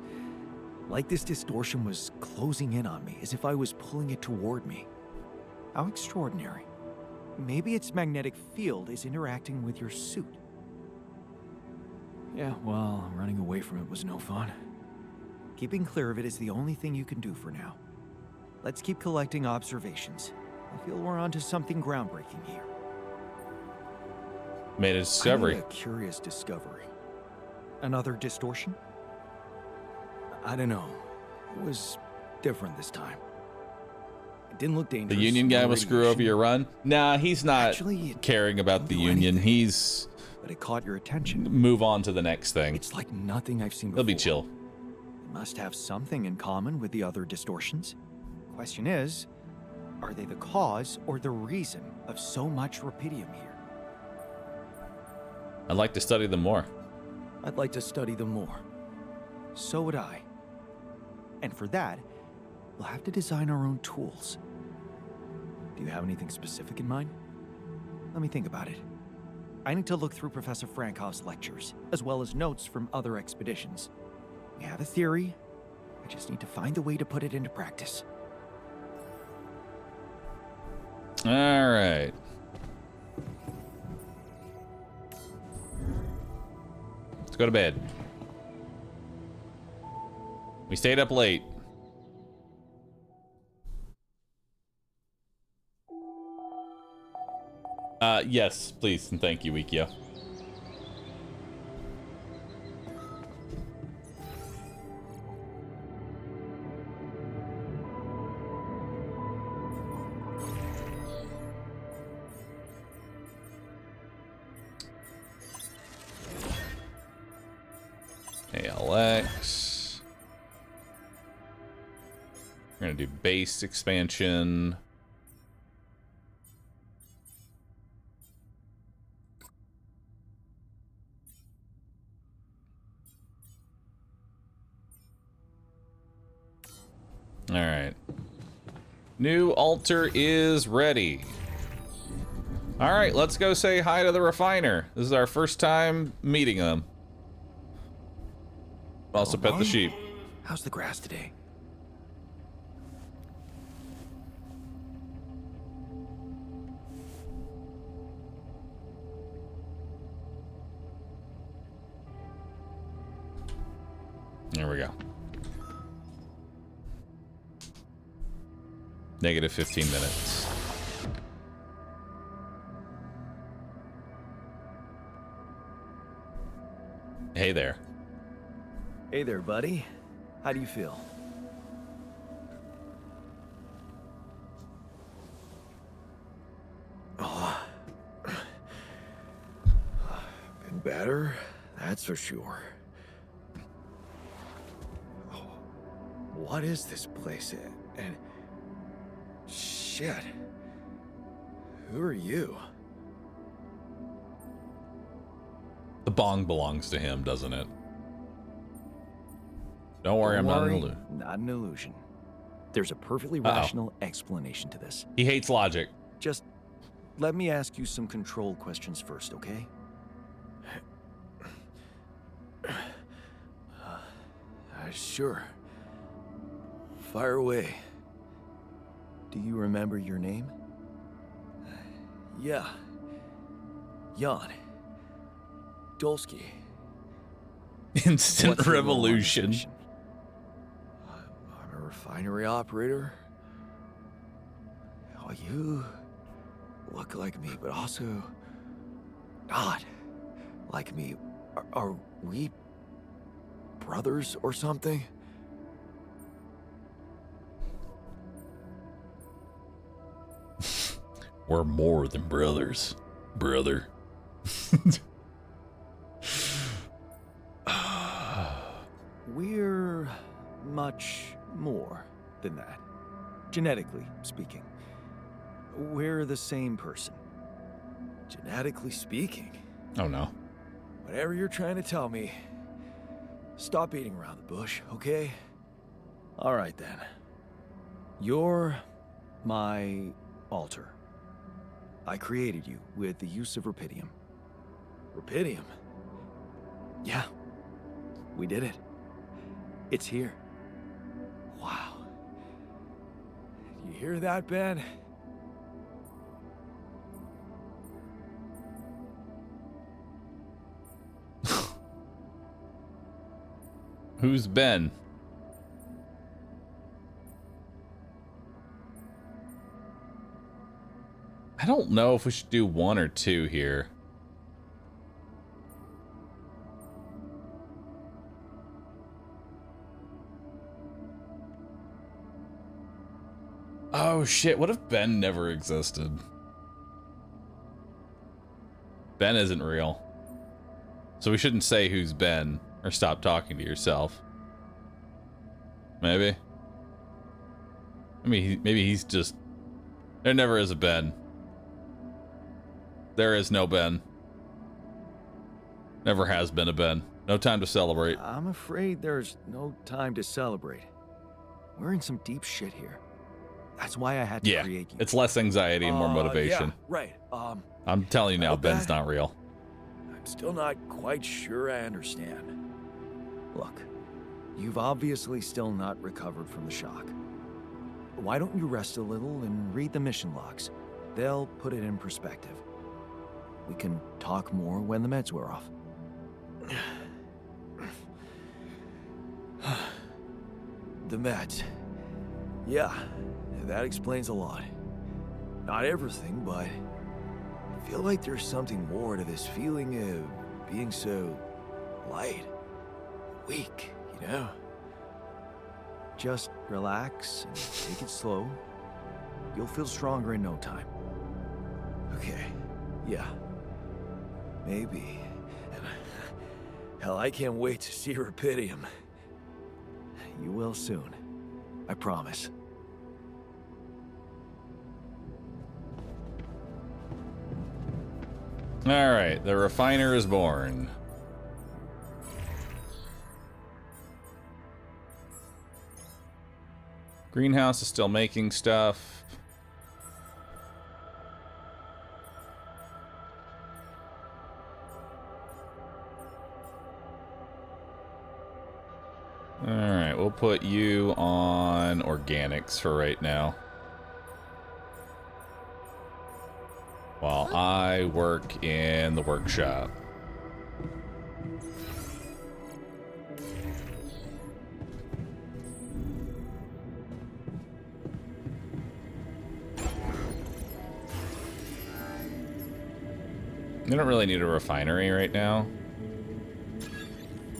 like this distortion was closing in on me, as if I was pulling it toward me. How extraordinary. Maybe its magnetic field is interacting with your suit. Yeah, well, running away from it was no fun. Keeping clear of it is the only thing you can do for now. Let's keep collecting observations. I feel we're onto something groundbreaking here. Made a discovery. I made a curious discovery. Another distortion? I don't know. It was different this time. It didn't look dangerous. The Union guy will screw over your run? Nah, he's not caring about the Union. He's... But it caught your attention. Move on to the next thing. It's like nothing I've seen before. He'll be chill. It must have something in common with the other distortions. Question is, are they the cause or the reason of so much Rapidium here? I'd like to study them more. I'd like to study them more. So would I. And for that, we'll have to design our own tools. Do you have anything specific in mind? Let me think about it. I need to look through Professor Frankoff's lectures, as well as notes from other expeditions. We have a theory. I just need to find a way to put it into practice. All right. Let's go to bed. We stayed up late. Yes, please, and thank you, Ikea. ALX. We're gonna do base expansion. All right. New altar is ready. All right, let's go say hi to the refiner. This is our first time meeting them. Also pet the sheep. How's the grass today? There we go. Negative 15 minutes. Hey there. Hey there, buddy. How do you feel? Oh. Been better, that's for sure. Oh. What is this place? And shit. Who are you? The bong belongs to him, doesn't it? Don't worry, I'm not an illusion. Not an illusion. There's a perfectly rational explanation to this. He hates logic. Just let me ask you some control questions first, okay? Sure. Fire away. Do you remember your name? Yeah. Jan. Dolsky. Instant revolution. I'm a refinery operator. Oh, you look like me, but also not like me. Are we brothers or something? We're more than brothers, brother. We're much more than that. Genetically speaking. We're the same person. Genetically speaking? Oh no. Whatever you're trying to tell me, stop beating around the bush, okay? All right then. You're my altar. I created you with the use of rupidium. Rupidium? Yeah. We did it. It's here. Wow. You hear that, Ben? Who's Ben? I don't know if we should do 1 or 2 here. Oh shit, what if Ben never existed? Ben isn't real. So we shouldn't say who's Ben, or stop talking to yourself. Maybe? Maybe he's just... There never is a Ben. There is no Ben. Never has been a Ben. No time to celebrate. I'm afraid there's no time to celebrate. We're in some deep shit here. That's why I had to create you. It's less anxiety and more motivation. Yeah, right. I'm telling you now, Ben's not real. I'm still not quite sure I understand. Look, you've obviously still not recovered from the shock. Why don't you rest a little and read the mission logs? They'll put it in perspective. We can talk more when the meds wear off. The meds. Yeah, that explains a lot. Not everything, but I feel like there's something more to this feeling of being so light, weak, you know? Just relax and take it slow. You'll feel stronger in no time. Okay, yeah. Maybe. And hell, I can't wait to see Rapidium. You will soon. I promise. Alright, the refiner is born. Greenhouse is still making stuff. Alright, we'll put you on organics for right now. While I work in the workshop. We don't really need a refinery right now.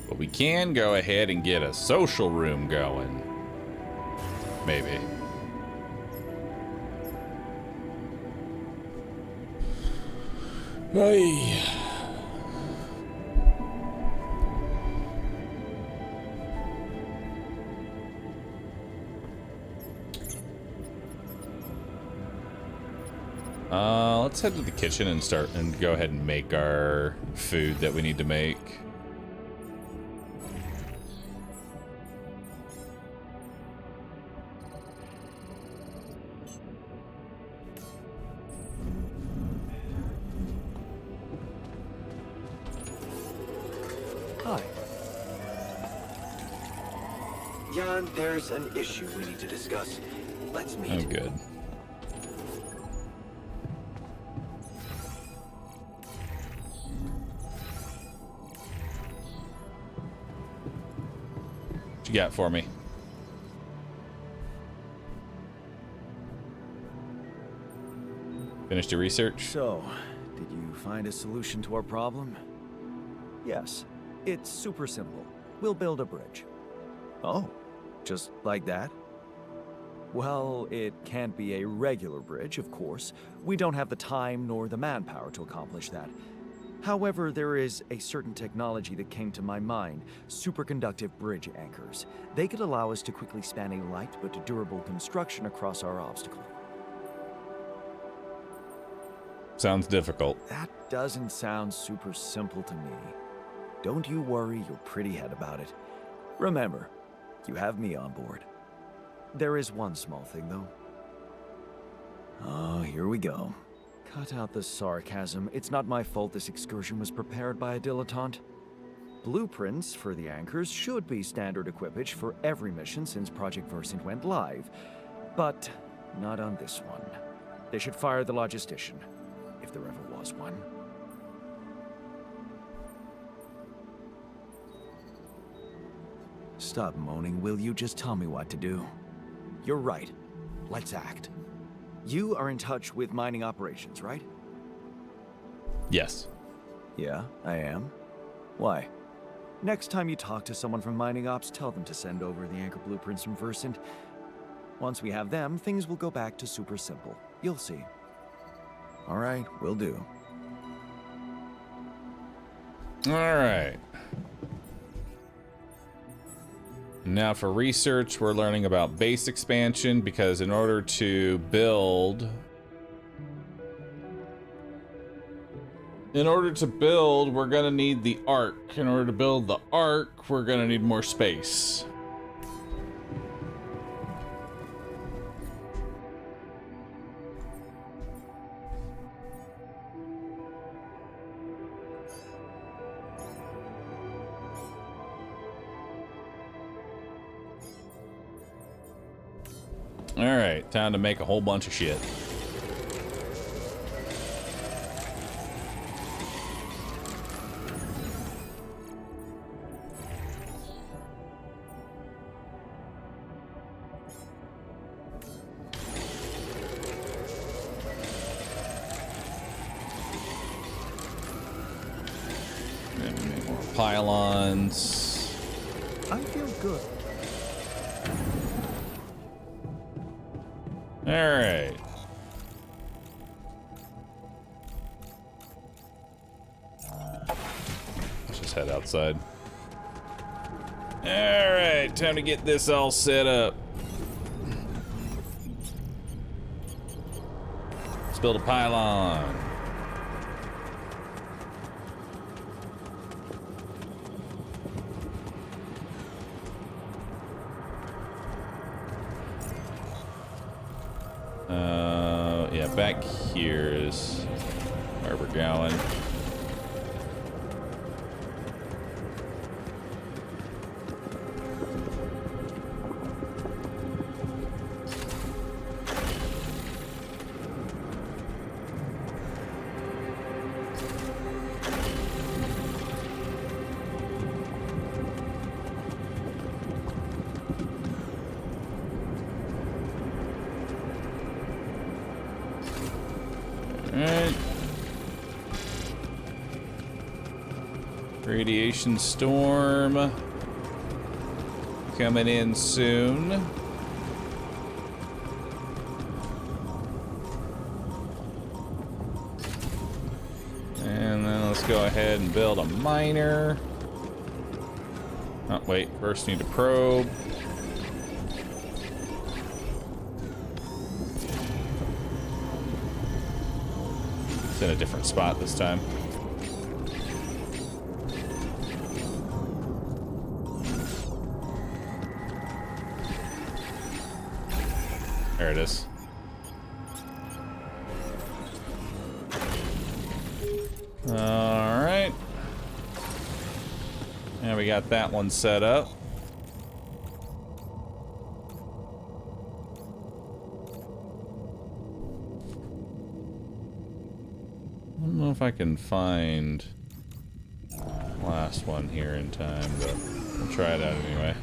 But we can go ahead and get a social room going. Maybe. Hey. Let's head to the kitchen and go ahead and make our food that we need to make. Hi. Jan, there's an issue we need to discuss. Let's meet. Oh, good. What you got for me? Finished your research? So, did you find a solution to our problem? Yes. It's super simple. We'll build a bridge. Oh, just like that? Well, it can't be a regular bridge, of course. We don't have the time nor the manpower to accomplish that. However, there is a certain technology that came to my mind, superconductive bridge anchors. They could allow us to quickly span a light but durable construction across our obstacle. Sounds difficult. That doesn't sound super simple to me. Don't you worry your pretty head about it. Remember, you have me on board. There is one small thing, though. Oh, here we go. Cut out the sarcasm. It's not my fault this excursion was prepared by a dilettante. Blueprints for the anchors should be standard equipage for every mission since Project Versant went live. But not on this one. They should fire the logistician, if there ever was one. Stop moaning, will you? Just tell me what to do. You're right. Let's act. You are in touch with mining operations, right? Yes. Yeah, I am. Why? Next time you talk to someone from mining ops, tell them to send over the anchor blueprints from Versant. Once we have them, things will go back to super simple. You'll see. All right, will do. All right. Now for research, we're learning about base expansion because in order to build... we're gonna need the arc. In order to build the arc, we're gonna need more space. Alright, time to make a whole bunch of shit. Pylons. I feel good. All right. Let's just head outside. All right, time to get this all set up. Let's build a pylon. Yeah, back here is where we're going. Alright. Radiation storm coming in soon. And then let's go ahead and build a miner. Oh, wait, first need to probe. It's in a different spot this time. There it is. All right. And we got that one set up. I don't know if I can find the last one here in time, but we'll try it out anyway.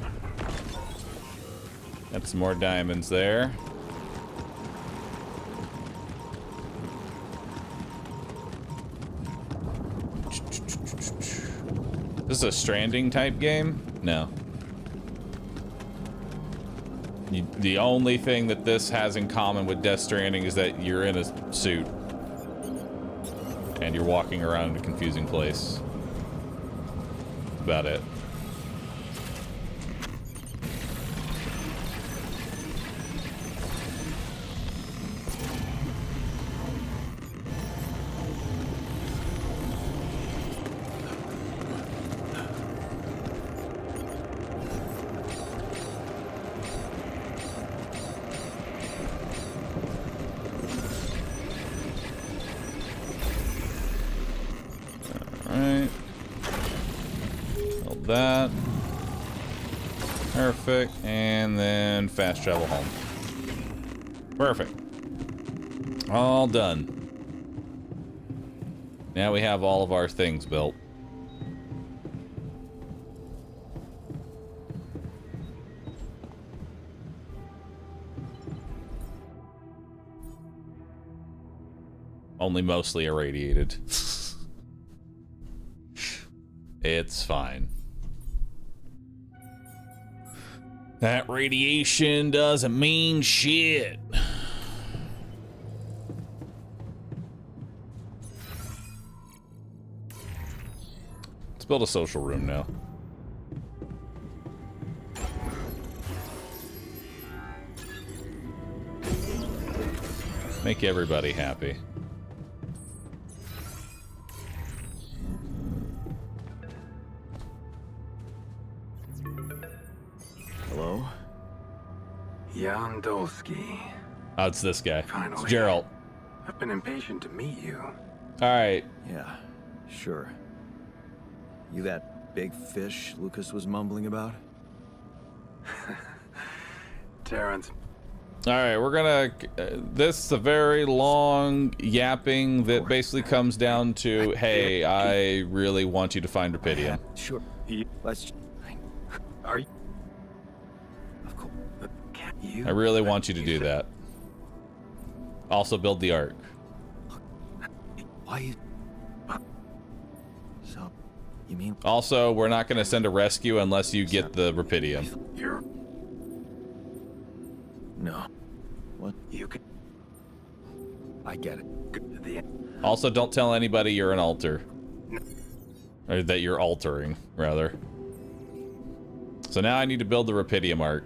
Got some more diamonds there. This is a stranding type game? No. The only thing that this has in common with Death Stranding is that you're in a suit. And you're walking around in a confusing place. That's about it. That. Perfect. And then fast travel home. Perfect. All done. Now we have all of our things built. Only mostly irradiated. It's fine. That radiation doesn't mean shit. Let's build a social room now. Make everybody happy. Hello? Jan Dolsky. Oh, it's this guy. Finally. It's Geralt. I've been impatient to meet you. Alright. Yeah, sure. You that big fish Lucas was mumbling about? Terrence, All right, we're gonna. This is a very long yapping that basically comes down to, hey, I really want you to find Rapidium. Sure. Let's. Are you? Of course. Can't you? I really want you to do that. Also, build the ark. Why? So, you mean? Also, we're not gonna send a rescue unless you get the Rapidium. No. What? You can. I get it. Also, don't tell anybody you're an alter. Or that you're altering, rather. So now I need to build the Rapidium arc.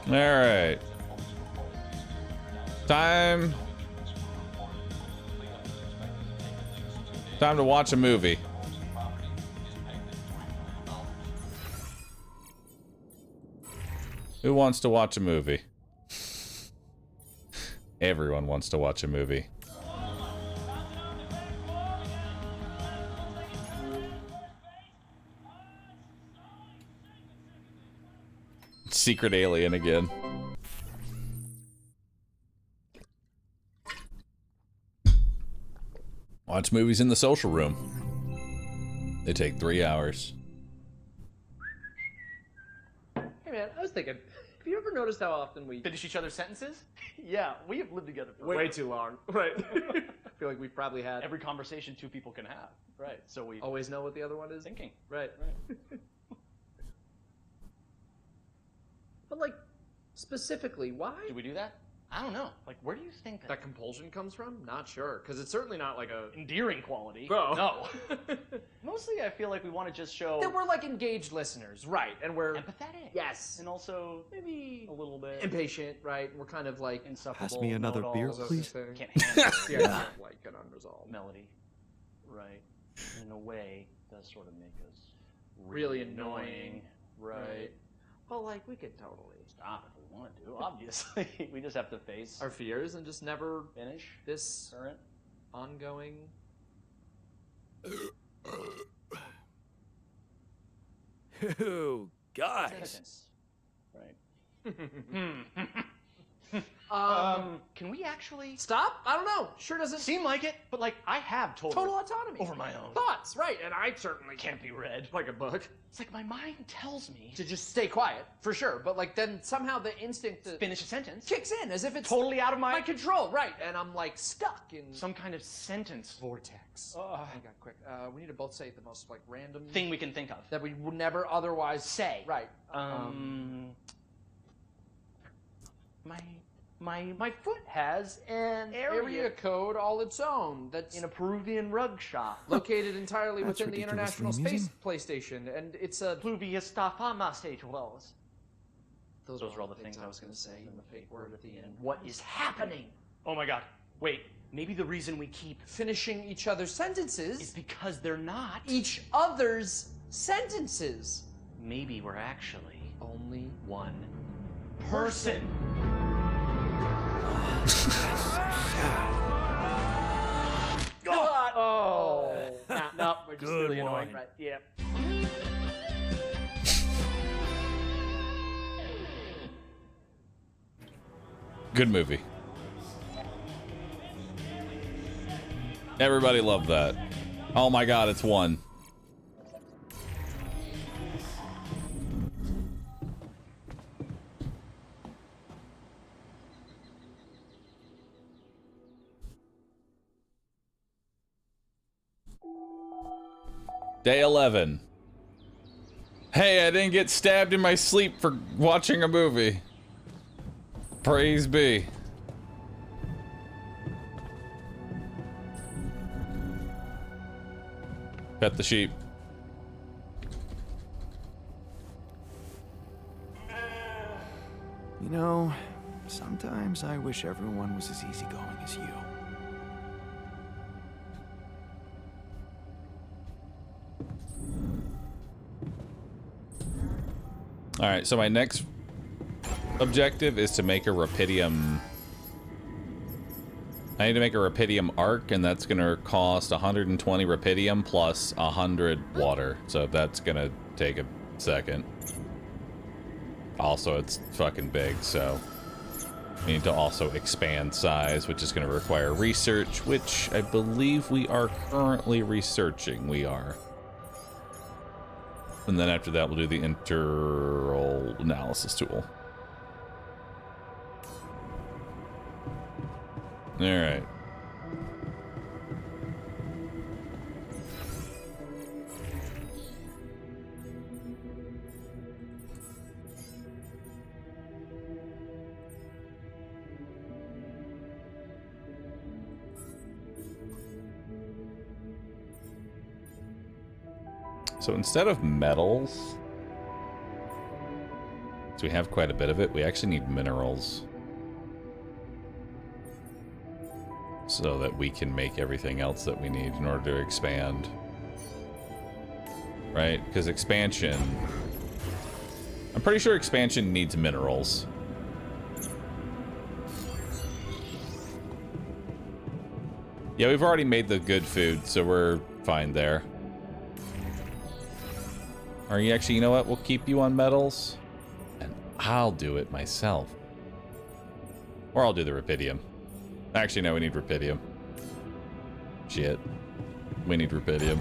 All right. Time to watch a movie. Who wants to watch a movie? Everyone wants to watch a movie. Secret alien again. Watch movies in the social room. They take 3 hours. Hey man, I was thinking, have you ever noticed how often we Finish each other's sentences? Yeah, we have lived together for Way too long. Right. I feel like we've probably had Every conversation two people can have. Right. So we Always know what the other one is. thinking. Right. But like, specifically, why? Do we do that? I don't know. Like, where do you think That compulsion comes from? Not sure, because it's certainly not like a endearing quality? No. Mostly, I feel like we want to just show that we're like engaged listeners, right? And we're empathetic. yes, And also maybe a little bit impatient, right? And we're kind of like insufferable. Pass me another beer, know-it-alls. please. Can't handle yeah, Yeah. not like an unresolved melody, right? In a way, does sort of make us really annoying, right? Well, like we could totally Stop if we want to. Obviously, we just have to face our fears and just never finish this current ongoing. Ew, guys. sentence, right? Can we actually Stop? I don't know. Sure doesn't seem like it, but like I have total autonomy over my own thoughts, right? And I certainly can't be read. like a book It's like my mind tells me to just stay quiet for sure, but like then somehow the instinct to finish a sentence kicks in as if it's totally out of my control, right? And I'm like stuck in some kind of sentence vortex. Oh my god, quick! We need to both say the most like random thing we can think of that we would never otherwise say. Right. My foot has an Area code all its own. That's in a Peruvian rug shop located entirely That's within the ridiculously International Space amusing. PlayStation, and it's a. Pluvia Stafama stage wells. Those are all the things I was going to say in the fake word at the end. What is happening? Oh my god. Wait, maybe the reason we keep Finishing each other's sentences is because they're not. each other's sentences. Maybe we're actually Only one person. God! Oh. No, we're just Good really annoying. one. Right? Yeah. Good movie. Everybody loved that. Oh my god, it's one. Day 11. Hey, I didn't get stabbed in my sleep for watching a movie. Praise be. Pet the sheep. You know, sometimes I wish everyone was as easygoing as you. All right, so my next objective is to make a Rapidium. I need to make a Rapidium arc, and that's going to cost 120 Rapidium plus 100 water. So that's going to take a second. Also, it's fucking big, so we need to also expand size, which is going to require research, which I believe we are currently researching. We are. And then after that, we'll do the integral analysis tool. All right. So instead of metals, so we have quite a bit of it, we actually need minerals. So that we can make everything else that we need in order to expand. Right? Because expansion... I'm pretty sure expansion needs minerals. Yeah, we've already made the good food, so we're fine there. Or you actually, you know what? We'll keep you on metals. And I'll do it myself. Or I'll do the Rapidium. Actually, no, we need Rapidium. Shit. We need Rapidium.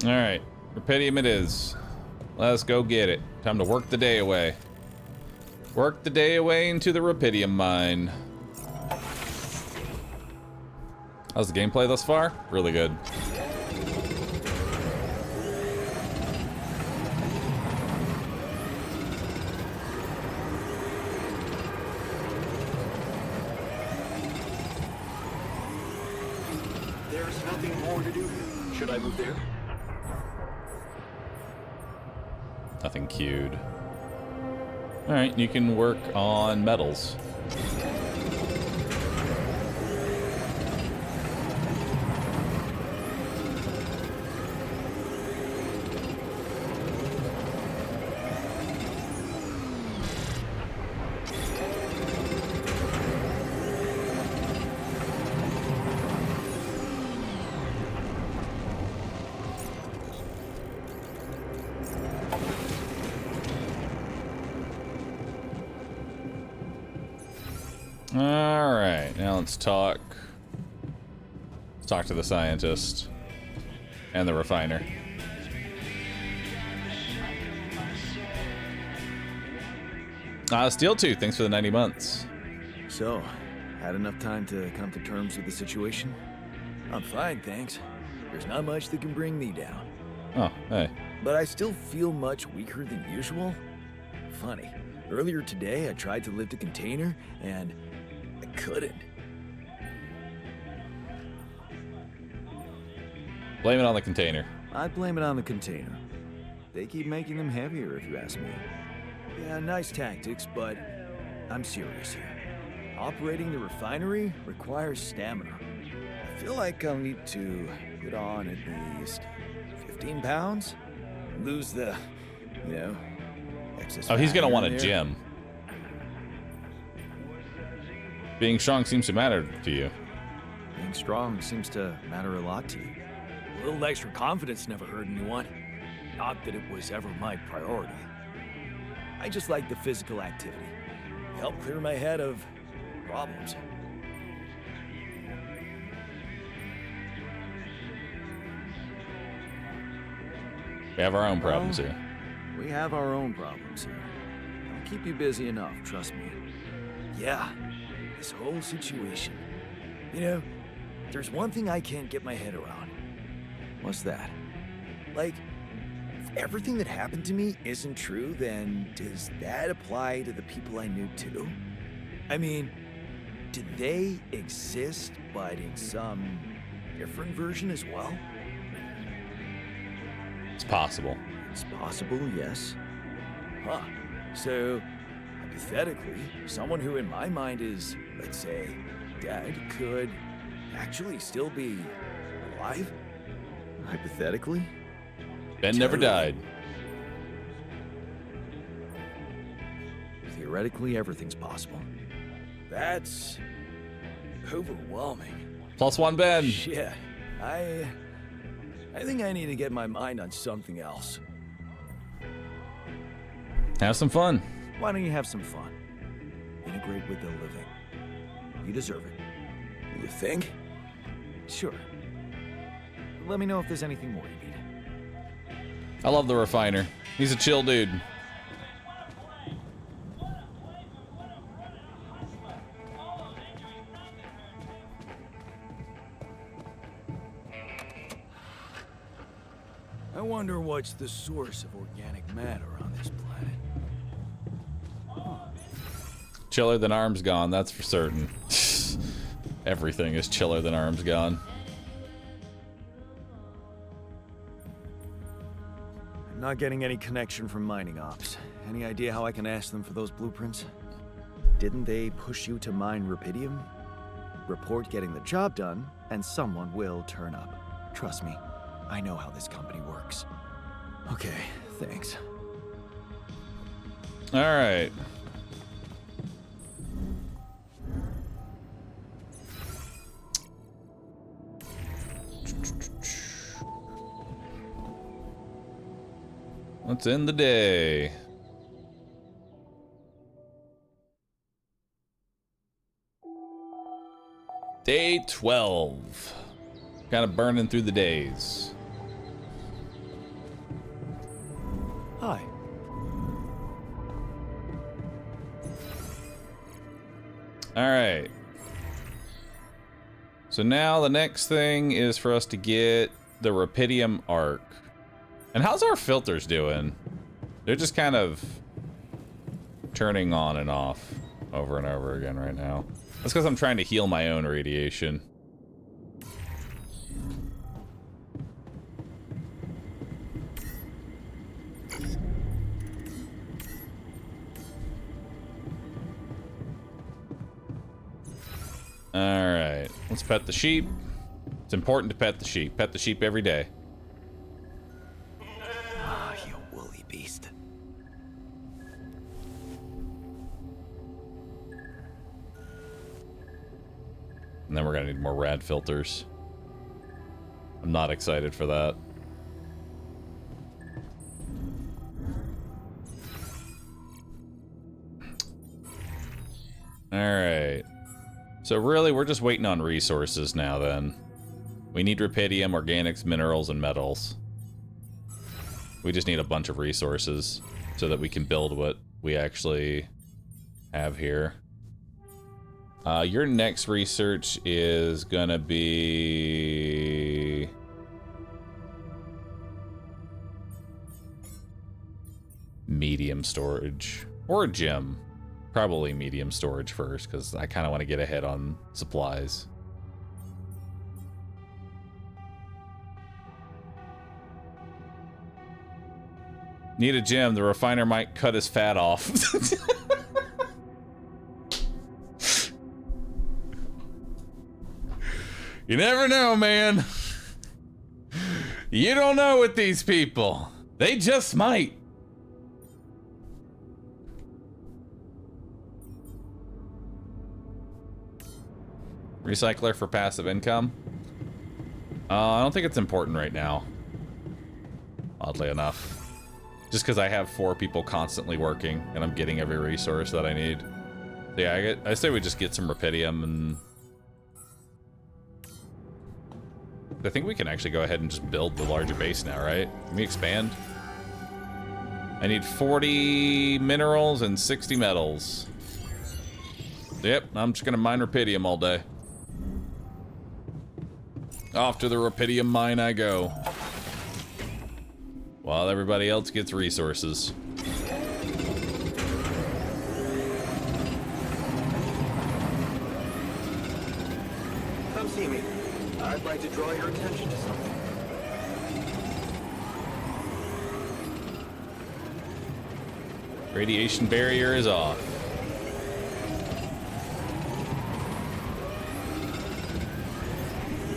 Alright. Rapidium it is. Let's go get it. Time to work the day away. Work the day away into the Rapidium mine. How's the gameplay thus far? Really good. There's nothing more to do here. Should I move there? Nothing queued. Alright, you can work on metals. Alright, now let's talk. Let's talk to the scientist and the refiner. Steeltooth, thanks for the 90 months. So, had enough time to come to terms with the situation? I'm fine, thanks. There's not much that can bring me down. Oh, hey. But I still feel much weaker than usual. Funny. Earlier today, I tried to lift a container, and I couldn't. Blame it on the container. I'd blame it on the container. They keep making them heavier, if you ask me. Yeah, nice tactics, but I'm serious here. Operating the refinery requires stamina. I feel like I'll need to put on at least 15 pounds. Lose the, you know, excess. Oh, he's gonna want a there. gym. Being strong seems to matter to you. Being strong seems to matter a lot to you. A little extra confidence never hurt anyone. Not that it was ever my priority. I just like the physical activity. Help clear my head of problems. We have our own problems here. We have our own problems here. I'll keep you busy enough, trust me. Yeah, this whole situation. You know, there's one thing I can't get my head around. What's that? Like, if everything that happened to me isn't true, then does that apply to the people I knew too? I mean, did they exist, but in some different version as well? It's possible. It's possible, yes. Huh. So, hypothetically, someone who in my mind is, let's say, dead could actually still be alive? Hypothetically? Ben never died. Theoretically, everything's possible. That's overwhelming. +1 Ben. Shit. I think I need to get my mind on something else. Have some fun. Why don't you have some fun? Integrate with the living. You deserve it. You think? Sure. Let me know if there's anything more you need. I love the refiner. He's a chill dude. I wonder what's the source of organic matter on this planet. Chiller than Arms Gone, that's for certain. Everything is chiller than Arms Gone. I'm not getting any connection from mining ops. Any idea how I can ask them for those blueprints? Didn't they push you to mine rupidium? Report getting the job done, and someone will turn up. Trust me, I know how this company works. Okay, thanks. All right. Let's end the day. Day 12. Kind of burning through the days. Hi. All right. So now the next thing is for us to get the rupidium arc. And how's our filters doing? They're just kind of turning on and off over and over again right now. That's because I'm trying to heal my own radiation. Alright, let's pet the sheep. It's important to pet the sheep. Pet the sheep every day. Ah, you woolly beast. And then we're gonna need more rad filters. I'm not excited for that. Alright. So really, we're just waiting on resources now then. We need rupidium, organics, minerals, and metals. We just need a bunch of resources so that we can build what we actually have here. Your next research is gonna be... medium storage. Or a gym. Probably medium storage first, because I kind of want to get ahead on supplies. Need a gym. The refiner might cut his fat off. You never know, man. You don't know with these people. They just might. Recycler for passive income? I don't think it's important right now. Oddly enough. Just because I have 4 people constantly working and I'm getting every resource that I need. So yeah, I say we just get some rupidium and... I think we can actually go ahead and just build the larger base now, right? Can we expand? I need 40 minerals and 60 metals. Yep, I'm just gonna mine rupidium all day. Off to the rupidium mine I go. While everybody else gets resources. Come see me. I'd like to draw your attention to something. Radiation barrier is off.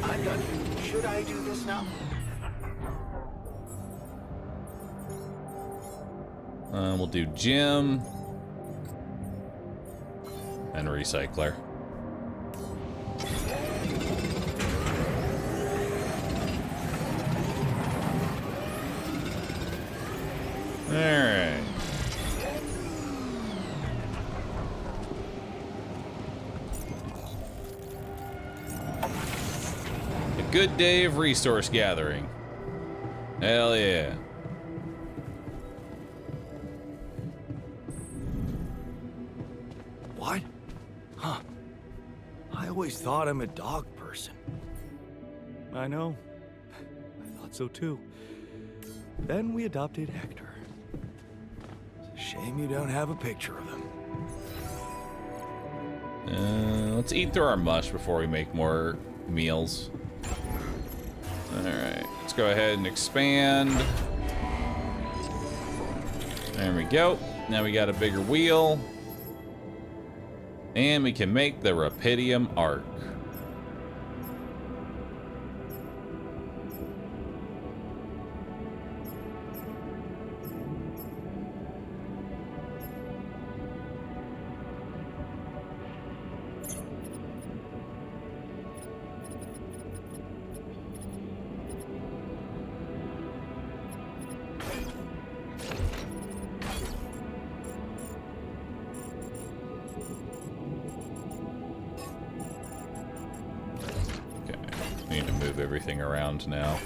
I'm done. Should I do this now? We'll do gym and recycler. All right. A good day of resource gathering. Hell yeah. What? Huh. I always thought I'm a dog person. I know. I thought so too. Then we adopted Hector. It's a shame you don't have a picture of him. Let's eat through our mush before we make more meals. Alright, let's go ahead and expand. There we go. Now we got a bigger wheel. And we can make the Rapidium arc. Need to move everything around now.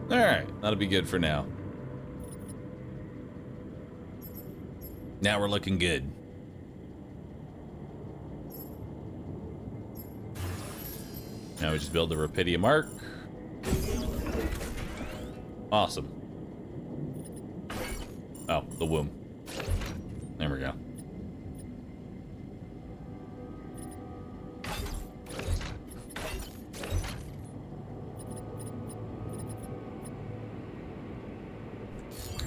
Alright, that'll be good for now. Now we're looking good. Now we just build the Rapidium arc. Awesome. Oh, the womb. There we go.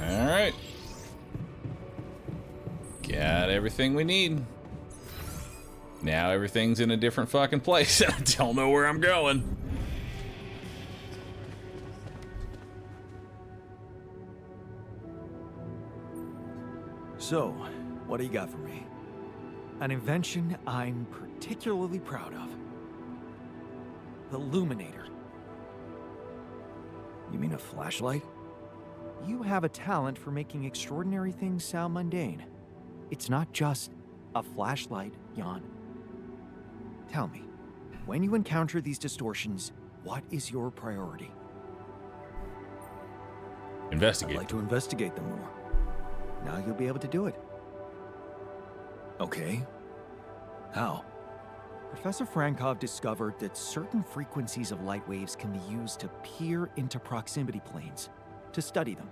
Alright. Got everything we need. Now everything's in a different fucking place. I don't know where I'm going. So, what do you got for me? An invention I'm particularly proud of. The Luminator. You mean a flashlight? You have a talent for making extraordinary things sound mundane. It's not just a flashlight, Jan. Tell me, when you encounter these distortions, what is your priority? Investigate. I'd like to investigate them more. Now you'll be able to do it. Okay. How? Professor Frankov discovered that certain frequencies of light waves can be used to peer into proximity planes, to study them.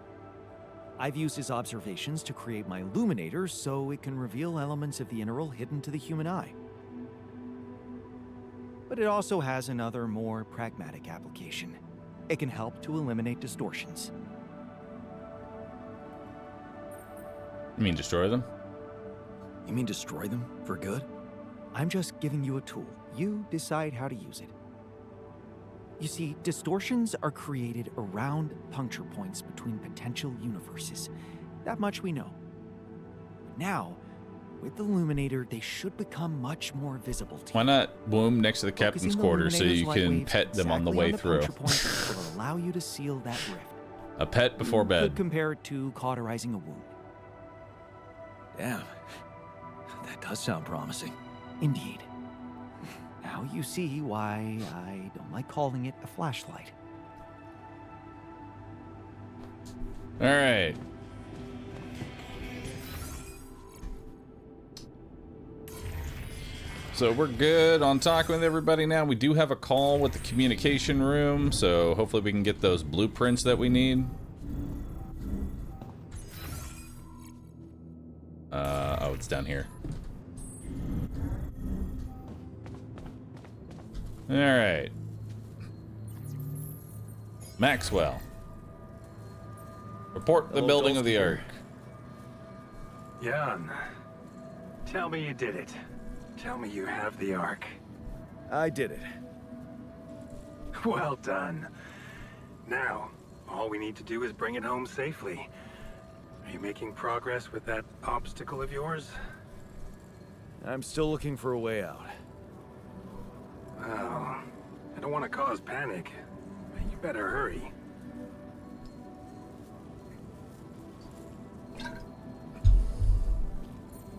I've used his observations to create my Luminator so it can reveal elements of the integral hidden to the human eye. But it also has another, more pragmatic application. It can help to eliminate distortions. You mean destroy them? You mean destroy them for good? I'm just giving you a tool. You decide how to use it. You see, distortions are created around puncture points between potential universes. That much we know. Now, with the Luminator, they should become much more visible to you. Why not boom next to the captain's quarters so you can pet them on the way through? Will allow you to seal that rift. A pet before You bed. could compare it to cauterizing a wound. Damn. That does sound promising. Indeed. Now you see why I don't like calling it a flashlight. All right. So we're good on talking with everybody now. We do have a call with the communication room, so hopefully we can get those blueprints that we need. Oh, it's down here. All right. Maxwell. Report the building of the Ark. Jan, tell me you did it. Tell me you have the Ark. I did it. Well done. Now, all we need to do is bring it home safely. Are you making progress with that obstacle of yours? I'm still looking for a way out. Oh, I don't want to cause panic. You better hurry.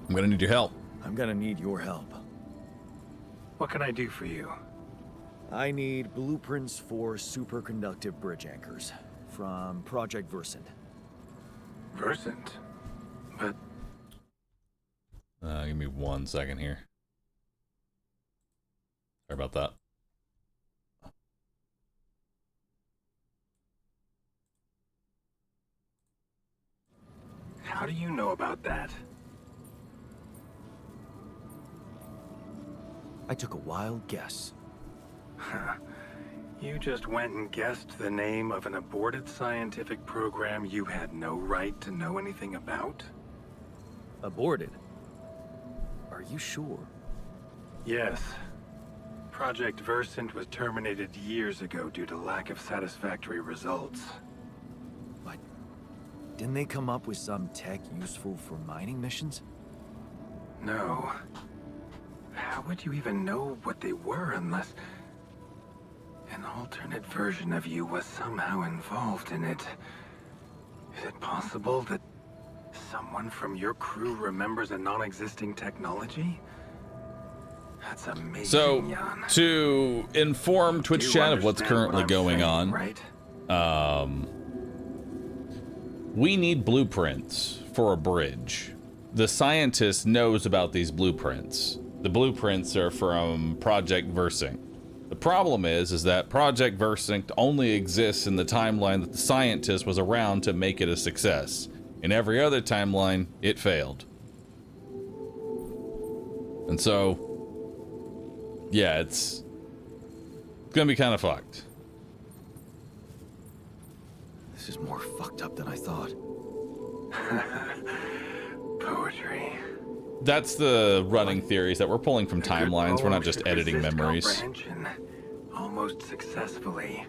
I'm gonna need your help. I'm gonna need your help. What can I do for you? I need blueprints for superconductive bridge anchors from Project Versant. Versant? But... give me 1 second here. Sorry about that. How do you know about that? I took a wild guess. You just went and guessed the name of an aborted scientific program you had no right to know anything about? Aborted? Are you sure? Yes. Project Versant was terminated years ago due to lack of satisfactory results. But didn't they come up with some tech useful for mining missions? No. How would you even know what they were unless an alternate version of you was somehow involved in it? Is it possible that someone from your crew remembers a non-existing technology? That's amazing, So, Jan. to inform Twitch chat of what's currently going on, right? We need blueprints for a bridge. The scientist knows about these blueprints. The blueprints are from Project Versant. The problem is that Project Versant only exists in the timeline that the scientist was around to make it a success. In every other timeline, it failed. And so, yeah, it's gonna be kind of fucked. This is more fucked up than I thought. Poetry. That's the running theories that we're pulling from timelines. We're not just editing memories. Comprehension. Almost successfully.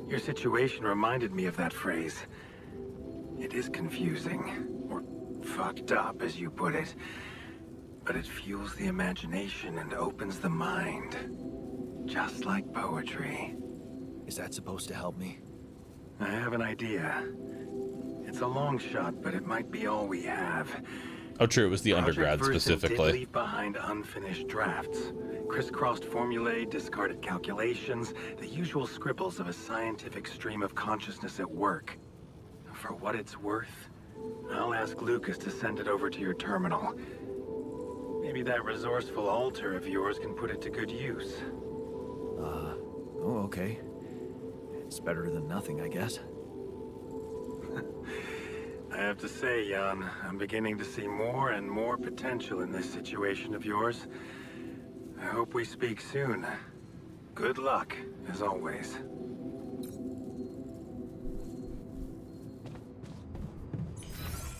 Your situation reminded me of that phrase. It is confusing, or fucked up as you put it, but it fuels the imagination and opens the mind. Just like poetry. Is that supposed to help me? I have an idea. It's a long shot, but it might be all we have. Oh, true. It was the Project undergrad Versant specifically. Did leave behind unfinished drafts, crisscrossed formulae, discarded calculations, the usual scribbles of a scientific stream of consciousness at work. For what it's worth, I'll ask Lucas to send it over to your terminal. Maybe that resourceful alter of yours can put it to good use. Oh, okay. It's better than nothing, I guess. I have to say, Jan, I'm beginning to see more and more potential in this situation of yours. I hope we speak soon. Good luck, as always.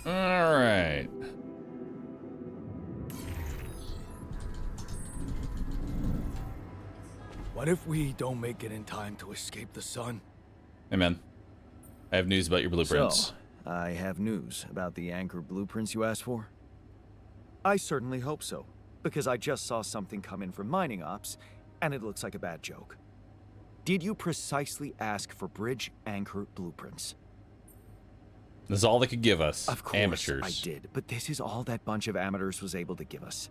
All right. What if we don't make it in time to escape the sun? Hey, man. I have news about your blueprints. So, I have news about the anchor blueprints you asked for? I certainly hope so, because I just saw something come in from mining ops, and it looks like a bad joke. Did you precisely ask for bridge anchor blueprints? This is all they could give us. Of course Amateurs. I did, but this is all that bunch of amateurs was able to give us.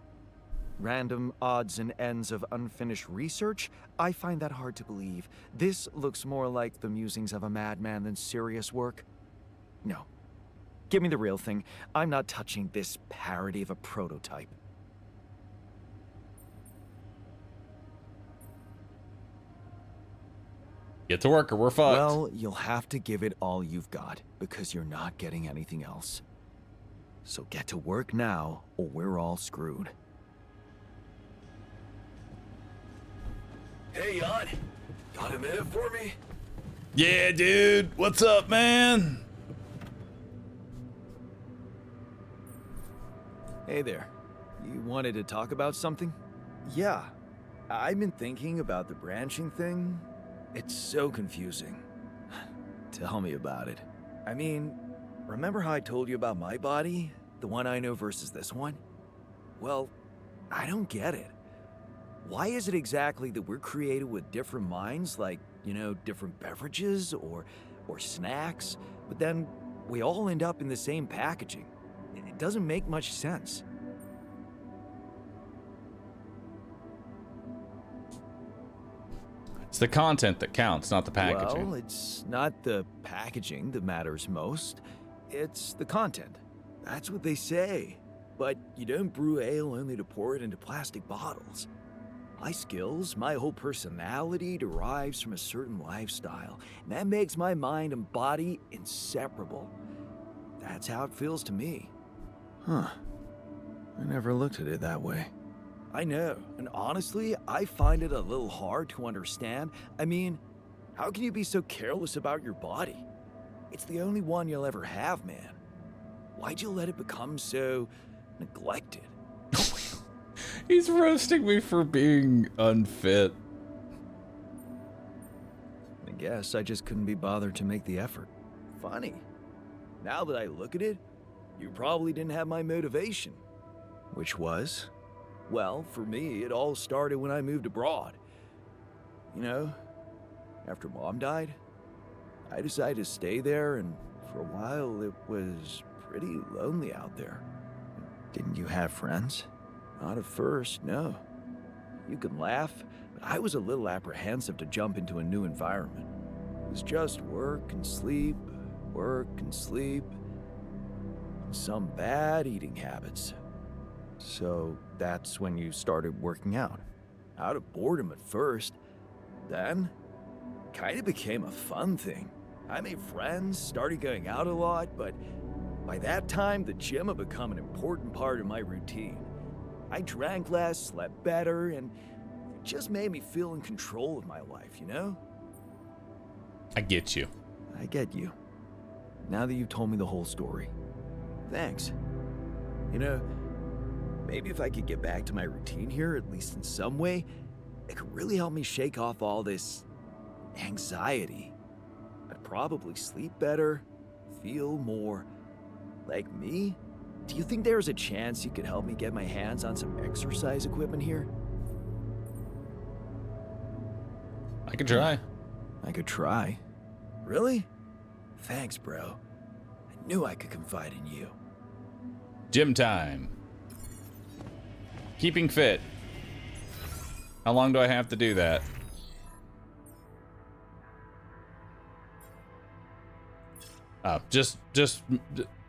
Random odds and ends of unfinished research? I find that hard to believe. This looks more like the musings of a madman than serious work. No. Give me the real thing. I'm not touching this parody of a prototype. Get to work or we're fucked. Well, you'll have to give it all you've got, because you're not getting anything else. So get to work now, or we're all screwed. Hey, Yacht. Got a minute for me? Yeah, dude. What's up, man? Hey there. You wanted to talk about something? Yeah. I've been thinking about the branching thing. It's so confusing. Tell me about it. I mean, remember how I told you about my body? The one I know versus this one? Well, I don't get it. Why is it exactly that we're created with different minds, like, you know, different beverages or snacks, but then we all end up in the same packaging? It doesn't make much sense. It's the content that counts, not the packaging. Well, it's not the packaging that matters most. It's the content. That's what they say. But you don't brew ale only to pour it into plastic bottles. My skills, my whole personality derives from a certain lifestyle, and that makes my mind and body inseparable. That's how it feels to me. Huh. I never looked at it that way. I know, and honestly, I find it a little hard to understand. I mean, how can you be so careless about your body? It's the only one you'll ever have, man. Why'd you let it become so neglected? He's roasting me for being unfit. I guess I just couldn't be bothered to make the effort. Funny. Now that I look at it, you probably didn't have my motivation. Which was? Well, for me, it all started when I moved abroad. You know, after Mom died, I decided to stay there, and for a while it was pretty lonely out there. Didn't you have friends? Not at first, no. You can laugh, but I was a little apprehensive to jump into a new environment. It was just work and sleep, and some bad eating habits. So that's when you started working out. Out of boredom at first. Then, kind of became a fun thing. I made friends, started going out a lot, but by that time, the gym had become an important part of my routine. I drank less, slept better, and it just made me feel in control of my life, you know? I get you. I get you. Now that you've told me the whole story. Thanks. You know, maybe if I could get back to my routine here, at least in some way, it could really help me shake off all this anxiety. I'd probably sleep better, feel more like me. Do you think there's a chance you could help me get my hands on some exercise equipment here? I could try. I could try. Really? Thanks, bro. I knew I could confide in you. Gym time. Keeping fit. How long do I have to do that? Oh, just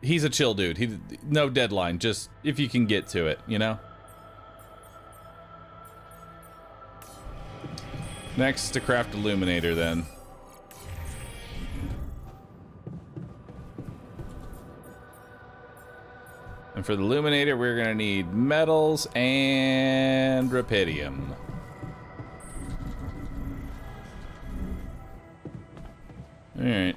he's a chill dude. No deadline. Just if you can get to it, you know? Next to craft illuminator then. And for the illuminator, we're gonna need metals and rubidium. All right.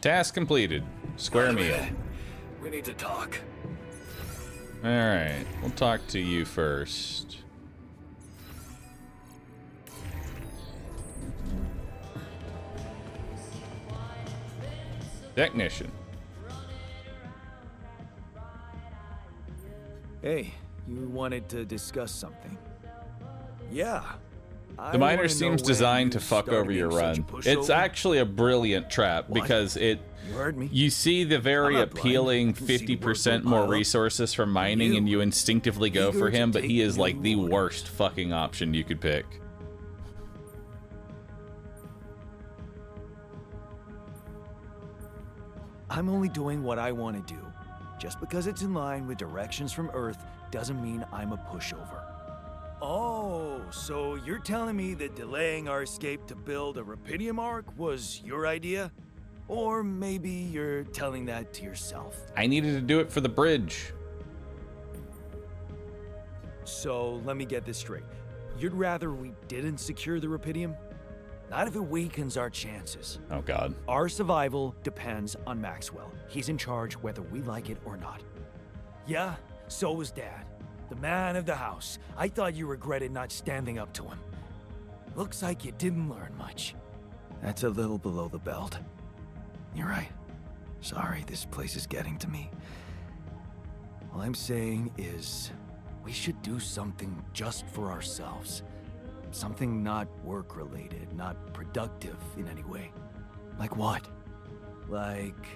Task completed. Square meal. We need to talk. Alright, we'll talk to you first. Technician. Hey, you wanted to discuss something. Yeah. The miner seems designed to fuck over your run. It's actually a brilliant trap because you see the very appealing 50% more resources from mining and you instinctively go for him, but he is like the worst fucking option you could pick. I'm only doing what I want to do. Just because it's in line with directions from Earth doesn't mean I'm a pushover. Oh, so you're telling me that delaying our escape to build a Rapidium Arc was your idea? Or maybe you're telling that to yourself. I needed to do it for the bridge. So let me get this straight. You'd rather we didn't secure the Rapidium? Not if it weakens our chances. Oh, God. Our survival depends on Maxwell. He's in charge whether we like it or not. Yeah, so was Dad. The man of the house. I thought you regretted not standing up to him. Looks like you didn't learn much. That's a little below the belt. You're right. Sorry, this place is getting to me. All I'm saying is, we should do something just for ourselves. Something not work-related, not productive in any way. Like what? Like,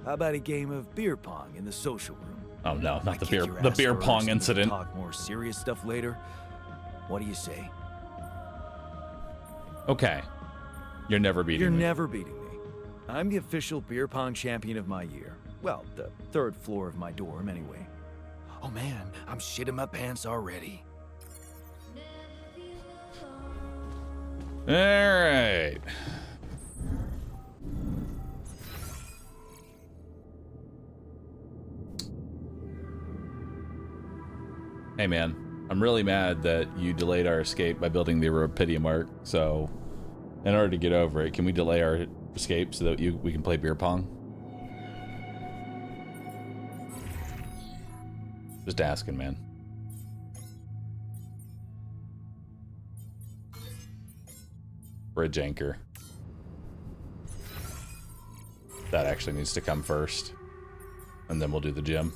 how about a game of beer pong in the social room? Oh no, not the beer pong incident. Talk more serious stuff later. What do you say? Okay. You're never beating me. You're never beating me. I'm the official beer pong champion of my year. Well, the 3rd floor of my dorm anyway. Oh man, I'm shitting my pants already. All right. Hey man, I'm really mad that you delayed our escape by building the Rapidium Arc. So, in order to get over it, can we delay our escape so that we can play beer pong? Just asking, man. Bridge anchor. That actually needs to come first. And then we'll do the gym.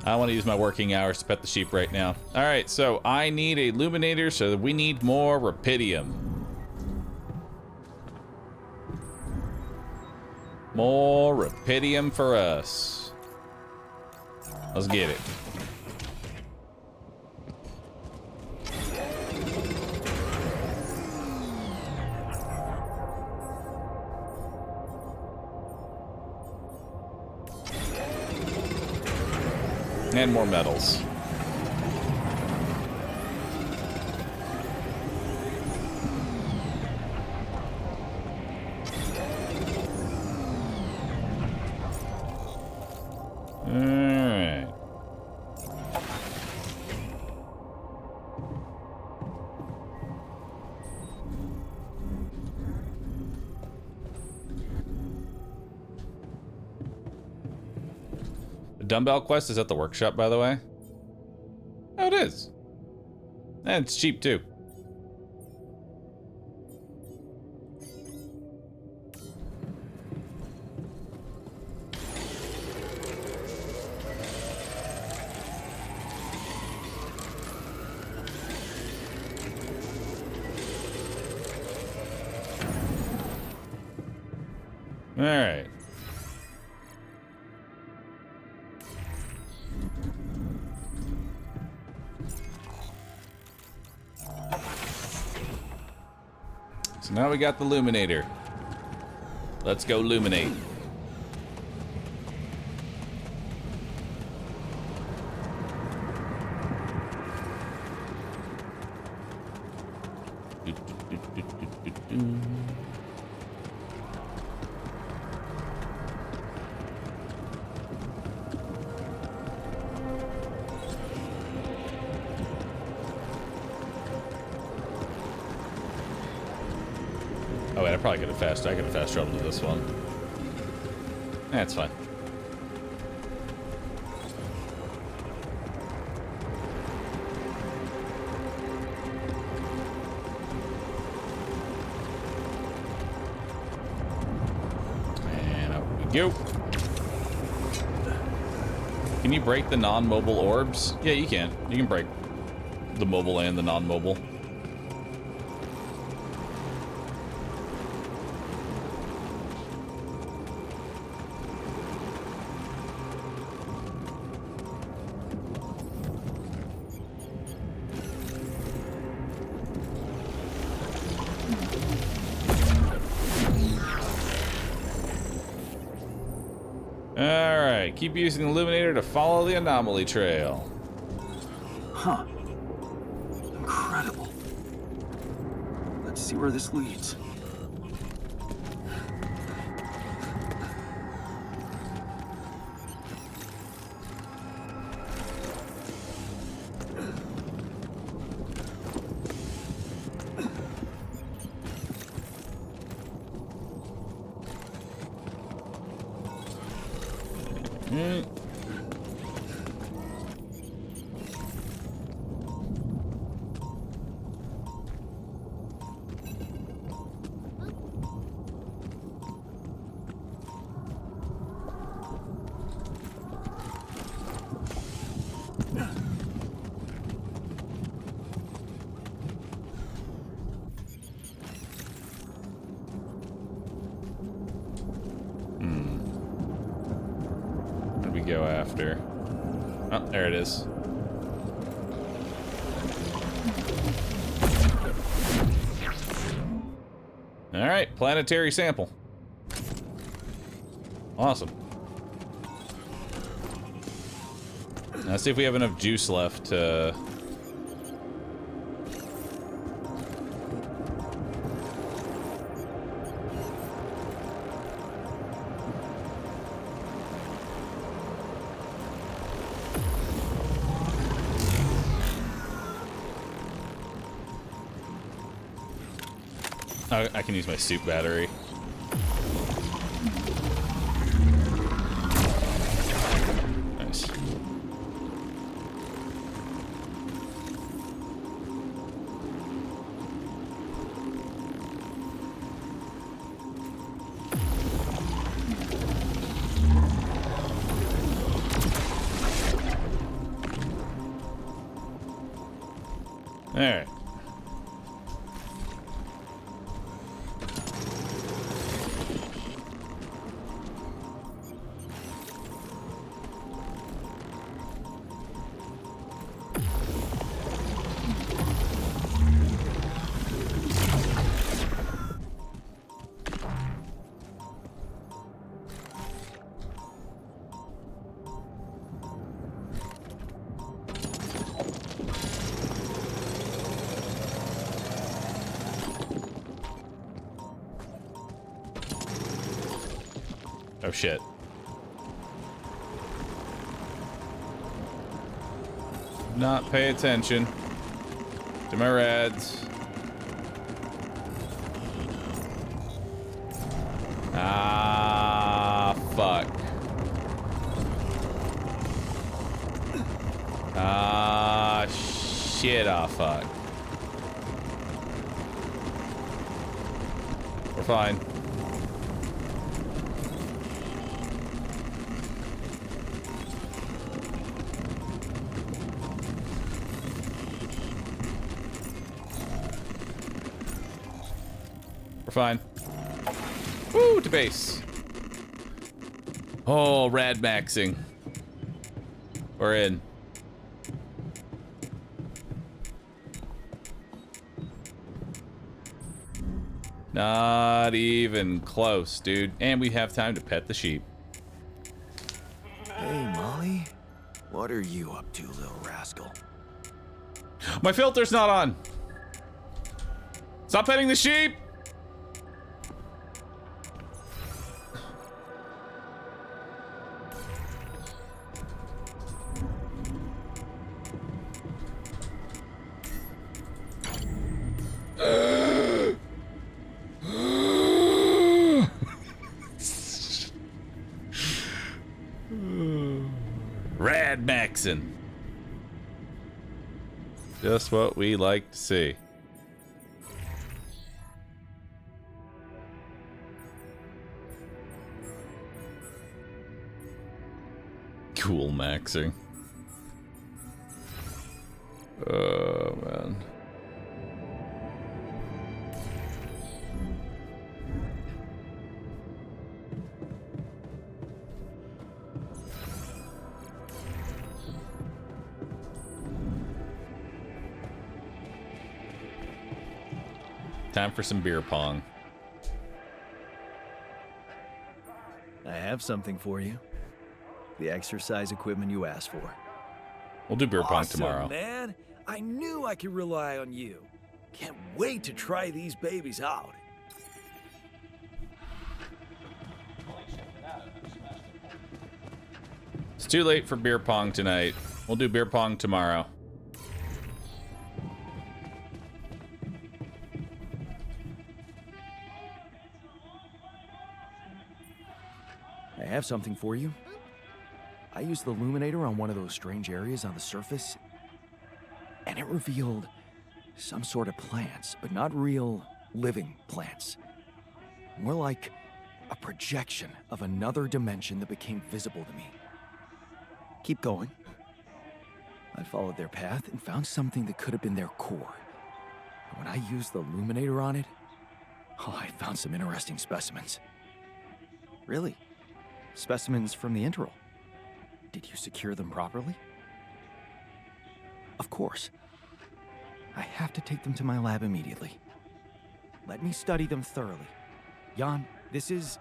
I want to use my working hours to pet the sheep right now. All right, so I need a illuminator, so we need more Rapidium. More Rapidium for us. Let's get it. And more metals. Alright. The dumbbell quest is at the workshop, by the way. Oh, it is. And it's cheap, too. All right. So now we got the Luminator. Let's go illuminate. Oh wait, I probably could have I could have fast traveled to this one. That's fine. go. Can you break the non-mobile orbs? Yeah, you can. You can break the mobile and the non-mobile. Alright, keep using the illuminator to follow the anomaly trail. Huh. Incredible. Let's see where this leads. What do we go after? Oh, there it is. All right, planetary sample. Awesome. Let's see if we have enough juice left to... Oh, I can use my soup battery. Nice. All right. Oh shit. Not pay attention to my rads. Ah, fuck. Ah, shit, ah, fuck. We're fine. Fine. Woo, to base. Oh, rad maxing. We're in. Not even close, dude. And we have time to pet the sheep. Hey, Molly. What are you up to, little rascal? My filter's not on. Stop petting the sheep. Rad maxin'. Just what we like to see. Cool maxing. Oh, man. Time for some beer pong. I have something for you. The exercise equipment you asked for. We'll do beer pong Awesome, tomorrow. Man, I knew I could rely on you. Can't wait to try these babies out. It's too late for beer pong tonight. We'll do beer pong tomorrow. I have something for you. I used the illuminator on one of those strange areas on the surface, and it revealed some sort of plants, but not real living plants. More like a projection of another dimension that became visible to me. Keep going. I followed their path and found something that could have been their core. But when I used the illuminator on it, I found some interesting specimens. Really? Specimens from the interval. Did you secure them properly? Of course. I have to take them to my lab immediately. Let me study them thoroughly. Jan, this is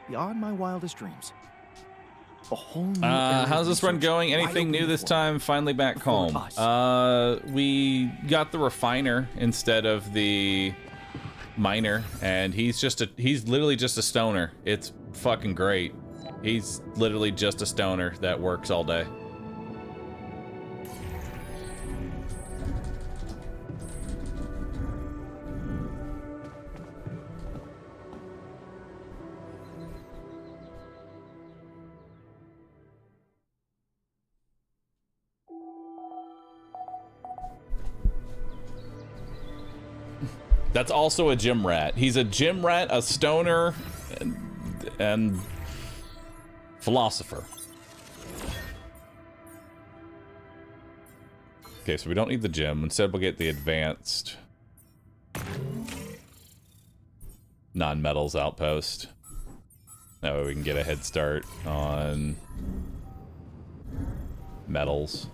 beyond my wildest dreams. A whole new area How's of this run research going? wide Anything open new this before me. time? Finally back home. We got the refiner instead of the miner, and he's literally just a stoner. It's fucking great. He's literally just a stoner that works all day. That's also a gym rat. He's a gym rat, a stoner, and philosopher. Okay, so we don't need the gym. Instead, we'll get the advanced non-metals outpost. That way we can get a head start on metals.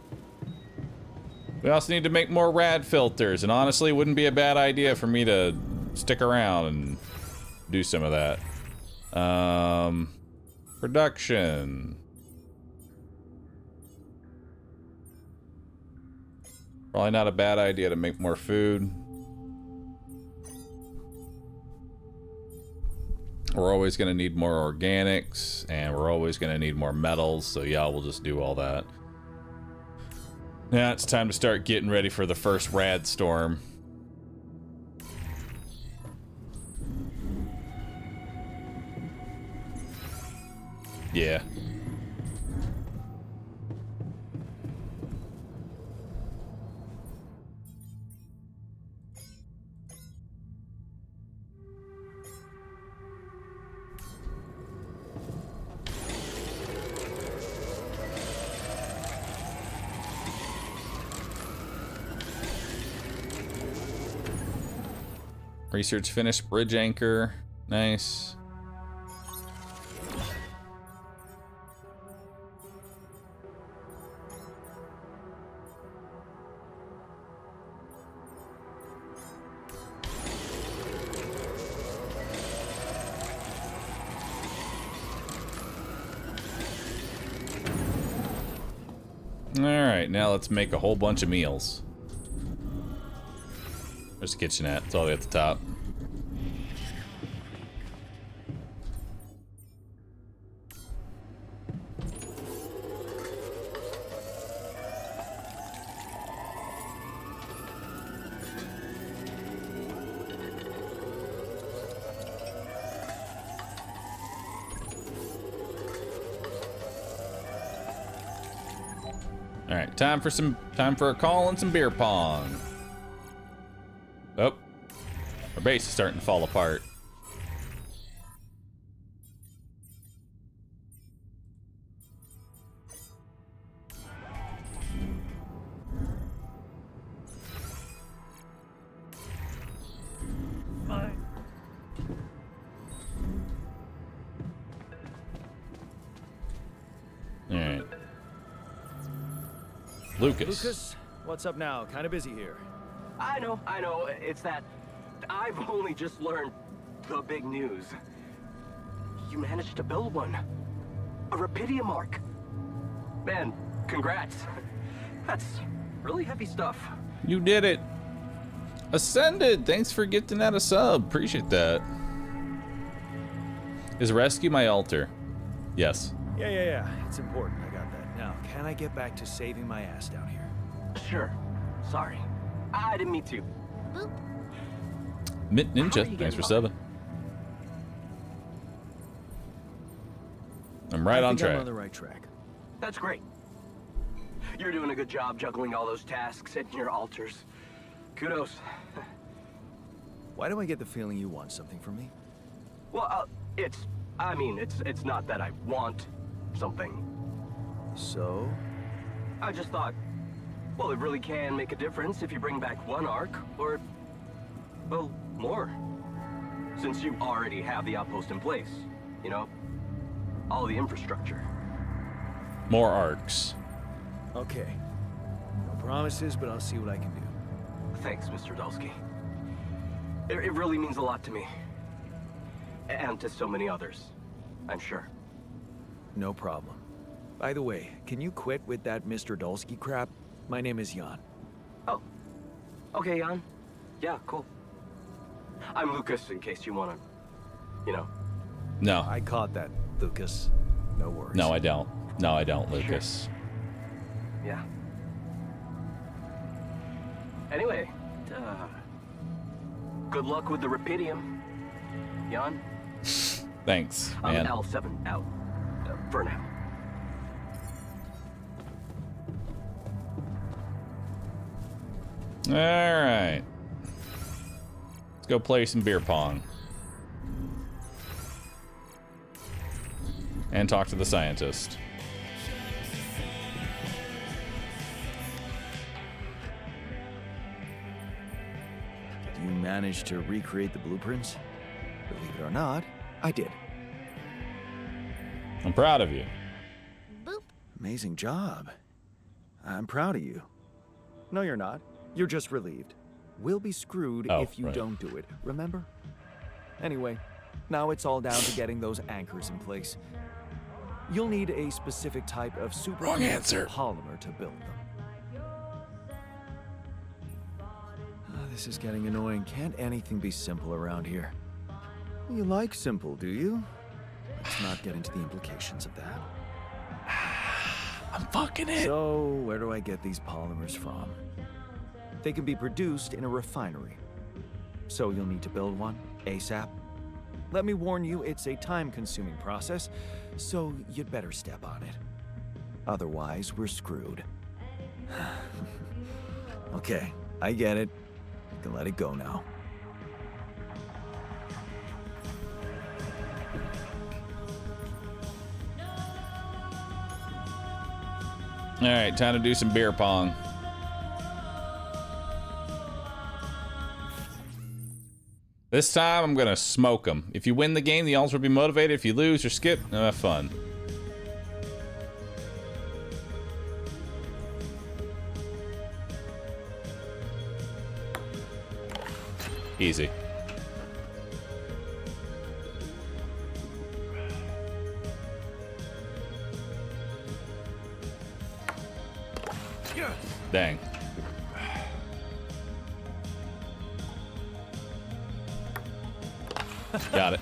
We also need to make more rad filters, and honestly, it wouldn't be a bad idea for me to stick around and do some of that. Production. Probably not a bad idea to make more food. We're always going to need more organics, and we're always going to need more metals, so yeah, we'll just do all that. Now it's time to start getting ready for the first rad storm. Yeah. Research finished, bridge anchor. Nice. Alright, now let's make a whole bunch of meals. There's the kitchenette. It's all the way at the top. All right, time for a call and some beer pong. Oh, our base is starting to fall apart. Lucas. Lucas, what's up now? Kind of busy here. I know. It's that I've only just learned the big news. You managed to build one. A Rapidium arc. Man, congrats. That's really heavy stuff. You did it. Ascended. Thanks for getting that a sub. Appreciate that. Is rescue my altar? Yes. Yeah. It's important. I got that. Now, can I get back to saving my ass down here? Sure. Sorry. I didn't mean to. Boop. Mint Ninja, thanks for subbing. I'm right on track. I'm on the right track. That's great. You're doing a good job juggling all those tasks at your altars. Kudos. Why do I get the feeling you want something from me? Well, it's not that I want something. So? I just thought, well, it really can make a difference if you bring back one arc, or, well, more. Since you already have the outpost in place, you know? All the infrastructure. More arcs. Okay. No promises, but I'll see what I can do. Thanks, Mr. Dulski. It really means a lot to me. And to so many others, I'm sure. No problem. By the way, can you quit with that Mr. Dulski crap? My name is Jan. Oh. Okay, Jan. Yeah, cool. I'm Lucas, in case you wanna, No. I caught that, Lucas. No worries. No, I don't. No, I don't, Lucas. Sure. Yeah. Anyway, good luck with the Rapidium, Jan. Thanks, man. L7 out. For now. All right. Let's go play some beer pong. And talk to the scientist. Did you manage to recreate the blueprints? Believe it or not, I did. I'm proud of you. Boop. Amazing job. I'm proud of you. No, you're not. You're just relieved. We'll be screwed if you don't do it, remember? Anyway, now it's all down to getting those anchors in place. You'll need a specific type of polymer to build them. This is getting annoying. Can't anything be simple around here? You like simple, do you? Let's not get into the implications of that. I'm fucking it. So, where do I get these polymers from? They can be produced in a refinery. So you'll need to build one ASAP. Let me warn you, it's a time-consuming process, so you'd better step on it. Otherwise, we're screwed. Okay, I get it. You can let it go now. All right, time to do some beer pong. This time, I'm gonna smoke them. If you win the game, the alts will be motivated. If you lose or skip, have fun. Easy. Dang. Got it.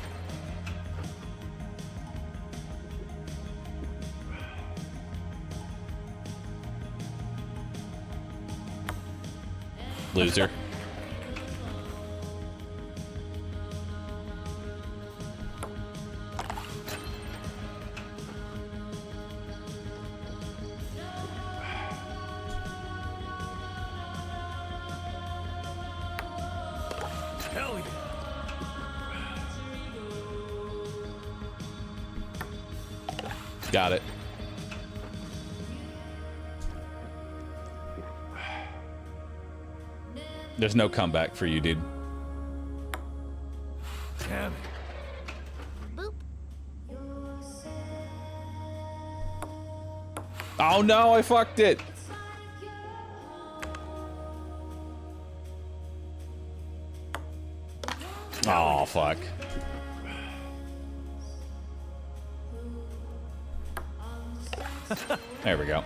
Loser. Hell yeah. Got it. There's no comeback for you, dude. Damn it. Boop. Oh no, I fucked it. Oh, fuck. There we go.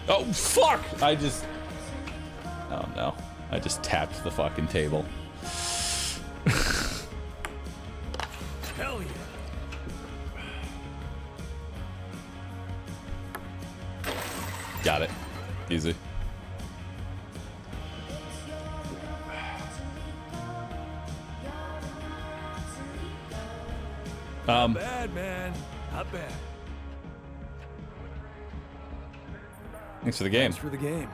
Oh, fuck! Oh, no. I just tapped the fucking table. Hell yeah. Got it. Easy. Not bad, man. Not bad. Thanks for the game. Thanks for the game.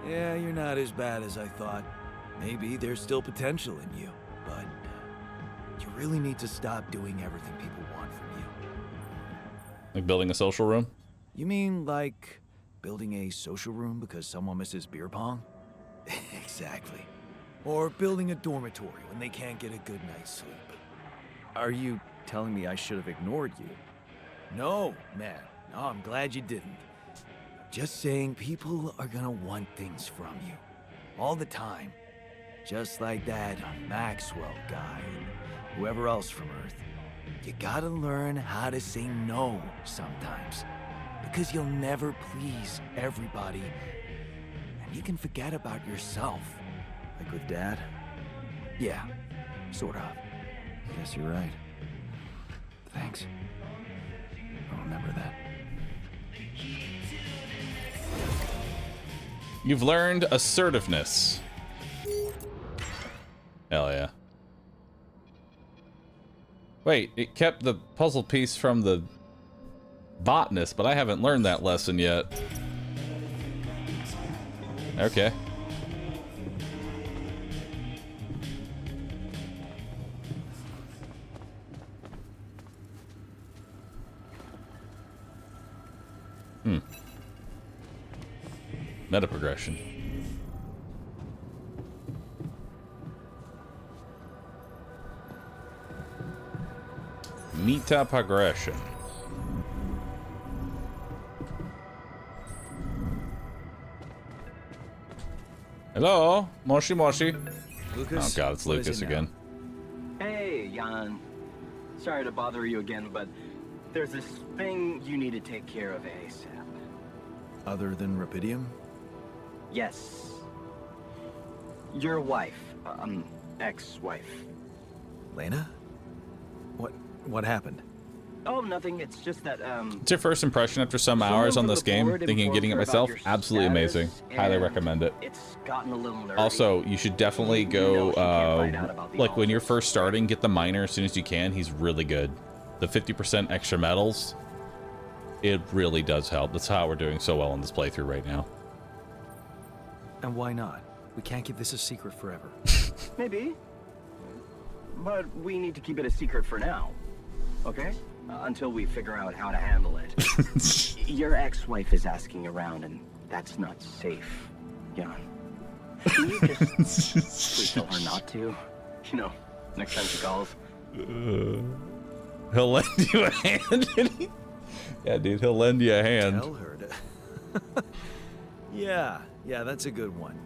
Yeah, you're not as bad as I thought. Maybe there's still potential in you, but you really need to stop doing everything people want from you. Like building a social room? You mean like building a social room because someone misses beer pong? Exactly. Or building a dormitory when they can't get a good night's sleep. Are you telling me I should have ignored you? No, man. No, I'm glad you didn't. Just saying people are gonna want things from you. All the time. Just like that Maxwell guy and whoever else from Earth. You gotta learn how to say no sometimes. Because you'll never please everybody. And you can forget about yourself. Like with Dad? Yeah, sort of. Guess you're right. Thanks. I'll remember that. You've learned assertiveness. Hell yeah. Wait, it kept the puzzle piece from the botanist, but I haven't learned that lesson yet. Okay. Meta progression. Meta progression. Hello, Moshi Moshi. Lucas, Oh god, it's what is Lucas it now? again. Hey, Jan. Sorry to bother you again, but there's this thing you need to take care of ASAP. Other than Rapidium? Yes. Your wife, ex-wife. Lena? What happened? Oh, nothing. It's just that, It's your first impression after some hours on this game, thinking of getting it myself. Absolutely amazing. Highly recommend it. It's gotten a little nerdy. Also, you should definitely go, like when you're first starting, get the miner as soon as you can. He's really good. The 50% extra metals, it really does help. That's how we're doing so well in this playthrough right now. And why not? We can't keep this a secret forever. Maybe. But we need to keep it a secret for now. Okay? Until we figure out how to handle it. Your ex-wife is asking around, and that's not safe, Jan. Can you just please tell her not to? You know, next time she calls. He'll lend you a hand. Yeah, dude, he'll lend you a hand. Tell her to... Yeah, that's a good one.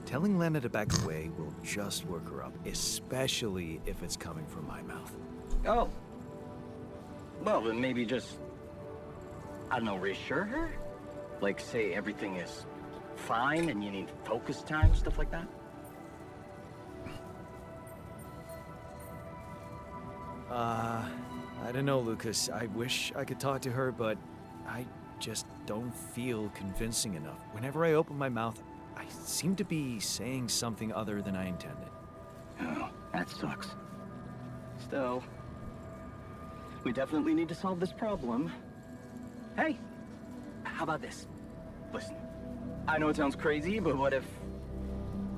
Telling Lena to back away will just work her up, especially if it's coming from my mouth. Oh. Well, then maybe just, I don't know, reassure her? Like, say everything is fine and you need focus time, stuff like that? I don't know, Lucas. I wish I could talk to her, but I just don't feel convincing enough. Whenever I open my mouth, I seem to be saying something other than I intended. Oh, that sucks. Still, we definitely need to solve this problem. Hey, how about this? Listen, I know it sounds crazy, but what if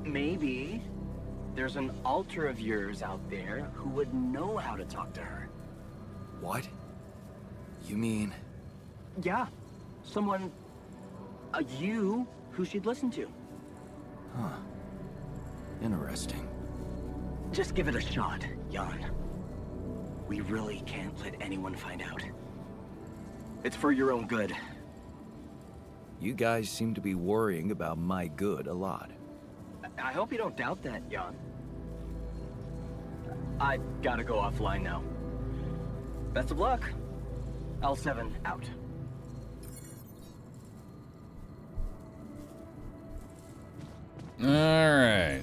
maybe there's an alter of yours out there who would know how to talk to her? What? You mean? Yeah, someone, you, who she'd listen to. Huh. Interesting. Just give it a shot, Jan. We really can't let anyone find out. It's for your own good. You guys seem to be worrying about my good a lot. I hope you don't doubt that, Jan. I gotta go offline now. Best of luck. L7 out. All right.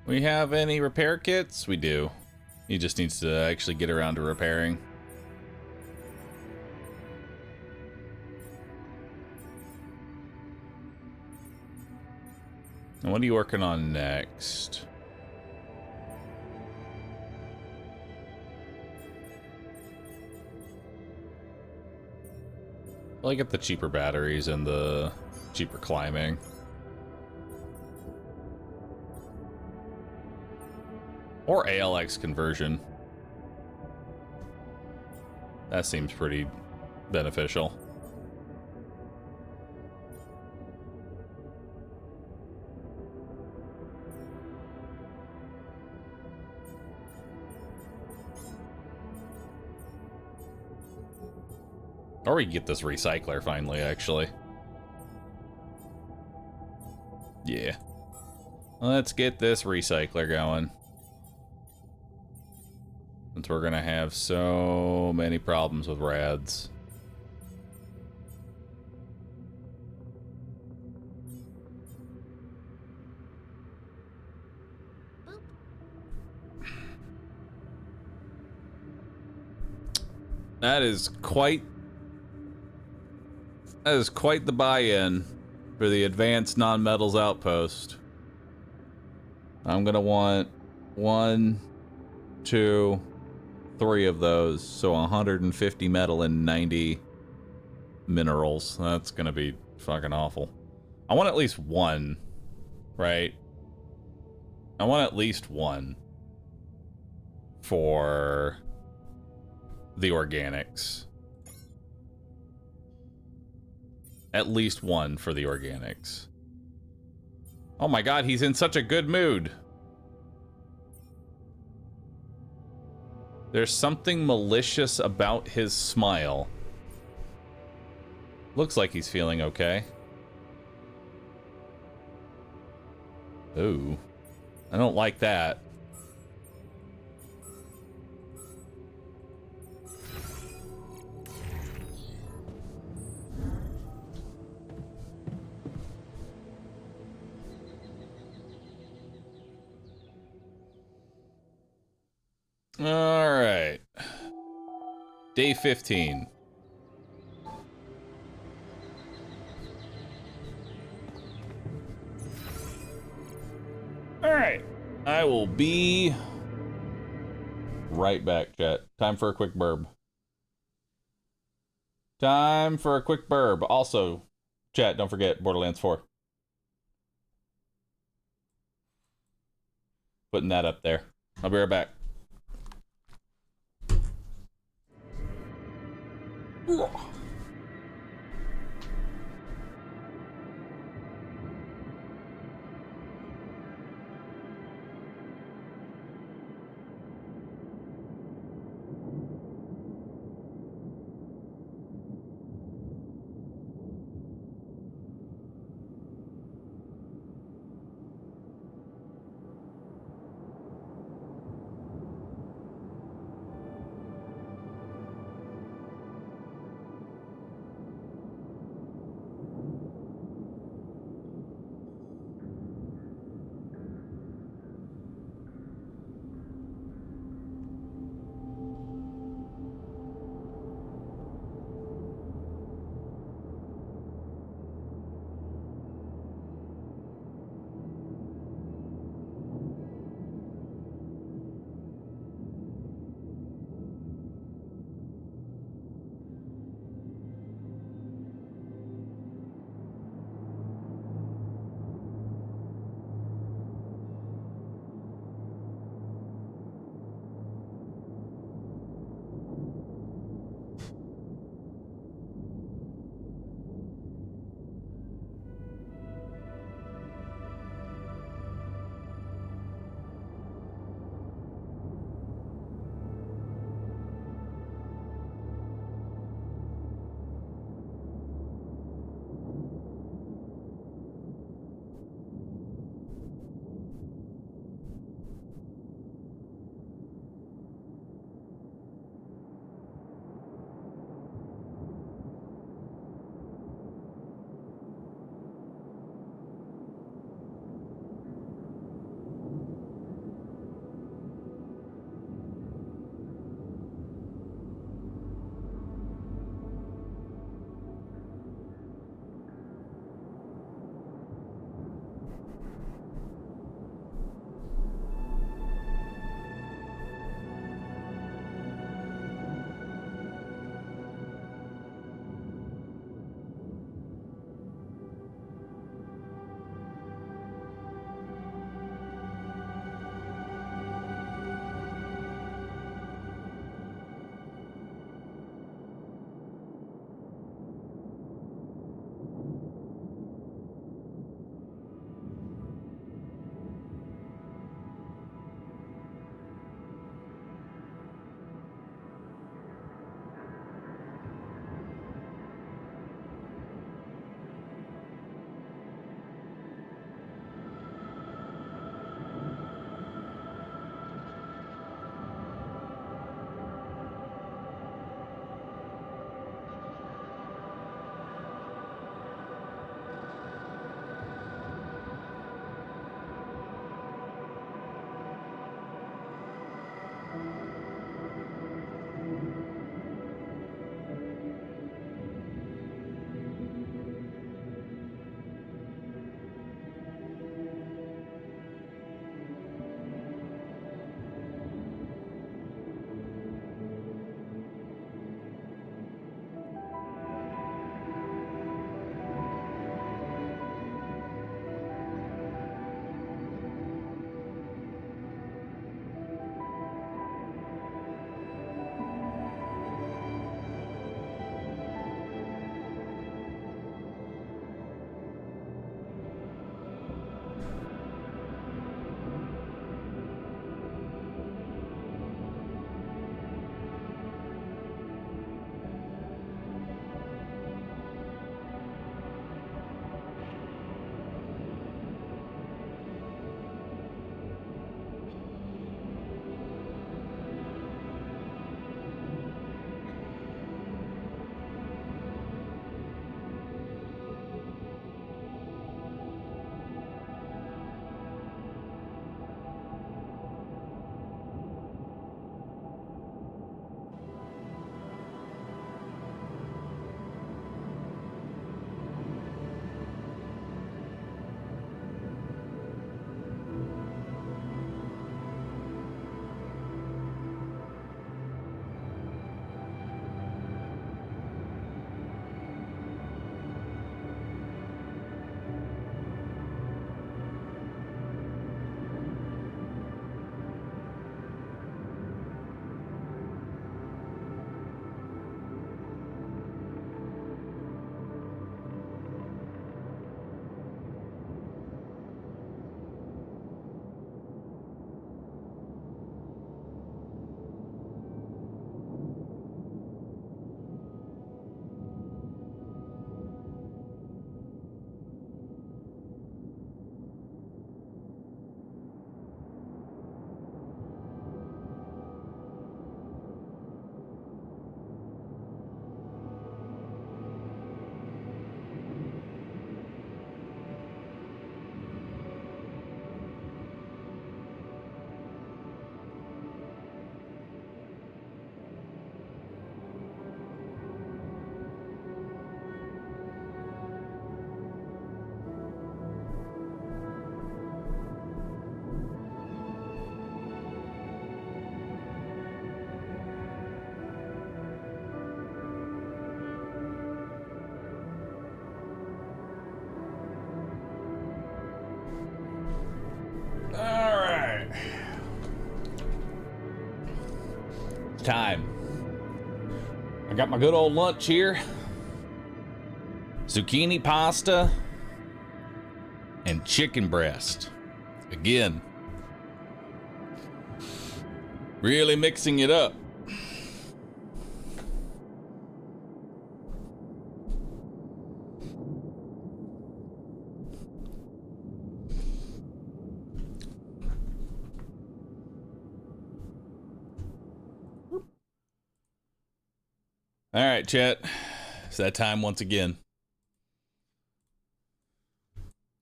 We have any repair kits? We do. He just needs to actually get around to repairing. And what are you working on next? Well, I get the cheaper batteries and the cheaper climbing. Or ALX conversion. That seems pretty beneficial. Or we can get this recycler finally, actually. Yeah. Let's get this recycler going. Since we're gonna have so many problems with rads. That is quite the buy-in for the advanced non-metals outpost. I'm gonna want 1, 2, 3 of those, so 150 metal and 90 minerals. That's gonna be fucking awful. I want at least one, right? I want at least one for the organics. At least one for the organics. Oh my god, he's in such a good mood. There's something malicious about his smile. Looks like he's feeling okay. Ooh. I don't like that. All right. Day 15. All right. I will be right back, chat. Time for a quick burb. Time for a quick burb. Also, chat, don't forget Borderlands 4. Putting that up there. I'll be right back. time. I got my good old lunch here. Zucchini pasta and chicken breast. Again, really mixing it up. All right, chat. It's that time once again.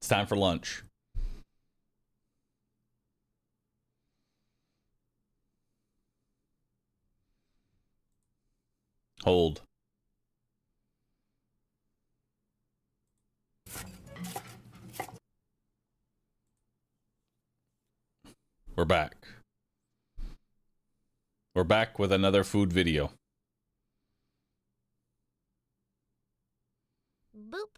It's time for lunch. Hold. We're back. We're back with another food video. Boop.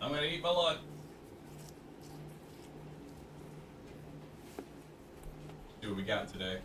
I'm gonna eat my lunch. See what we got today.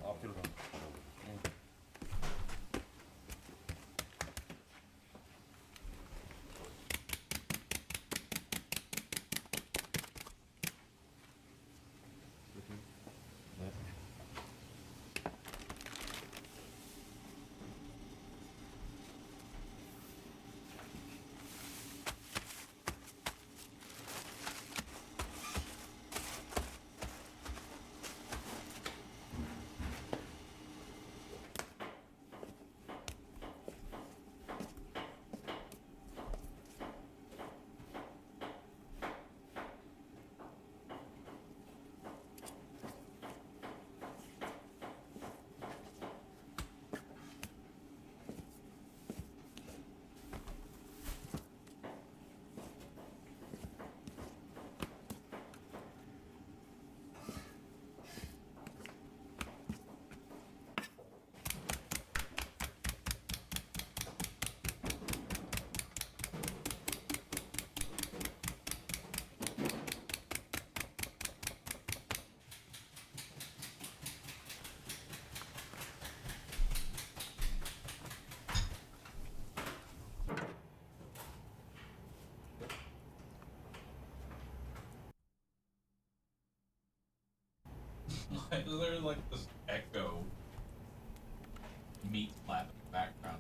앞뒤로 가. there's like this echo meat slap in the background.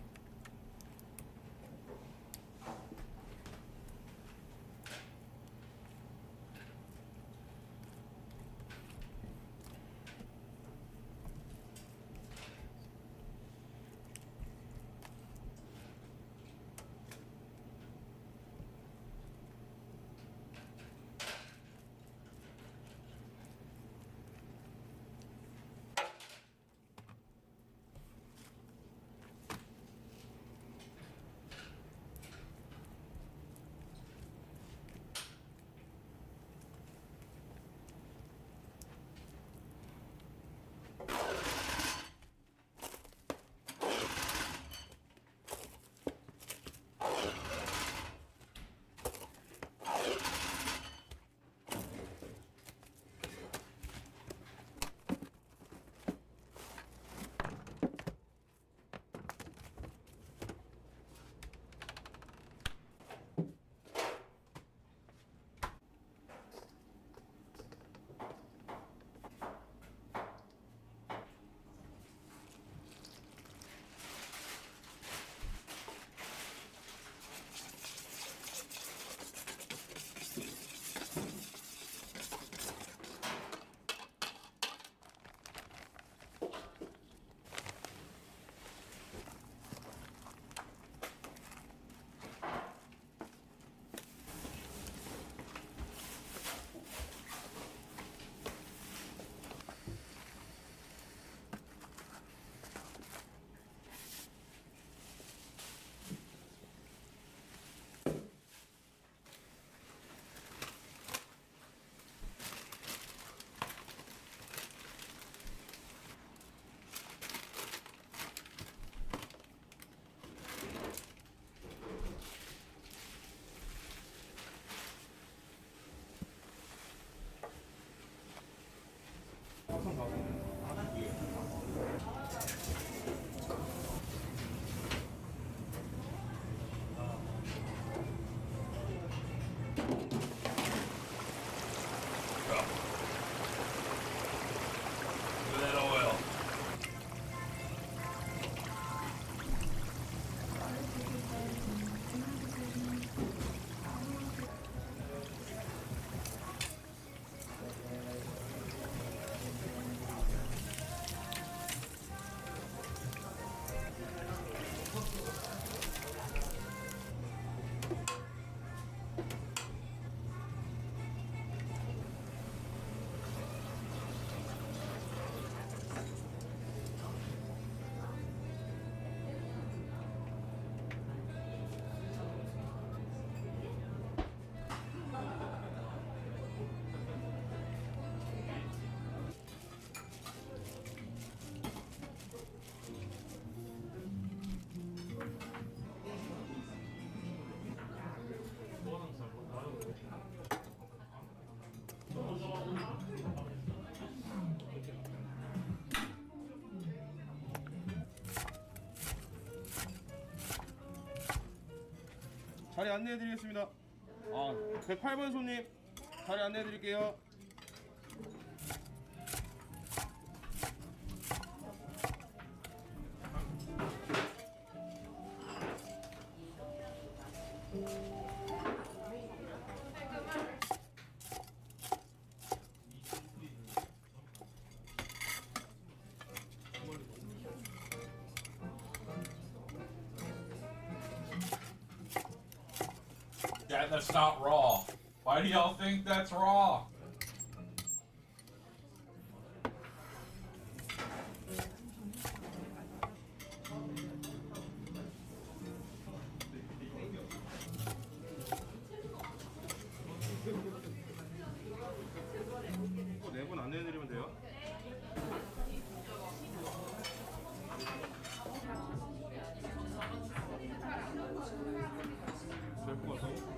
자리 안내해드리겠습니다. 108번 손님 자리 안내해드릴게요. That's not raw. Why do y'all think that's raw? 네 분 안내해드리면 돼요. 될것 같아요.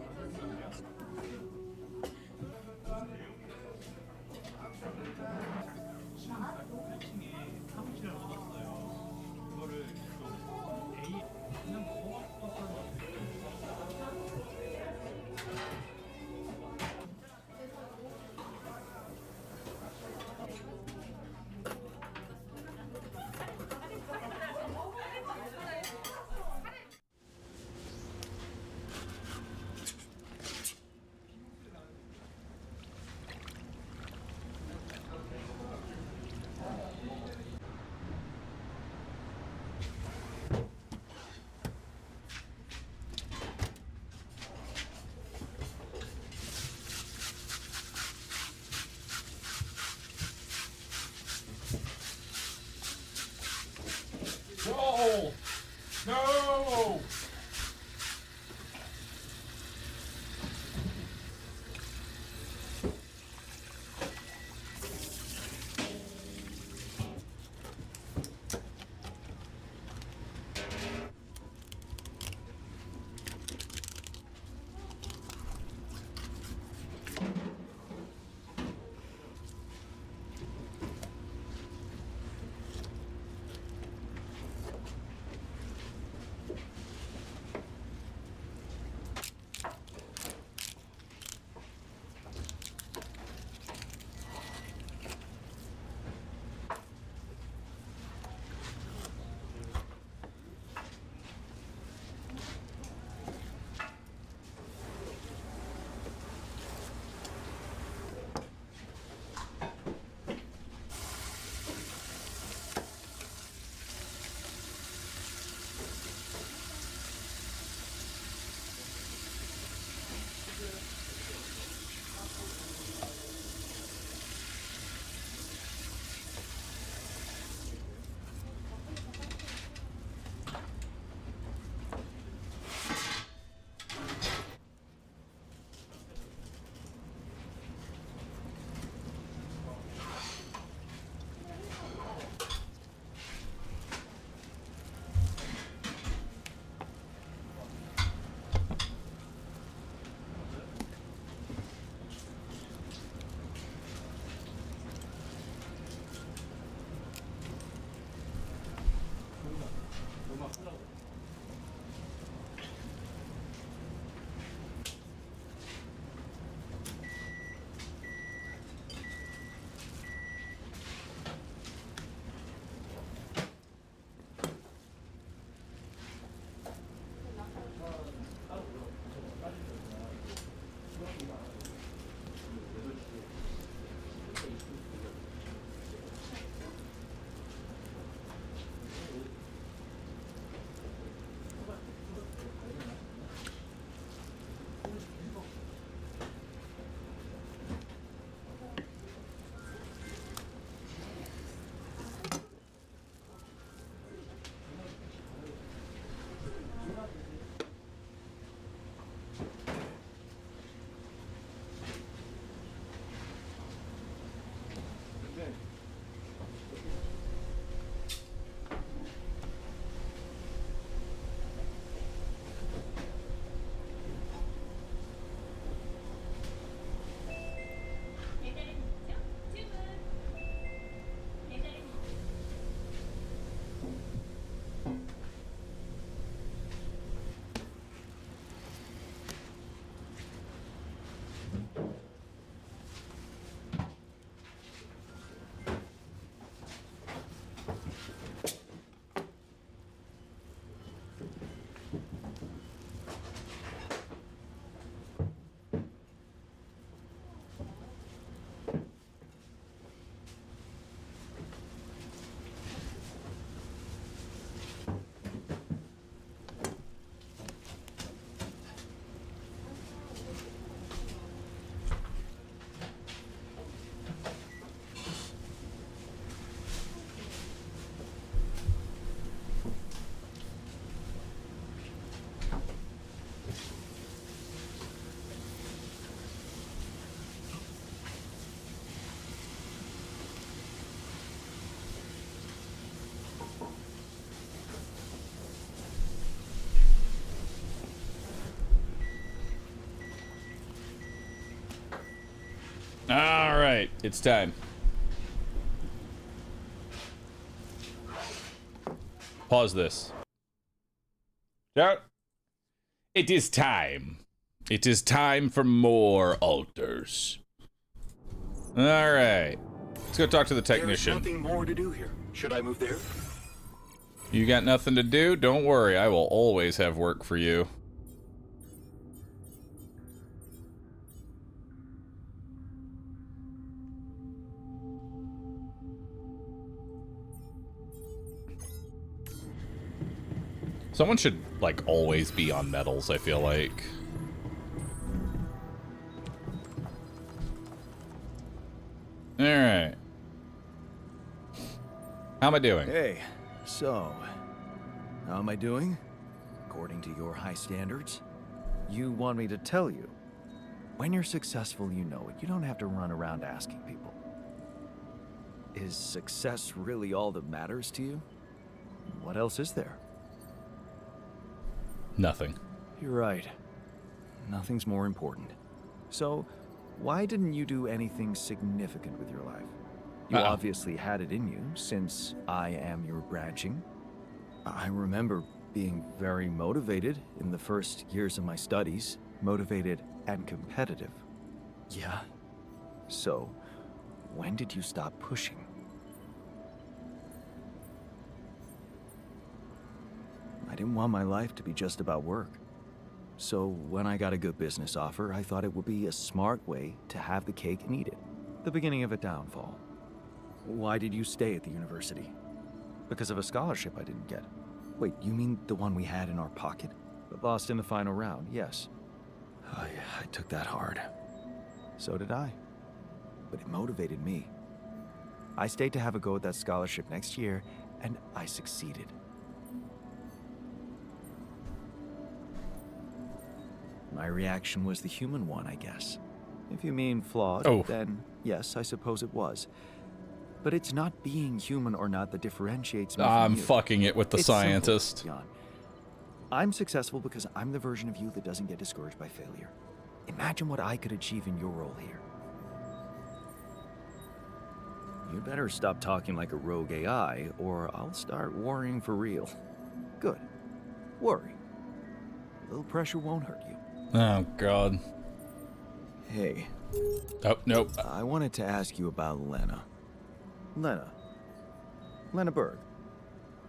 Alright, it's time. Pause this. Shout. It is time. It is time for more altars. Alright. Let's go talk to the technician. There's nothing more to do here. Should I move there? You got nothing to do? Don't worry, I will always have work for you. Someone should, like, always be on metals, I feel like. Alright. How am I doing? Hey, so, how am I doing? According to your high standards? You want me to tell you? When you're successful, you know it. You don't have to run around asking people. Is success really all that matters to you? What else is there? Nothing. You're right. Nothing's more important. So, why didn't you do anything significant with your life? You obviously had it in you, since I am your branching. I remember being very motivated in the first years of my studies. Motivated and competitive. Yeah. So, when did you stop pushing? I didn't want my life to be just about work. So when I got a good business offer, I thought it would be a smart way to have the cake and eat it. The beginning of a downfall. Why did you stay at the university? Because of a scholarship I didn't get. Wait, you mean the one we had in our pocket? But lost in the final round, yes. I took that hard. So did I. But it motivated me. I stayed to have a go at that scholarship next year, and I succeeded. My reaction was the human one, I guess. If you mean flawed, then yes, I suppose it was. But it's not being human or not that differentiates me from I'm you. fucking it with the It's scientist. simple, Jan. I'm successful because I'm the version of you that doesn't get discouraged by failure. Imagine what I could achieve in your role here. You better stop talking like a rogue AI, or I'll start worrying for real. Good. Worry. A little pressure won't hurt you. Oh, God. Hey. Oh, nope. I wanted to ask you about Lena. Lena Berg.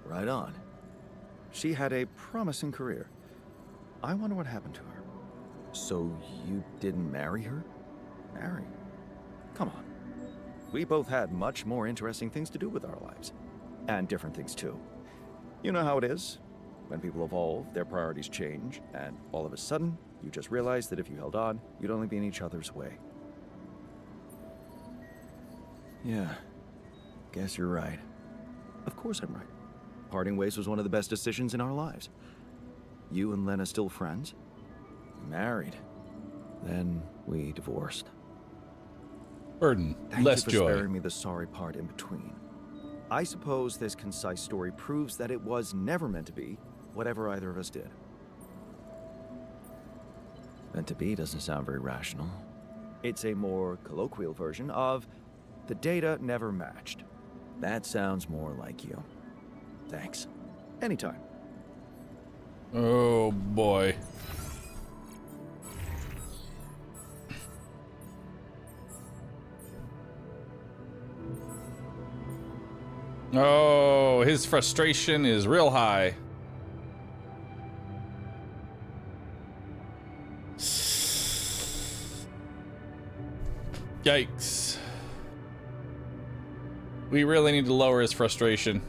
Right on. She had a promising career. I wonder what happened to her. So you didn't marry her? Marry? Come on. We both had much more interesting things to do with our lives. And different things too. You know how it is. When people evolve, their priorities change, and all of a sudden, you just realize that if you held on, you'd only be in each other's way. Yeah. Guess you're right. Of course I'm right. Parting ways was one of the best decisions in our lives. You and Lena still friends? Married. Then we divorced. Burden. Thank Less you for joy. sparing me the sorry part in between. I suppose this concise story proves that it was never meant to be, whatever either of us did. Meant to be doesn't sound very rational. It's a more colloquial version of the data never matched. That sounds more like you. Thanks. Anytime. Oh, boy. Oh, his frustration is real high. Yikes. We really need to lower his frustration.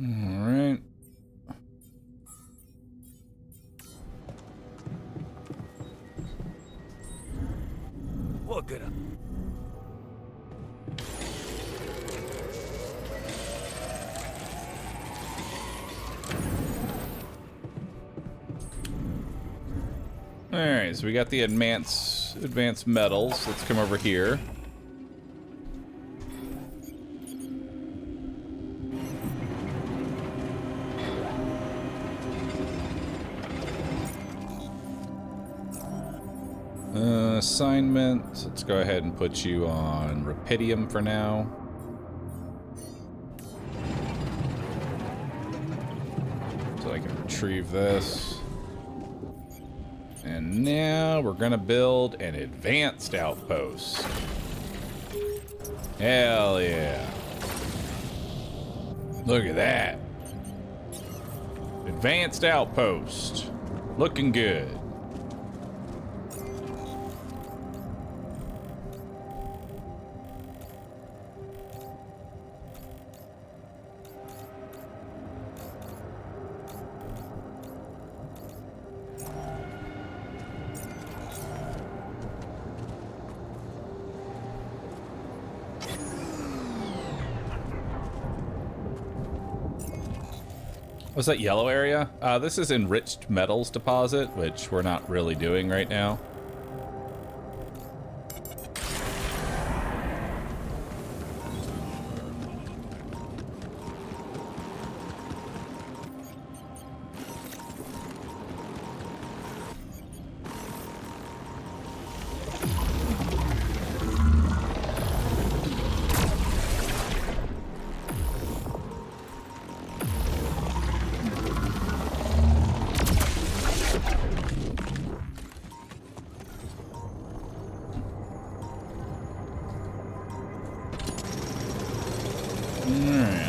All right. What good? Alright, so we got the advanced metals. Let's come over here. Assignment. Let's go ahead and put you on Rapidium for now. So I can retrieve this. And now we're gonna build an advanced outpost. Hell yeah. Look at that. Advanced outpost. Looking good. What's that yellow area? This is enriched metals deposit, which we're not really doing right now.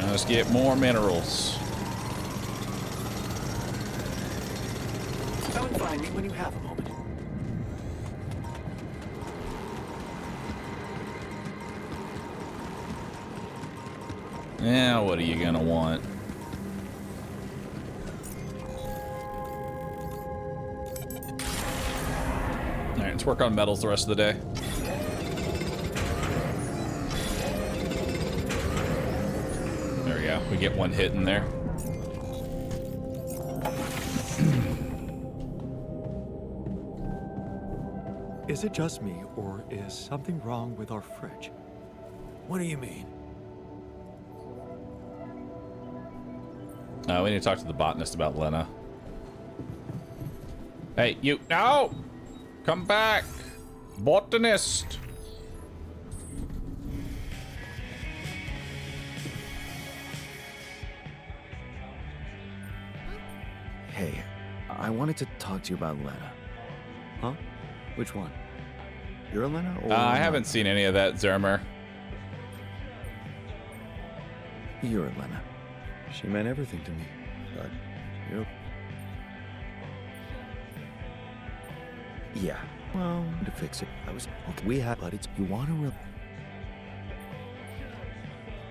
Let's get more minerals. Come and find me when you have a moment. Now, what are you gonna want? All right, let's work on metals the rest of the day. There we go. We get one hit in there. Is it just me, or is something wrong with our fridge? What do you mean? We need to talk to the botanist about Lena. Hey, you. No! Come back! Botanist! Hey, I wanted to talk to you about Lena. Huh? Which one? You're Lena, or I haven't seen any of that, Zermer. You're Lena. She meant everything to me, but you're... Yeah, well, to fix it, I was... Okay, we have... But it's... You want to real...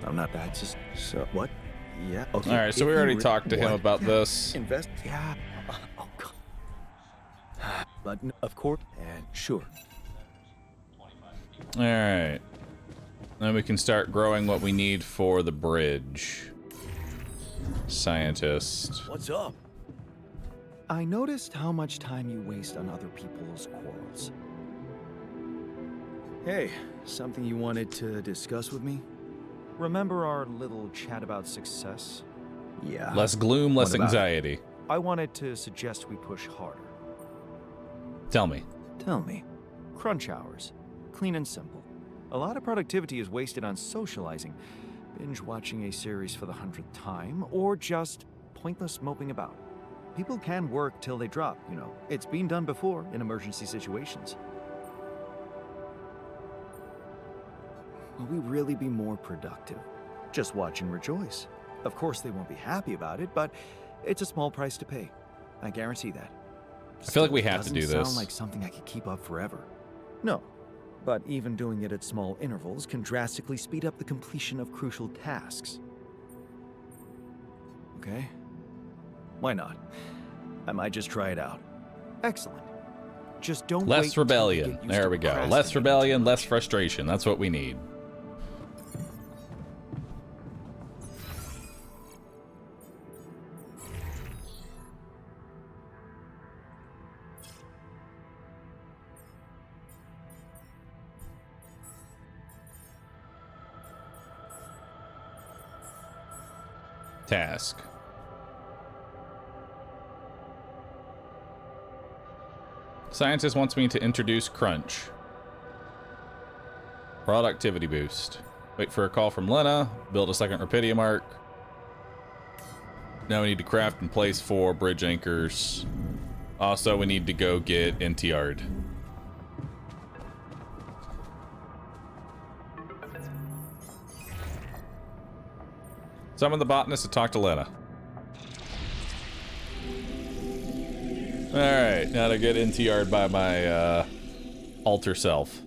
I'm not... That's just... So, what? Yeah, okay. Alright, so we already talked to him about this. Invest... Yeah. Oh, God. But, of course, and sure. Alright. Then we can start growing what we need for the bridge. Scientist. What's up? I noticed how much time you waste on other people's quarrels. Hey, something you wanted to discuss with me? Remember our little chat about success? Yeah. Less gloom, less What about anxiety. I wanted to suggest we push harder. Tell me. Tell me. Crunch hours. Clean and simple. A lot of productivity is wasted on socializing, binge watching a series for the 100th time, or just pointless moping about. People can work till they drop, you know. It's been done before in emergency situations. Will we really be more productive? Just watch and rejoice. Of course they won't be happy about it, but it's a small price to pay. I guarantee that. I feel like we have to do Doesn't this. sound like something I could keep up forever. No, but even doing it at small intervals can drastically speed up the completion of crucial tasks. Okay. Why not? I might just try it out. Excellent. Just don't wait Less until you rebellion. get used There to we go. Less procrastinating. rebellion, less frustration. That's what we need. Task. Scientist wants me to introduce Crunch. Productivity boost. Wait for a call from Lena. Build a second Rapidium arc. Now we need to craft and place 4 bridge anchors. Also, we need to go get NTR'd. Summon the botanist to talk to Lena. Alright, now to get NTR'd by my alter self.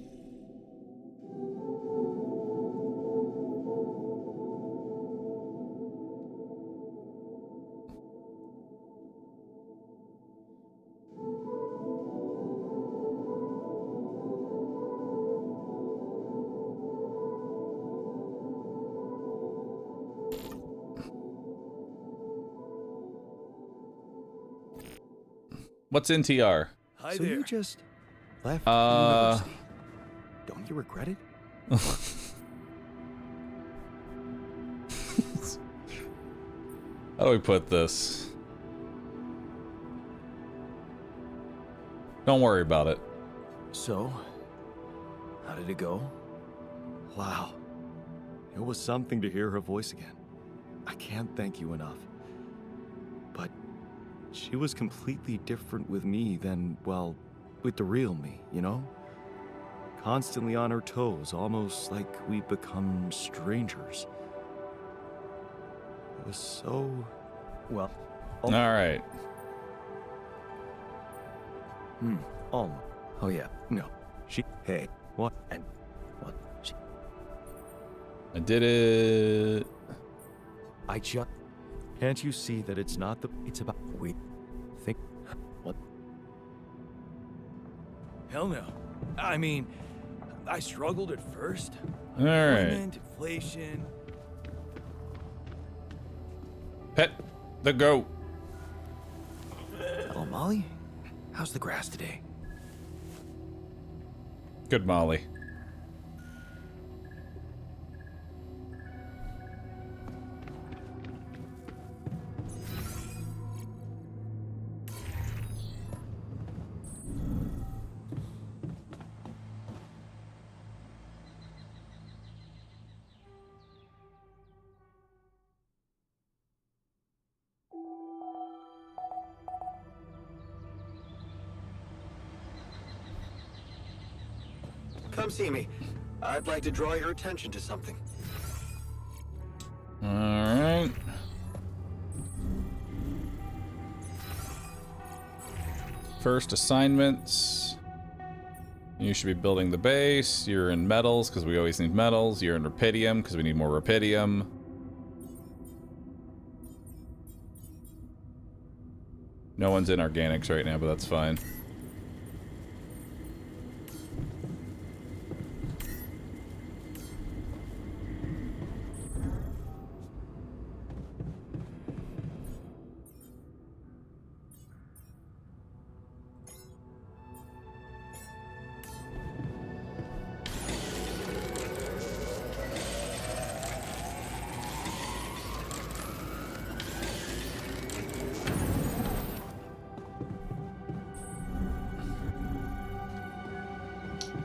What's NTR? So you just left Uh, university. Don't you regret it? How do we put this? Don't worry about it. So, how did it go? Wow. It was something to hear her voice again. I can't thank you enough. But she was completely different with me than, well, with the real me, you know? Constantly on her toes, almost like we'd become strangers. It was so, well... All right. Oh yeah, no. Hey, what? And what? I did it. I just... Can't you see that it's not the... It's about... We think... What? Hell no. I mean, I struggled at first. All right. Employment, inflation. Pet the goat. Oh, Molly? How's the grass today? Good, Molly. Come see me. I'd like to draw your attention to something. All right. First assignments. You should be building the base. You're in metals because we always need metals. You're in rapidium because we need more rapidium. No one's in organics right now, but that's fine.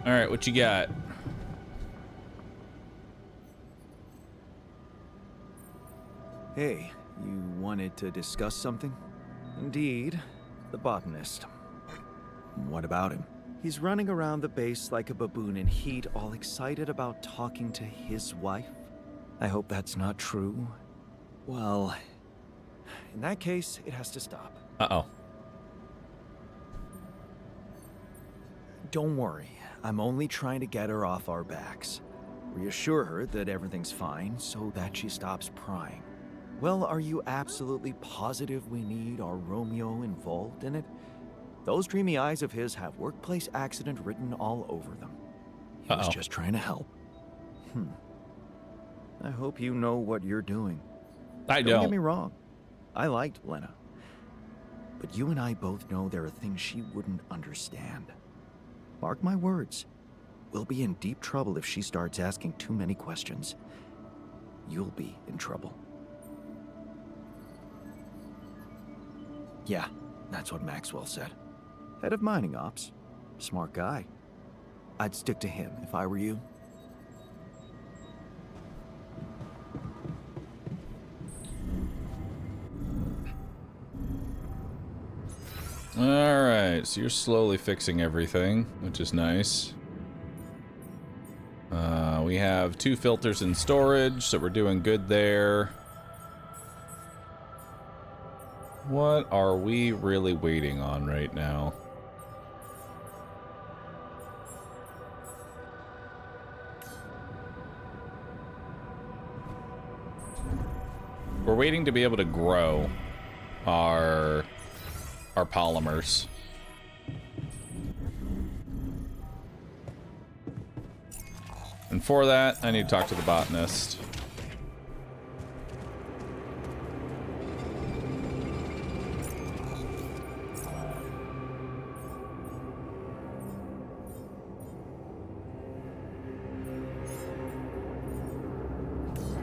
All right, what you got? Hey, you wanted to discuss something? Indeed, the botanist. What about him? He's running around the base like a baboon in heat, all excited about talking to his wife. I hope that's not true. Well, in that case, it has to stop. Uh-oh. Don't worry, I'm only trying to get her off our backs. Reassure her that everything's fine so that she stops prying. Well, are you absolutely positive we need our Romeo involved in it? Those dreamy eyes of his have workplace accident written all over them. He was just trying to help. I hope you know what you're doing. I Don't get don't. me wrong. I liked Lena. But you and I both know there are things she wouldn't understand. Mark my words. We'll be in deep trouble if she starts asking too many questions. You'll be in trouble. Yeah, that's what Maxwell said. Head of mining ops. Smart guy. I'd stick to him if I were you. Alright, so you're slowly fixing everything, which is nice. We have 2 filters in storage, so we're doing good there. What are we really waiting on right now? We're waiting to be able to grow our polymers. And for that, I need to talk to the botanist.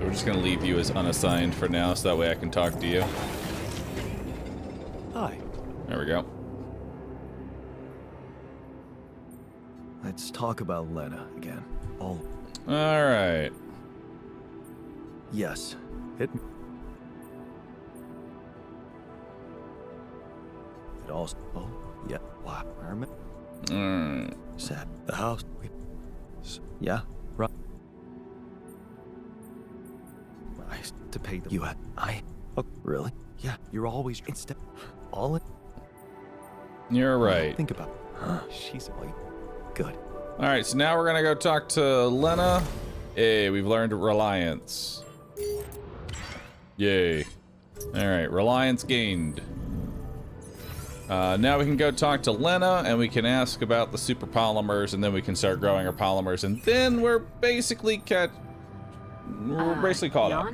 We're just gonna leave you as unassigned for now, so that way I can talk to you. Hi. There we go. Let's talk about Lena again. All right. Yes. Hit me. It also. Oh, yeah. Wow. Set the house. Yeah. Right. Nice to pay the. You had. Oh, really? Yeah. You're always instead. All in. You're right. Think about. She's like. Good. All right, so now we're gonna go talk to Lena. Hey, we've learned reliance. Yay. All right, reliance gained. Now we can go talk to Lena, and we can ask about the super polymers, and then we can start growing our polymers, and then we're basically caught up.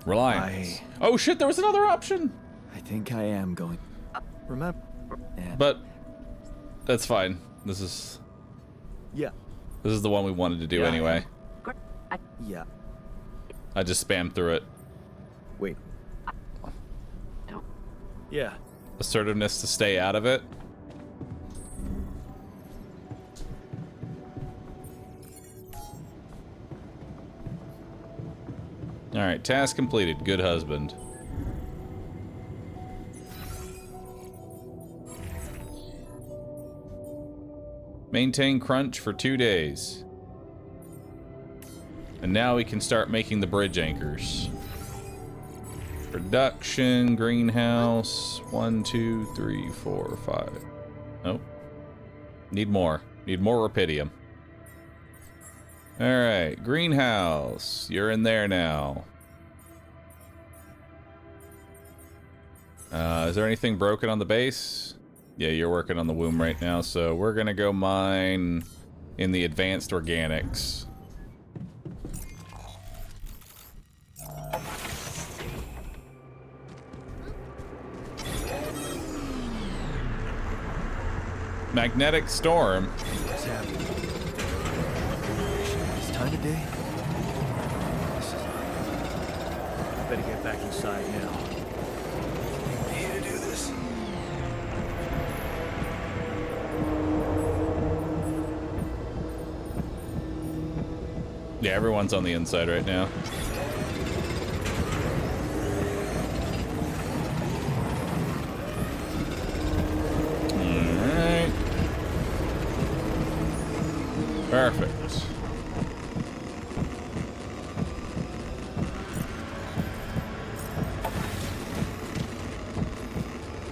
Reliance. Oh shit, there was another option. I think I am going. Remember. But that's fine. This is. Yeah. This is the one we wanted to do anyway. Yeah. I just spammed through it. Wait. Yeah. Assertiveness to stay out of it. Alright, task completed. Good husband. Maintain crunch for 2 days. And now we can start making the bridge anchors. Production, greenhouse, 1, 2, 3, 4, 5. Nope. Need more. Need more rapidium. Alright, greenhouse. You're in there now. Is there anything broken on the base? Yeah, you're working on the womb right now, so we're gonna go mine in the advanced organics. Magnetic storm. What's happening? This time of day? Better get back inside now. I need to do this. Yeah, everyone's on the inside right now. Alright. Perfect.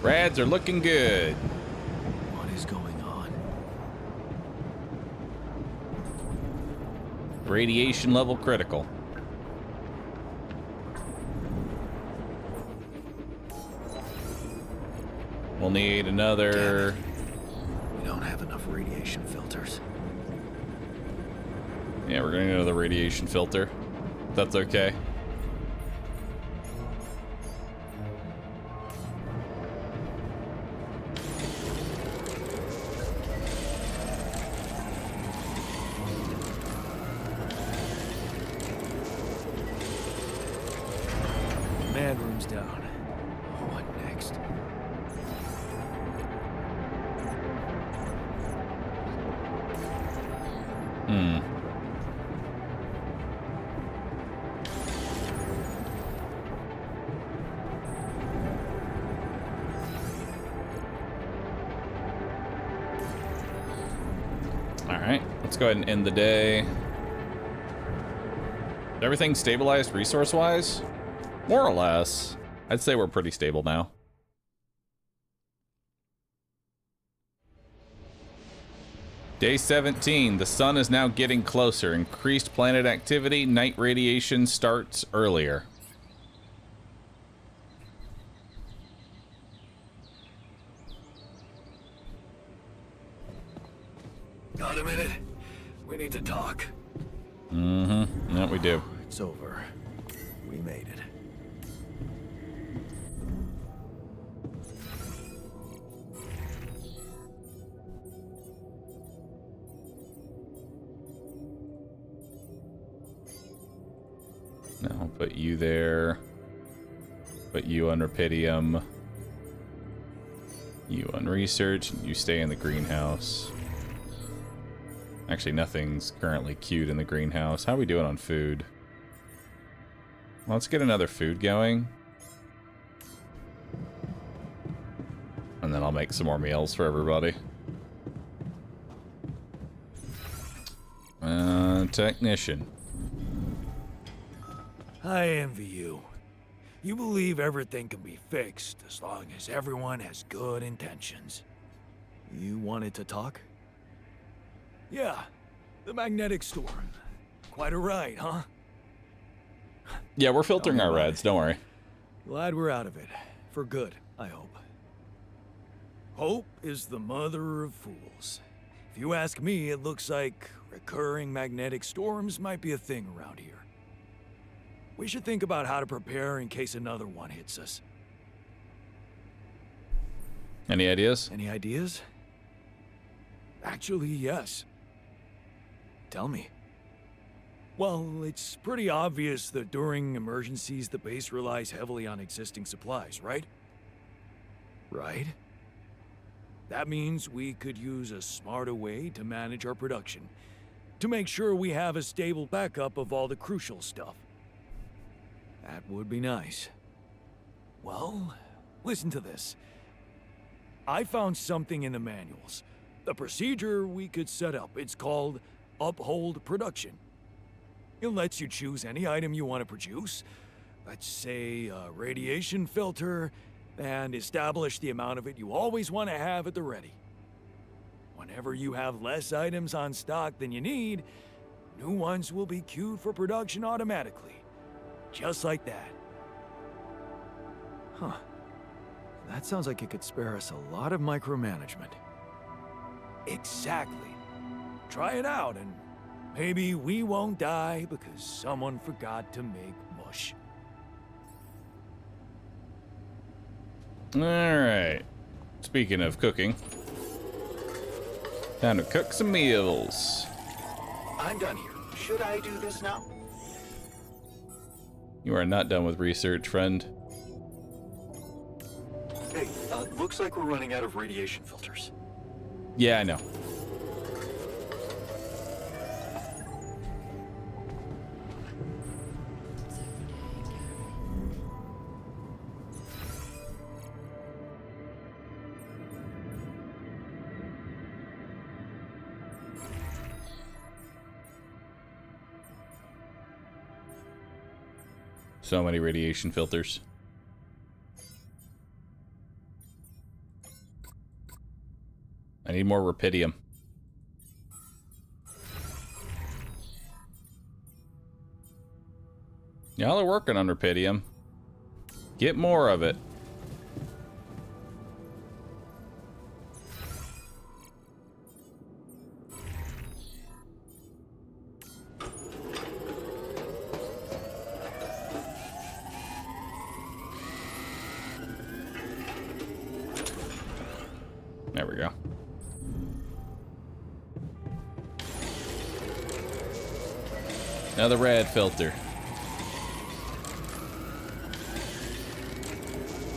Rads are looking good. What is going on? Radiation level critical. We'll need another. We don't have enough radiation filters. Yeah, we're gonna need another radiation filter. That's okay. Command room's down. let's go ahead and end the day. Is everything stabilized resource-wise? More or less. I'd say we're pretty stable now. Day 17. The sun is now getting closer. Increased planet activity. Night radiation starts earlier. Got a minute? We need to talk. Mm-hmm. Yeah, we do. It's over. We made it. Now I'll put you there. Put you on Rapidium. You on research, and you stay in the greenhouse. Actually, nothing's currently queued in the greenhouse. How are we doing on food? Well, let's get another food going. And then I'll make some more meals for everybody. Technician. I envy you. You believe everything can be fixed as long as everyone has good intentions. You wanted to talk? Yeah, the magnetic storm. Quite a ride, huh? Yeah, we're filtering our reds, don't worry. Glad we're out of it. For good, I hope. Hope is the mother of fools. If you ask me, it looks like recurring magnetic storms might be a thing around here. We should think about how to prepare in case another one hits us. Any ideas? Any ideas? Actually, yes. Tell me. Well, it's pretty obvious that during emergencies, the base relies heavily on existing supplies, right? Right? That means we could use a smarter way to manage our production, to make sure we have a stable backup of all the crucial stuff. That would be nice. Well, listen to this. I found something in the manuals. The procedure we could set up. It's called Uphold Production. It lets you choose any item you want to produce. Let's say a radiation filter, and establish the amount of it you always want to have at the ready. Whenever you have less items on stock than you need, new ones will be queued for production automatically. Just like that. Huh. That sounds like it could spare us a lot of micromanagement. Exactly. Try it out, and maybe we won't die because someone forgot to make mush. Alright. Speaking of cooking, time to cook some meals. I'm done here. Should I do this now? You are not done with research, friend. Hey, looks like we're running out of radiation filters. Yeah, I know. So many radiation filters. I need more Rapidium. Y'all are working on Rapidium. Get more of it. There we go. Another red filter.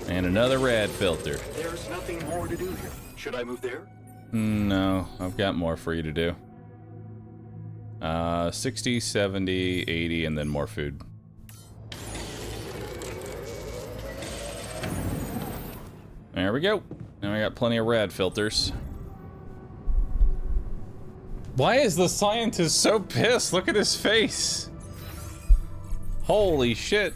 And another red filter. There's nothing more to do here. Should I move there? No, I've got more for you to do. 60, 70, 80, and then more food. There we go. Now I got plenty of rad filters. Why is the scientist so pissed? Look at his face. Holy shit.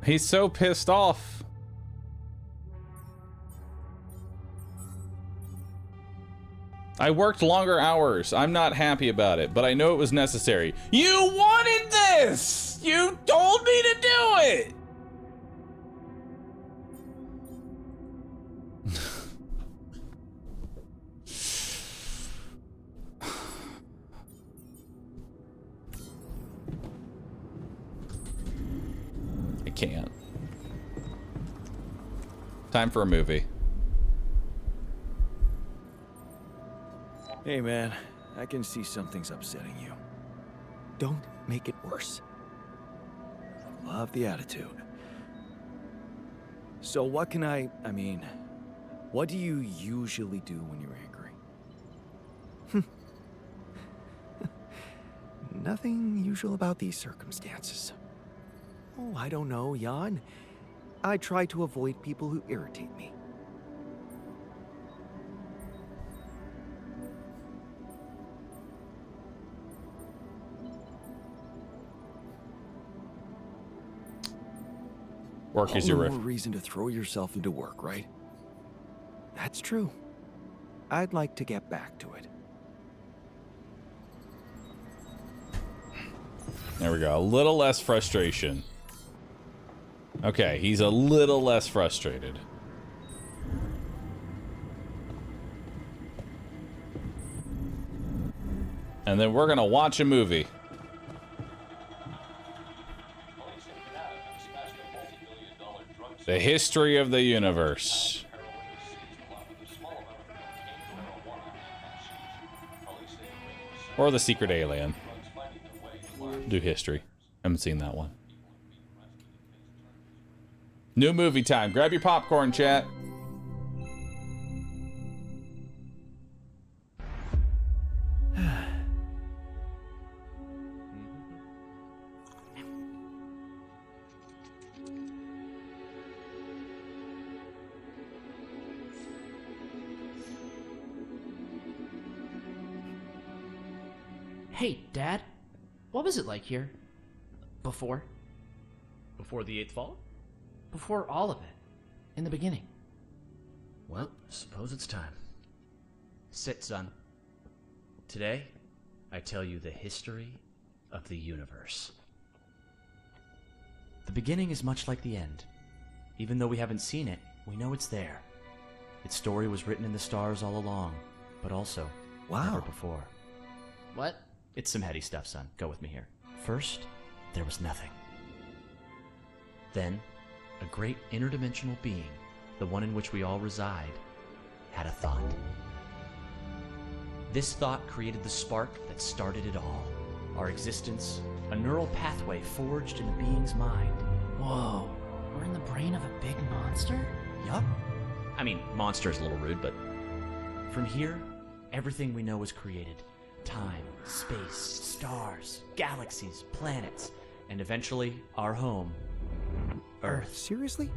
He's so pissed off. I worked longer hours. I'm not happy about it, but I know it was necessary. You wanted this! You told me to do it! I can't. Time for a movie. Hey man, I can see something's upsetting you. Don't make it worse. Love the attitude. So what can I mean, what do you usually do when you're angry? Nothing usual about these circumstances. Oh, I don't know, Jan. I try to avoid people who irritate me. Work is your All the more reason to throw yourself into work, right? That's true. I'd like to get back to it. There we go. A little less frustration. Okay, he's a little less frustrated. And then we're gonna watch a movie. The history of the universe. Or the secret alien. Do history. Haven't seen that one. New movie time. Grab your popcorn, chat. Hey, Dad. What was it like here? Before? Before the 8th fall? Before all of it. In the beginning. Well, suppose it's time. Sit, son. Today, I tell you the history of the universe. The beginning is much like the end. Even though we haven't seen it, we know it's there. Its story was written in the stars all along, but also never before. What? It's some heady stuff, son. Go with me here. First, there was nothing. Then, a great interdimensional being, the one in which we all reside, had a thought. This thought created the spark that started it all. Our existence, a neural pathway forged in a being's mind. Whoa, we're in the brain of a big monster? Yup. I mean, monster is a little rude, but from here, everything we know was created. Time, space, stars, galaxies, planets, and eventually our home, Earth. Seriously?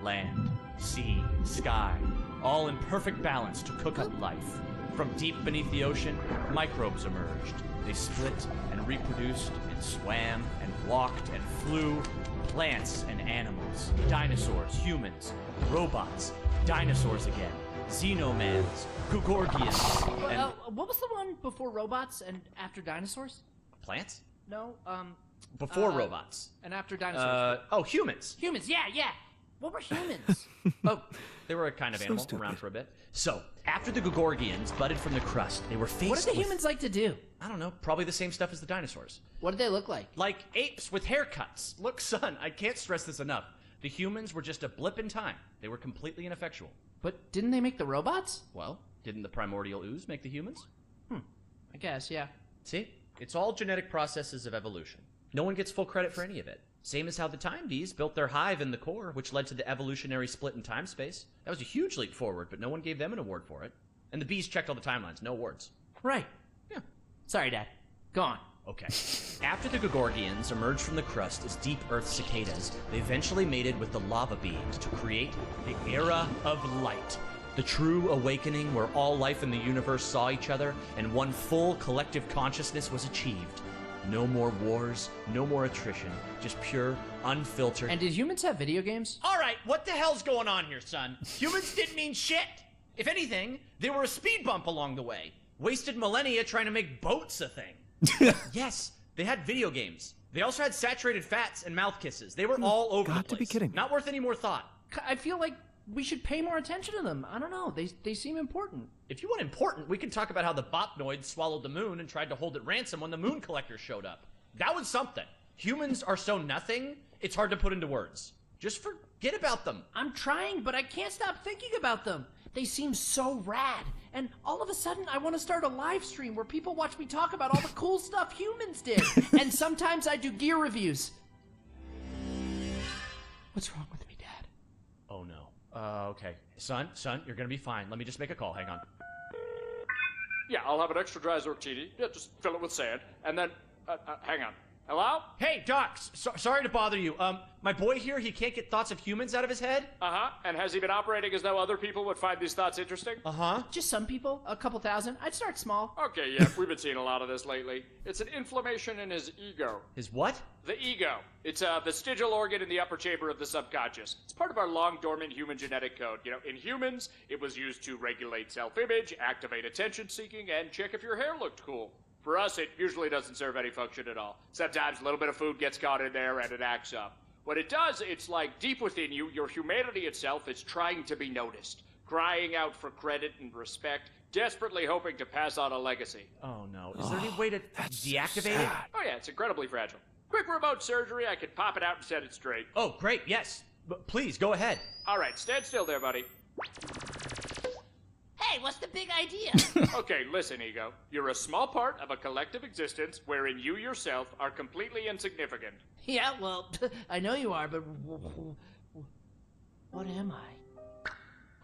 Land, sea, sky, all in perfect balance to cook up life. From deep beneath the ocean, microbes emerged. They split and reproduced and swam and walked and flew. Plants and animals, dinosaurs, humans, robots, dinosaurs again, xenomans, Gugorgians, and... what was the one before robots and after dinosaurs? Plants? No, Before robots. And after dinosaurs. Humans. Humans, yeah. What were humans? Oh, they were a kind of animal around for a bit. So, after the Gugorgians budded from the crust, they were faced What did the humans like to do? I don't know, probably the same stuff as the dinosaurs. What did they look like? Like apes with haircuts. Look, son, I can't stress this enough. The humans were just a blip in time. They were completely ineffectual. But didn't they make the robots? Well, didn't the primordial ooze make the humans? I guess, yeah. See? It's all genetic processes of evolution. No one gets full credit for any of it. Same as how the time bees built their hive in the core, which led to the evolutionary split in time-space. That was a huge leap forward, but no one gave them an award for it. And the bees checked all the timelines, no awards. Right. Yeah. Sorry, Dad. Go on. Okay. After the Gugorgians emerged from the crust as deep Earth cicadas, they eventually mated with the lava beings to create the Era of Light. The true awakening where all life in the universe saw each other and one full collective consciousness was achieved. No more wars, no more attrition, just pure, unfiltered... And did humans have video games? Alright, what the hell's going on here, son? Humans didn't mean shit! If anything, they were a speed bump along the way. Wasted millennia trying to make boats a thing. Yes, they had video games. They also had saturated fats and mouth kisses. They were all over the place. Got to be kidding. Not worth any more thought. I feel like we should pay more attention to them. I don't know. They seem important. If you want important, we can talk about how the Bopnoids swallowed the moon and tried to hold it ransom when the moon collectors showed up. That was something. Humans are so nothing, it's hard to put into words. Just forget about them. I'm trying, but I can't stop thinking about them. They seem so rad. And all of a sudden, I want to start a live stream where people watch me talk about all the cool stuff humans did. And sometimes I do gear reviews. What's wrong with me, Dad? Oh, no. Okay. Son, you're gonna be fine. Let me just make a call. Hang on. Yeah, I'll have an extra dry Zortini. Yeah, just fill it with sand. And then, hang on. Hello? Hey, Doc, sorry to bother you. My boy here, he can't get thoughts of humans out of his head. Uh-huh. And has he been operating as though other people would find these thoughts interesting? Uh-huh. Just some people, a couple thousand. I'd start small. Okay, yeah, we've been seeing a lot of this lately. It's an inflammation in his ego. His what? The ego. It's a vestigial organ in the upper chamber of the subconscious. It's part of our long-dormant human genetic code. You know, in humans, it was used to regulate self-image, activate attention-seeking, and check if your hair looked cool. For us, it usually doesn't serve any function at all. Sometimes a little bit of food gets caught in there and it acts up. What it does, it's like deep within you, your humanity itself is trying to be noticed, crying out for credit and respect, desperately hoping to pass on a legacy. Oh, no. Is there any way to deactivate it? Oh, yeah, it's incredibly fragile. Quick remote surgery, I could pop it out and set it straight. Oh, great, yes. But please, go ahead. All right, stand still there, buddy. Hey, what's the big idea? Okay, listen, Ego. You're a small part of a collective existence wherein you yourself are completely insignificant. Yeah, well, I know you are, but what am I?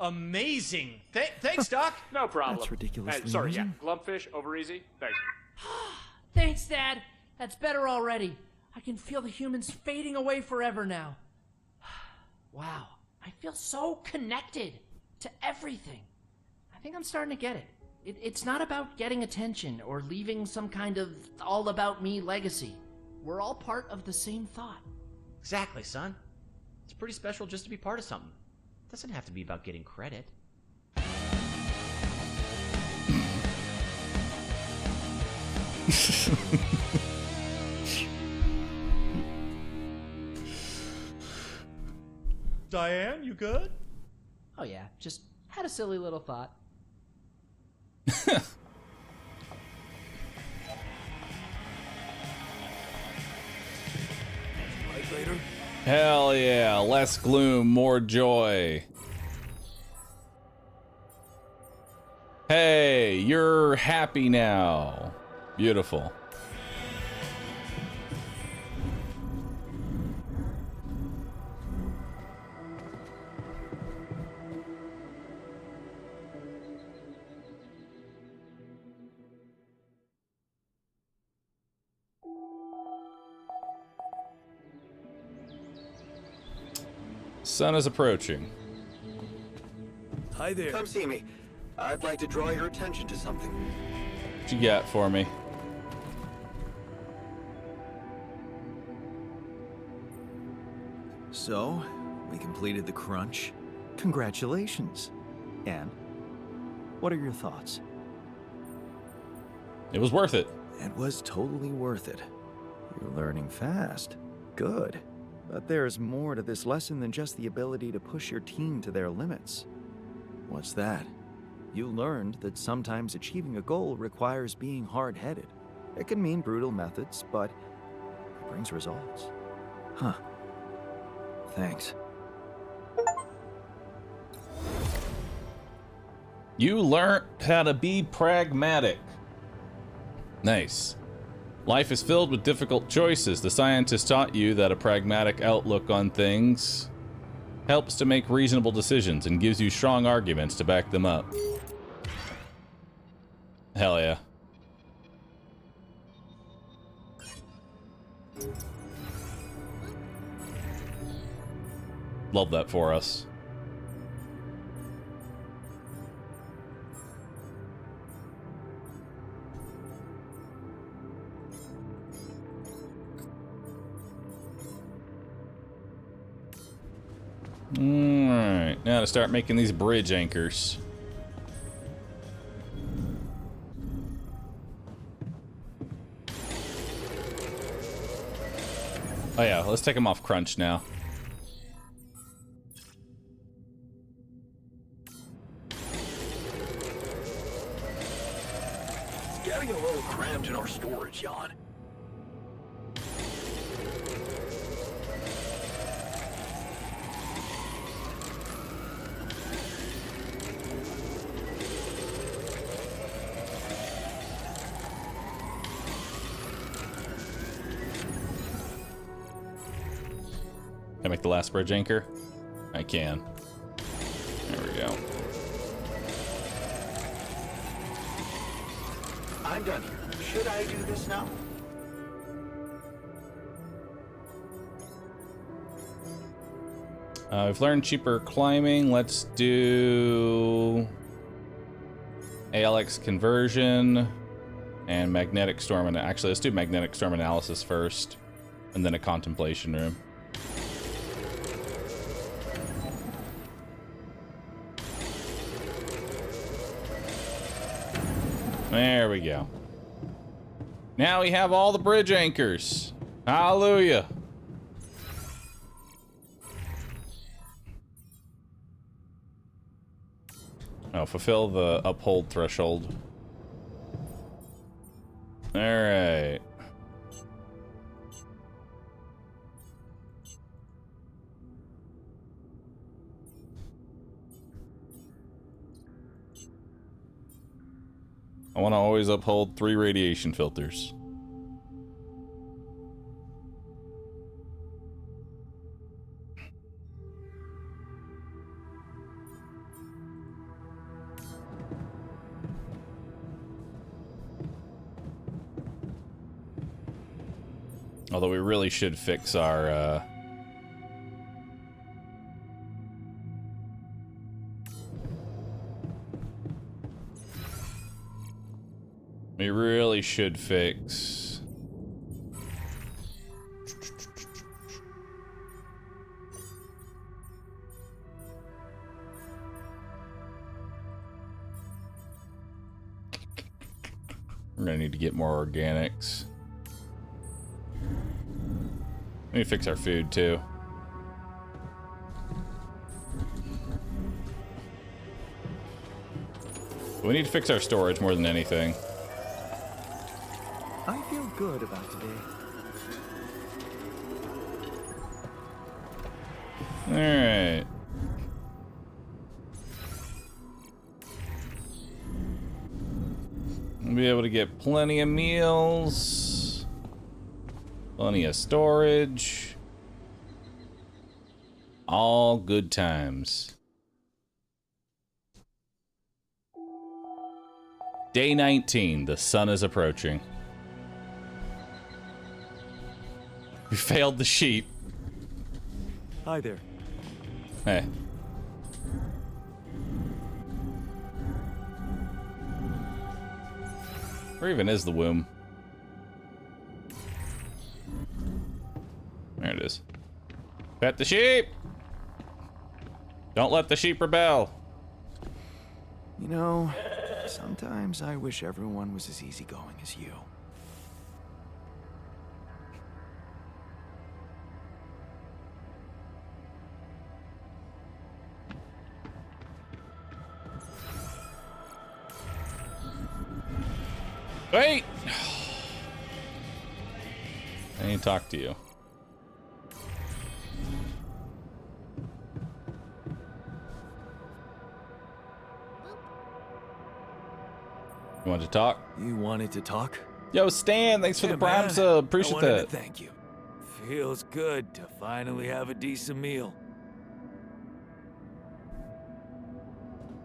Amazing. Thanks, Doc. No problem. That's ridiculously sorry, amazing. yeah. Glumpfish, over easy. Thanks. Thanks, Dad. That's better already. I can feel the humans fading away forever now. Wow. I feel so connected to everything. I think I'm starting to get it. It's not about getting attention or leaving some kind of all-about-me legacy. We're all part of the same thought. Exactly, son. It's pretty special just to be part of something. It doesn't have to be about getting credit. Diane, you good? Oh yeah, just had a silly little thought. Later. Hell yeah, less gloom, more joy. Hey, you're happy now. Beautiful. Sun is approaching. Hi there. Come see me. I'd like to draw your attention to something. What you got for me? So, we completed the crunch. Congratulations. And what are your thoughts? It was worth it. It was totally worth it. You're learning fast. Good. But there's more to this lesson than just the ability to push your team to their limits. What's that? You learned that sometimes achieving a goal requires being hard-headed. It can mean brutal methods, but it brings results. Huh. Thanks. You learned how to be pragmatic. Nice. Life is filled with difficult choices. The scientist taught you that a pragmatic outlook on things helps to make reasonable decisions and gives you strong arguments to back them up. Hell yeah. Love that for us. Alright, now to start making these bridge anchors. Oh yeah, let's take them off crunch now. It's getting a little cramped in our storage yard. Can I make the last bridge anchor? I can. There we go. I'm done here. Should I do this now? We've learned cheaper climbing. Let's do ALX conversion and magnetic storm. And actually, let's do magnetic storm analysis first, and then a contemplation room. There we go. Now we have all the bridge anchors. Hallelujah. Oh, fulfill the uphold threshold. All right. I want to always uphold 3 radiation filters. Although we really should fix our we really should fix we're gonna need to get more organics. We need to fix our food too. We need to fix our storage more than anything. I feel good about today. Alright. We'll be able to get plenty of meals, plenty of storage. All good times. Day 19, the sun is approaching. We failed the sheep. Hi there. Hey. Where even is the womb? There it is. Pet the sheep! Don't let the sheep rebel. You know, sometimes I wish everyone was as easygoing as you. Wait! I need to talk to you. You want to talk? You wanted to talk? Yo, Stan, thanks for the Prime man. sub. Appreciate I wanted that. to thank you. Feels good to finally have a decent meal.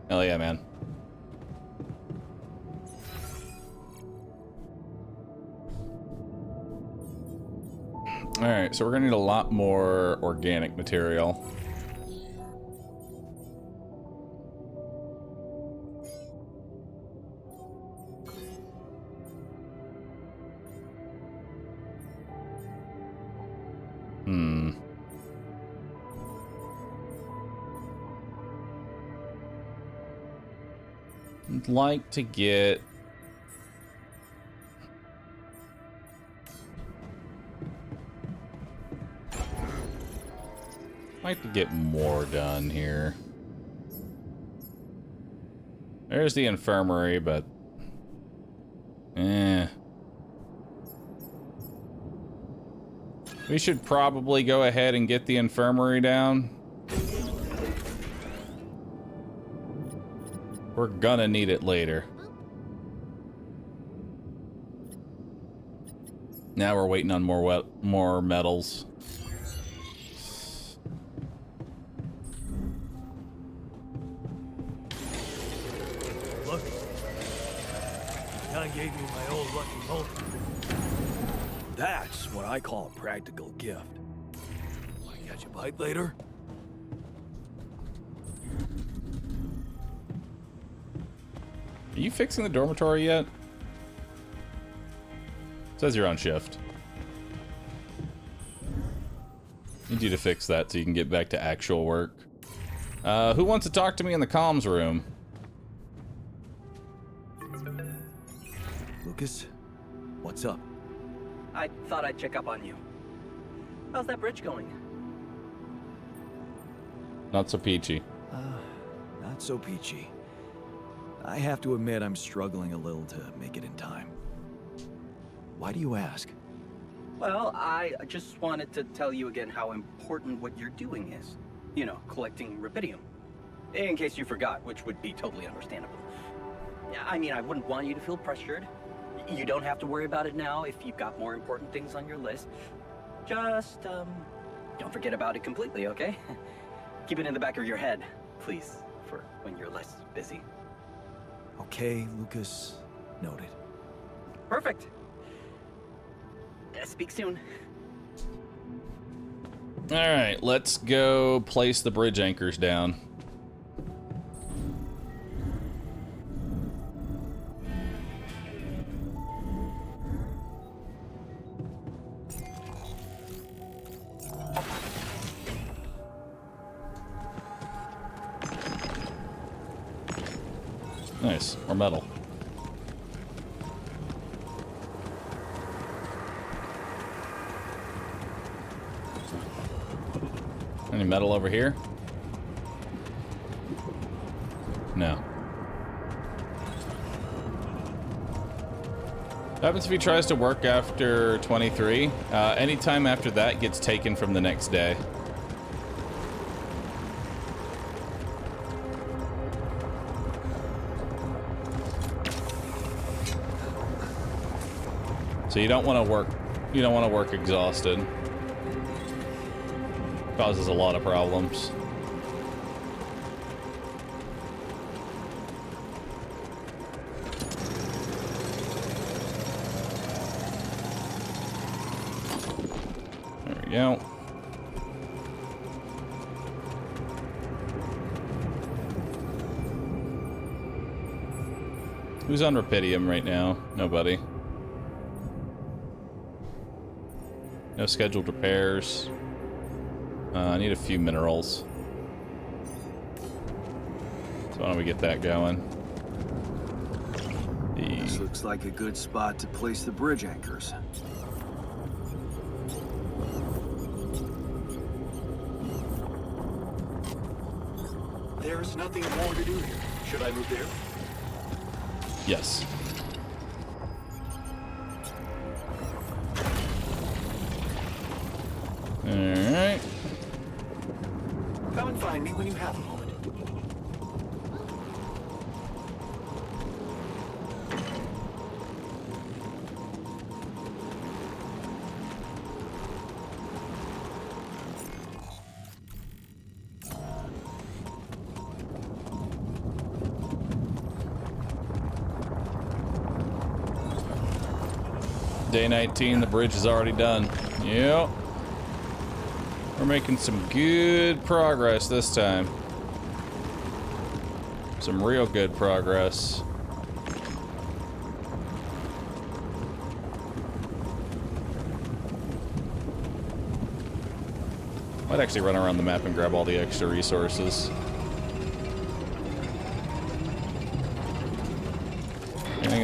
Hell yeah, man. Alright, so we're gonna need a lot more organic material. would like to get... more done here. There's the infirmary, but... We should probably go ahead and get the infirmary down. We're gonna need it later. Now we're waiting on more metals. Look, John gave me my old lucky motor. That's what I call a practical gift. Catch a bite later? Are you fixing the dormitory yet? Says you're on shift. Need you to fix that so you can get back to actual work. Who wants to talk to me in the comms room? Lucas, what's up? I thought I'd check up on you. How's that bridge going? Not so peachy. Not so peachy. I have to admit I'm struggling a little to make it in time. Why do you ask? Well, I just wanted to tell you again how important what you're doing is. You know, collecting rubidium. In case you forgot, which would be totally understandable. Yeah, I mean, I wouldn't want you to feel pressured. You don't have to worry about it now if you've got more important things on your list. Just, don't forget about it completely, okay? Keep it in the back of your head, please, for when you're less busy. Okay, Lucas. Noted. Perfect. Speak soon. Alright, let's go place the bridge anchors down. Nice, more metal. Any metal over here? No. What happens if he tries to work after 23? Anytime after that gets taken from the next day. So you don't want to work exhausted. Causes a lot of problems. There we go. Who's on Rapidium right now? Nobody. No scheduled repairs. I need a few minerals. So why don't we get that going? This looks like a good spot to place the bridge anchors. There's nothing more to do here. Should I move there? Yes. Alright. Come and find me when you have a moment. Day 19, the bridge is already done. Yep. We're making some good progress this time. Some real good progress. Might actually run around the map and grab all the extra resources.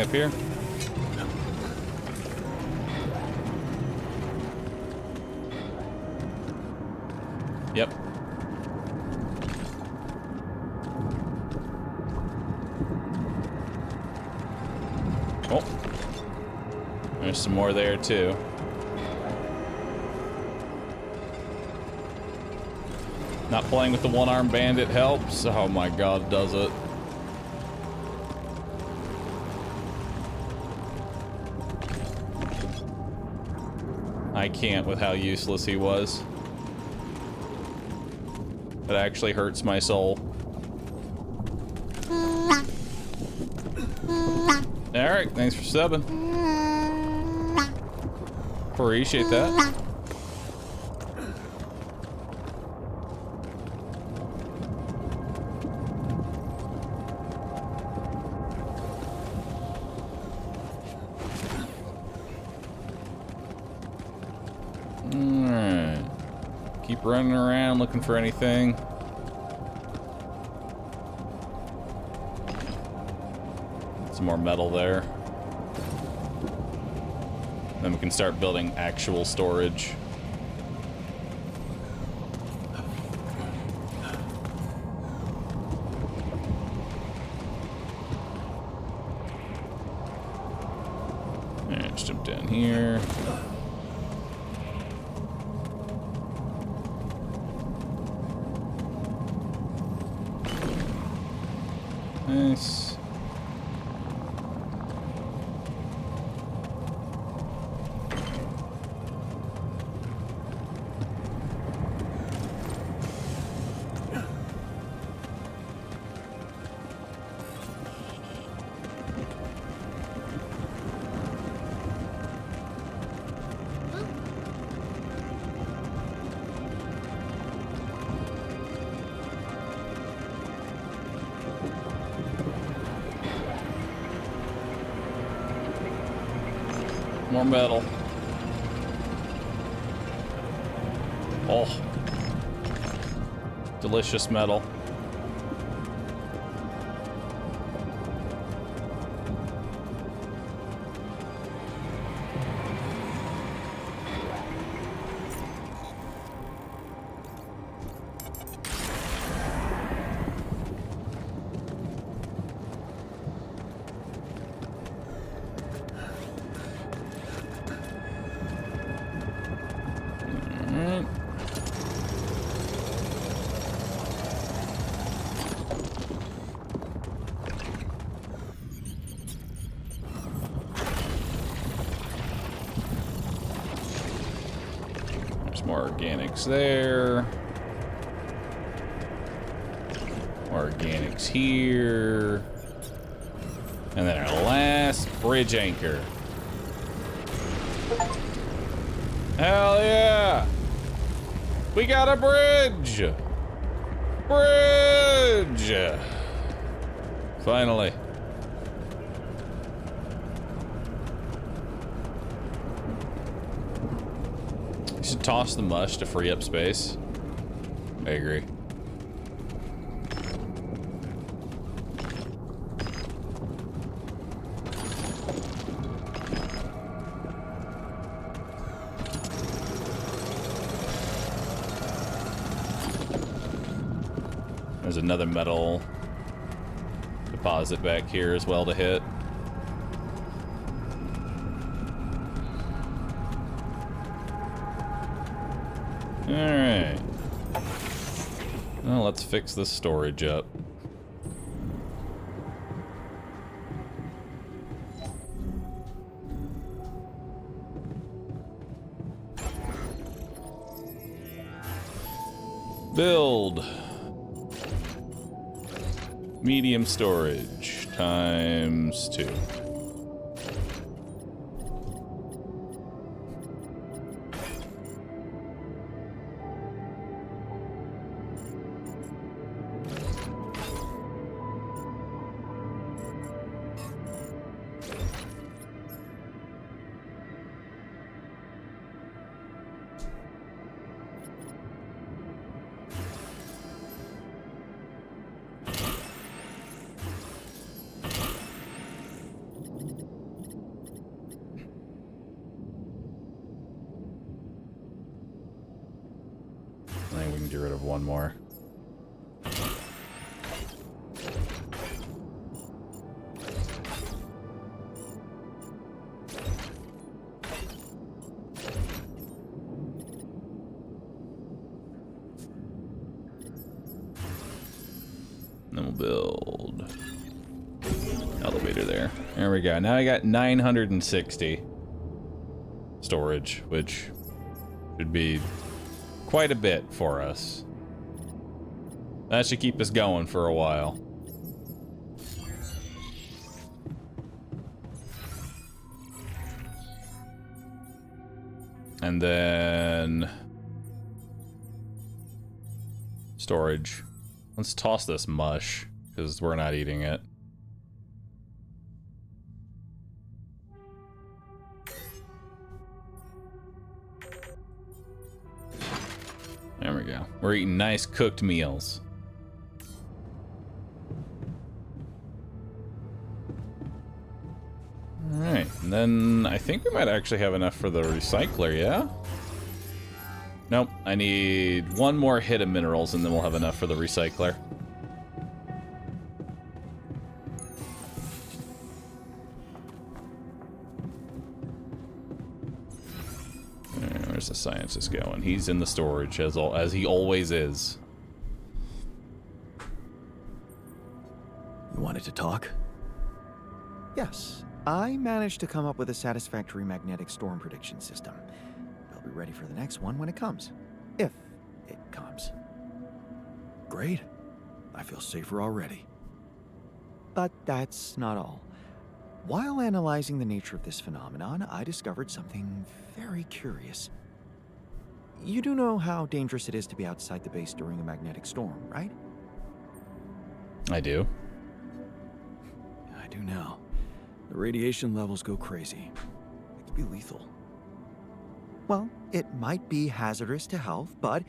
up here? Yep. Oh. There's some more there, too. Not playing with the one-armed bandit helps. Oh my god, does it. I can't with how useless he was. It actually hurts my soul. Alright, thanks for subbing. Appreciate that. Alright. Keep running around looking for anything. Some more metal there. Then we can start building actual storage. Alright, let's jump down here. Nice. More metal. Oh. Delicious metal. More organics there. More organics here. And then our last bridge anchor. Hell yeah! We got a bridge! Bridge! Finally. Should toss the mush to free up space. I agree. There's another metal deposit back here as well to hit. Alright. Well, let's fix this storage up. Build. Medium storage times 2. can get rid of one more. Then we'll build elevator there. There we go. Now I got 960 storage, which should be quite a bit for us. That should keep us going for a while. And then storage. Let's toss this mush, because we're not eating it. There we go. We're eating nice cooked meals. Alright, and then I think we might actually have enough for the recycler, yeah? Nope, I need one more hit of minerals and then we'll have enough for the recycler. Where's the scientist going? He's in the storage, as he always is. You wanted to talk? Yes, I managed to come up with a satisfactory magnetic storm prediction system. I'll be ready for the next one when it comes. If it comes. Great. I feel safer already. But that's not all. While analyzing the nature of this phenomenon, I discovered something very curious. You do know how dangerous it is to be outside the base during a magnetic storm, right? I do. I do now. The radiation levels go crazy. It could be lethal. Well, it might be hazardous to health, but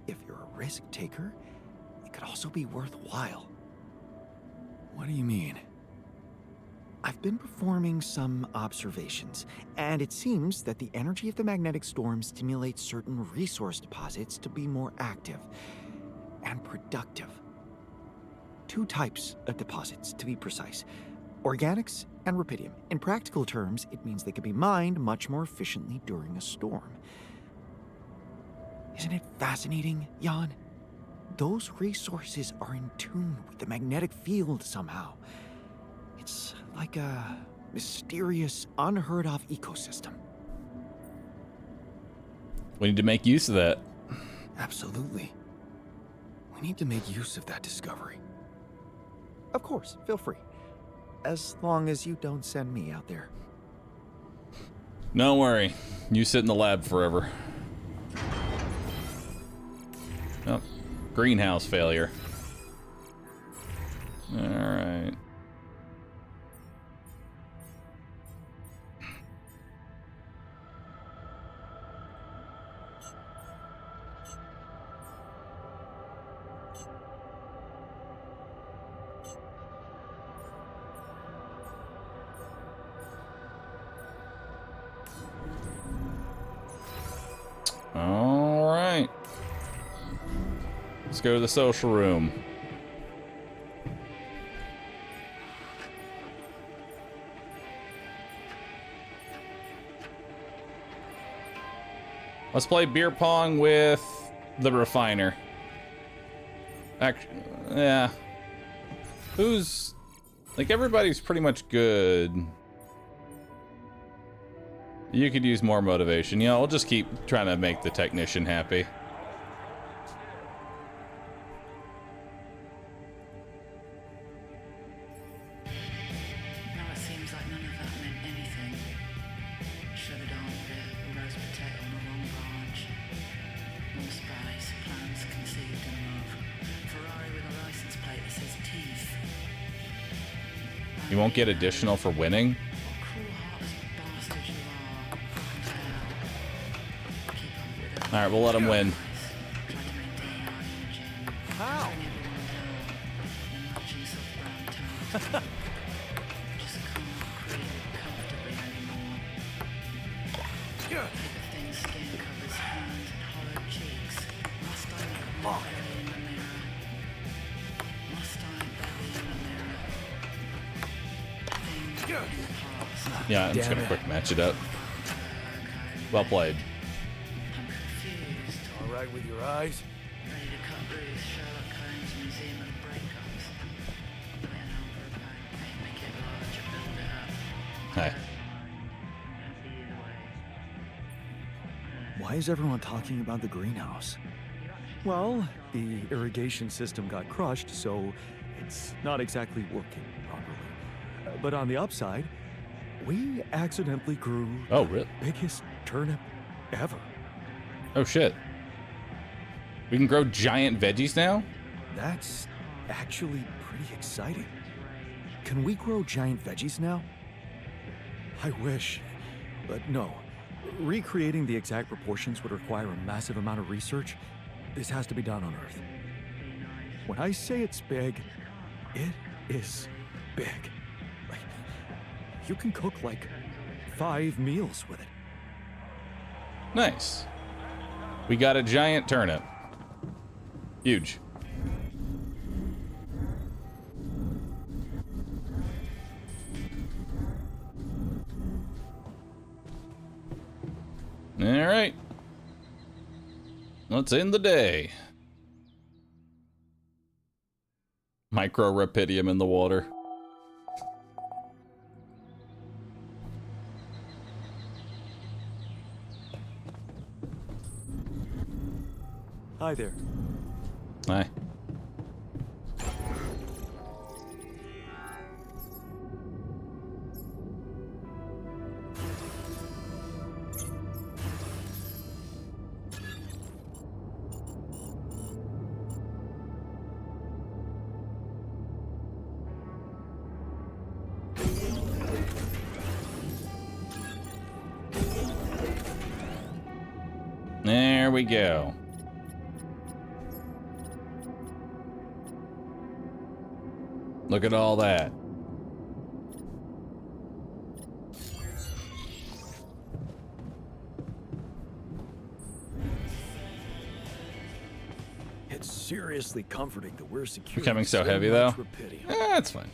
if you're a risk taker, it could also be worthwhile. What do you mean? I've been performing some observations, and it seems that the energy of the magnetic storm stimulates certain resource deposits to be more active and productive. Two types of deposits, to be precise. Organics and rubidium. In practical terms, it means they could be mined much more efficiently during a storm. Isn't it fascinating, Jan? Those resources are in tune with the magnetic field somehow. It's like a mysterious, unheard-of ecosystem. We need to make use of that. Absolutely. We need to make use of that discovery. Of course, feel free. As long as you don't send me out there. Don't worry. You sit in the lab forever. Oh, greenhouse failure. Alright. Alright. Let's go to the social room. Let's play beer pong with the refiner. Actually, yeah. Who's... like, everybody's pretty much good. You could use more motivation. You know, we'll just keep trying to make the technician happy. Now it seems like none of that meant anything. Shredded armpit, roast potato on the wrong branch. More spice, plans conceived in love. Ferrari with a license plate that says teeth. You won't get additional for winning? Alright, we'll let him win. How? Fuck. Yeah, I'm just Damn gonna it. quick match it up. Well played. All right with your eyes? Ready to cut loose Sherlock Holmes Museum of Breakups. Lay an over a paint, make it larger, build it up. Hi. Why is everyone talking about the greenhouse? Well, the irrigation system got crushed, so it's not exactly working properly. But on the upside, we accidentally grew Oh, really? the biggest turnip ever. Oh shit. We can grow giant veggies now? That's actually pretty exciting. Can we grow giant veggies now? I wish, but no. Recreating the exact proportions would require a massive amount of research. This has to be done on Earth. When I say it's big, it is big. Like, you can cook like 5 meals with it. Nice. We got a giant turnip. Huge. All right. Let's end the day. Micro-rapidium in the water. Hi there. Hi. There we go. Look at all that. It's seriously comforting that we're secure. Becoming so heavy though. That's fine.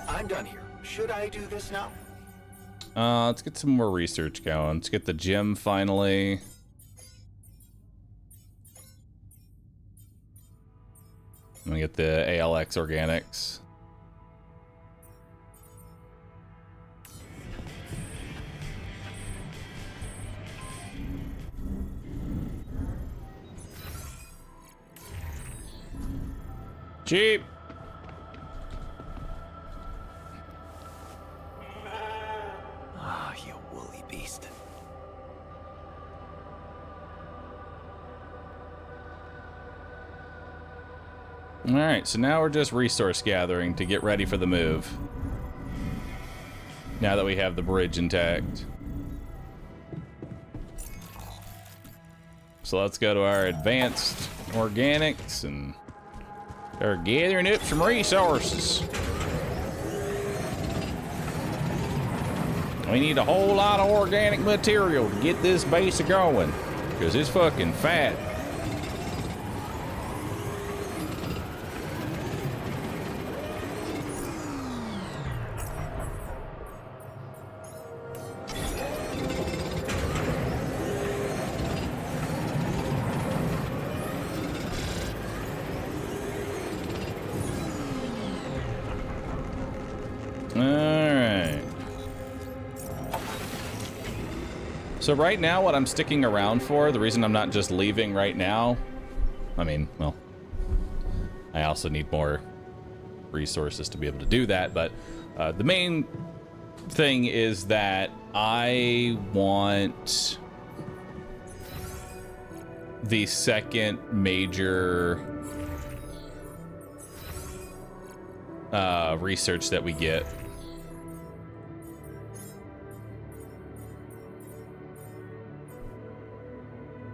I'm done here. Should I do this now? Let's get some more research going. Let's get the gym finally. I'm gonna get the ALX organics. Cheap. Ah, you woolly beast. All right, so now we're just resource gathering to get ready for the move. Now that we have the bridge intact. So let's go to our advanced organics and start gathering up some resources. We need a whole lot of organic material to get this base going, because it's fucking fat. So right now, what I'm sticking around for, the reason I'm not just leaving right now, I mean, well, I also need more resources to be able to do that, but the main thing is that I want the second major research that we get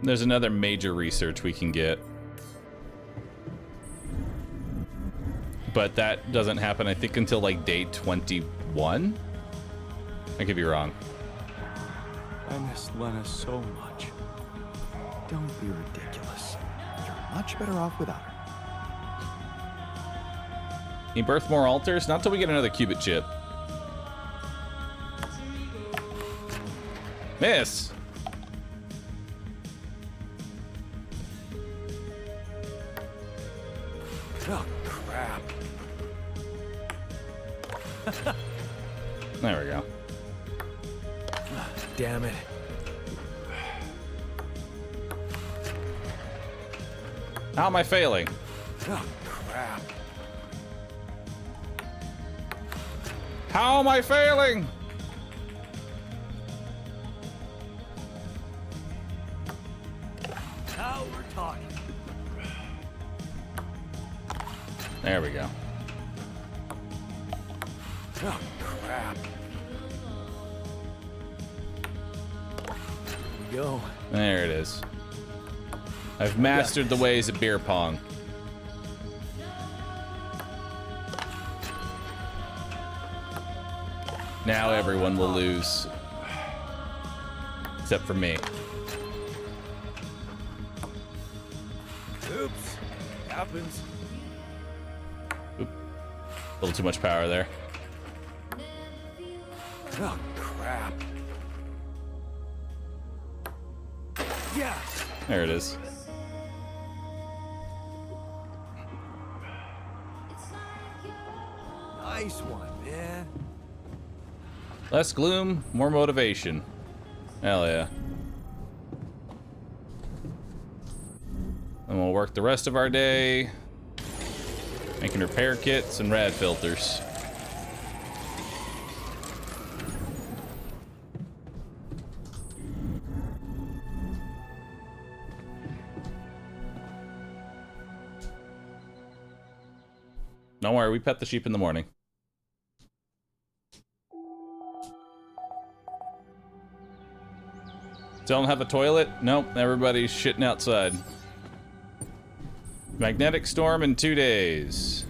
There's another major research we can get. But that doesn't happen, I think, until like day 21? I could be wrong. I miss Lena so much. Don't be ridiculous. You're much better off without her. Need birth more altars? Not till we get another qubit chip. Miss! Oh, crap. There we go. Damn it. How am I failing? Oh, crap. How am I failing? Now we're talking. There we go. Oh, crap. Here we go. There it is. I've mastered the ways of beer pong. Now everyone will lose. Except for me. Oops. Happens. Oop. A little too much power there. Oh, crap. Yes. There it is. Nice one, man. Less gloom, more motivation. Hell yeah. And we'll work the rest of our day making repair kits and rad filters. Don't worry, we pet the sheep in the morning. Don't have a toilet? Nope, everybody's shitting outside. Magnetic storm in 2 days.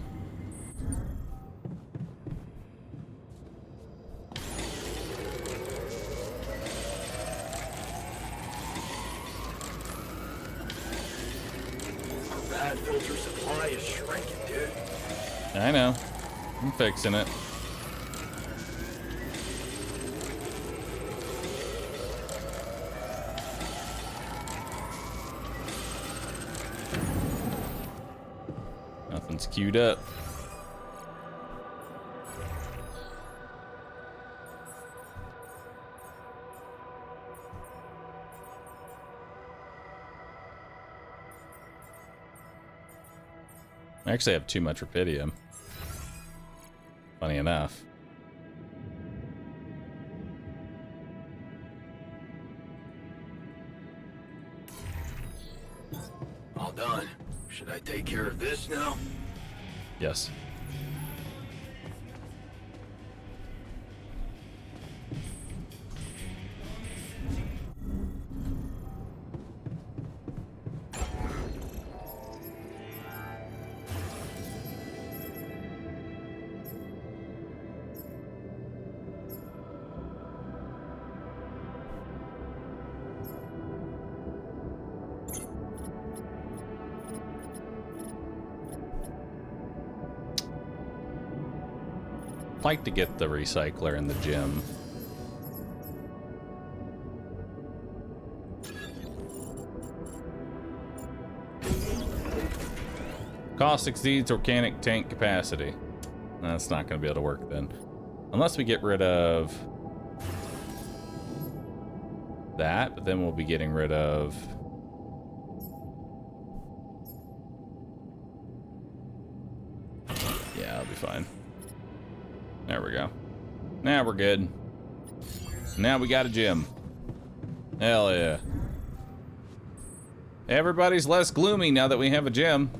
Our rad filter supply is shrinking, dude. I know. I'm fixing it. Nothing's queued up. I actually have too much rupidium. Funny enough. All done. Should I take care of this now? Yes. Like to get the recycler in the gym. Cost exceeds organic tank capacity. That's not going to be able to work then. Unless we get rid of that, but then we'll be getting rid of yeah, I'll be fine. There we go. Now we're good. Now we got a gym. Hell yeah. Everybody's less gloomy now that we have a gym.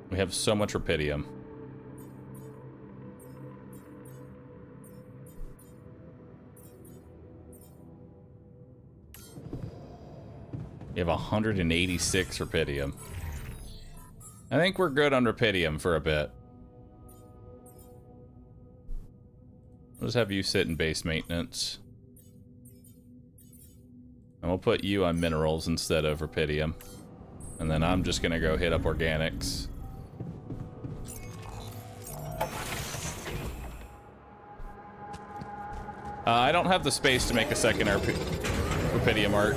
We have so much rupidium. We have 186 rupidium. I think we're good on rupidium for a bit. I'll just have you sit in base maintenance. And we'll put you on minerals instead of rupidium. And then I'm just gonna go hit up organics. I don't have the space to make a second rupidium art.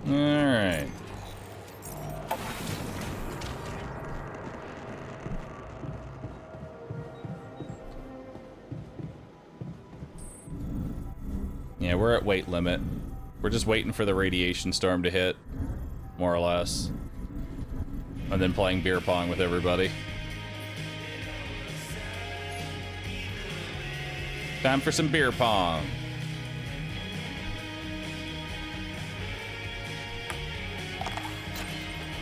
Alright. Yeah, we're at weight limit. We're just waiting for the radiation storm to hit, more or less. And then playing beer pong with everybody. Time for some beer pong.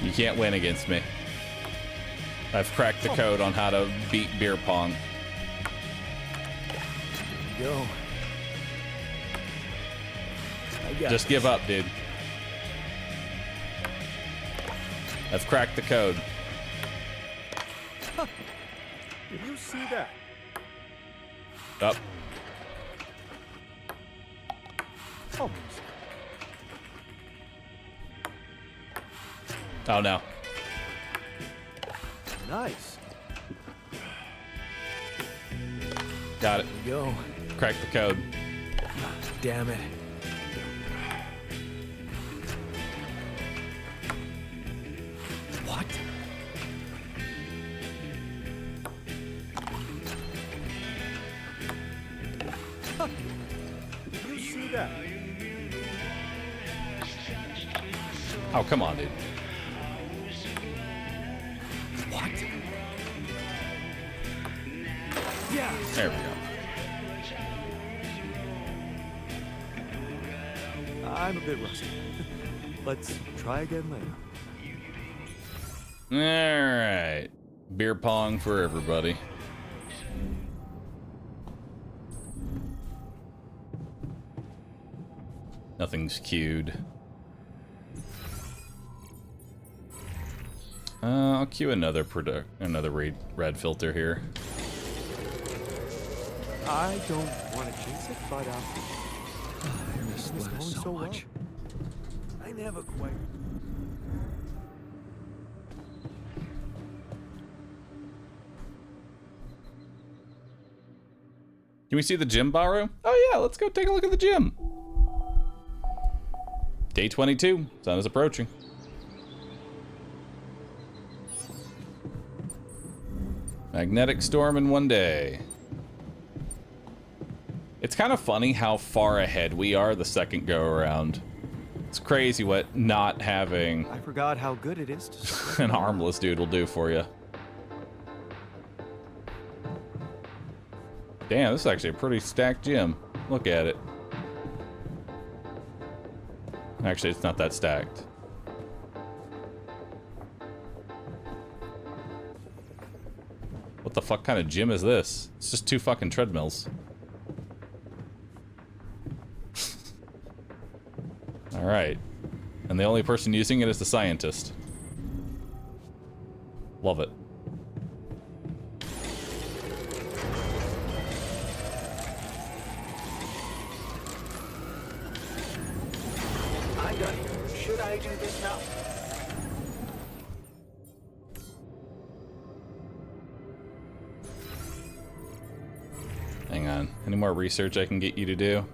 You can't win against me. I've cracked the code on how to beat beer pong. Go. Just give up, dude. I've cracked the code. Huh. Did you see that? Up. Oh. Oh no. Nice. Got it. Go. Crack the code. Damn it. What? Huh. Did you see that? Oh, come on, dude. What? Yeah. There we go. I'm a bit rusty. Let's try again later. Alright. Beer pong for everybody. Nothing's queued. I'll queue another red filter here. I don't want to chase it, but I miss this going so much. I never quite. Can we see the gym, Bahroo? Oh yeah, let's go take a look at the gym. Day 22. Sun is approaching. Magnetic storm in one day. It's kind of funny how far ahead we are the second go around. It's crazy what not having I forgot how good it is to an armless dude will do for you. Damn, this is actually a pretty stacked gym. Look at it. Actually, it's not that stacked. What the fuck kind of gym is this? It's just 2 fucking treadmills. Alright. And the only person using it is the scientist. Love it. I'm done here. Should I do this now? Hang on. Any more research I can get you to do?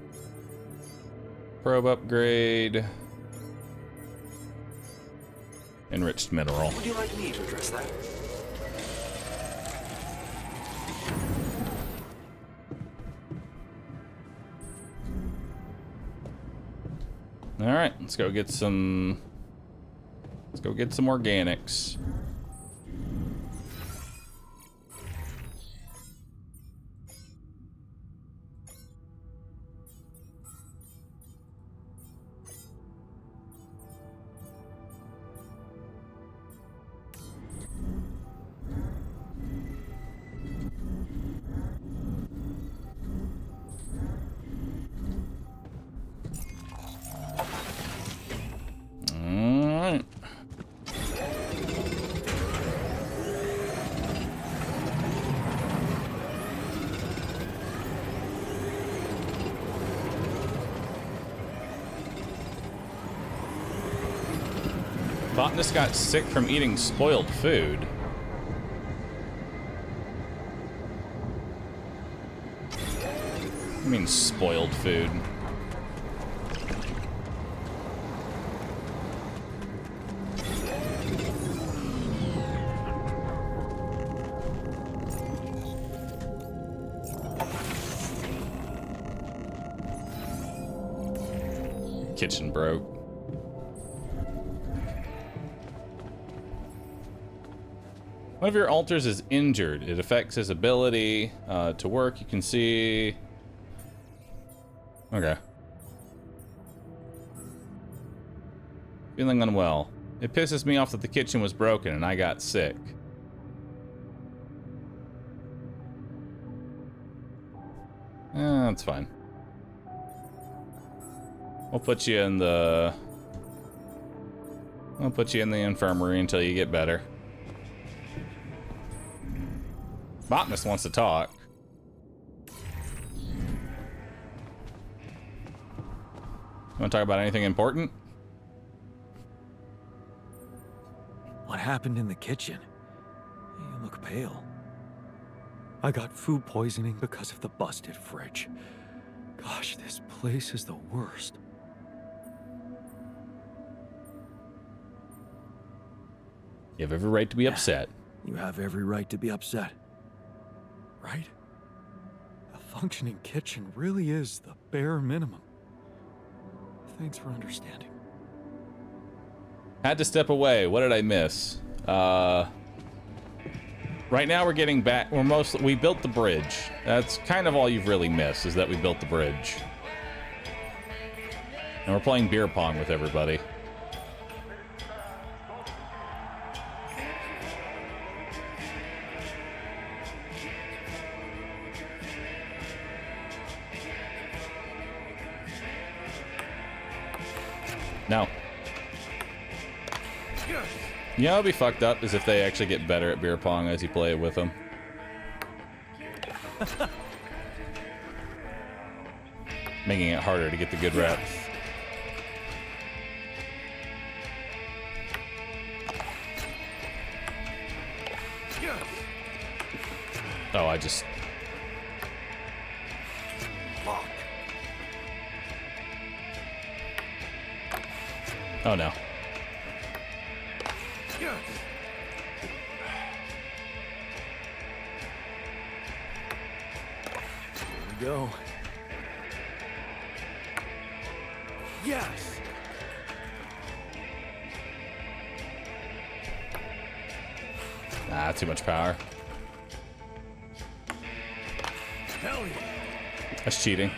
Probe upgrade. Enriched mineral. Would you like me to address that? Alright, let's go get some... Let's go get some organics. Botanist got sick from eating spoiled food. I mean, spoiled food. Kitchen broke. One of your alters is injured. It affects his ability to work. You can see... Okay. Feeling unwell. It pisses me off that the kitchen was broken and I got sick. That's fine. We'll put you in the... I'll put you in the infirmary until you get better. Botanist wants to talk. Want to talk about anything important? What happened in the kitchen? You look pale. I got food poisoning because of the busted fridge. Gosh, this place is the worst. You have every right to be upset. You have every right to be upset. Right? A functioning kitchen really is the bare minimum. Thanks for understanding. Had to step away. What did I miss? Right now we're getting back. We built the bridge. That's kind of all you've really missed, is that we built the bridge. And we're playing beer pong with everybody. No. You know, it'd be fucked up is if they actually get better at beer pong as you play it with them. Making it harder to get the good reps. Oh, I just... Oh no. Here we go. Yes! Ah, too much power. Hell yeah. That's cheating.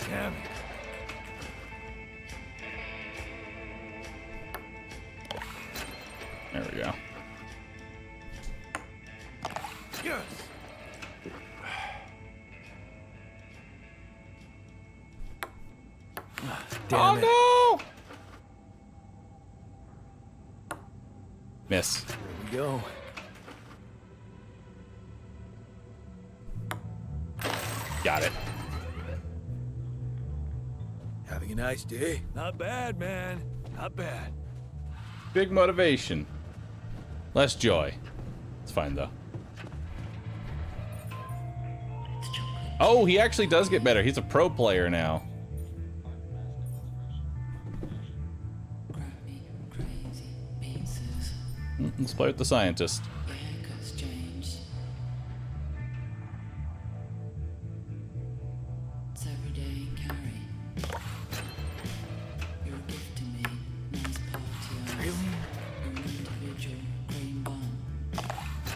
Damn it. There we go. Yes. Damn it. No! Miss. Here we go. Got it. Having a nice day? Not bad, man. Not bad. Big motivation. Less joy. It's fine though. Oh, he actually does get better. He's a pro player now. Let's play with the scientist.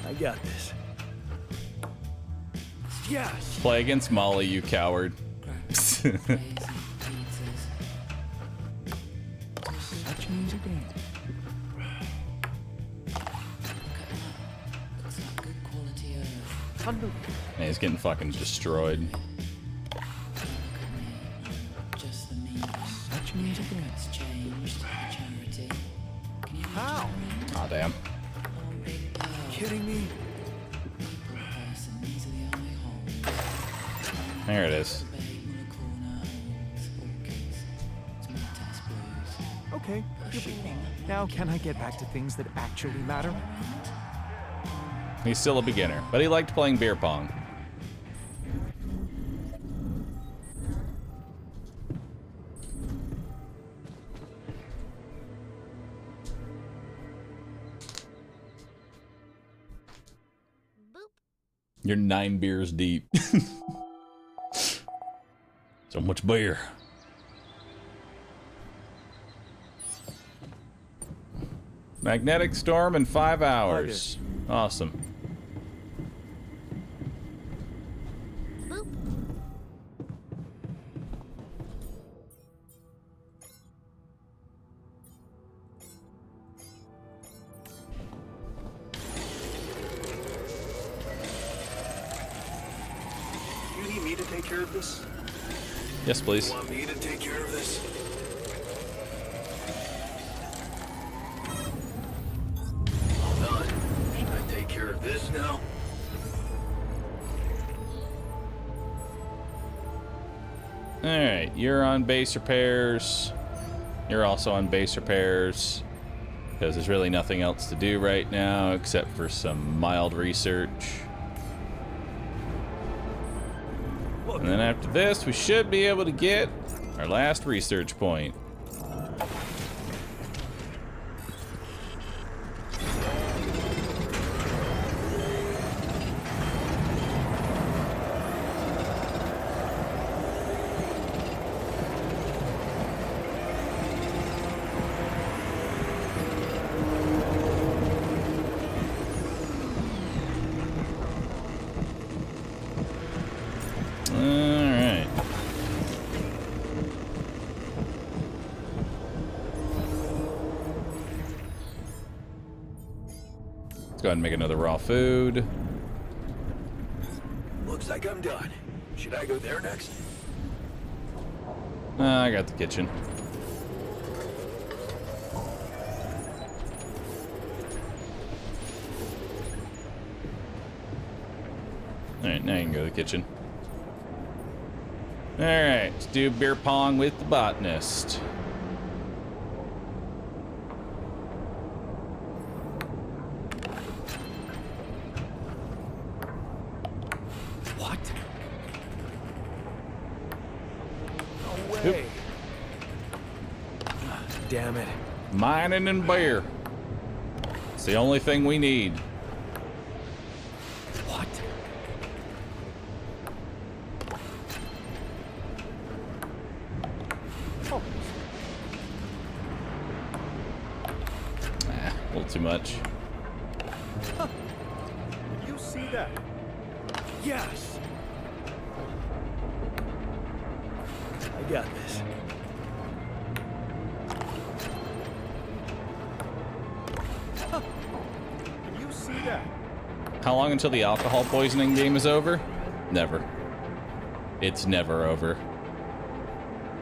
I got this. Yes. Play against Molly, you coward. Such an easy game. Man, he's getting fucking destroyed. Such an easy game. How? Aw, damn. Kidding me? There it is. Okay, you beat me. Now can I get back to things that actually matter? He's still a beginner, but he liked playing beer pong. You're 9 beers deep. So much beer. Magnetic storm in 5 hours. Awesome. You need me to take care of this? Yes, please. You want me to take care of this? All done. Should I take care of this now? Alright, you're on base repairs. You're also on base repairs. Because there's really nothing else to do right now except for some mild research. And then after this, we should be able to get our last research point. Alright. Let's go ahead and make another raw food. Looks like I'm done. Should I go there next? I got the kitchen. Alright, now you can go to the kitchen. Alright, let's do beer pong with the botanist. What? No Oop. way. Damn it. Mining and beer. It's the only thing we need. What? Oh. A little too much. Huh. Did you see that? Yes. I got this. Huh. Did you see that? How long until the alcohol poisoning game is over? Never. It's never over.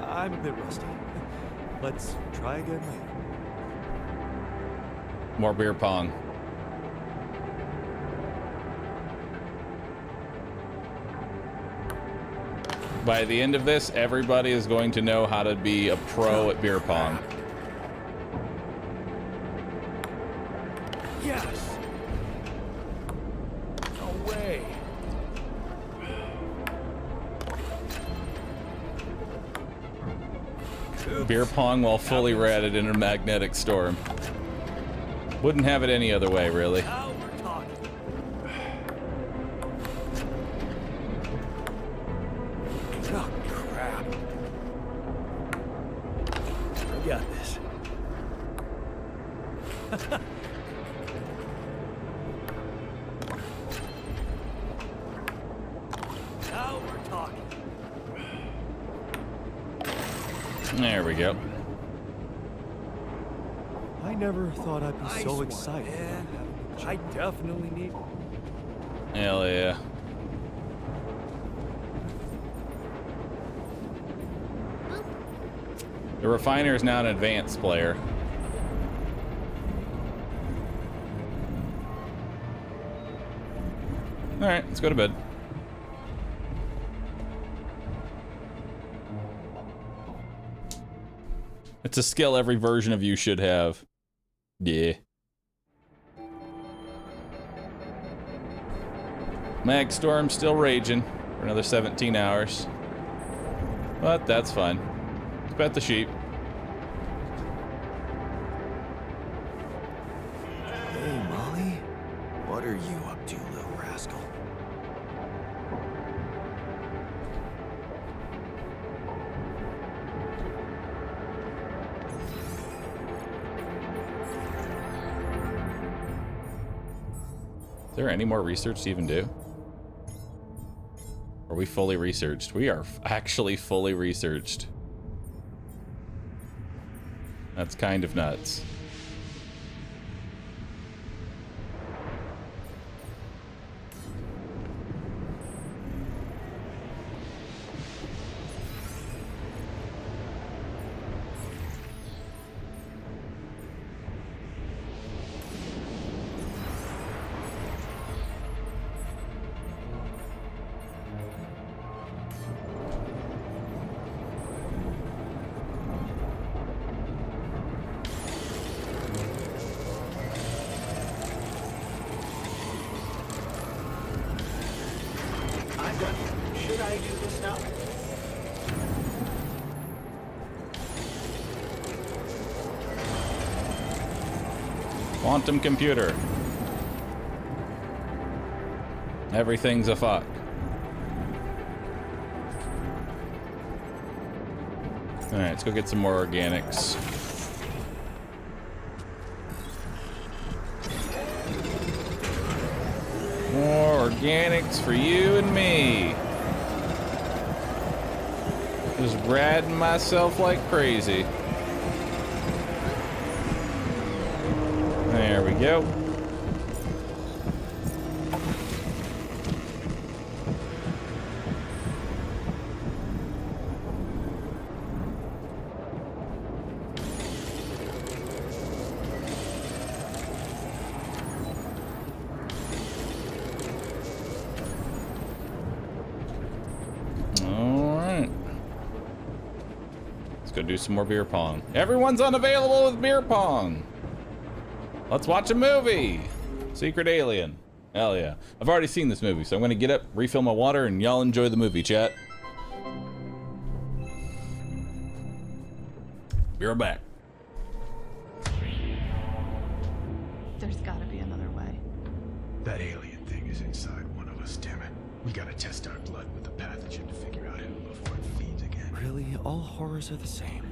I'm a bit rusty. Let's try again later. More beer pong. By the end of this, everybody is going to know how to be a pro at beer pong. Yes. No way. Beer pong while fully ratted in a magnetic storm. Wouldn't have it any other way, really. Now we're talking. Oh, crap. I got this. Now we're talking. There we go. I never thought I'd be Nice so one, excited. man. I definitely need. Hell yeah. The refiner is now an advanced player. Alright, let's go to bed. It's a skill every version of you should have. Yeah. Mag storm still raging for another 17 hours. But that's fine. Let's bet the sheep. Hey, Molly. What are you up to, little rascal? Is there any more research to even do? Are we fully researched? We are actually fully researched. That's kind of nuts. Should I do this now? Quantum computer. Everything's a fuck. Alright, let's go get some more organics. More organics for you and me. Just ratting myself like crazy. There we go. Do some more beer pong. Everyone's unavailable with beer pong. Let's watch a movie. Secret Alien. Hell yeah. I've already seen this movie, so I'm gonna get up, refill my water, and y'all enjoy the movie, chat. Be right back. There's gotta be another way. That alien thing is inside one of us, damn it. We gotta test our blood with the pathogen to figure out who before it feeds again. Really, all horrors are the same.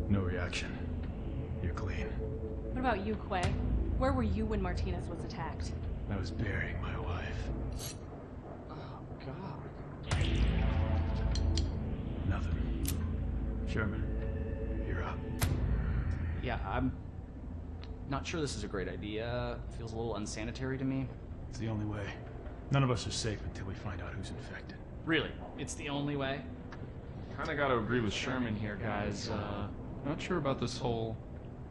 No reaction. You're clean. What about you, Quay? Where were you when Martinez was attacked? I was burying my wife. Oh, God. Nothing. Sherman, you're up. Yeah, I'm not sure this is a great idea. Feels a little unsanitary to me. It's the only way. None of us are safe until we find out who's infected. Really? It's the only way? Kinda gotta agree with Sherman here, guys. Not sure about this whole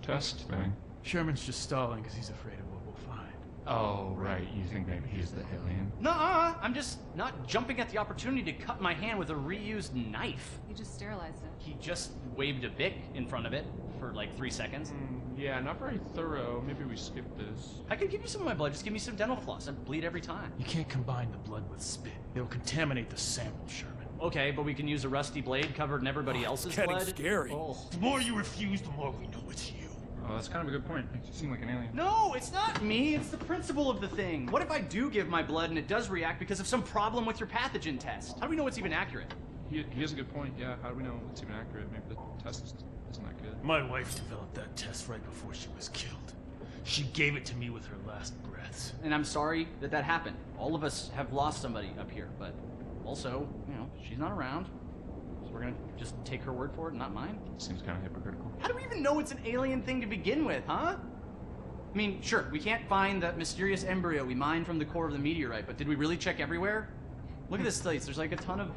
test thing. Sherman's just stalling because he's afraid of what we'll find. Oh, right. You think maybe he's the alien? Nuh-uh. I'm just not jumping at the opportunity to cut my hand with a reused knife. You just sterilized it. He just waved a Bic in front of it for like 3 seconds. Yeah, not very thorough. Maybe we skip this. I could give you some of my blood. Just give me some dental floss. I bleed every time. You can't combine the blood with spit. It'll contaminate the sample, Sherman. Okay, but we can use a rusty blade covered in everybody else's Getting blood. scary. Oh. The more you refuse, the more we know it's you. Oh, that's kind of a good point. Makes you seem like an alien. No, it's not me. It's the principle of the thing. What if I do give my blood and it does react because of some problem with your pathogen test? How do we know it's even accurate? He has a good point. Yeah, how do we know it's even accurate? Maybe the test isn't that good. My wife developed that test right before she was killed. She gave it to me with her last breaths. And I'm sorry that that happened. All of us have lost somebody up here, but also, you know, she's not around. So we're gonna just take her word for it, not mine? Seems kind of hypocritical. How do we even know it's an alien thing to begin with, huh? I mean, sure, we can't find that mysterious embryo we mined from the core of the meteorite, but did we really check everywhere? Look at this place. There's like a ton of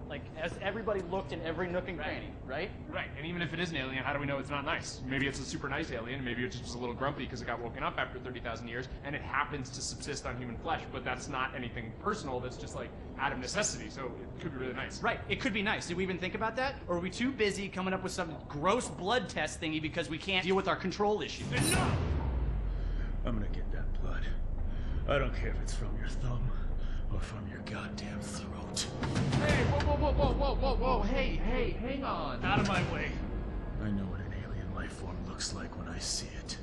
Like, as everybody looked in every nook and cranny, right? Right, and even if it is an alien, how do we know it's not nice? Maybe it's a super nice alien, maybe it's just a little grumpy because it got woken up after 30,000 years, and it happens to subsist on human flesh, but that's not anything personal, that's just like out of necessity, so it could be really nice. Right, it could be nice. Did we even think about that? Or are we too busy coming up with some gross blood test thingy because we can't deal with our control issues? Enough! I'm gonna get that blood. I don't care if it's from your thumb or from your goddamn throat. Hey, whoa, hey, hang on. Out of my way. I know what an alien life form looks like when I see it.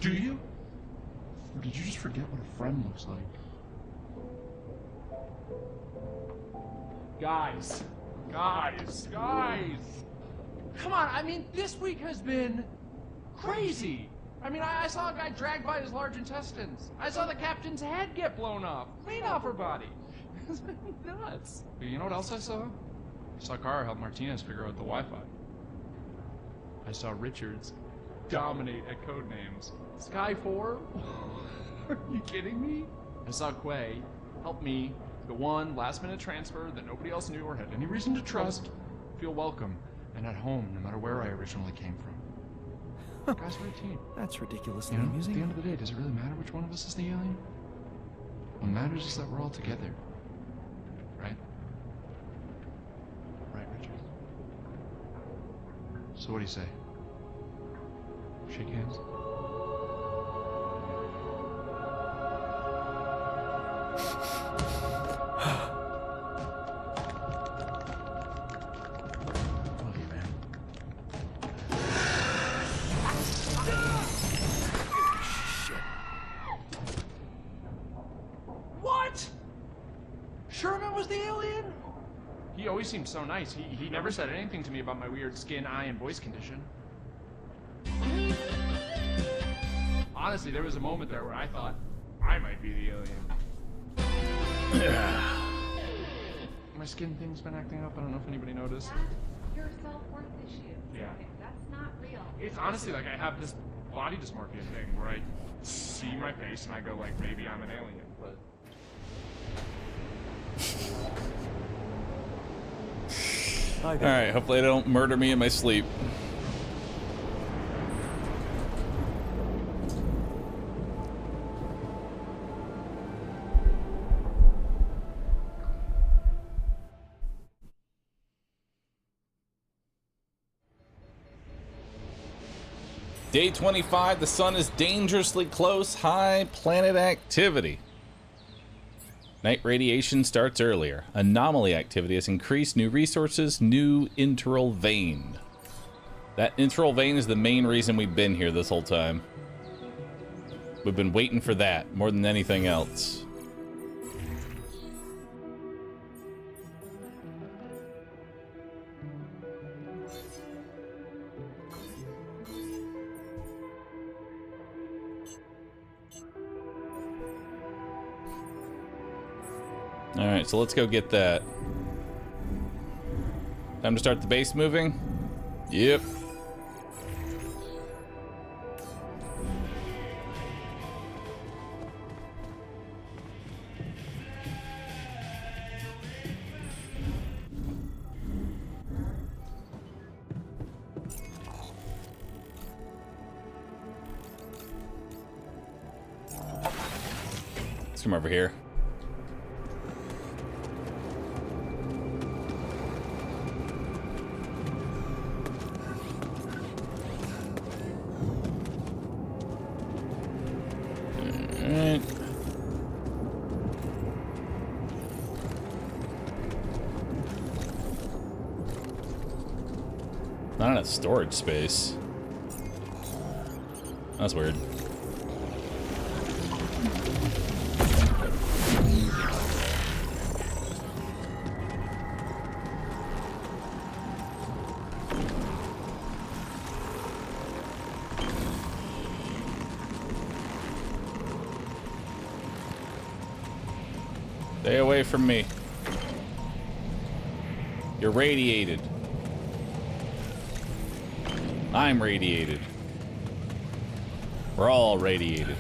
Do you? Or did you just forget what a friend looks like? Guys. Come on, I mean, this week has been crazy. I mean, I saw a guy dragged by his large intestines. I saw the captain's head get blown off. Clean off her body. It's been nuts. But you know what else I saw? I saw Kara help Martinez figure out the Wi-Fi. I saw Richards dominate at codenames. Sky 4? Are you kidding me? I saw Quay help me, the one last-minute transfer that nobody else knew or had any reason to trust, feel welcome and at home no matter where I originally came from. Guys, we're a team. That's ridiculously You know, amusing. at the end of the day, does it really matter which one of us is the alien? What matters is that we're all together. Right? Right, Richard? So what do you say? Shake hands? Love you, man. What? Sherman was the alien? He always seemed so nice. He never said anything to me about my weird skin, eye, and voice condition. Honestly, there was a moment there where I thought I might be the alien. My skin thing's been acting up. I don't know if anybody noticed. That's your self-worth issue. Yeah. That's not real. It's honestly like I have this body dysmorphia thing where I see my face and I go like, maybe I'm an alien, but... Alright, hopefully they don't murder me in my sleep. Day 25, the sun is dangerously close, high planet activity. Night radiation starts earlier. Anomaly activity has increased. New resources, new interral vein. That interral vein is the main reason we've been here this whole time. We've been waiting for that more than anything else. Alright, so let's go get that. Time to start the base moving? Yep. Let's come over here. Not enough storage space. That's weird. Stay away from me. You're radiated. I'm radiated. We're all radiated.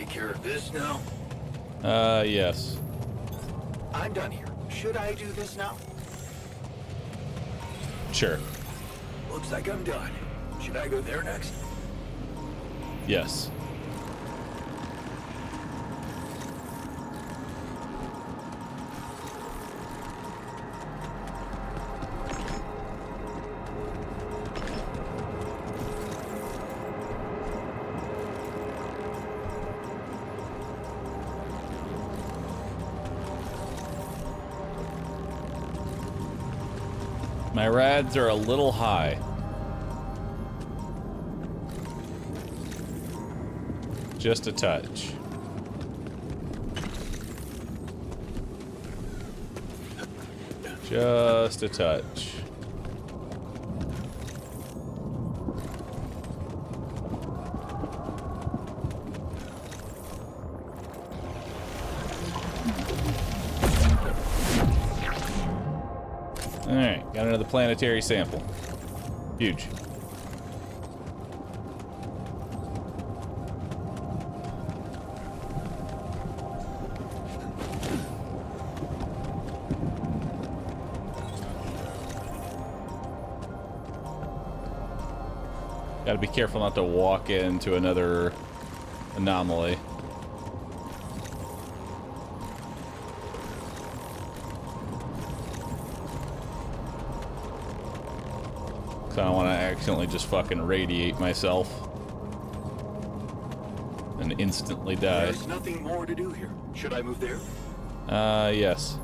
take care of this now? Yes. I'm done here. Should I do this now? Sure. Looks like I'm done. Should I go there next? Yes. My rads are a little high. Just a touch. Just a touch. Alright, got another planetary sample. Huge. Gotta be careful not to walk into another anomaly. So I don't want to accidentally just fucking radiate myself and instantly die. There's nothing more to do here. Should I move there? Yes.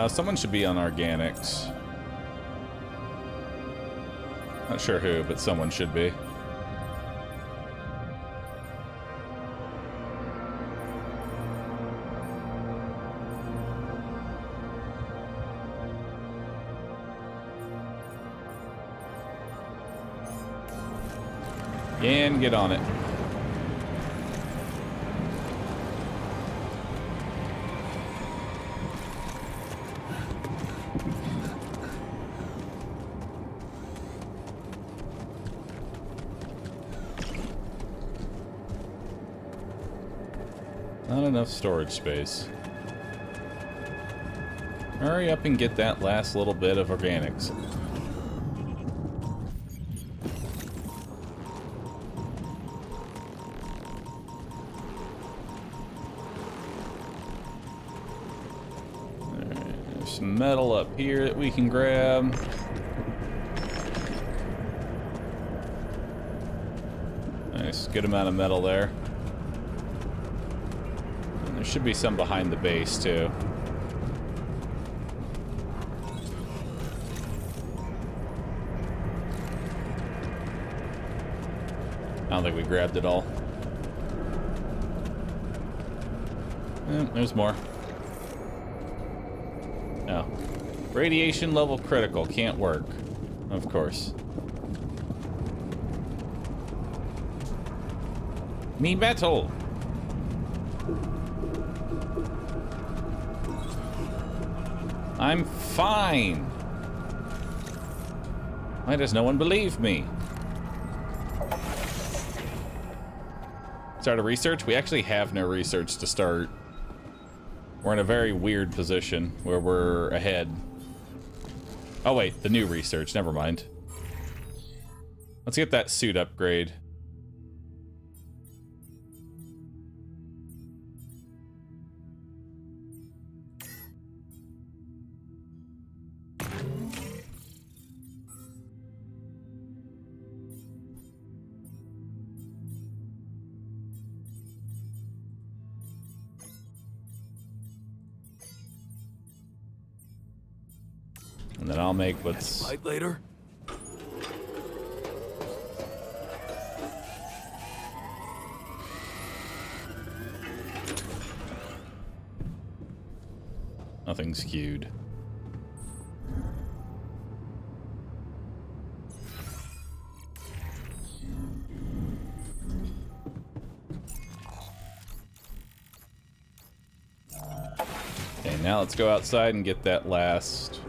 Someone should be on organics. Not sure who, but someone should be. And get on it. Not enough storage space. Hurry up and get that last little bit of organics. Alright, there's some metal up here that we can grab. Nice, good amount of metal there. There should be some behind the base, too. I don't think we grabbed it all. There's more. Oh. Radiation level critical. Can't work. Of course. Me metal! I'm fine. Why does no one believe me? Start a research? We actually have no research to start. We're in a very weird position where we're ahead. Oh wait, the new research, never mind. Let's get that suit upgrade. And then I'll make what's... Fight later? Nothing's queued. now let's go outside and get that last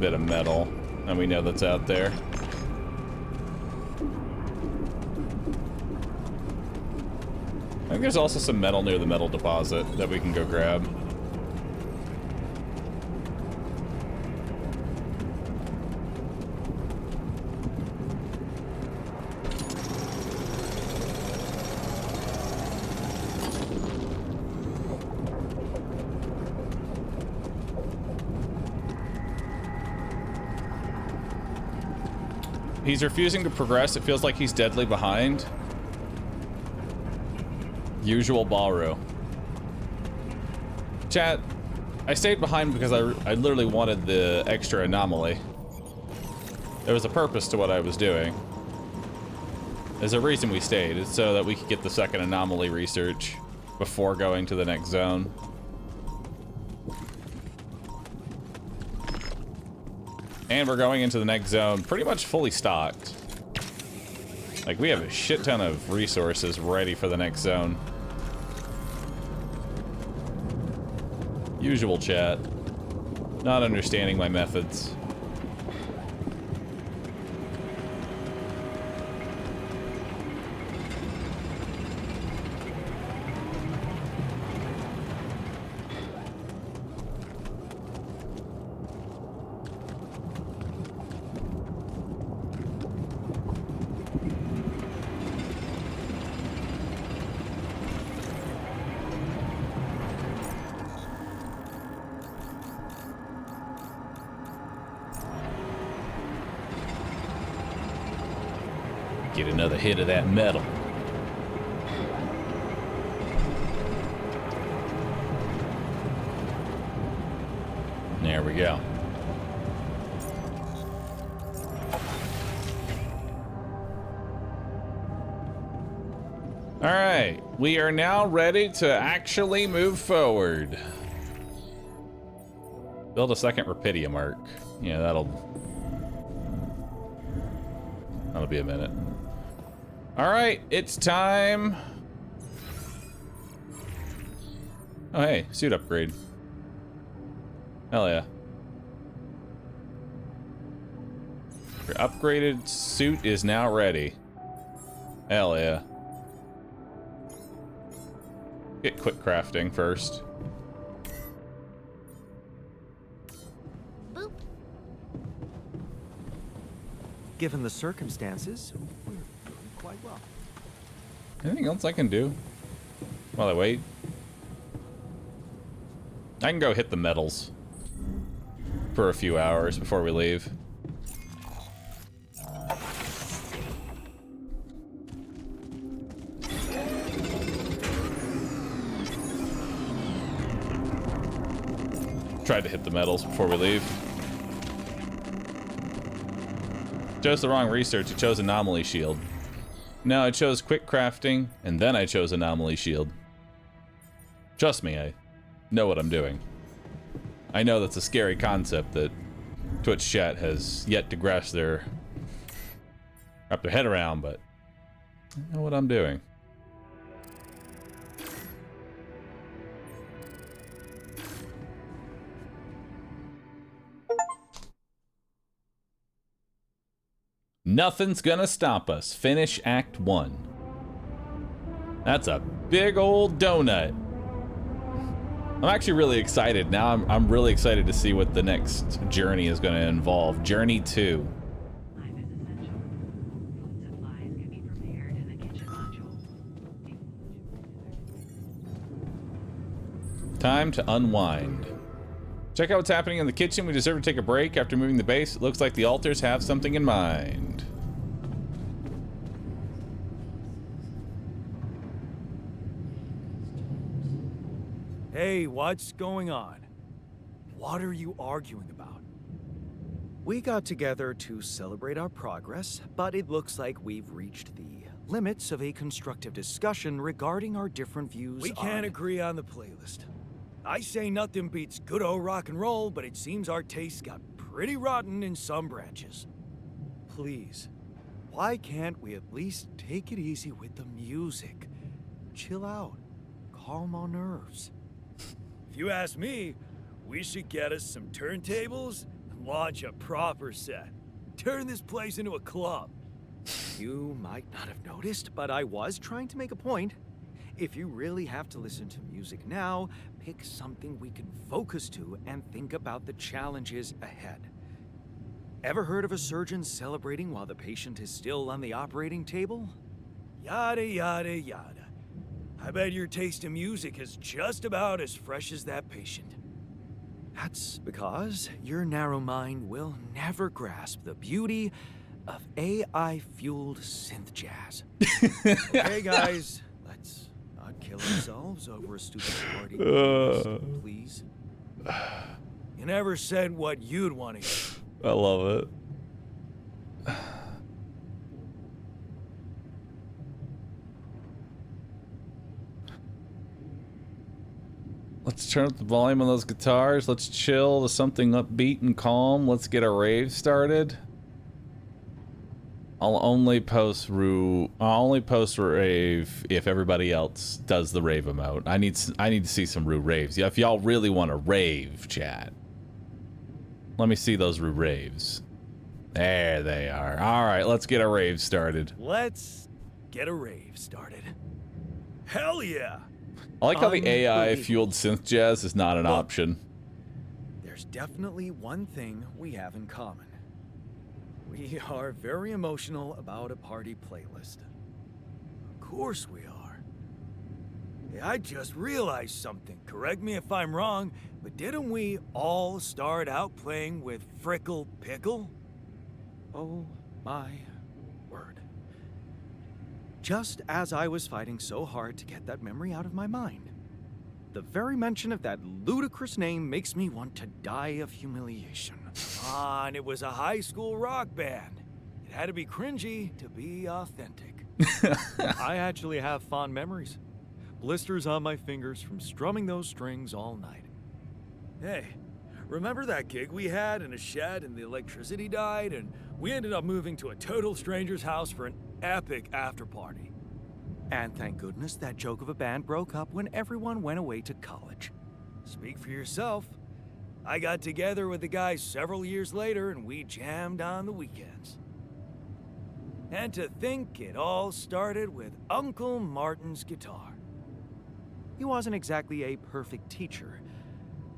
bit of metal that we know that's out there. I think there's also some metal near the metal deposit that we can go grab. He's refusing to progress. It feels like he's deadly behind. Usual Bahroo. Chat, I stayed behind because I literally wanted the extra anomaly. There was a purpose to what I was doing. There's a reason we stayed. It's so that we could get the second anomaly research before going to the next zone. And we're going into the next zone pretty much fully stocked. Like, we have a shit ton of resources ready for the next zone. Usual chat. Not understanding my methods. Get another hit of that metal. There we go. All right, we are now ready to actually move forward. Build a second Rapidia mark. Yeah, that'll be a minute. All right, it's time. Oh, hey, suit upgrade. Hell yeah. Your upgraded suit is now ready. Hell yeah. Get quick crafting first. Boop. Given the circumstances, we're doing quite well. Anything else I can do while I wait? I can go hit the metals for a few hours before we leave. Tried to hit the metals before we leave. Chose the wrong research. It chose anomaly shield. No, I chose quick crafting, and then I chose anomaly shield. Trust me, I know what I'm doing. I know that's a scary concept that Twitch chat has yet to wrap their head around, but I know what I'm doing. Nothing's gonna stop us. Finish Act 1. That's a big old donut. I'm actually really excited. Now I'm really excited to see what the next journey is gonna involve. Journey 2. Time to unwind. Check out what's happening in the kitchen. We deserve to take a break after moving the base. It looks like the altars have something in mind. Hey, what's going on? What are you arguing about? We got together to celebrate our progress, but it looks like we've reached the limits of a constructive discussion regarding our different views. We can't agree on the playlist. I say nothing beats good old rock and roll, but it seems our tastes got pretty rotten in some branches. Please, why can't we at least take it easy with the music? Chill out, calm our nerves. If you ask me, we should get us some turntables and launch a proper set. Turn this place into a club. You might not have noticed, but I was trying to make a point. If you really have to listen to music now, pick something we can focus to and think about the challenges ahead. Ever heard of a surgeon celebrating while the patient is still on the operating table? Yada, yada, yada. I bet your taste in music is just about as fresh as that patient. That's because your narrow mind will never grasp the beauty of AI-fueled synth jazz. Okay, guys, let's not kill ourselves over a stupid party, please. You never said what you'd want to hear. I love it. Let's turn up the volume on those guitars. Let's chill to something upbeat and calm. Let's get a rave started. I'll only post rave if everybody else does the rave emote. I need to see some Rue raves. Yeah, if y'all really want to rave, chat. Let me see those Rue raves. There they are. All right, let's get a rave started. Let's get a rave started. Hell yeah! I like how the AI-fueled synth jazz is not an option. There's definitely one thing we have in common. We are very emotional about a party playlist. Of course we are. Hey, I just realized something. Correct me if I'm wrong, but didn't we all start out playing with Frickle Pickle? Oh my word. Just as I was fighting so hard to get that memory out of my mind, the very mention of that ludicrous name makes me want to die of humiliation. Come on, it was a high school rock band. It had to be cringy to be authentic. I actually have fond memories. Blisters on my fingers from strumming those strings all night. Hey, remember that gig we had in a shed and the electricity died and we ended up moving to a total stranger's house for an epic after party? And thank goodness that joke of a band broke up when everyone went away to college. Speak for yourself. I got together with the guys several years later and we jammed on the weekends. And to think it all started with Uncle Martin's guitar. He wasn't exactly a perfect teacher,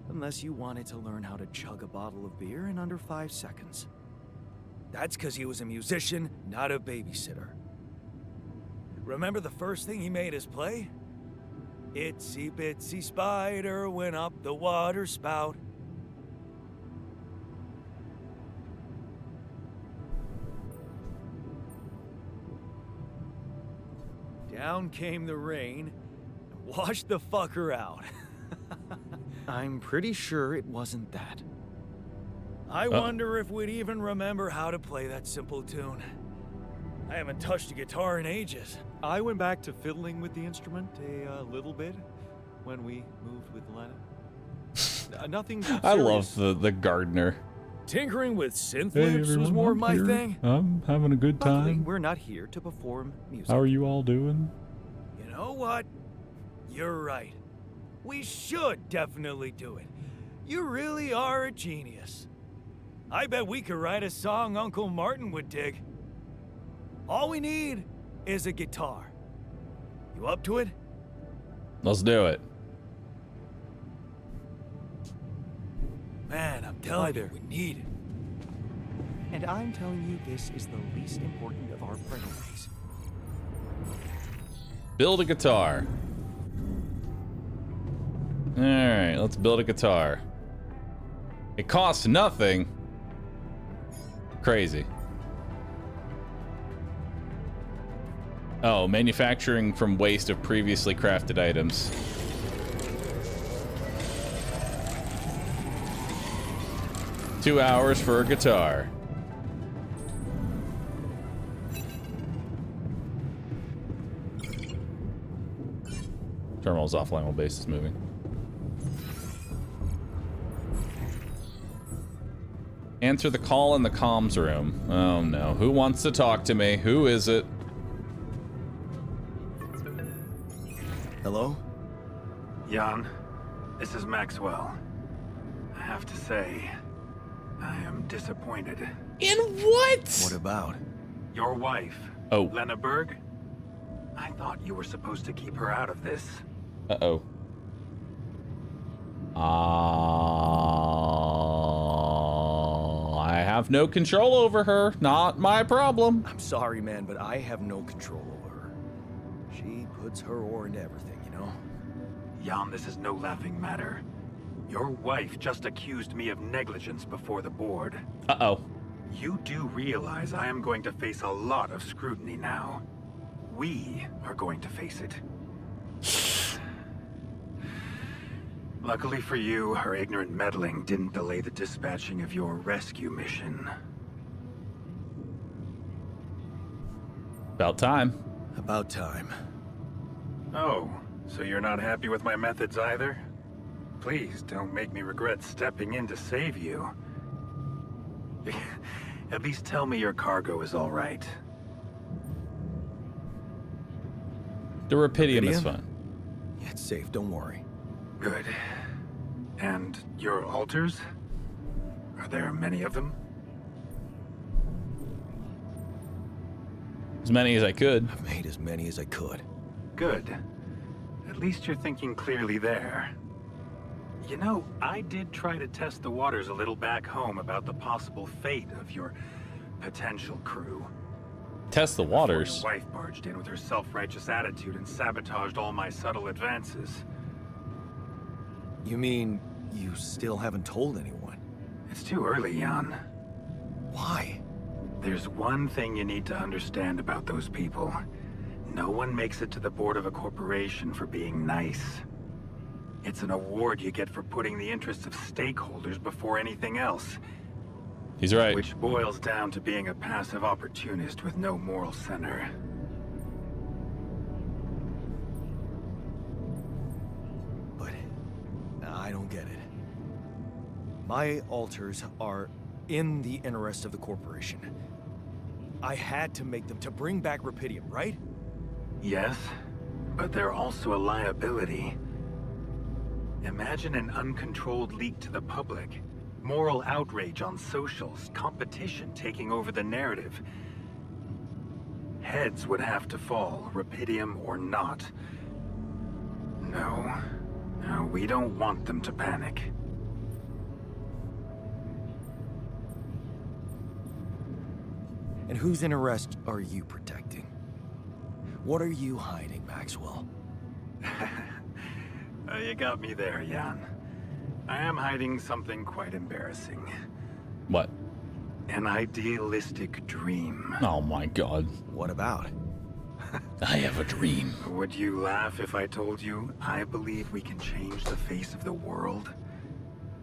unless you wanted to learn how to chug a bottle of beer in under 5 seconds. That's because he was a musician, not a babysitter. Remember the first thing he made us play? Itsy bitsy spider went up the water spout. Down came the rain and washed the fucker out. I'm pretty sure it wasn't that. I wonder if we'd even remember how to play that simple tune. I haven't touched a guitar in ages. I went back to fiddling with the instrument a little bit when we moved with Lena. Nothing serious. I love the gardener. Tinkering with synth loops was more my thing. I'm having a good Luckily, time. we're not here to perform music. How are you all doing? You know what? You're right. We should definitely do it. You really are a genius. I bet we could write a song Uncle Martin would dig. All we need is a guitar. You up to it? Let's do it. Man, I'm telling you, we need it. And I'm telling you, this is the least important of our priorities. Build a guitar. All right, let's build a guitar. It costs nothing. Crazy. Oh, manufacturing from waste of previously crafted items. $2 hours for a guitar. Terminal's offline while base is moving. Answer the call in the comms room. Oh no. Who wants to talk to me? Who is it? Hello? Jan, This is Maxwell. I have to say, I am disappointed. In what? What about? Your wife, Lena Berg? I thought you were supposed to keep her out of this. Uh-oh. I have no control over her. Not my problem. I'm sorry, man, but I have no control over her. She puts her oar into everything, you know? Jan, this is no laughing matter. Your wife just accused me of negligence before the board. Uh-oh. You do realize I am going to face a lot of scrutiny now. We are going to face it. Luckily for you, her ignorant meddling didn't delay the dispatching of your rescue mission. About time. About time. Oh, so you're not happy with my methods either? Please don't make me regret stepping in to save you. At least tell me your cargo is all right. The Rapidium is fun. Yeah, it's safe, don't worry. Good. And your altars? Are there many of them? As many as I could. I've made as many as I could. Good. At least you're thinking clearly there. You know, I did try to test the waters a little back home about the possible fate of your potential crew. Test the waters? Your wife barged in with her self-righteous attitude and sabotaged all my subtle advances. You mean you still haven't told anyone? It's too early, Jan. Why? There's one thing you need to understand about those people. No one makes it to the board of a corporation for being nice. It's an award you get for putting the interests of stakeholders before anything else. He's right. Which boils down to being a passive opportunist with no moral center. But I don't get it. My altars are in the interest of the corporation. I had to make them to bring back Rapidium, right? Yes, but they're also a liability. Imagine an uncontrolled leak to the public. Moral outrage on socials, competition taking over the narrative. Heads would have to fall, Rapidium or not. No, we don't want them to panic. And whose interest are you protecting? What are you hiding, Maxwell? You got me there, Jan. I am hiding something quite embarrassing. What? An idealistic dream. Oh my god. What about? I have a dream. Would you laugh if I told you I believe we can change the face of the world?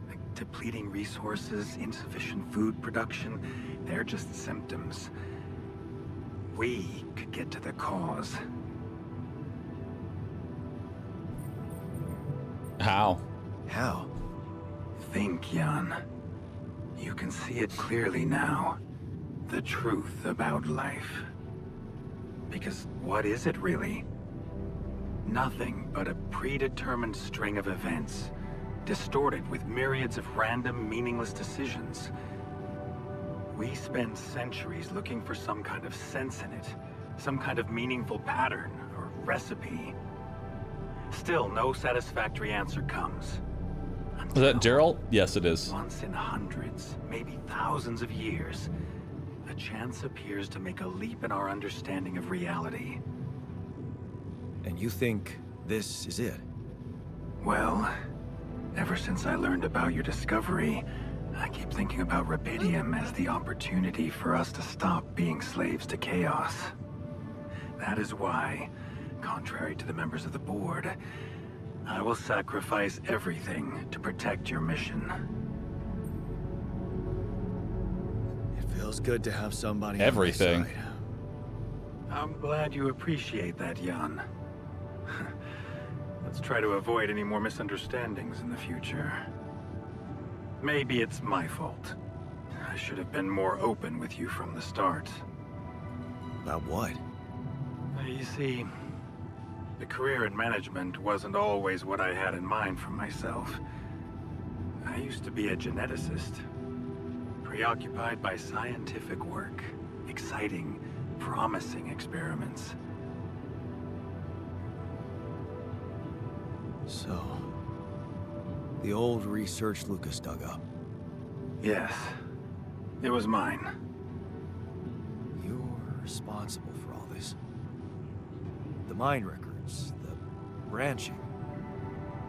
Like depleting resources, insufficient food production, they're just symptoms. We could get to the cause. How? How? Think, Jan. You can see it clearly now. The truth about life. Because what is it really? Nothing but a predetermined string of events, distorted with myriads of random, meaningless decisions. We spend centuries looking for some kind of sense in it, some kind of meaningful pattern or recipe. Still, no satisfactory answer comes. Is that Daryl? Yes, it is. Once in hundreds, maybe thousands of years, a chance appears to make a leap in our understanding of reality. And you think this is it? Well, ever since I learned about your discovery, I keep thinking about Rapidium as the opportunity for us to stop being slaves to chaos. That is why, contrary to the members of the board, I will sacrifice everything to protect your mission. It feels good to have somebody Everything. on my side. I'm glad you appreciate that, Jan. Let's try to avoid any more misunderstandings in the future. Maybe it's my fault. I should have been more open with you from the start. About what? You see, A career in management wasn't always what I had in mind for myself. I used to be a geneticist, preoccupied by scientific work, exciting, promising experiments. So, the old research Lucas dug up. Yes, it was mine. You were responsible for all this. The mine records, the branching.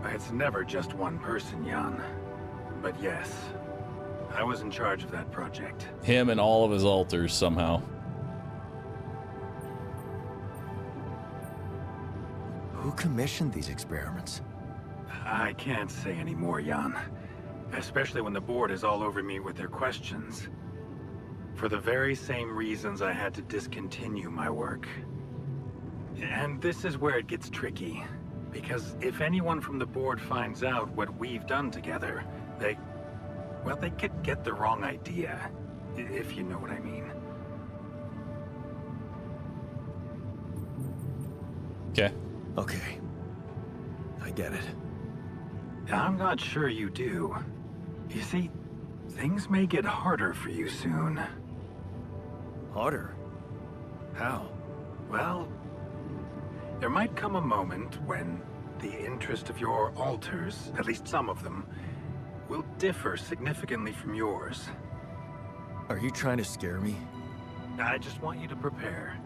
It's never just one person, Jan. But yes, I was in charge of that project. Him and all of his alters somehow. Who commissioned these experiments? I can't say any more, Jan. Especially when the board is all over me with their questions. For the very same reasons I had to discontinue my work. And this is where it gets tricky. Because if anyone from the board finds out what we've done together, they could get the wrong idea. If you know what I mean. Okay. Okay. I get it. I'm not sure you do. You see, things may get harder for you soon. Harder? How? Well, there might come a moment when the interest of your alters, at least some of them, will differ significantly from yours. Are you trying to scare me? I just want you to prepare.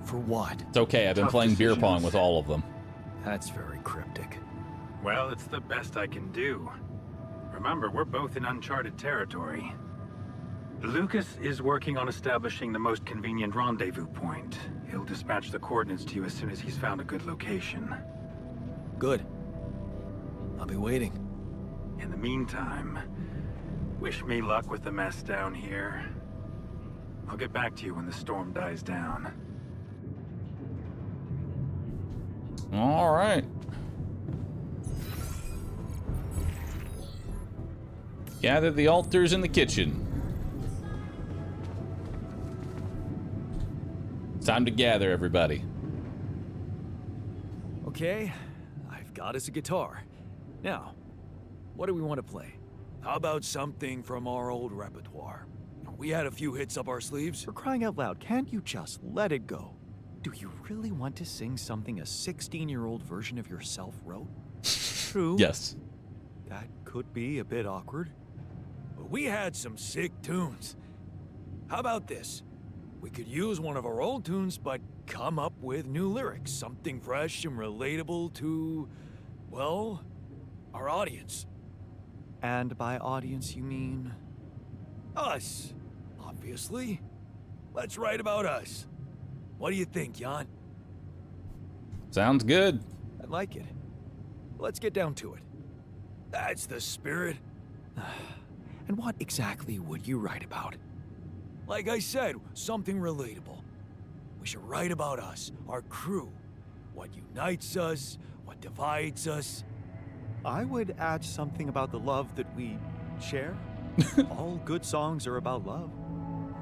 For what? It's okay, I've been Tough playing beer decisions. pong with all of them. That's very cryptic. Well, it's the best I can do. Remember, we're both in uncharted territory. Lucas is working on establishing the most convenient rendezvous point. He'll dispatch the coordinates to you as soon as he's found a good location. Good. I'll be waiting. In the meantime, wish me luck with the mess down here. I'll get back to you when the storm dies down. All right. Gather the altars in the kitchen. It's time to gather, everybody. Okay, I've got us a guitar. Now, what do we want to play? How about something from our old repertoire? We had a few hits up our sleeves. For crying out loud, can't you just let it go? Do you really want to sing something a 16-year-old version of yourself wrote? True. Yes. That could be a bit awkward. But we had some sick tunes. How about this? We could use one of our old tunes, but come up with new lyrics. Something fresh and relatable to, well, our audience. And by audience, you mean? Us, obviously. Let's write about us. What do you think, Jan? Sounds good. I like it. Let's get down to it. That's the spirit. And what exactly would you write about? Like I said, something relatable. We should write about us, our crew. What unites us, what divides us. I would add something about the love that we share. All good songs are about love.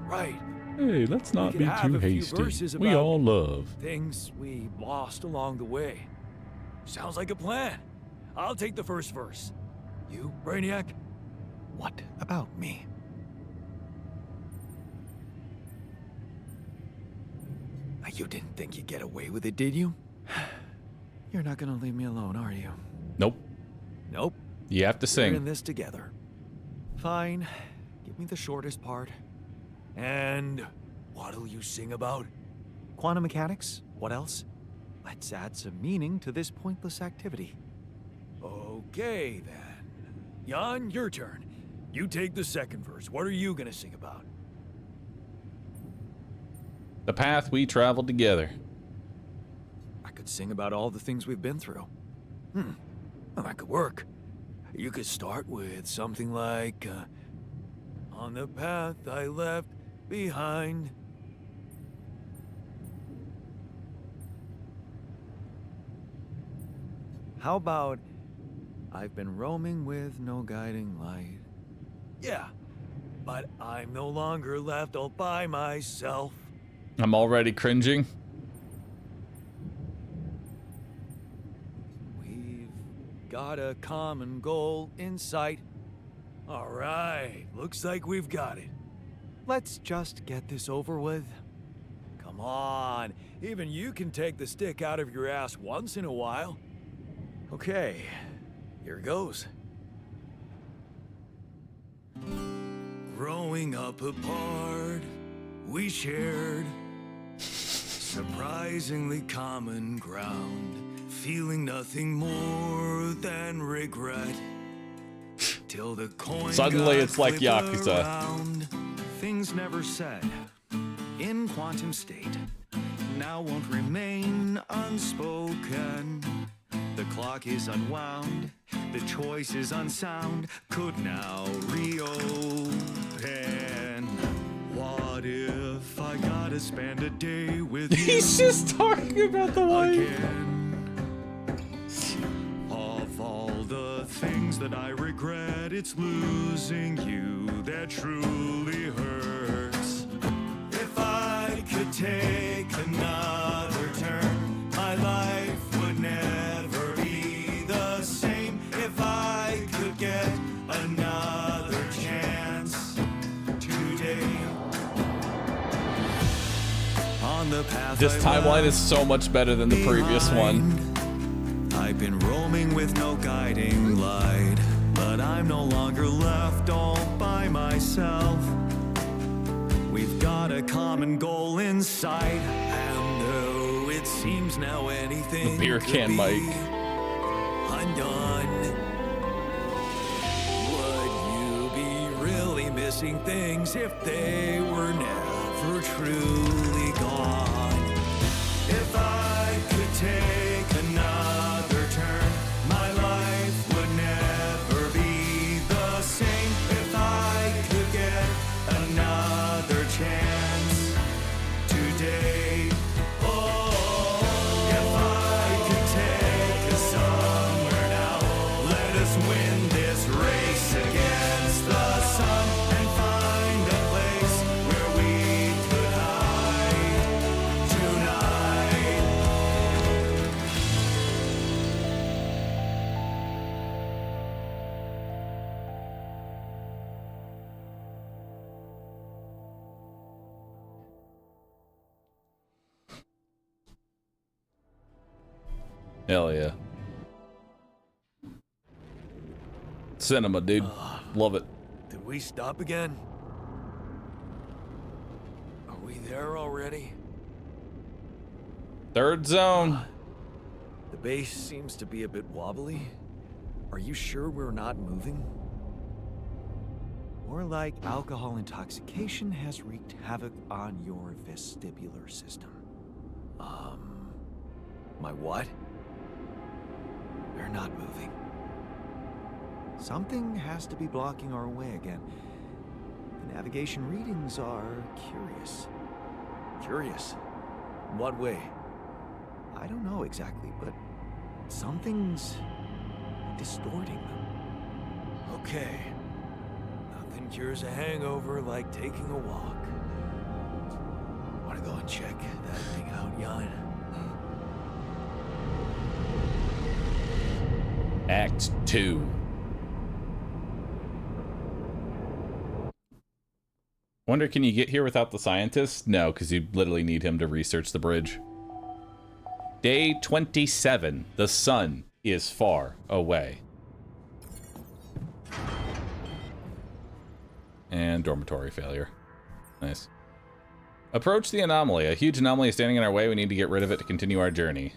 Right. Hey, let's not We be could have too a few hasty. verses We about all love. things we lost along the way. Sounds like a plan. I'll take the first verse. You, Brainiac? What about me? You didn't think you'd get away with it, did you? You're not gonna leave me alone, are you? Nope. Nope. You have to We're in sing. this together. Fine. Give me the shortest part. And what'll you sing about? Quantum mechanics? What else? Let's add some meaning to this pointless activity. Okay, then. Jan, your turn. You take the second verse. What are you gonna sing about? The path we traveled together. I could sing about all the things we've been through. Well, that could work. You could start with something like, on the path I left behind. How about I've been roaming with no guiding light? Yeah, but I'm no longer left all by myself. I'm already cringing. got a common goal in sight. All right, looks like we've got it. Let's just get this over with. Come on, even you can take the stick out of your ass once in a while. Okay, here goes. Growing up apart, we shared surprisingly common ground, feeling nothing more than regret. Till the coin Suddenly got it's like flipped Yakuza. around. Things never said in quantum state now won't remain unspoken. The clock is unwound, the choice is unsound, could now reopen. What if I gotta spend a day with you? He's just talking about the wife. Again. Of all the things that I regret, it's losing you that truly hurts. If I could take another turn, my life would never be the same. If I could get another chance today. On the path This timeline is so much better than the previous one. I've been roaming with no guiding light, but I'm no longer left all by myself. We've got a common goal in sight, and though it seems now anything Beer could can be Mike. undone. Would you be really missing things if they were never truly gone? If I could take another turn, my life would never be the same. If I could get another chance today. Oh, if I could take us somewhere now, let us win this race against the sun and find a place where we could hide tonight. Hell yeah. Cinema, dude. Love it. Did we stop again? Are we there already? Third zone. The base seems to be a bit wobbly. Are you sure we're not moving? More like alcohol intoxication has wreaked havoc on your vestibular system. My what? We're not moving. Something has to be blocking our way again. The navigation readings are curious. Curious? In what way? I don't know exactly, but something's distorting them. Okay. Nothing cures a hangover like taking a walk. Wanna go and check that thing out, Jan? Act 2. Wonder, can you get here without the scientist? No, because you literally need him to research the bridge. Day 27. The sun is far away. And dormitory failure. Nice. Approach the anomaly. A huge anomaly is standing in our way. We need to get rid of it to continue our journey.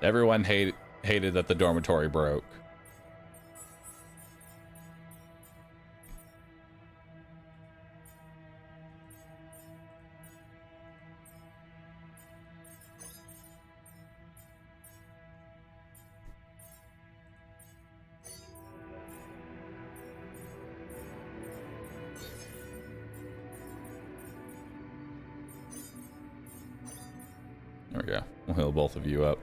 Everyone hated that the dormitory broke. we go. We'll heal both of you up.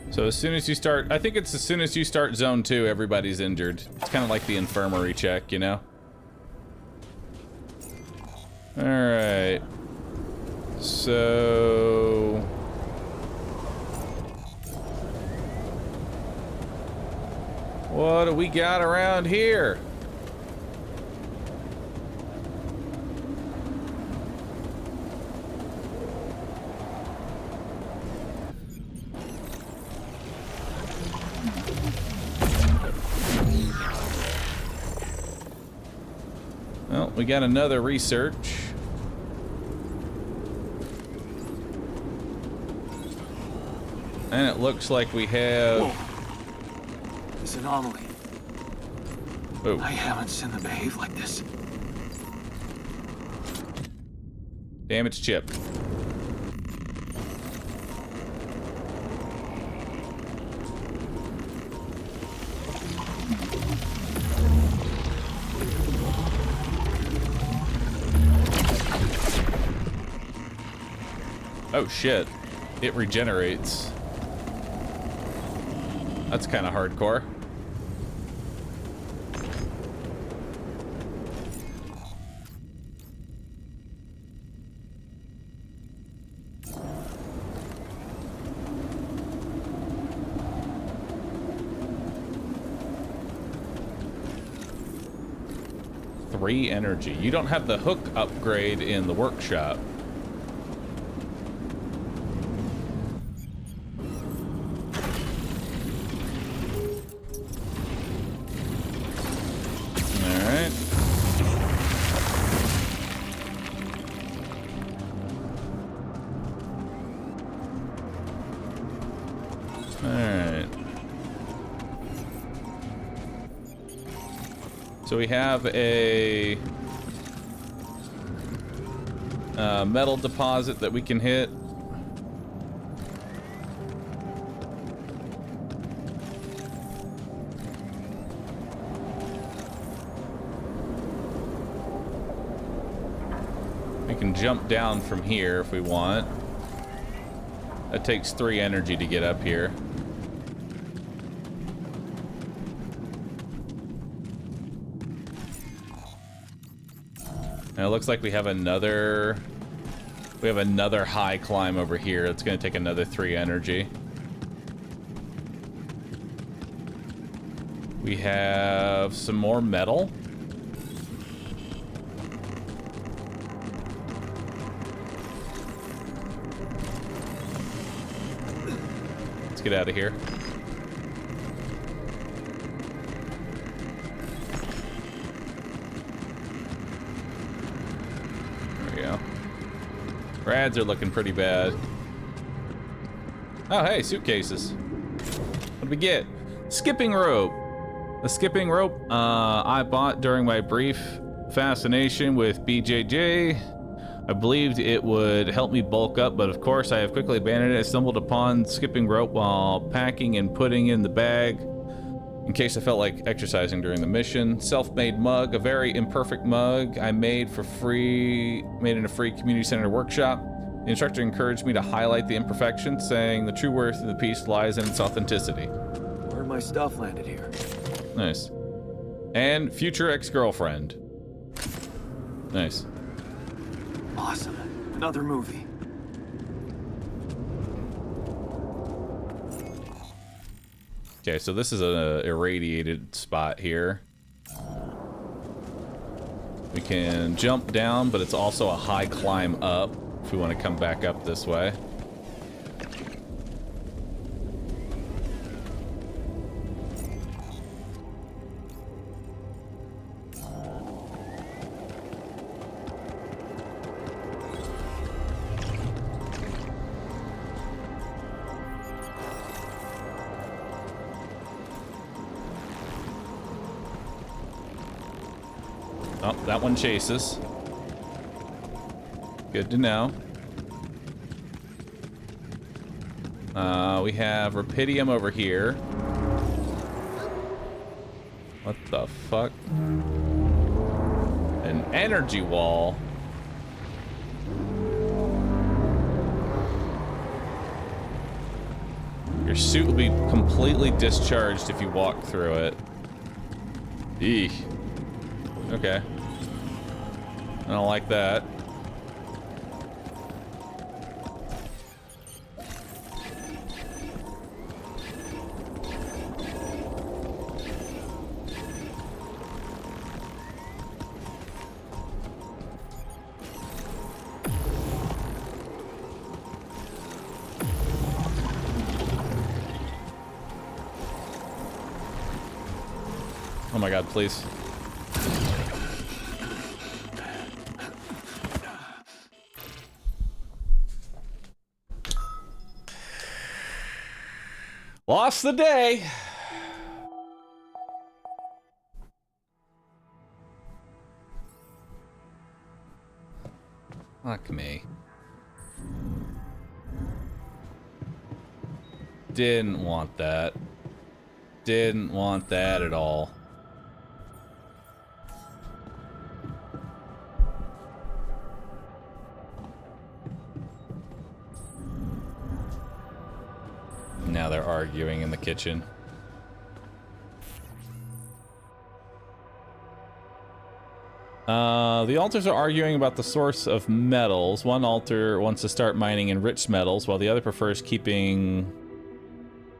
So as soon as you start, I think it's as soon as you start zone 2, everybody's injured. It's kind of like the infirmary check, you know? All right. So... what do we got around here? Well, we got another research. And it looks like we have... Whoa. This anomaly. Oh. I haven't seen them behave like this. Damage chip. Oh shit. It regenerates. That's kind of hardcore. Three energy. You don't have the hook upgrade in the workshop. So we have a metal deposit that we can hit. We can jump down from here if we want. That takes 3 energy to get up here. And it looks like we have another high climb over here. It's going to take another 3 energy. We have some more metal. Let's get out of here. Rads are looking pretty bad. Oh, hey, suitcases. What did we get? Skipping rope. The skipping rope I bought during my brief fascination with BJJ. I believed it would help me bulk up, but of course I have quickly abandoned it. I stumbled upon skipping rope while packing and putting in the bag in case I felt like exercising during the mission. Self-made mug, a very imperfect mug I made for free, made in a free community center workshop. The instructor encouraged me to highlight the imperfections, saying the true worth of the piece lies in its authenticity. Where my stuff landed here. Nice. And future ex-girlfriend. Nice. Awesome. Another movie. Okay, so this is an irradiated spot here. We can jump down, but it's also a high climb up if we want to come back up this way. Oh, that one chases. Good to know. We have Rapidium over here. What the fuck? An energy wall. Your suit will be completely discharged if you walk through it. Eek. Okay. I don't like that. Oh my god, please. Lost the day. Fuck me. Didn't want that. Didn't want that at all. Now they're arguing in the kitchen. The altars are arguing about the source of metals. One altar wants to start mining enriched metals, while the other prefers keeping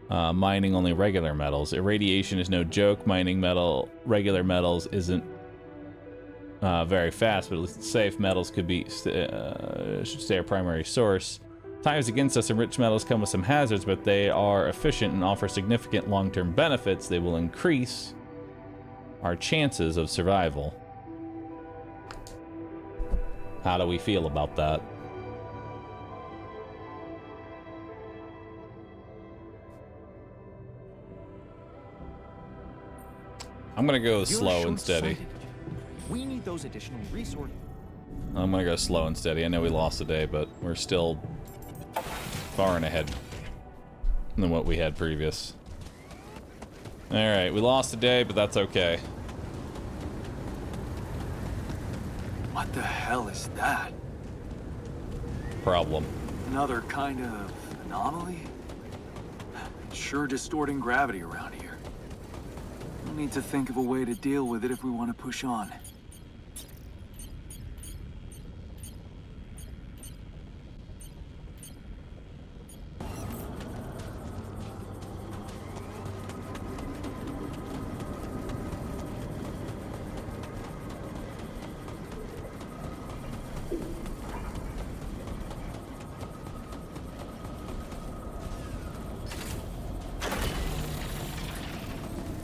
mining only regular metals. Irradiation is no joke. Mining regular metals isn't very fast, but at least it's safe. Metals could be should stay our primary source. Times against us, enriched metals come with some hazards, but they are efficient and offer significant long-term benefits. They will increase our chances of survival. How do we feel about that? I'm gonna go slow and steady. We need those additional resources. I'm gonna go slow and steady. I know we lost a day, but we're still far and ahead than what we had previous. Alright, we lost a day, but that's okay. What the hell is that? Problem. Another kind of anomaly? Sure distorting gravity around here. We'll need to think of a way to deal with it if we want to push on.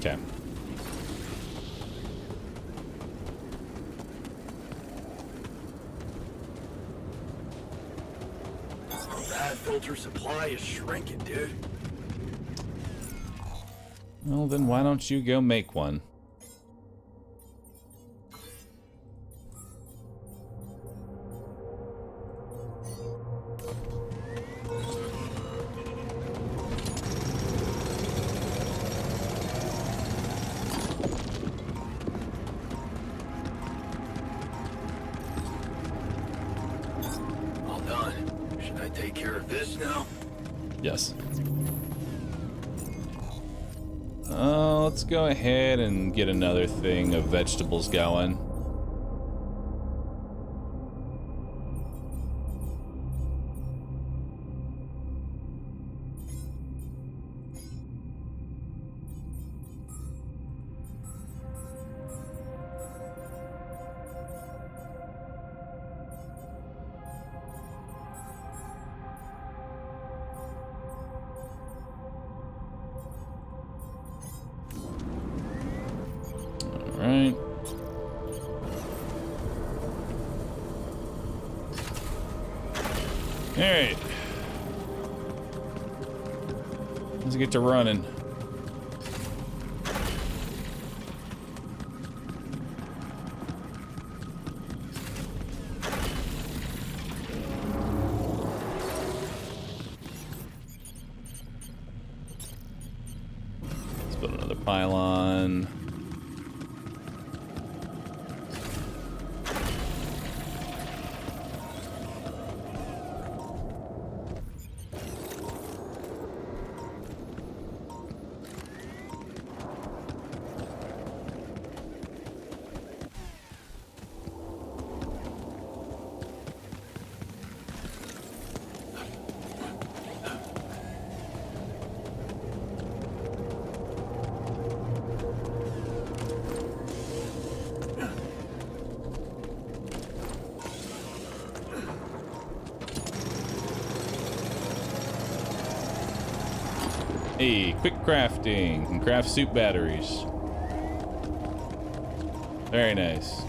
Okay. That filter supply is shrinking, dude. Well, then why don't you go make one? All done. Should I take care of this now? Yes. Let's go ahead and get another thing of vegetables going. Alright. Alright. Let's get to running. Let's build another pylon. Hey, quick crafting. Can craft suit batteries. Very nice.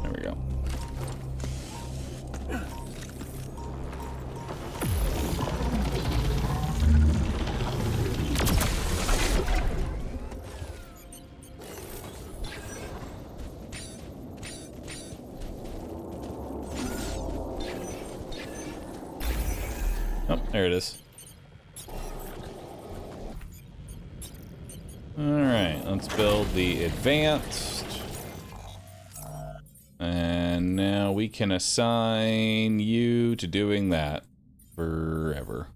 There we go. Oh, there it is. Alright, let's build the advanced. And now we can assign you to doing that forever.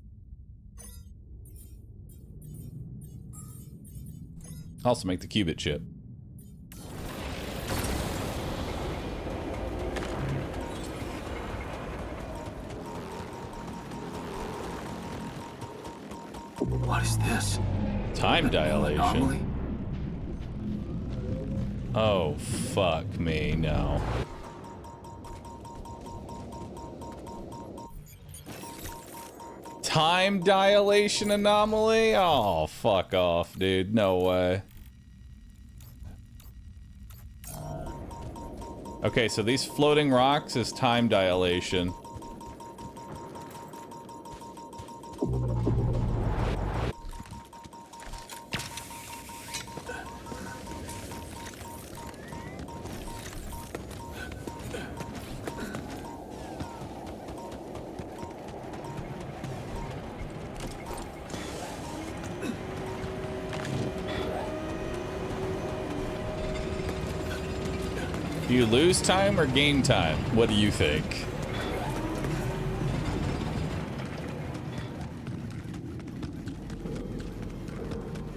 Also make the qubit chip. What is this? Time dilation. Anomaly? Oh, fuck me, no. Time dilation anomaly? Oh, fuck off, dude. No way. Okay, so these floating rocks is time dilation. Do you lose time or gain time? What do you think?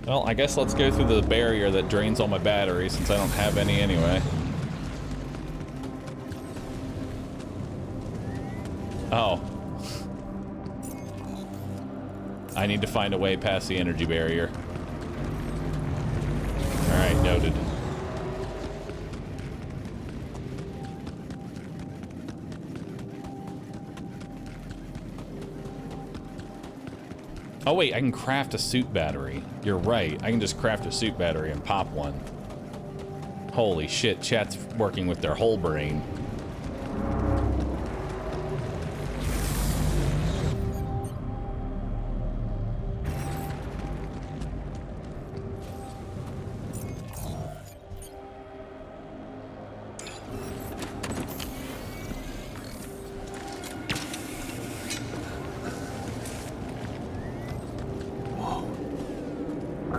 Well, I guess let's go through the barrier that drains all my batteries since I don't have any anyway. Oh. I need to find a way past the energy barrier. Alright, noted. Oh wait, I can craft a suit battery. You're right, I can just craft a suit battery and pop one. Holy shit, chat's working with their whole brain.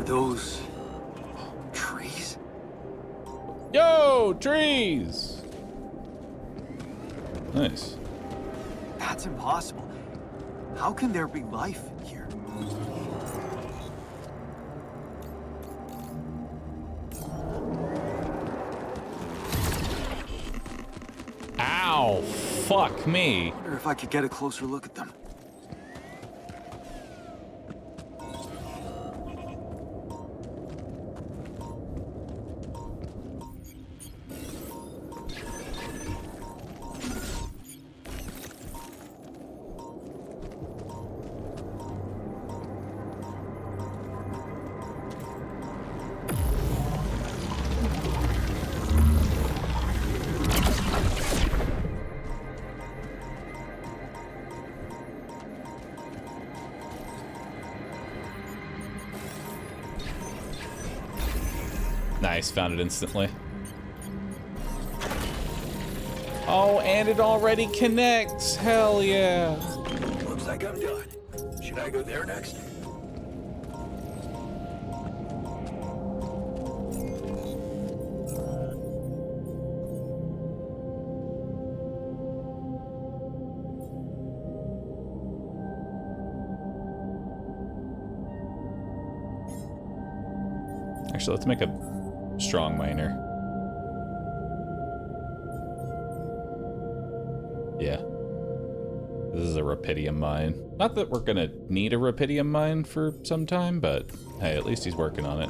Those trees? Yo, trees! Nice. That's impossible. How can there be life here? Ow! Fuck me. I wonder if I could get a closer look at them. Nice, found it instantly. Oh, and it already connects. Hell yeah. Looks like I'm done. Should I go there next? Actually, let's make a strong miner. Yeah. This is a rupidium mine. Not that we're gonna need a rupidium mine for some time, but hey, at least he's working on it.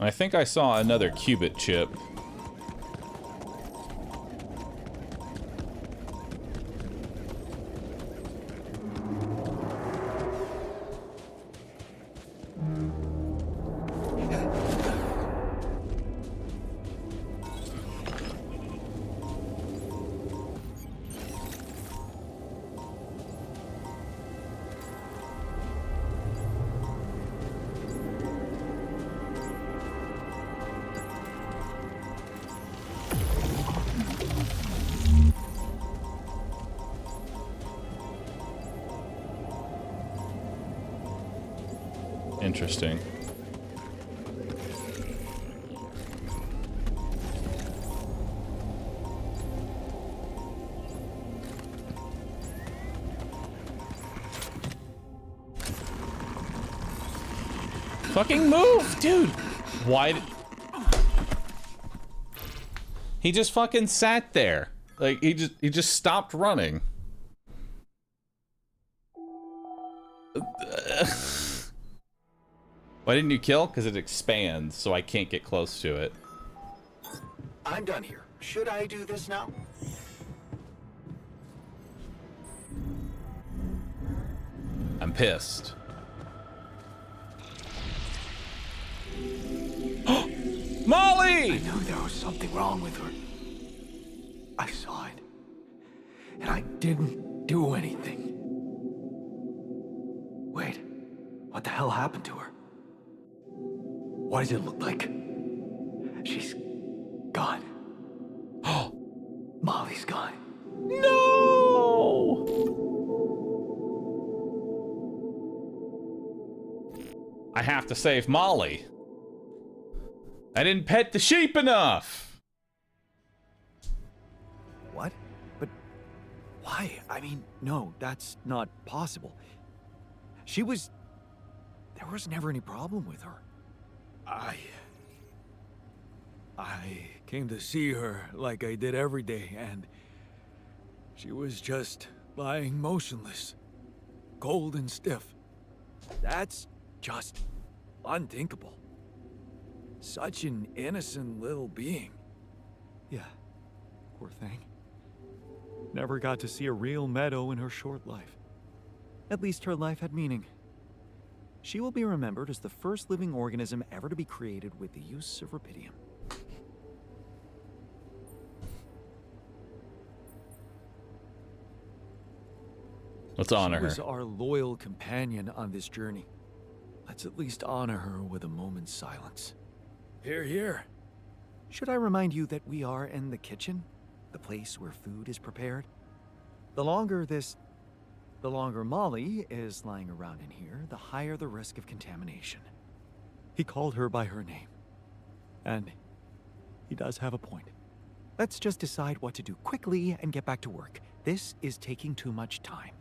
I think I saw another qubit chip. Interesting. Fucking move, dude! Why? He just fucking sat there. Like, he just stopped running. Why didn't you kill? Because it expands, so I can't get close to it. I'm done here. Should I do this now? I'm pissed. Molly! I knew there was something wrong with her. I saw it. And I didn't do anything. Wait, what the hell happened to her? What does it look like? She's gone. Molly's gone. No! I have to save Molly. I didn't pet the sheep enough. What? But why? I mean, no, that's not possible. There was never any problem with her. I came to see her like I did every day, and she was just lying motionless, cold and stiff. That's just unthinkable. Such an innocent little being. Yeah, poor thing. Never got to see a real meadow in her short life. At least her life had meaning. She will be remembered as the first living organism ever to be created with the use of rubidium. Let's honor her. She was our loyal companion on this journey. Let's at least honor her with a moment's silence. Here, here. Should I remind you that we are in the kitchen? The place where food is prepared? The longer Molly is lying around in here, the higher the risk of contamination. He called her by her name. And he does have a point. Let's just decide what to do quickly and get back to work. This is taking too much time.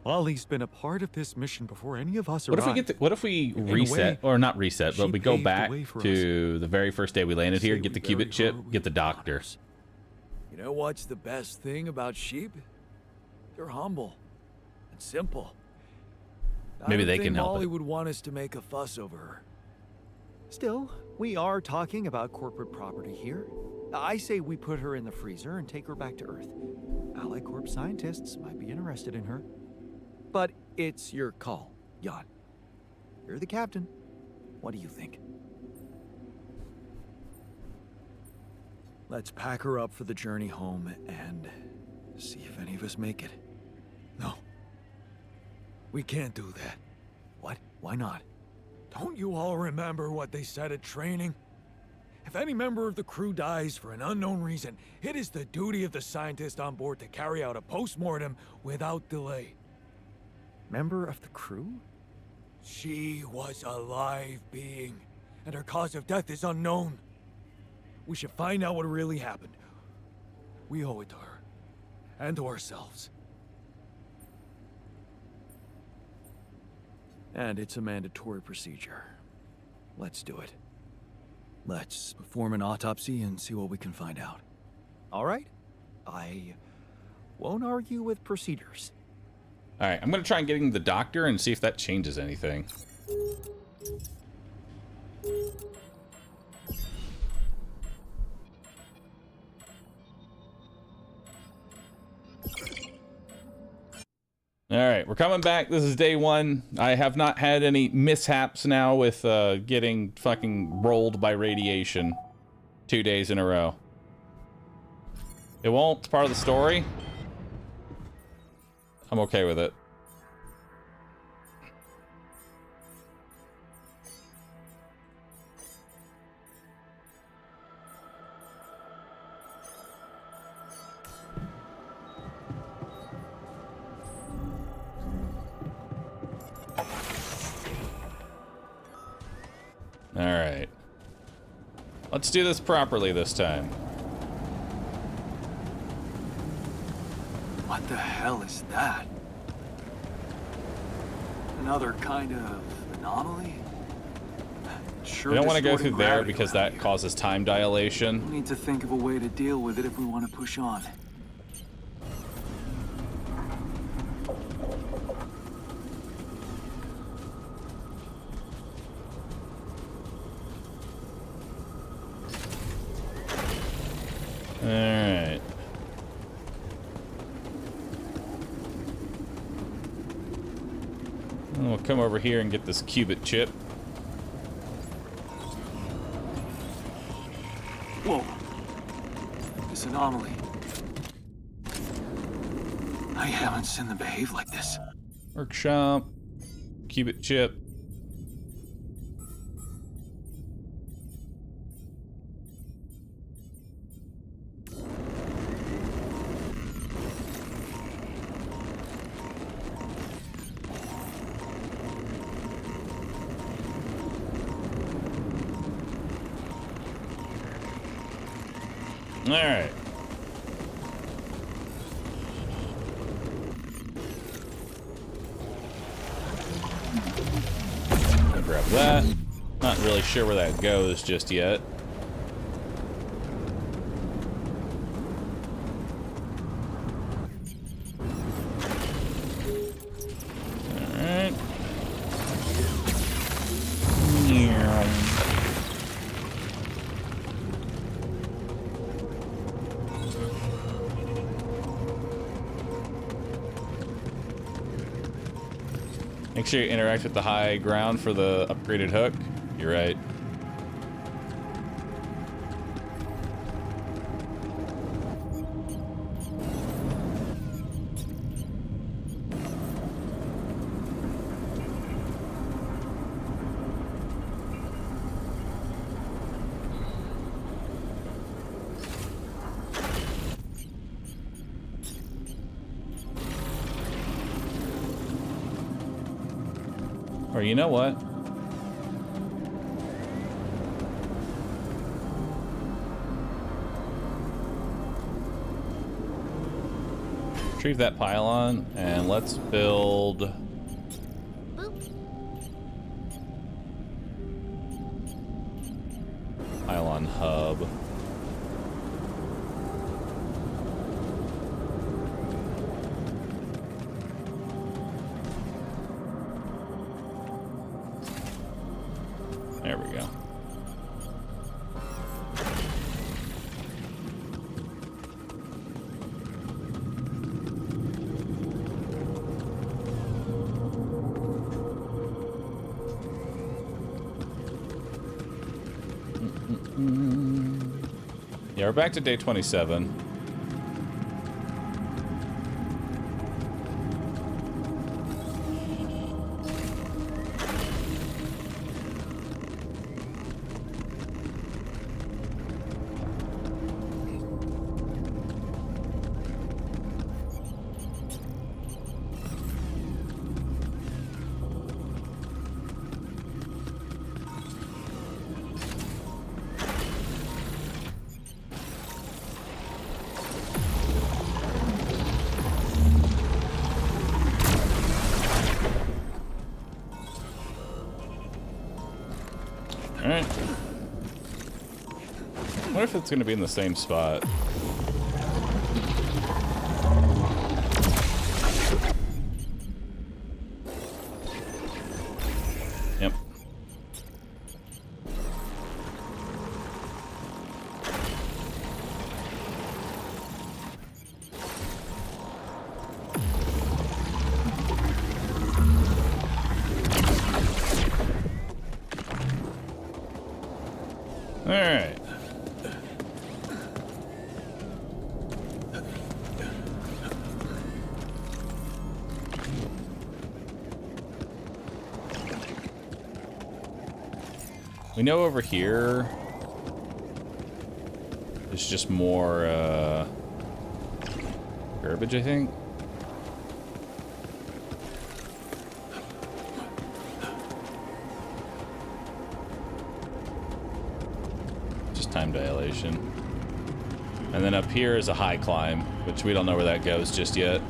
Molly's been a part of this mission before any of us arrived. What if we reset, or not reset, but we go back to the very first day we landed here, get the qubit chip, get the doctor. You know what's the best thing about sheep? They're humble and simple. Maybe they can help Molly it. would want us to make a fuss over her. Still, we are talking about corporate property here. I say we put her in the freezer and take her back to Earth. Ally Corp scientists might be interested in her. But it's your call, Jan. You're the captain. What do you think? Let's pack her up for the journey home and see if any of us make it. No. We can't do that. What? Why not? Don't you all remember what they said at training? If any member of the crew dies for an unknown reason, it is the duty of the scientist on board to carry out a post-mortem without delay. Member of the crew? She was a live being, and her cause of death is unknown. We should find out what really happened. We owe it to her, and to ourselves. And it's a mandatory procedure. Let's do it. Let's perform an autopsy and see what we can find out. All right? I won't argue with procedures. All right, I'm going to try and get the doctor and see if that changes anything. All right, we're coming back. This is day one. I have not had any mishaps now with getting fucking rolled by radiation 2 days in a row. It won't. It's part of the story. I'm okay with it. All right. Let's do this properly this time. What the hell is that? Another kind of anomaly? Sure, We don't want to go distorting through there gravity because around that here. causes time dilation. We need to think of a way to deal with it if we want to push on. Alright. We'll come over here and get this qubit chip. Whoa. This anomaly. I haven't seen them behave like this. Workshop. Qubit chip. All right. I'll grab that. Not really sure where that goes just yet. All right. Make sure you interact with the high ground for the upgraded hook. You're right. Or you know what? Retrieve that pylon and let's build pylon hub. There we go. Yeah, we're back to day 27. Alright. I wonder if it's gonna be in the same spot. Yep. Alright. We know over here there's just more garbage, I think. Just time dilation. And then up here is a high climb, which we don't know where that goes just yet.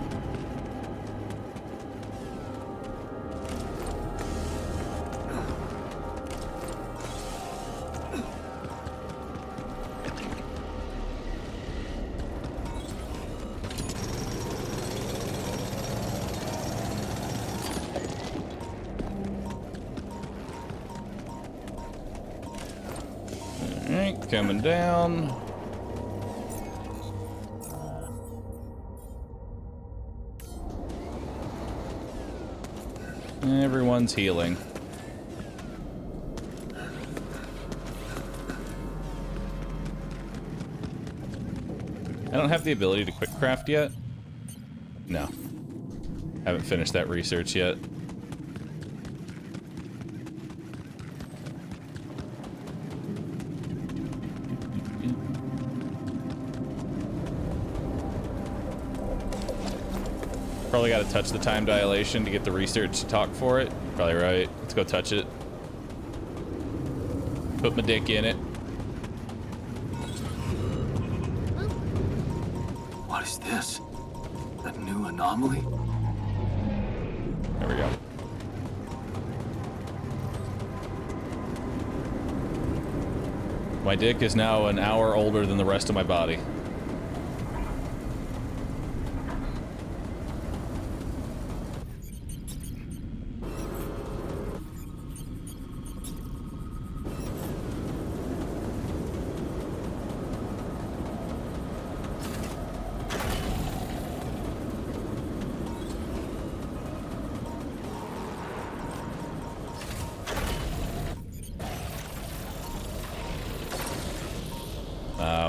Alright, coming down. Everyone's healing. I don't have the ability to quick craft yet. No. Haven't finished that research yet. Probably got to touch the time dilation to get the research to talk for it. Probably right. Let's go touch it. Put my dick in it. What is this? A new anomaly? There we go. My dick is now an hour older than the rest of my body.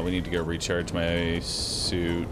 We need to go recharge my suit.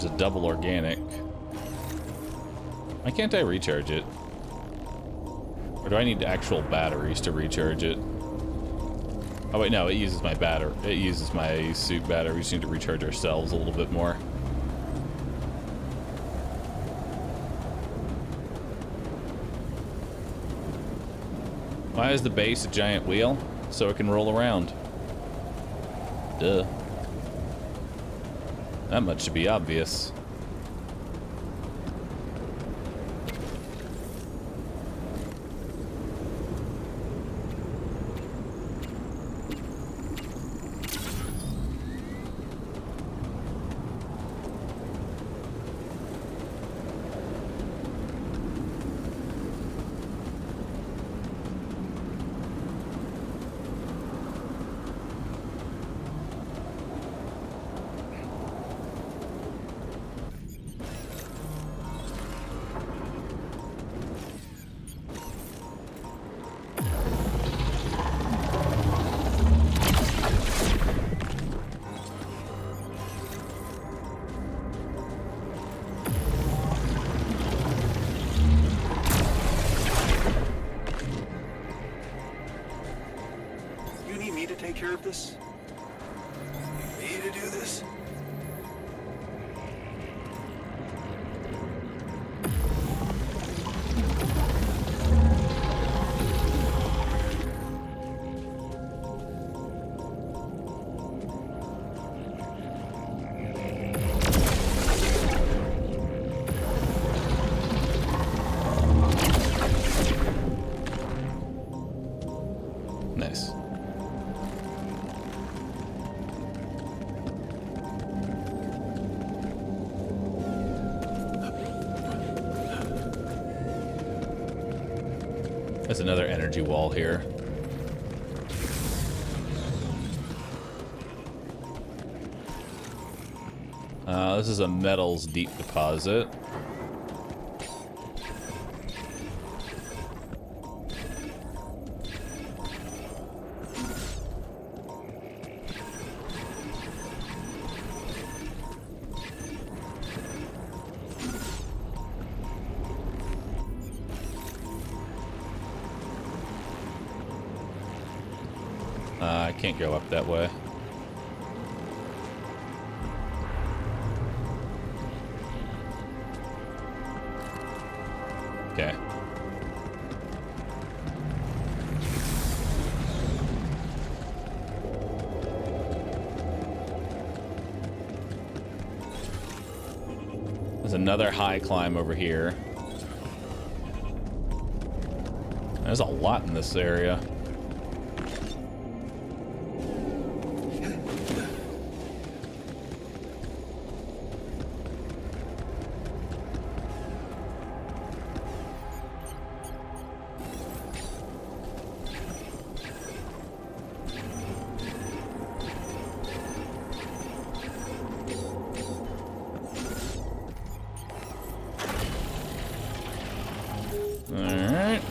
There's a double organic. Why can't I recharge it? Or do I need actual batteries to recharge it? Oh wait, no, it uses my battery. It uses my suit battery. We just need to recharge ourselves a little bit more. Why is the base a giant wheel? So it can roll around. Duh. That much should be obvious. care of this? Me to do this? Nice. There's another energy wall here. This is a metals deep deposit. I can't go up that way. Okay. There's another high climb over here. There's a lot in this area. Alright.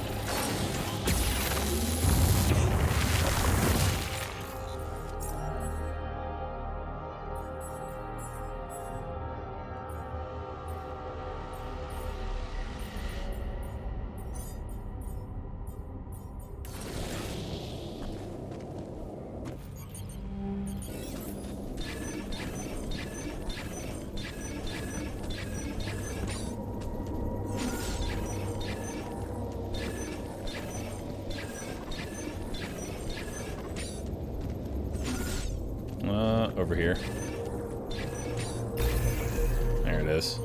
Over here. There it is.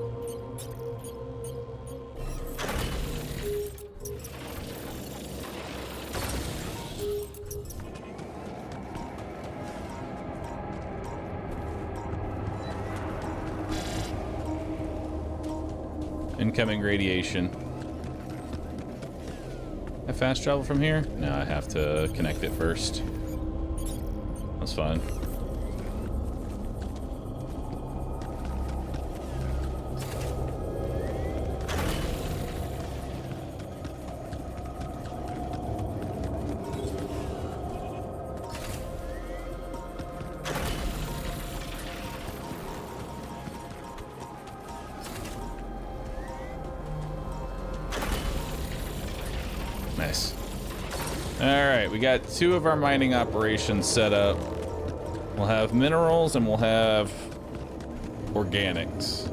Incoming radiation. I fast travel from here? No, I have to connect it first. That's fine. Nice. Alright, we got 2 of our mining operations set up. We'll have minerals and we'll have organics.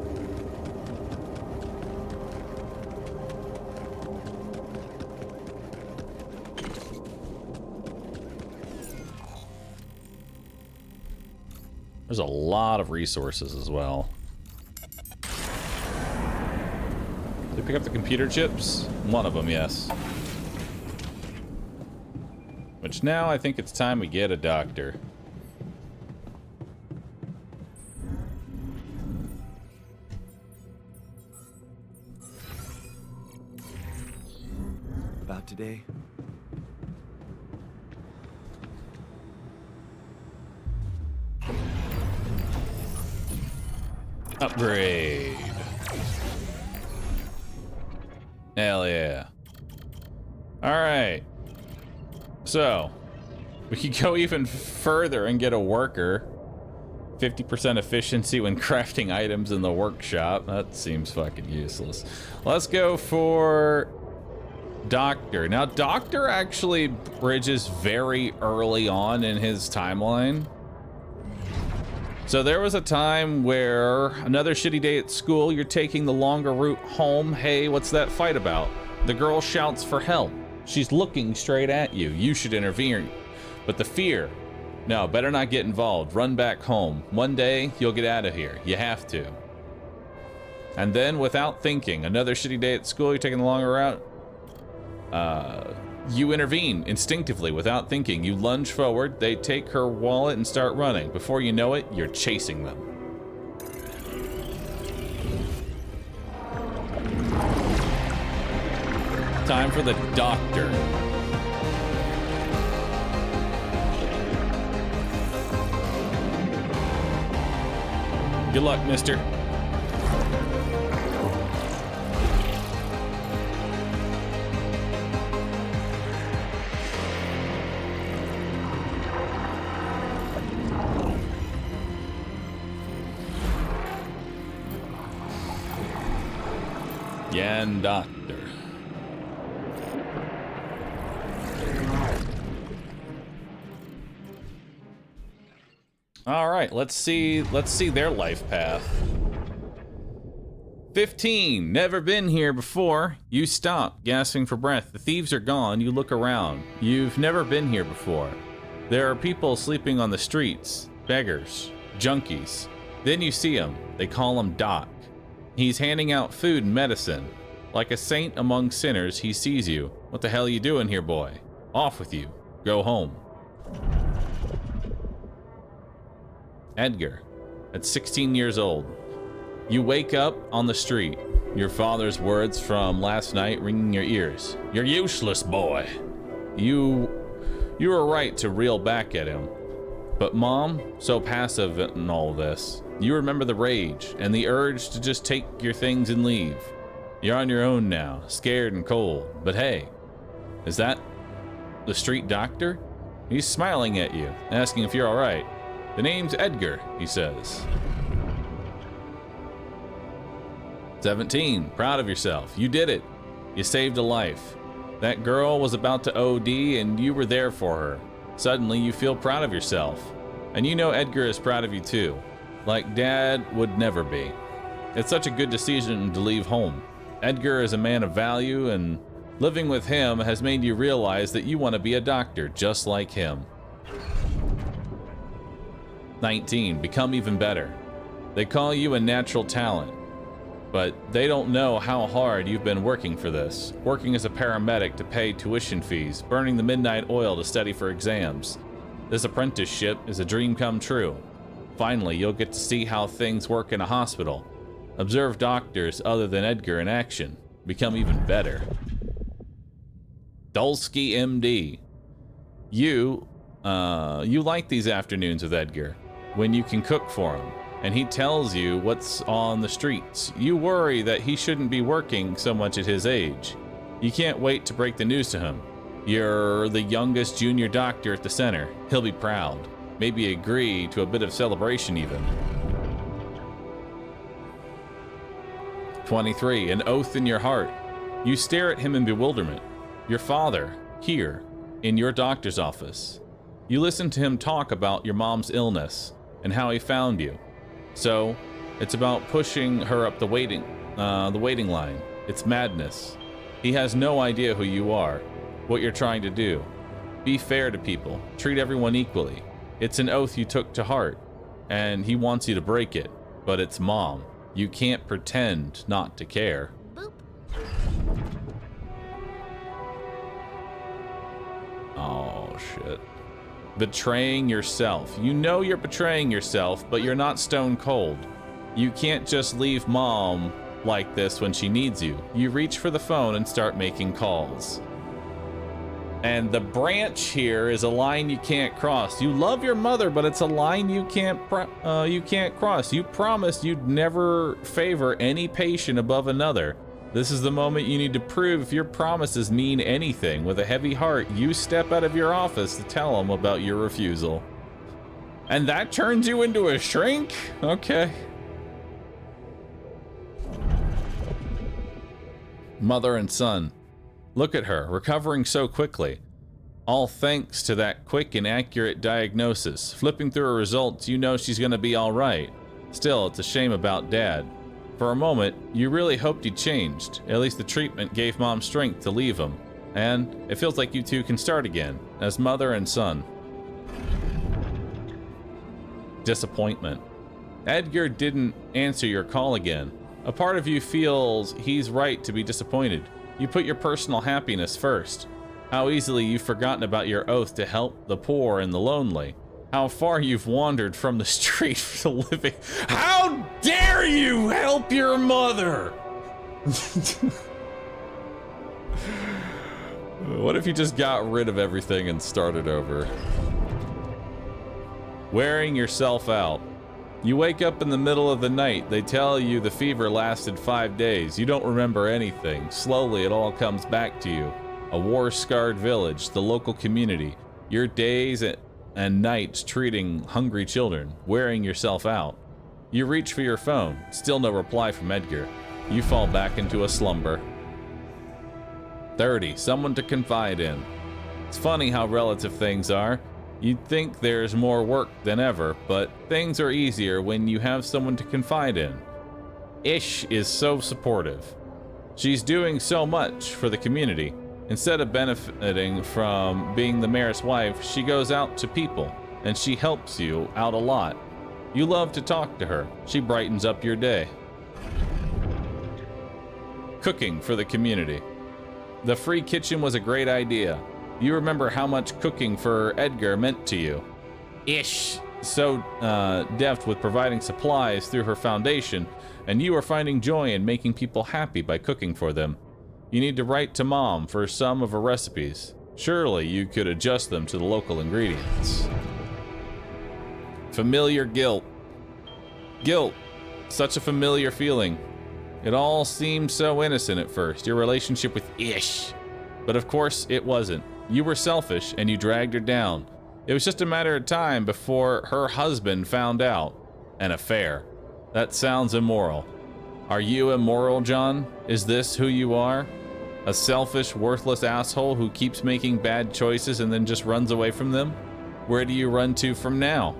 There's a lot of resources as well. Did we pick up the computer chips? One of them, yes. Which now I think it's time we get a doctor. About today? Upgrade. Hell yeah. Alright. So, we could go even further and get a worker. 50% efficiency when crafting items in the workshop. That seems fucking useless. Let's go for Doctor. Now, Doctor actually bridges very early on in his timeline. So there was a time where another shitty day at school, you're taking the longer route home. Hey, what's that fight about? The girl shouts for help. She's looking straight at you. You should intervene. But the fear, no, better not get involved. Run back home. One day, you'll get out of here. You have to. And then, without thinking, another shitty day at school, you're taking the longer route. You intervene instinctively without thinking. You lunge forward, they take her wallet and start running. Before you know it, you're chasing them. Time for the doctor. Good luck, mister. Yan Doctor. All right, let's see their life path. 15, never been here before. You stop, gasping for breath. The thieves are gone. You look around. You've never been here before. There are people sleeping on the streets, beggars, junkies. Then you see him. They call him Doc. He's handing out food and medicine. Like a saint among sinners, he sees you. What the hell are you doing here, boy? Off with you. Go home. Edgar, at 16 years old. You wake up on the street. Your father's words from last night ringing in your ears. You're useless, boy. You were right to reel back at him. But Mom, so passive in all this. You remember the rage and the urge to just take your things and leave. You're on your own now, scared and cold. But hey, is that the street doctor? He's smiling at you, asking if you're all right. The name's Edgar, he says. 17, proud of yourself. You did it. You saved a life. That girl was about to OD and you were there for her. Suddenly you feel proud of yourself. And you know Edgar is proud of you too. Like Dad would never be. It's such a good decision to leave home. Edgar is a man of value, and living with him has made you realize that you want to be a doctor just like him. 19, become even better. They call you a natural talent, but they don't know how hard you've been working for this. Working as a paramedic to pay tuition fees, burning the midnight oil to study for exams. This apprenticeship is a dream come true. Finally, you'll get to see how things work in a hospital. Observe doctors other than Edgar in action. Become even better. Dulski MD. You like these afternoons with Edgar, when you can cook for him, and he tells you what's on the streets. You worry that he shouldn't be working so much at his age. You can't wait to break the news to him. You're the youngest junior doctor at the center. He'll be proud. Maybe agree to a bit of celebration even. 23, an oath in your heart. You stare at him in bewilderment. Your father, here, in your doctor's office. You listen to him talk about your mom's illness and how he found you. So, it's about pushing her up the waiting line. It's madness. He has no idea who you are, what you're trying to do. Be fair to people. Treat everyone equally. It's an oath you took to heart, and he wants you to break it, but it's Mom. You can't pretend not to care. Boop. Oh, shit. Betraying yourself. You know you're betraying yourself, but you're not stone cold. You can't just leave Mom like this when she needs you. You reach for the phone and start making calls. And the branch here is a line you can't cross. You love your mother, but it's a line you can't cross. You promised you'd never favor any patient above another. This is the moment you need to prove if your promises mean anything. With a heavy heart, you step out of your office to tell them about your refusal. And that turns you into a shrink? Okay. Mother and son. Look at her, recovering so quickly. All thanks to that quick and accurate diagnosis. Flipping through her results, you know she's gonna be alright. Still, it's a shame about Dad. For a moment, you really hoped he'd changed. At least the treatment gave Mom strength to leave him. And it feels like you two can start again, as mother and son. Disappointment. Edgar didn't answer your call again. A part of you feels he's right to be disappointed. You put your personal happiness first. How easily you've forgotten about your oath to help the poor and the lonely. How far you've wandered from the street for the living. How dare you help your mother? What if you just got rid of everything and started over? Wearing yourself out. You wake up in the middle of the night. They tell you the fever lasted 5 days. You don't remember anything. Slowly, it all comes back to you. A war-scarred village, the local community. Your days and nights treating hungry children, wearing yourself out. You reach for your phone. Still no reply from Edgar. You fall back into a slumber. 30. Someone to confide in. It's funny how relative things are. You'd think there's more work than ever, but things are easier when you have someone to confide in. Ish is so supportive. She's doing so much for the community. Instead of benefiting from being the mayor's wife, she goes out to people, and she helps you out a lot. You love to talk to her. She brightens up your day. Cooking for the community. The free kitchen was a great idea. You remember how much cooking for Edgar meant to you. Ish, so deft with providing supplies through her foundation, and you are finding joy in making people happy by cooking for them. You need to write to Mom for some of her recipes. Surely you could adjust them to the local ingredients. Familiar guilt. Guilt, such a familiar feeling. It all seemed so innocent at first, your relationship with Ish. But of course it wasn't. You were selfish and you dragged her down. It was just a matter of time before her husband found out. An affair. That sounds immoral. Are you immoral, John? Is this who you are? A selfish, worthless asshole who keeps making bad choices and then just runs away from them? Where do you run to from now?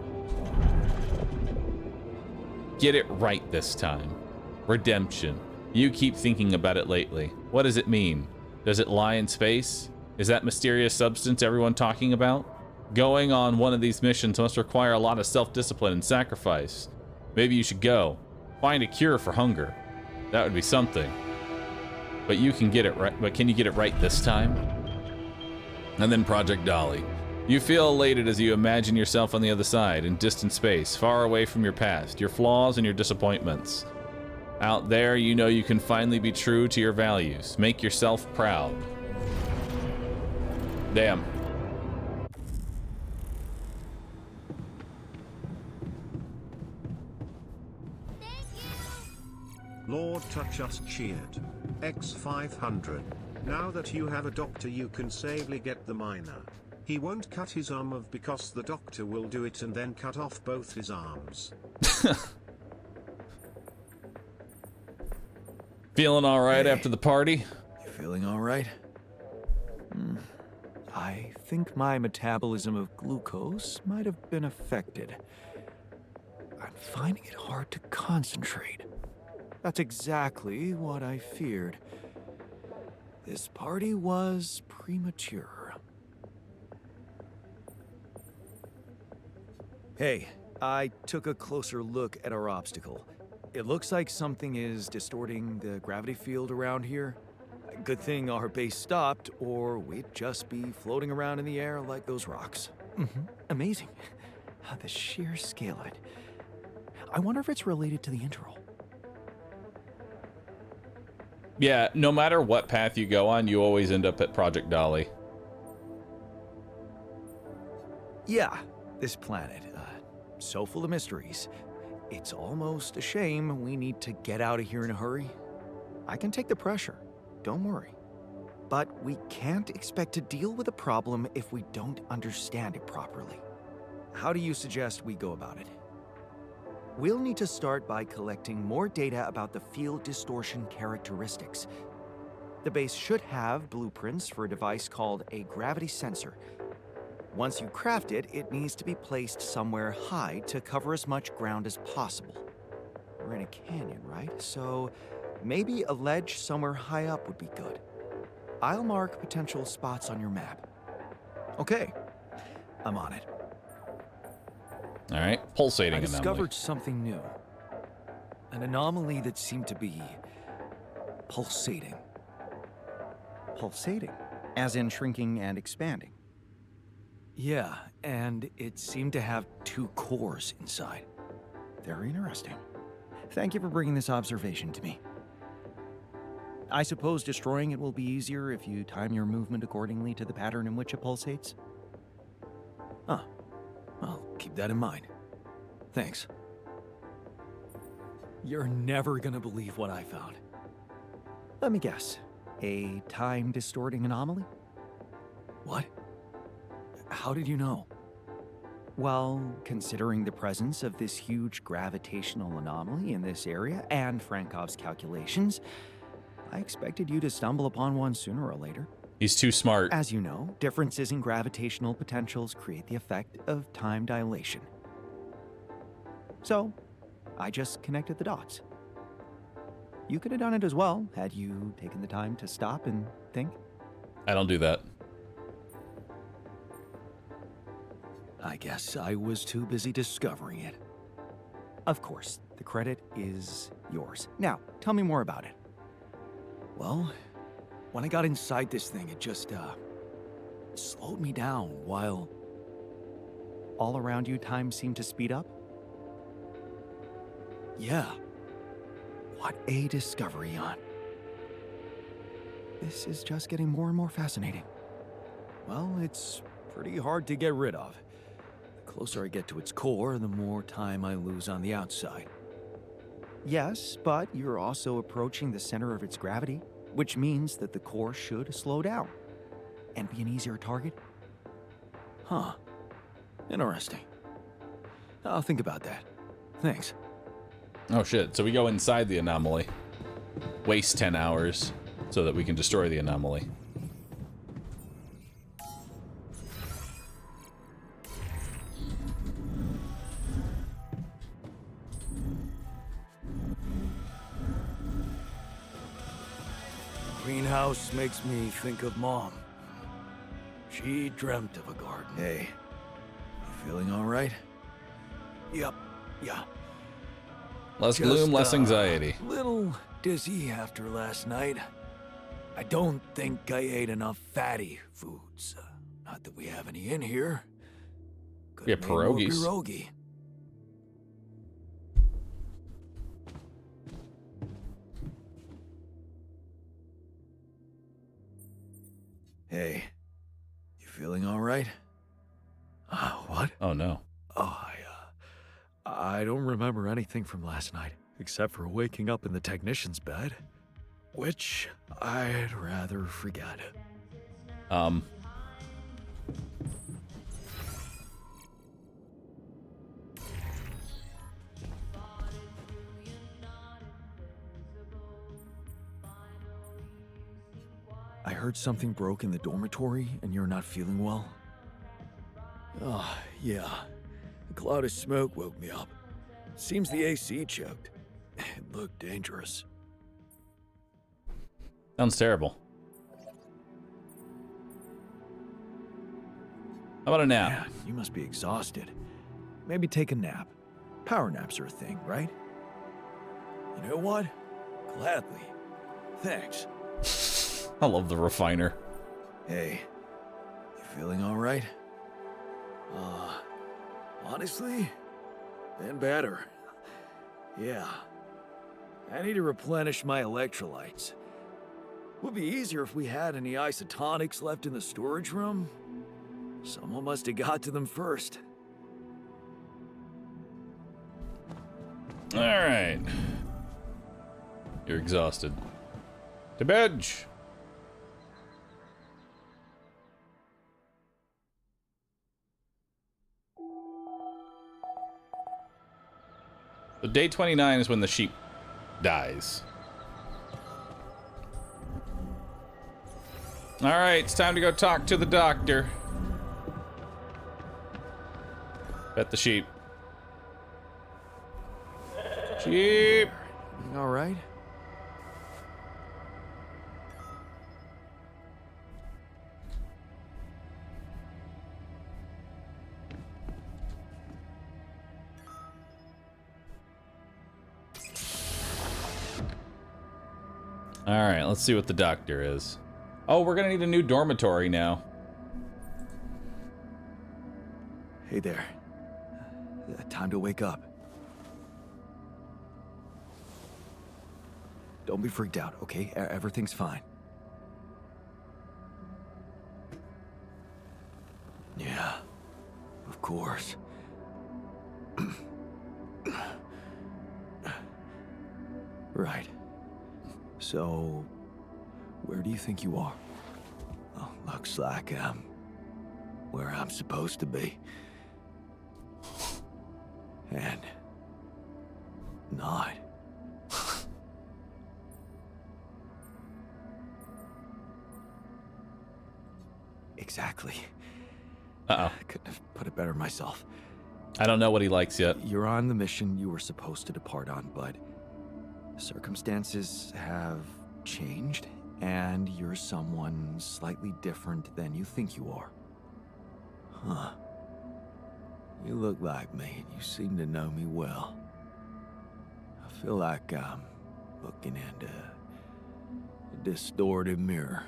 Get it right this time. Redemption. You keep thinking about it lately. What does it mean? Does it lie in space? Is that mysterious substance everyone talking about? Going on one of these missions must require a lot of self-discipline and sacrifice. Maybe you should go. Find a cure for hunger. That would be something. But you can get it right. But can you get it right this time? And then Project Dolly. You feel elated as you imagine yourself on the other side, in distant space, far away from your past, your flaws and your disappointments. Out there, you know you can finally be true to your values. Make yourself proud. Damn. Lord Touch Us cheered. X500. Now that you have a doctor, you can safely get the minor. He won't cut his arm off because the doctor will do it and then cut off both his arms. Feeling all right after the party? You feeling all right? I think my metabolism of glucose might have been affected. I'm finding it hard to concentrate. That's exactly what I feared. This party was premature. Hey, I took a closer look at our obstacle. It looks like something is distorting the gravity field around here. Good thing our base stopped, or we'd just be floating around in the air like those rocks. Amazing. The sheer scale of it. I wonder if it's related to the interval. Yeah, no matter what path you go on, you always end up at Project Dolly. Yeah, this planet, so full of mysteries. It's almost a shame we need to get out of here in a hurry. I can take the pressure, don't worry. But we can't expect to deal with a problem if we don't understand it properly. How do you suggest we go about it? We'll need to start by collecting more data about the field distortion characteristics. The base should have blueprints for a device called a gravity sensor. Once you craft it, it needs to be placed somewhere high to cover as much ground as possible. We're in a canyon, right? So maybe a ledge somewhere high up would be good. I'll mark potential spots on your map. Okay, I'm on it. All right, pulsating I anomaly. discovered something new. An anomaly that seemed to be pulsating. Pulsating, as in shrinking and expanding. Yeah, and it seemed to have two cores inside. Very interesting. Thank you for bringing this observation to me. I suppose destroying it will be easier if you time your movement accordingly to the pattern in which it pulsates? Huh. I'll keep that in mind. Thanks. You're never gonna believe what I found. Let me guess. A time-distorting anomaly? What? How did you know? Well, considering the presence of this huge gravitational anomaly in this area and Frankov's calculations, I expected you to stumble upon one sooner or later. He's too smart. As you know, differences in gravitational potentials create the effect of time dilation. So, I just connected the dots. You could have done it as well, had you taken the time to stop and think. I don't do that. I guess I was too busy discovering it. Of course, the credit is yours. Now, tell me more about it. Well, when I got inside this thing, it just, slowed me down while all around you time seemed to speed up. Yeah. What a discovery, Jan. This is just getting more and more fascinating. Well, it's pretty hard to get rid of. The closer I get to its core, the more time I lose on the outside. Yes, but you're also approaching the center of its gravity, which means that the core should slow down and be an easier target. Huh. Interesting. I'll think about that. Thanks. Oh shit, so we go inside the anomaly. Waste 10 hours so that we can destroy the anomaly. Greenhouse makes me think of Mom. She dreamt of a garden. Hey, you feeling all right? Yep, yeah. Less gloom, less anxiety. Little dizzy after last night. I don't think I ate enough fatty foods. Not that we have any in here. Could Yeah, have made more pierogies. pierogi. Hey, you feeling all right? What? Oh no. Oh, I don't remember anything from last night, except for waking up in the technician's bed, which I'd rather forget. I heard something broke in the dormitory and you're not feeling well. Oh, yeah. A cloud of smoke woke me up. Seems the AC choked. It looked dangerous. Sounds terrible. How about a nap? Man, you must be exhausted. Maybe take a nap. Power naps are a thing, right? You know what? Gladly. Thanks. I love the refiner. Hey, you feeling all right? Honestly, been better. Yeah. I need to replenish my electrolytes. Would be easier if we had any isotonics left in the storage room. Someone must have got to them first. All right. You're exhausted. To bed. So day 29 is when the sheep dies. All right, it's time to go talk to the doctor. Bet the sheep. Sheep. All right. All right, let's see what the doctor is. Oh, we're gonna need a new dormitory now. Hey there. Time to wake up. Don't be freaked out, okay? Everything's fine. Yeah, of course. Right. So, where do you think you are? Oh, looks like I'm where I'm supposed to be. And not. Exactly. Uh-oh. Couldn't have put it better myself. I don't know what he likes yet. You're on the mission you were supposed to depart on, but circumstances have changed, and you're someone slightly different than you think you are. Huh. You look like me, and you seem to know me well. I feel like I'm looking into a distorted mirror.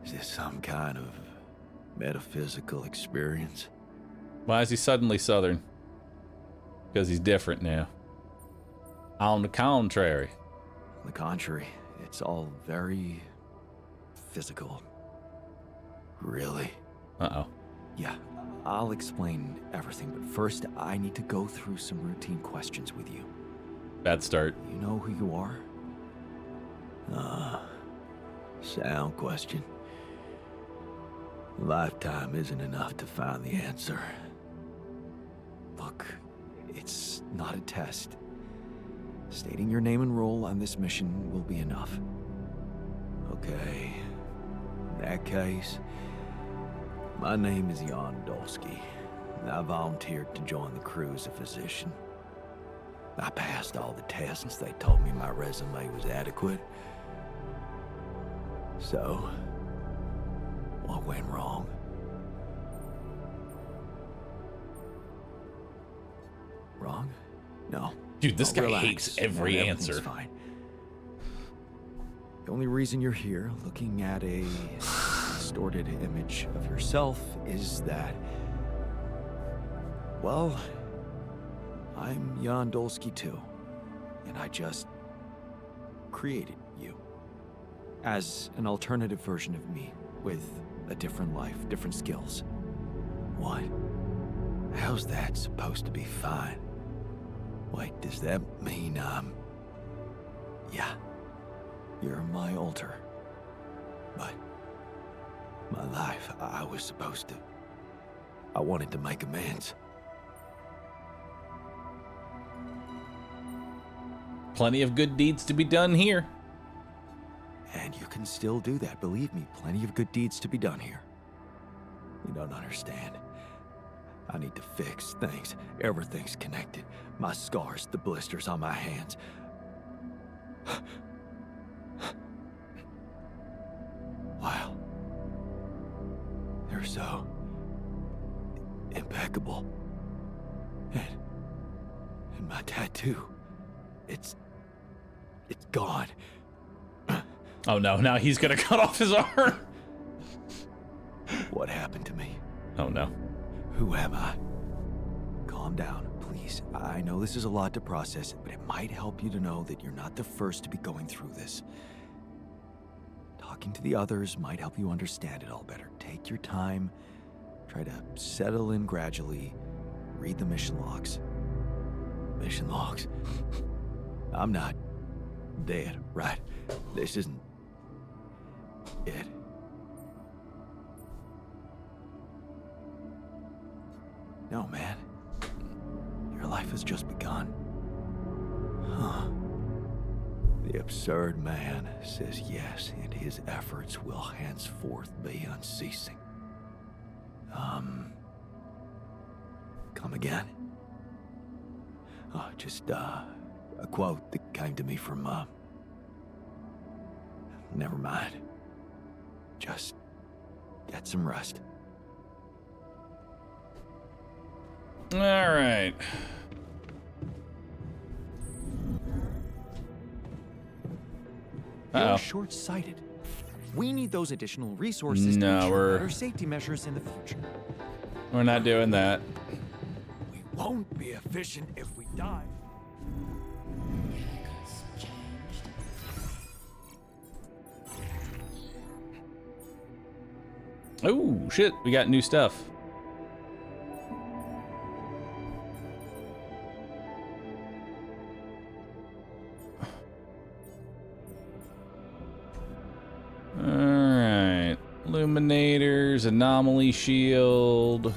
Is this some kind of metaphysical experience? Why is he suddenly Southern? Because he's different now. On the contrary. On the contrary, it's all very physical. Really? Uh-oh. Yeah, I'll explain everything, but first I need to go through some routine questions with you. Bad start. You know who you are? Sound question. Lifetime isn't enough to find the answer. Look, it's not a test. Stating your name and role on this mission will be enough. Okay. In that case, my name is Jan Dolsky, and I volunteered to join the crew as a physician. I passed all the tests. They told me my resume was adequate. So, what went wrong? Wrong? No. Dude, this guy Relax. hates every Everything's answer. Fine. The only reason you're here, looking at a distorted image of yourself, is that, well, I'm Jan Dolsky too, and I just created you as an alternative version of me with a different life, different skills. What? How's that supposed to be fine? Wait, does that mean yeah, you're my alter. But my life, I was supposed to. I wanted to make amends. Plenty of good deeds to be done here. And you can still do that, believe me, plenty of good deeds to be done here. You don't understand. I need to fix things. Everything's connected. My scars, the blisters on my hands. Wow. They're so impeccable. And my tattoo, it's gone. Oh no, now he's gonna cut off his arm. What happened to me? Oh no. Who am I? Calm down, please. I know this is a lot to process, but it might help you to know that you're not the first to be going through this. Talking to the others might help you understand it all better. Take your time. Try to settle in gradually. Read the mission logs. Mission logs? I'm not dead, right? This isn't it. No, man. Your life has just begun. Huh. The absurd man says yes, and his efforts will henceforth be unceasing. Come again? Just a quote that came to me from, never mind. Just get some rest. All right. You're short-sighted. We need those additional resources to ensure better safety measures in the future. We're not doing that. We won't be efficient if we die. Oh, shit. We got new stuff. Alright. Illuminators, anomaly shield.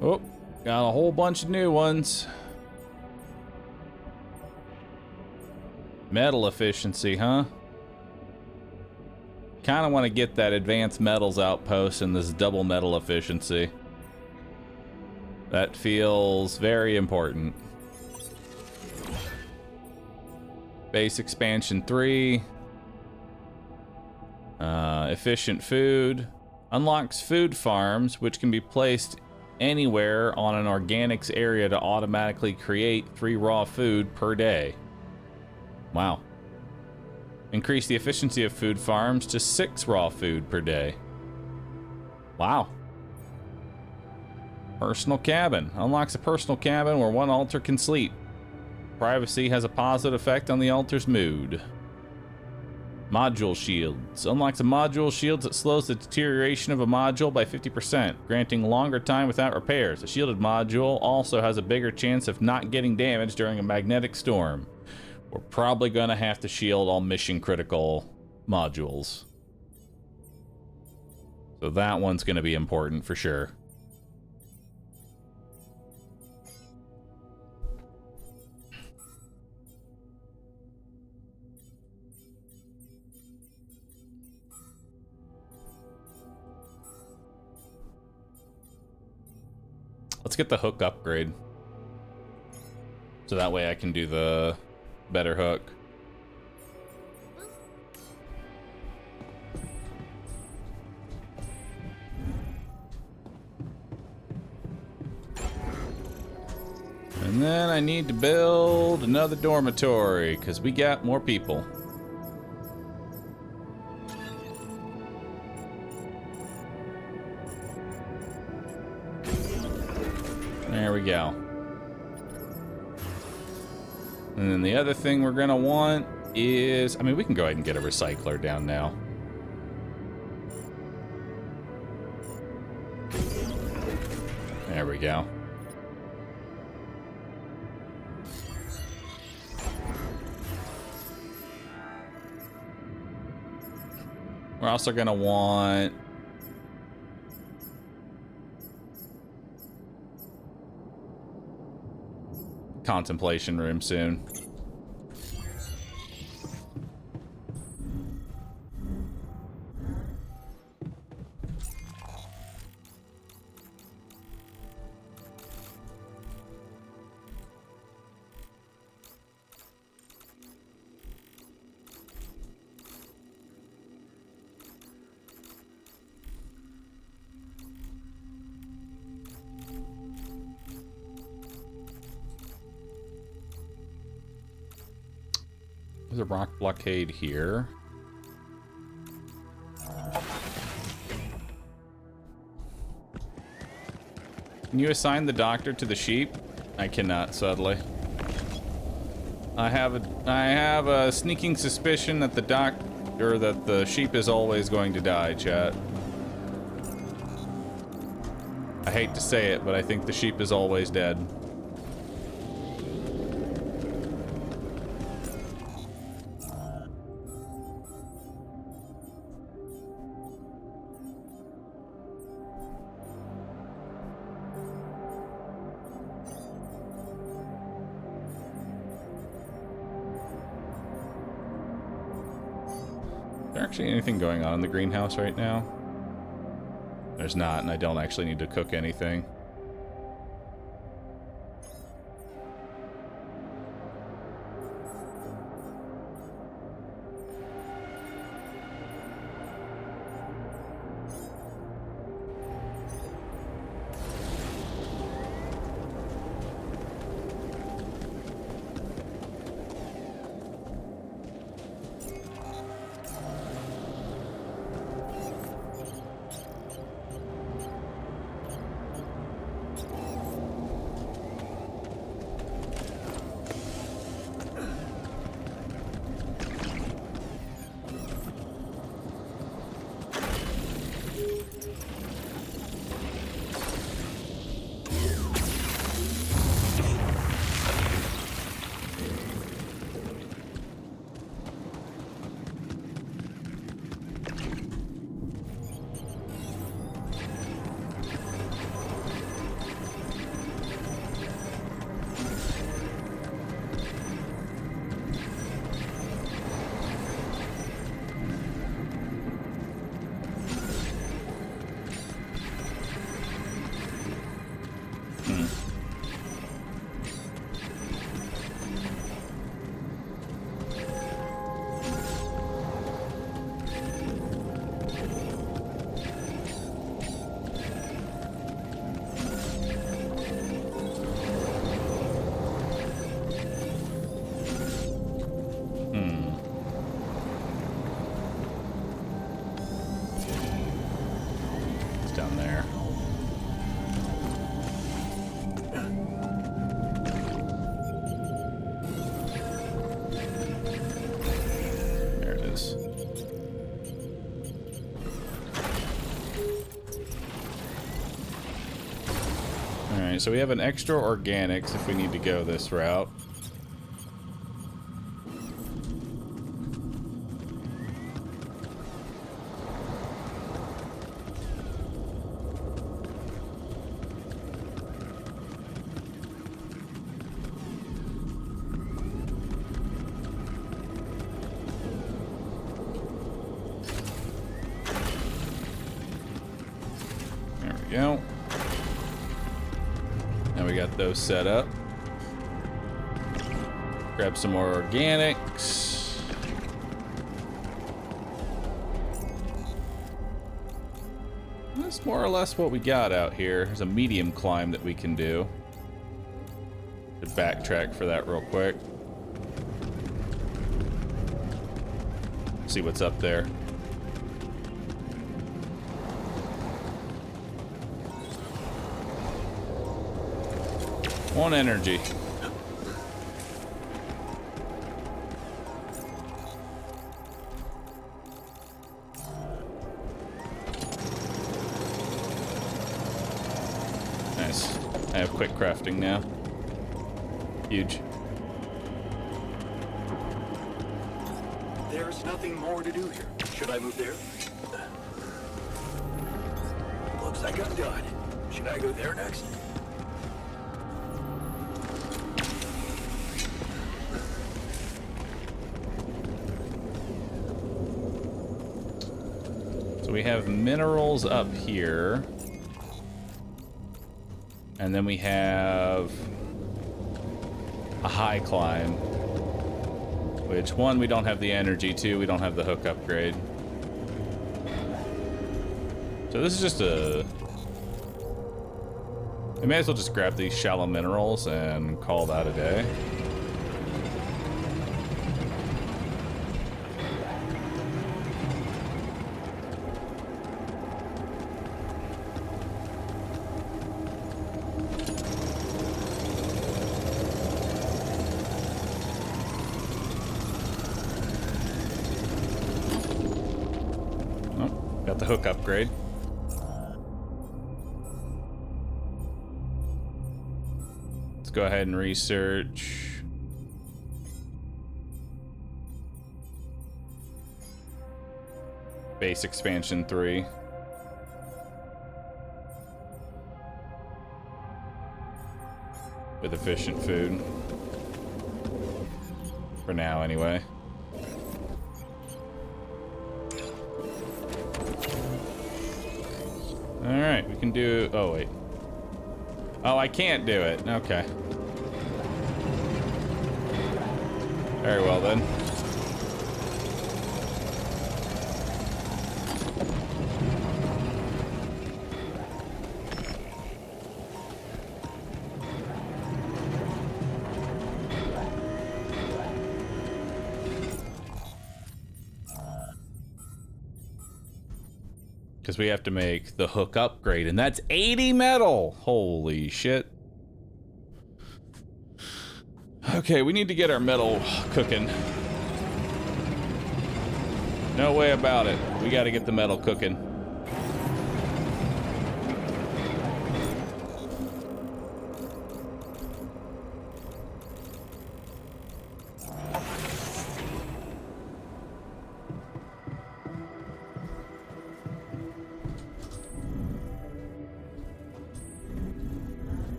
Oh, got a whole bunch of new ones. Metal efficiency, huh? Kind of want to get that advanced metals outpost and this double metal efficiency. That feels very important. Base expansion 3. Efficient food. Unlocks food farms, which can be placed anywhere on an organics area to automatically create 3 raw food per day. Wow. Increase the efficiency of food farms to 6 raw food per day. Wow. Personal cabin. Unlocks a personal cabin where 1 altar can sleep. Privacy has a positive effect on the altar's mood. Module shields. Unlocks a module shield that slows the deterioration of a module by 50%, granting longer time without repairs. A shielded module also has a bigger chance of not getting damaged during a magnetic storm. We're probably gonna have to shield all mission critical modules. So that one's gonna be important for sure. Let's get the hook upgrade. So that way I can do the better hook. And then I need to build another dormitory because we got more people. There we go. And then the other thing we're gonna want is, I mean, we can go ahead and get a recycler down now. There we go. We're also gonna want contemplation room soon. There's a rock blockade here. Can you assign the doctor to the sheep? I cannot, sadly. I have a sneaking suspicion that the sheep is always going to die, chat. I hate to say it, but I think the sheep is always dead. Is there actually anything going on in the greenhouse right now? There's not, and I don't actually need to cook anything. Down there. There it is. Alright, so we have an extra organics if we need to go this route. Go. Now we got those set up. Grab some more organics. That's more or less what we got out here. There's a medium climb that we can do. Should backtrack for that real quick. See what's up there. One energy. Nice. I have quick crafting now. Huge. There's nothing more to do here. Should I move there? Looks like I'm done. Should I go there next? So we have minerals up here. And then we have a high climb. Which, one, we don't have the energy, two, we don't have the hook upgrade. So this is just a... We may as well just grab these shallow minerals and call that a day. Got the hook upgrade. Let's go ahead and research. Base expansion 3. With efficient food. For now, anyway. can do... Oh, wait. Oh, I can't do it. Okay. Very well, then. Because we have to make the hook upgrade, and that's 80 metal! Holy shit. Okay, we need to get our metal cooking. No way about it. We gotta get the metal cooking.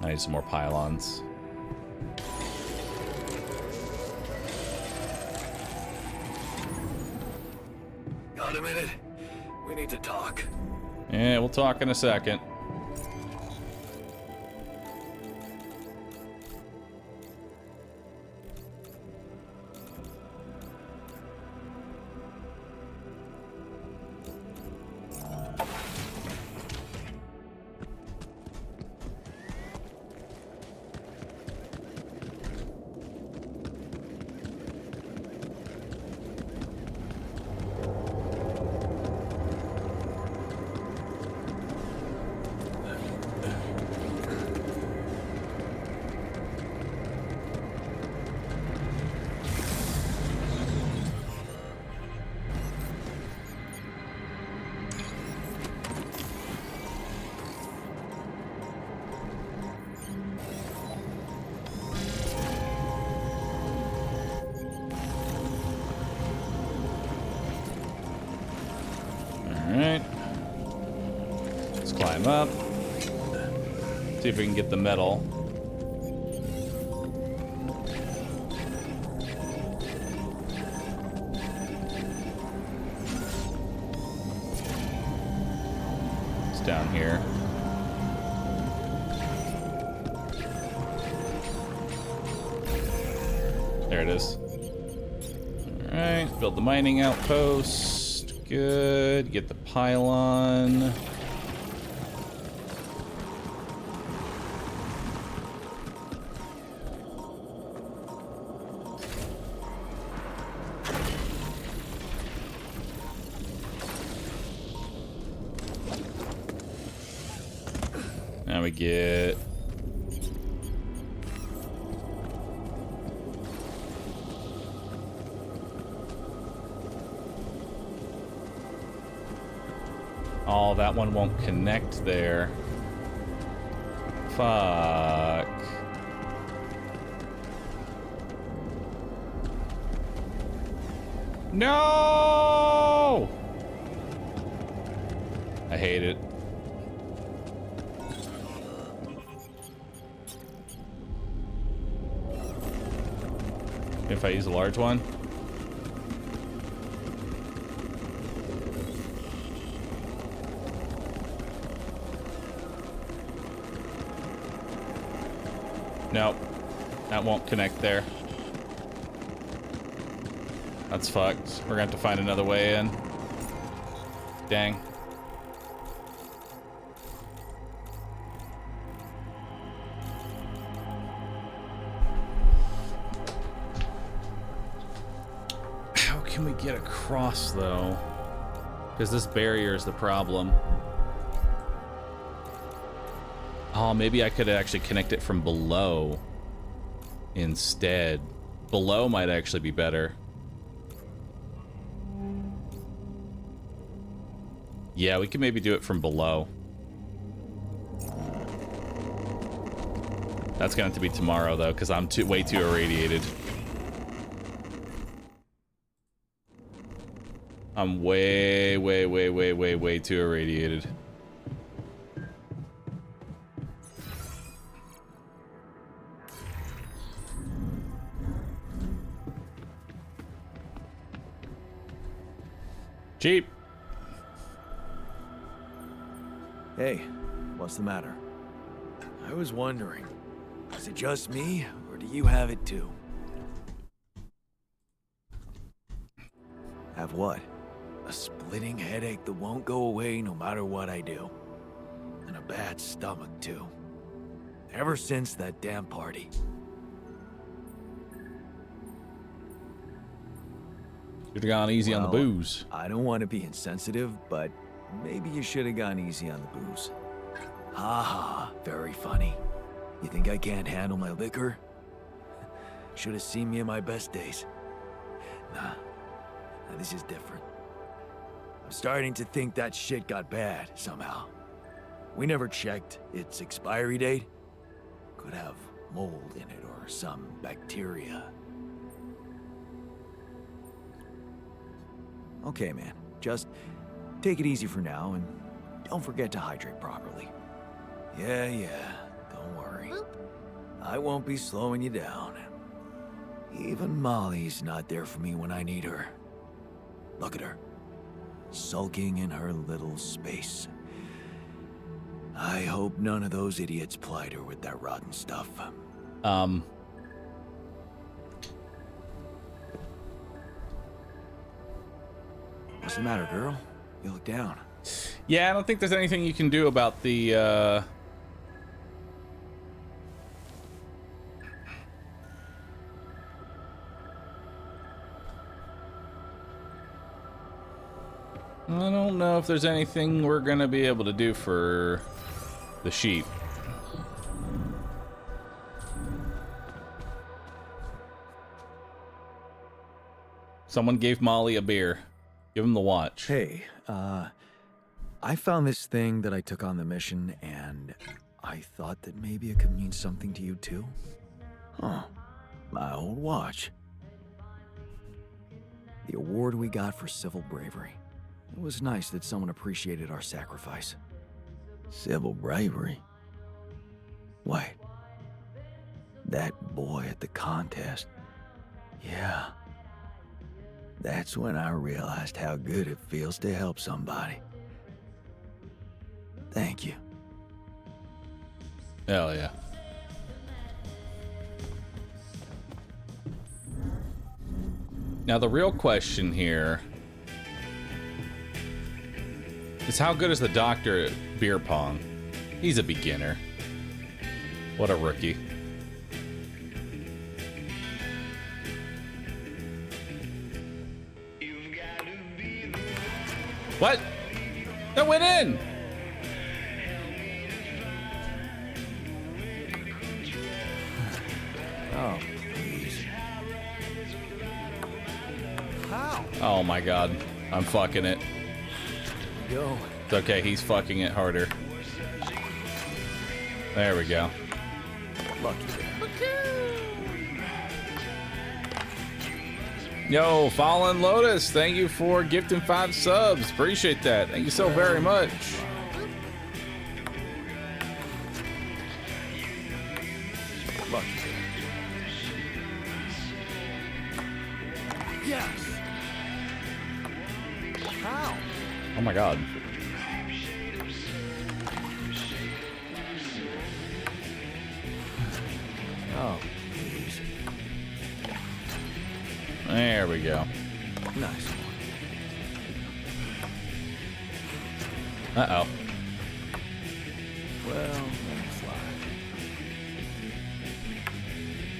I need some more pylons. Got a minute? We need to talk. Yeah, we'll talk in a second. Alright. Let's climb up. See if we can get the metal. It's down here. There it is. Alright, build the mining outpost. Good. Get the pylon. Now we get... Oh, that one won't connect there. Fuck. No! I hate it. If I use a large one? Nope. That won't connect there. That's fucked. We're gonna have to find another way in. Dang. How can we get across, though? Because this barrier is the problem. Oh, maybe I could actually connect it from below instead. Below might actually be better. Yeah, we can maybe do it from below. That's gonna have to be tomorrow, though, because I'm way too irradiated. I'm way too irradiated. Cheap. Hey, what's the matter? I was wondering, is it just me, or do you have it too? Have what? A splitting headache that won't go away no matter what I do. And a bad stomach, too. Ever since that damn party. Should have gone easy on the booze. I don't want to be insensitive, but maybe you should have gone easy on the booze. Haha, very funny. You think I can't handle my liquor? Should have seen me in my best days. Nah, this is different. I'm starting to think that shit got bad, somehow. We never checked its expiry date. Could have mold in it or some bacteria. Okay, man. Just take it easy for now, and don't forget to hydrate properly. Yeah, don't worry. I won't be slowing you down. Even Molly's not there for me when I need her. Look at her. Sulking in her little space. I hope none of those idiots plied her with that rotten stuff. What's the matter, girl? You look down. Yeah, I don't think there's anything you can do about the, I don't know if there's anything we're gonna be able to do for the sheep. Someone gave Molly a beer. Give him the watch. Hey, I found this thing that I took on the mission, and I thought that maybe it could mean something to you too. Huh. My old watch. The award we got for civil bravery. It was nice that someone appreciated our sacrifice. Civil bravery? Wait. That boy at the contest. Yeah. That's when I realized how good it feels to help somebody. Thank you. Hell yeah. Now the real question here is how good is the doctor at beer pong? He's a beginner. What a rookie. What? That went in! Oh, please. How? Oh my god. I'm fucking it. Go. It's okay, he's fucking it harder. There we go. Lucky. Yo, Fallen Lotus, thank you for gifting 5 subs. Appreciate that. Thank you so very much. Lucky. Yes! How? Oh my god. Oh, please. There we go. Nice one. Uh-oh. Well, let it slide.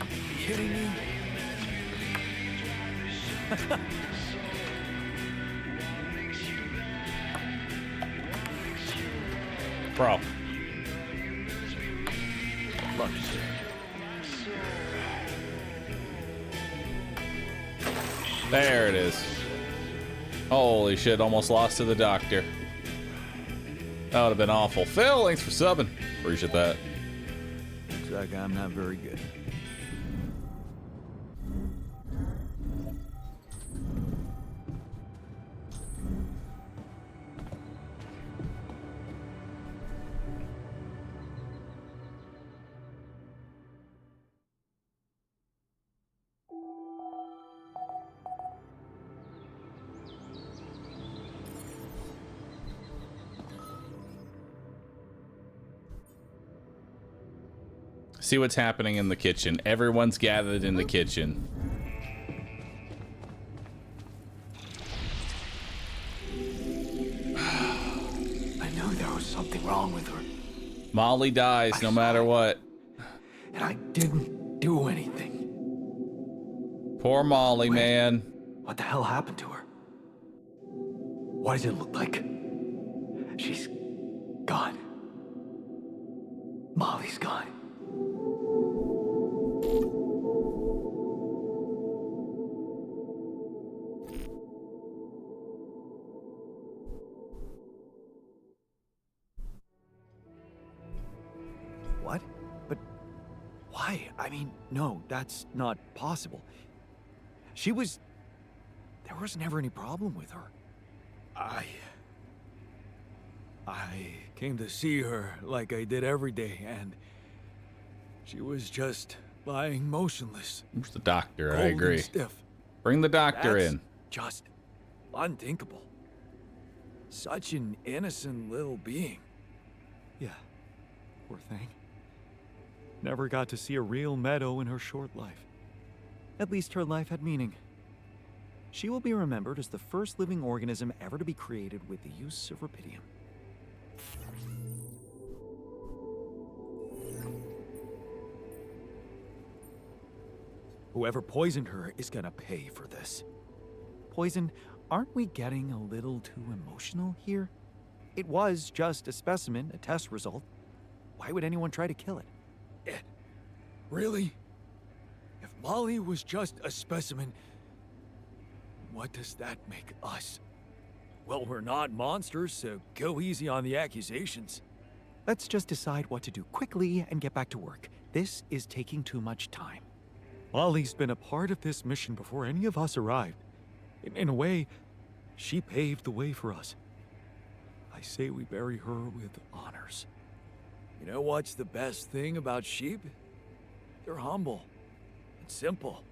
You kidding me? Bro. Lucky. There it is. Holy shit, almost lost to the doctor. That would have been awful. Phil, thanks for subbing. Appreciate that. Looks like I'm not very good. See what's happening in the kitchen. Everyone's gathered in the kitchen. I knew there was something wrong with her. Molly dies no matter what. And I didn't do anything. Poor Molly, man. What the hell happened to her? What does it look like? She's gone. Molly's gone. What? But why? I mean, no, that's not possible. There was never any problem with her. I came to see her like I did every day, and she was just lying motionless. Where's the doctor? Cold I and agree. stiff. Bring the doctor That's in. just unthinkable. Such an innocent little being. Yeah, poor thing. Never got to see a real meadow in her short life. At least her life had meaning. She will be remembered as the first living organism ever to be created with the use of rubidium. Whoever poisoned her is gonna pay for this. Poison, aren't we getting a little too emotional here? It was just a specimen, a test result. Why would anyone try to kill it? Really? If Molly was just a specimen, what does that make us? Well, we're not monsters, so go easy on the accusations. Let's just decide what to do quickly and get back to work. This is taking too much time. Molly's been a part of this mission before any of us arrived. In a way, she paved the way for us. I say we bury her with honors. You know what's the best thing about sheep? They're humble and simple.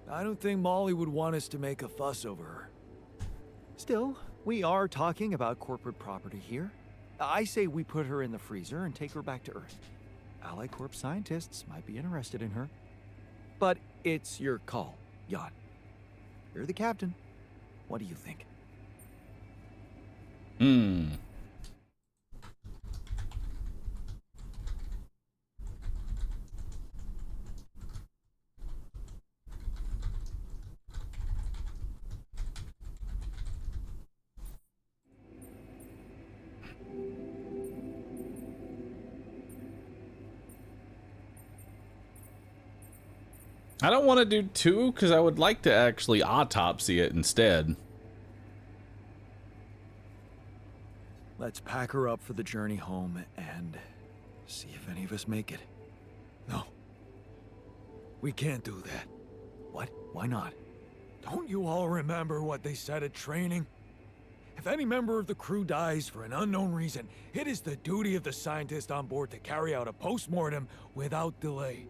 I don't think Molly would want us to make a fuss over her. Still, we are talking about corporate property here. I say we put her in the freezer and take her back to Earth. Ally Corp scientists might be interested in her. But it's your call, Jan. You're the captain. What do you think? I don't want to do 2 because I would like to actually autopsy it instead. Let's pack her up for the journey home and see if any of us make it. No. We can't do that. What? Why not? Don't you all remember what they said at training? If any member of the crew dies for an unknown reason, it is the duty of the scientist on board to carry out a post-mortem without delay.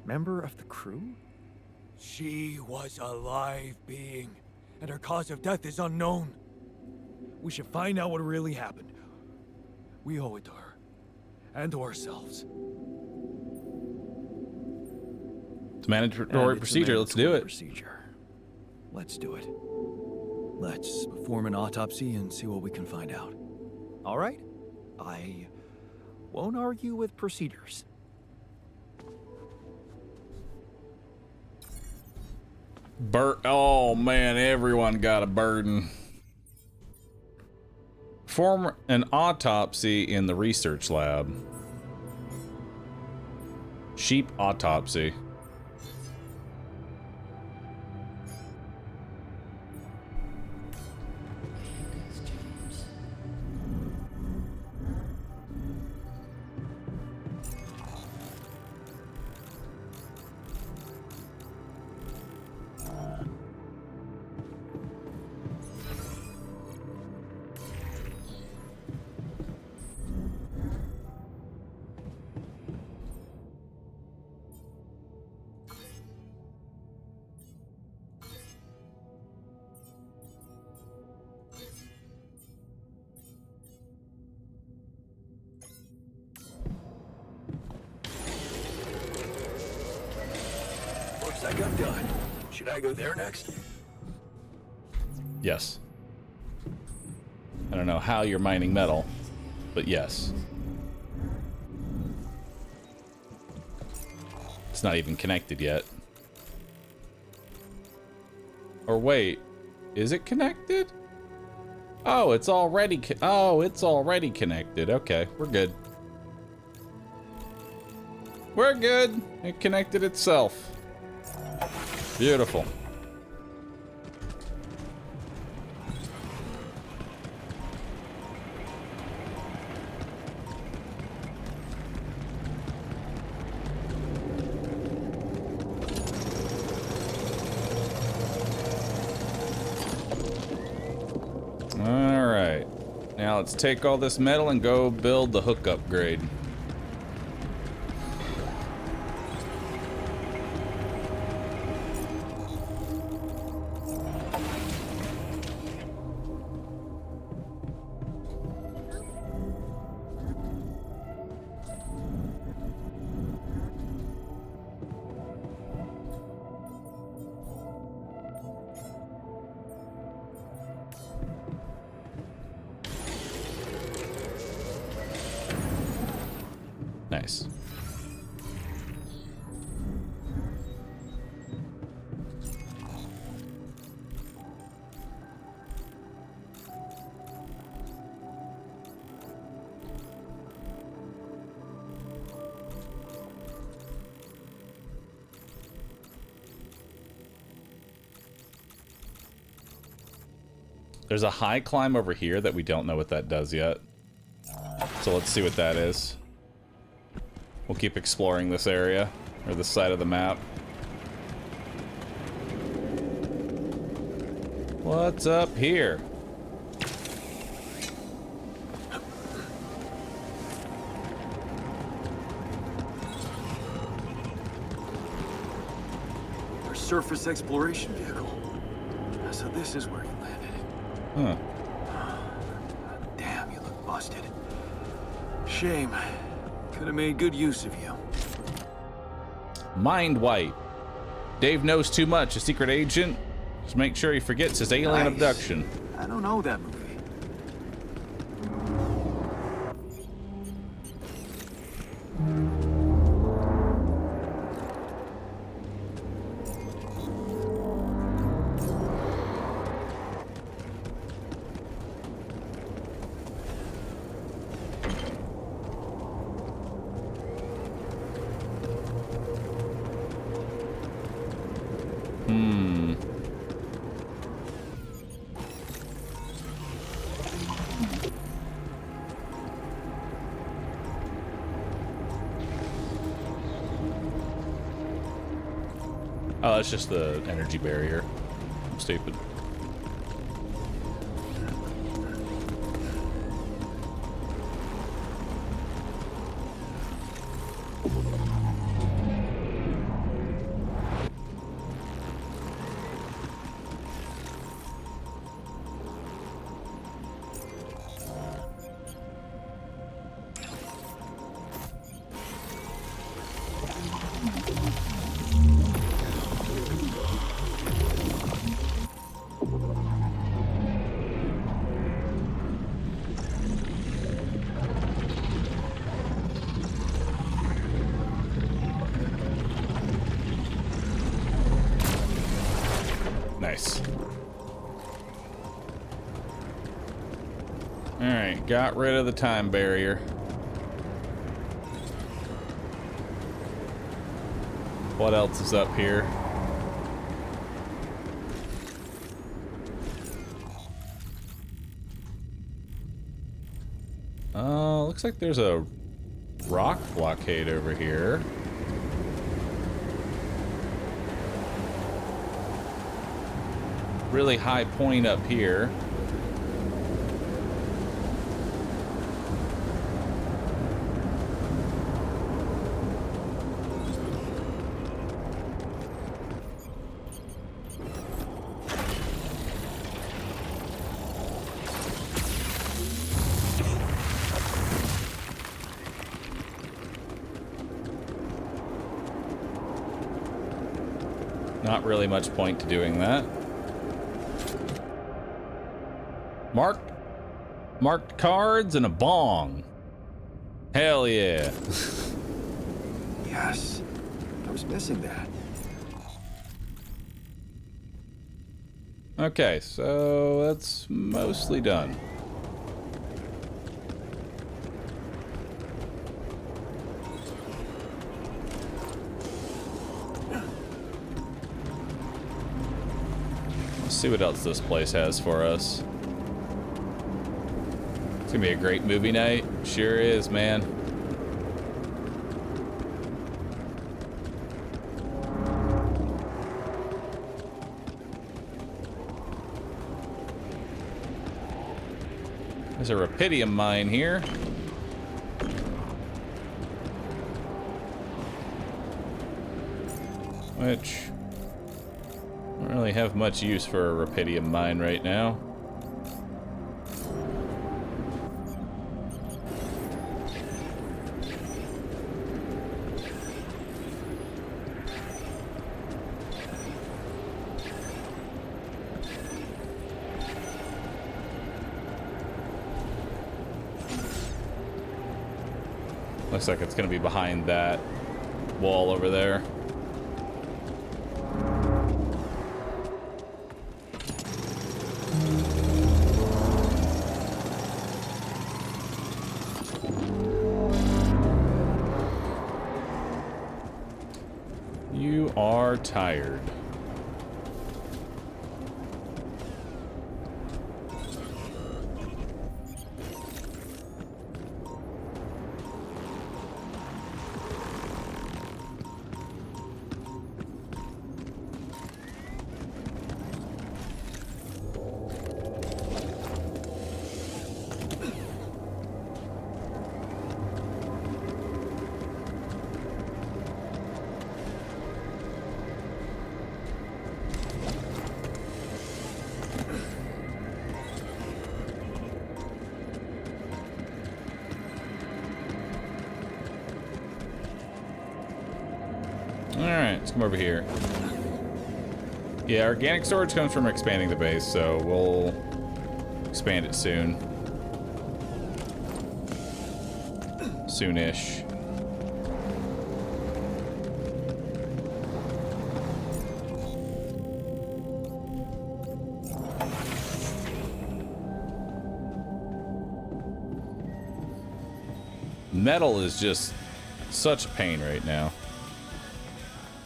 Member of the crew? She was a live being, and her cause of death is unknown. We should find out what really happened. We owe it to her, and to ourselves. It's a mandatory procedure. Let's do it. Procedure. Let's do it. Let's perform an autopsy and see what we can find out. All right? I won't argue with procedures. Oh man, everyone got a burden. Perform an autopsy in the research lab. Sheep autopsy. done. Should I go there next? Yes. I don't know how you're mining metal, but yes. It's not even connected yet. Or wait, is it connected? Oh, it's already connected. Okay, we're good. We're good. It connected itself. Beautiful. Alright. Now let's take all this metal and go build the hook upgrade. Nice. There's a high climb over here that we don't know what that does yet. So let's see what that is. We'll keep exploring this area, or this side of the map. What's up here? Our surface exploration vehicle. So this is where you landed. Huh. Damn, you look busted. Shame. Could have made good use of you. Mind wipe. Dave knows too much. A secret agent. Just make sure he forgets his alien abduction. I don't know that movie. Oh, it's just the energy barrier. I'm stupid. Nice. Alright, got rid of the time barrier. What else is up here? Looks like there's a rock blockade over here. Really high point up here. Not really much point to doing that. Marked cards and a bong. Hell yeah. Yes. I was missing that. Okay, so that's mostly done. Let's see what else this place has for us. It's gonna be a great movie night. Sure is, man. There's a rubidium mine here. Which I don't really have much use for a rubidium mine right now. Looks like it's gonna be behind that wall over there. You are tired. Alright, let's come over here. Yeah, organic storage comes from expanding the base, so we'll expand it soon. Soonish. Metal is just such a pain right now.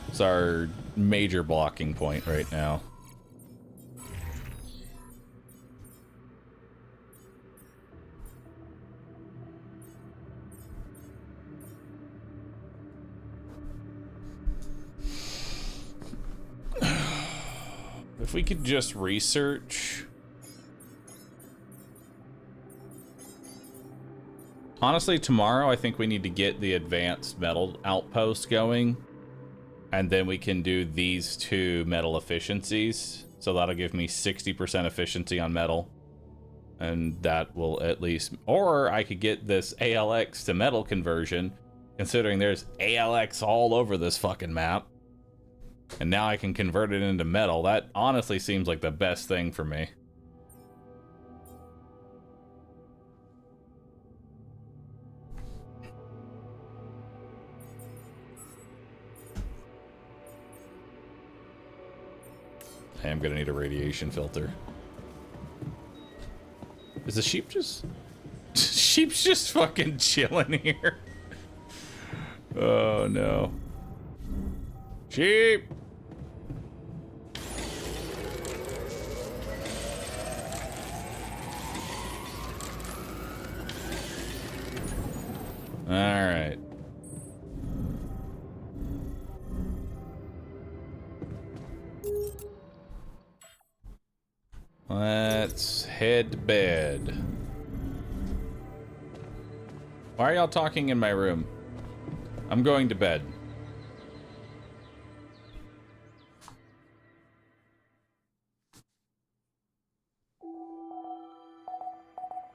It's our major blocking point right now. If we could just research. Honestly, tomorrow I think we need to get the advanced metal outpost going. And then we can do these two metal efficiencies. So that'll give me 60% efficiency on metal. And that will at least... Or I could get this ALX to metal conversion, considering there's ALX all over this fucking map. And now I can convert it into metal. That honestly seems like the best thing for me. I am gonna need a radiation filter. Is the sheep just... Sheep's just fucking chilling here. Oh no. Sheep! Alright. Let's head to bed. Why are y'all talking in my room? I'm going to bed.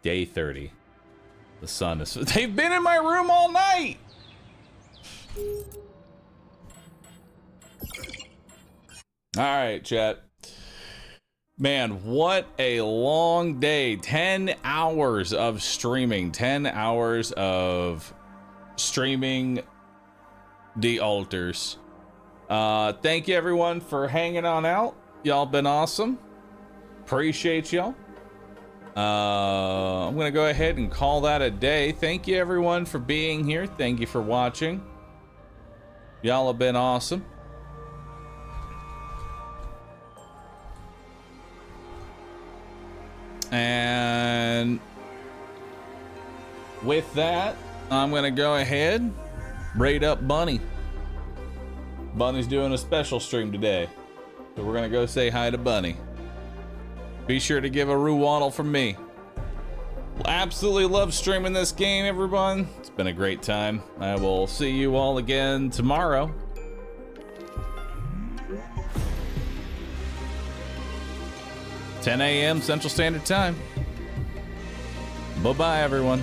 Day 30. The sun is... They've been in my room all night! All right, chat. Man, what a long day. 10 hours of streaming. 10 hours of streaming the altars. Thank you, everyone, for hanging on out. Y'all been awesome. Appreciate y'all. I'm going to go ahead and call that a day. Thank you, everyone, for being here. Thank you for watching. Y'all have been awesome. And with that, I'm going to go ahead, raid up Bunny. Bunny's doing a special stream today, so we're going to go say hi to Bunny. Be sure to give a Roo Waddle from me. Absolutely love streaming this game, everyone. It's been a great time. I will see you all again tomorrow. (10 a.m. Central Standard Time). Bye-bye, everyone.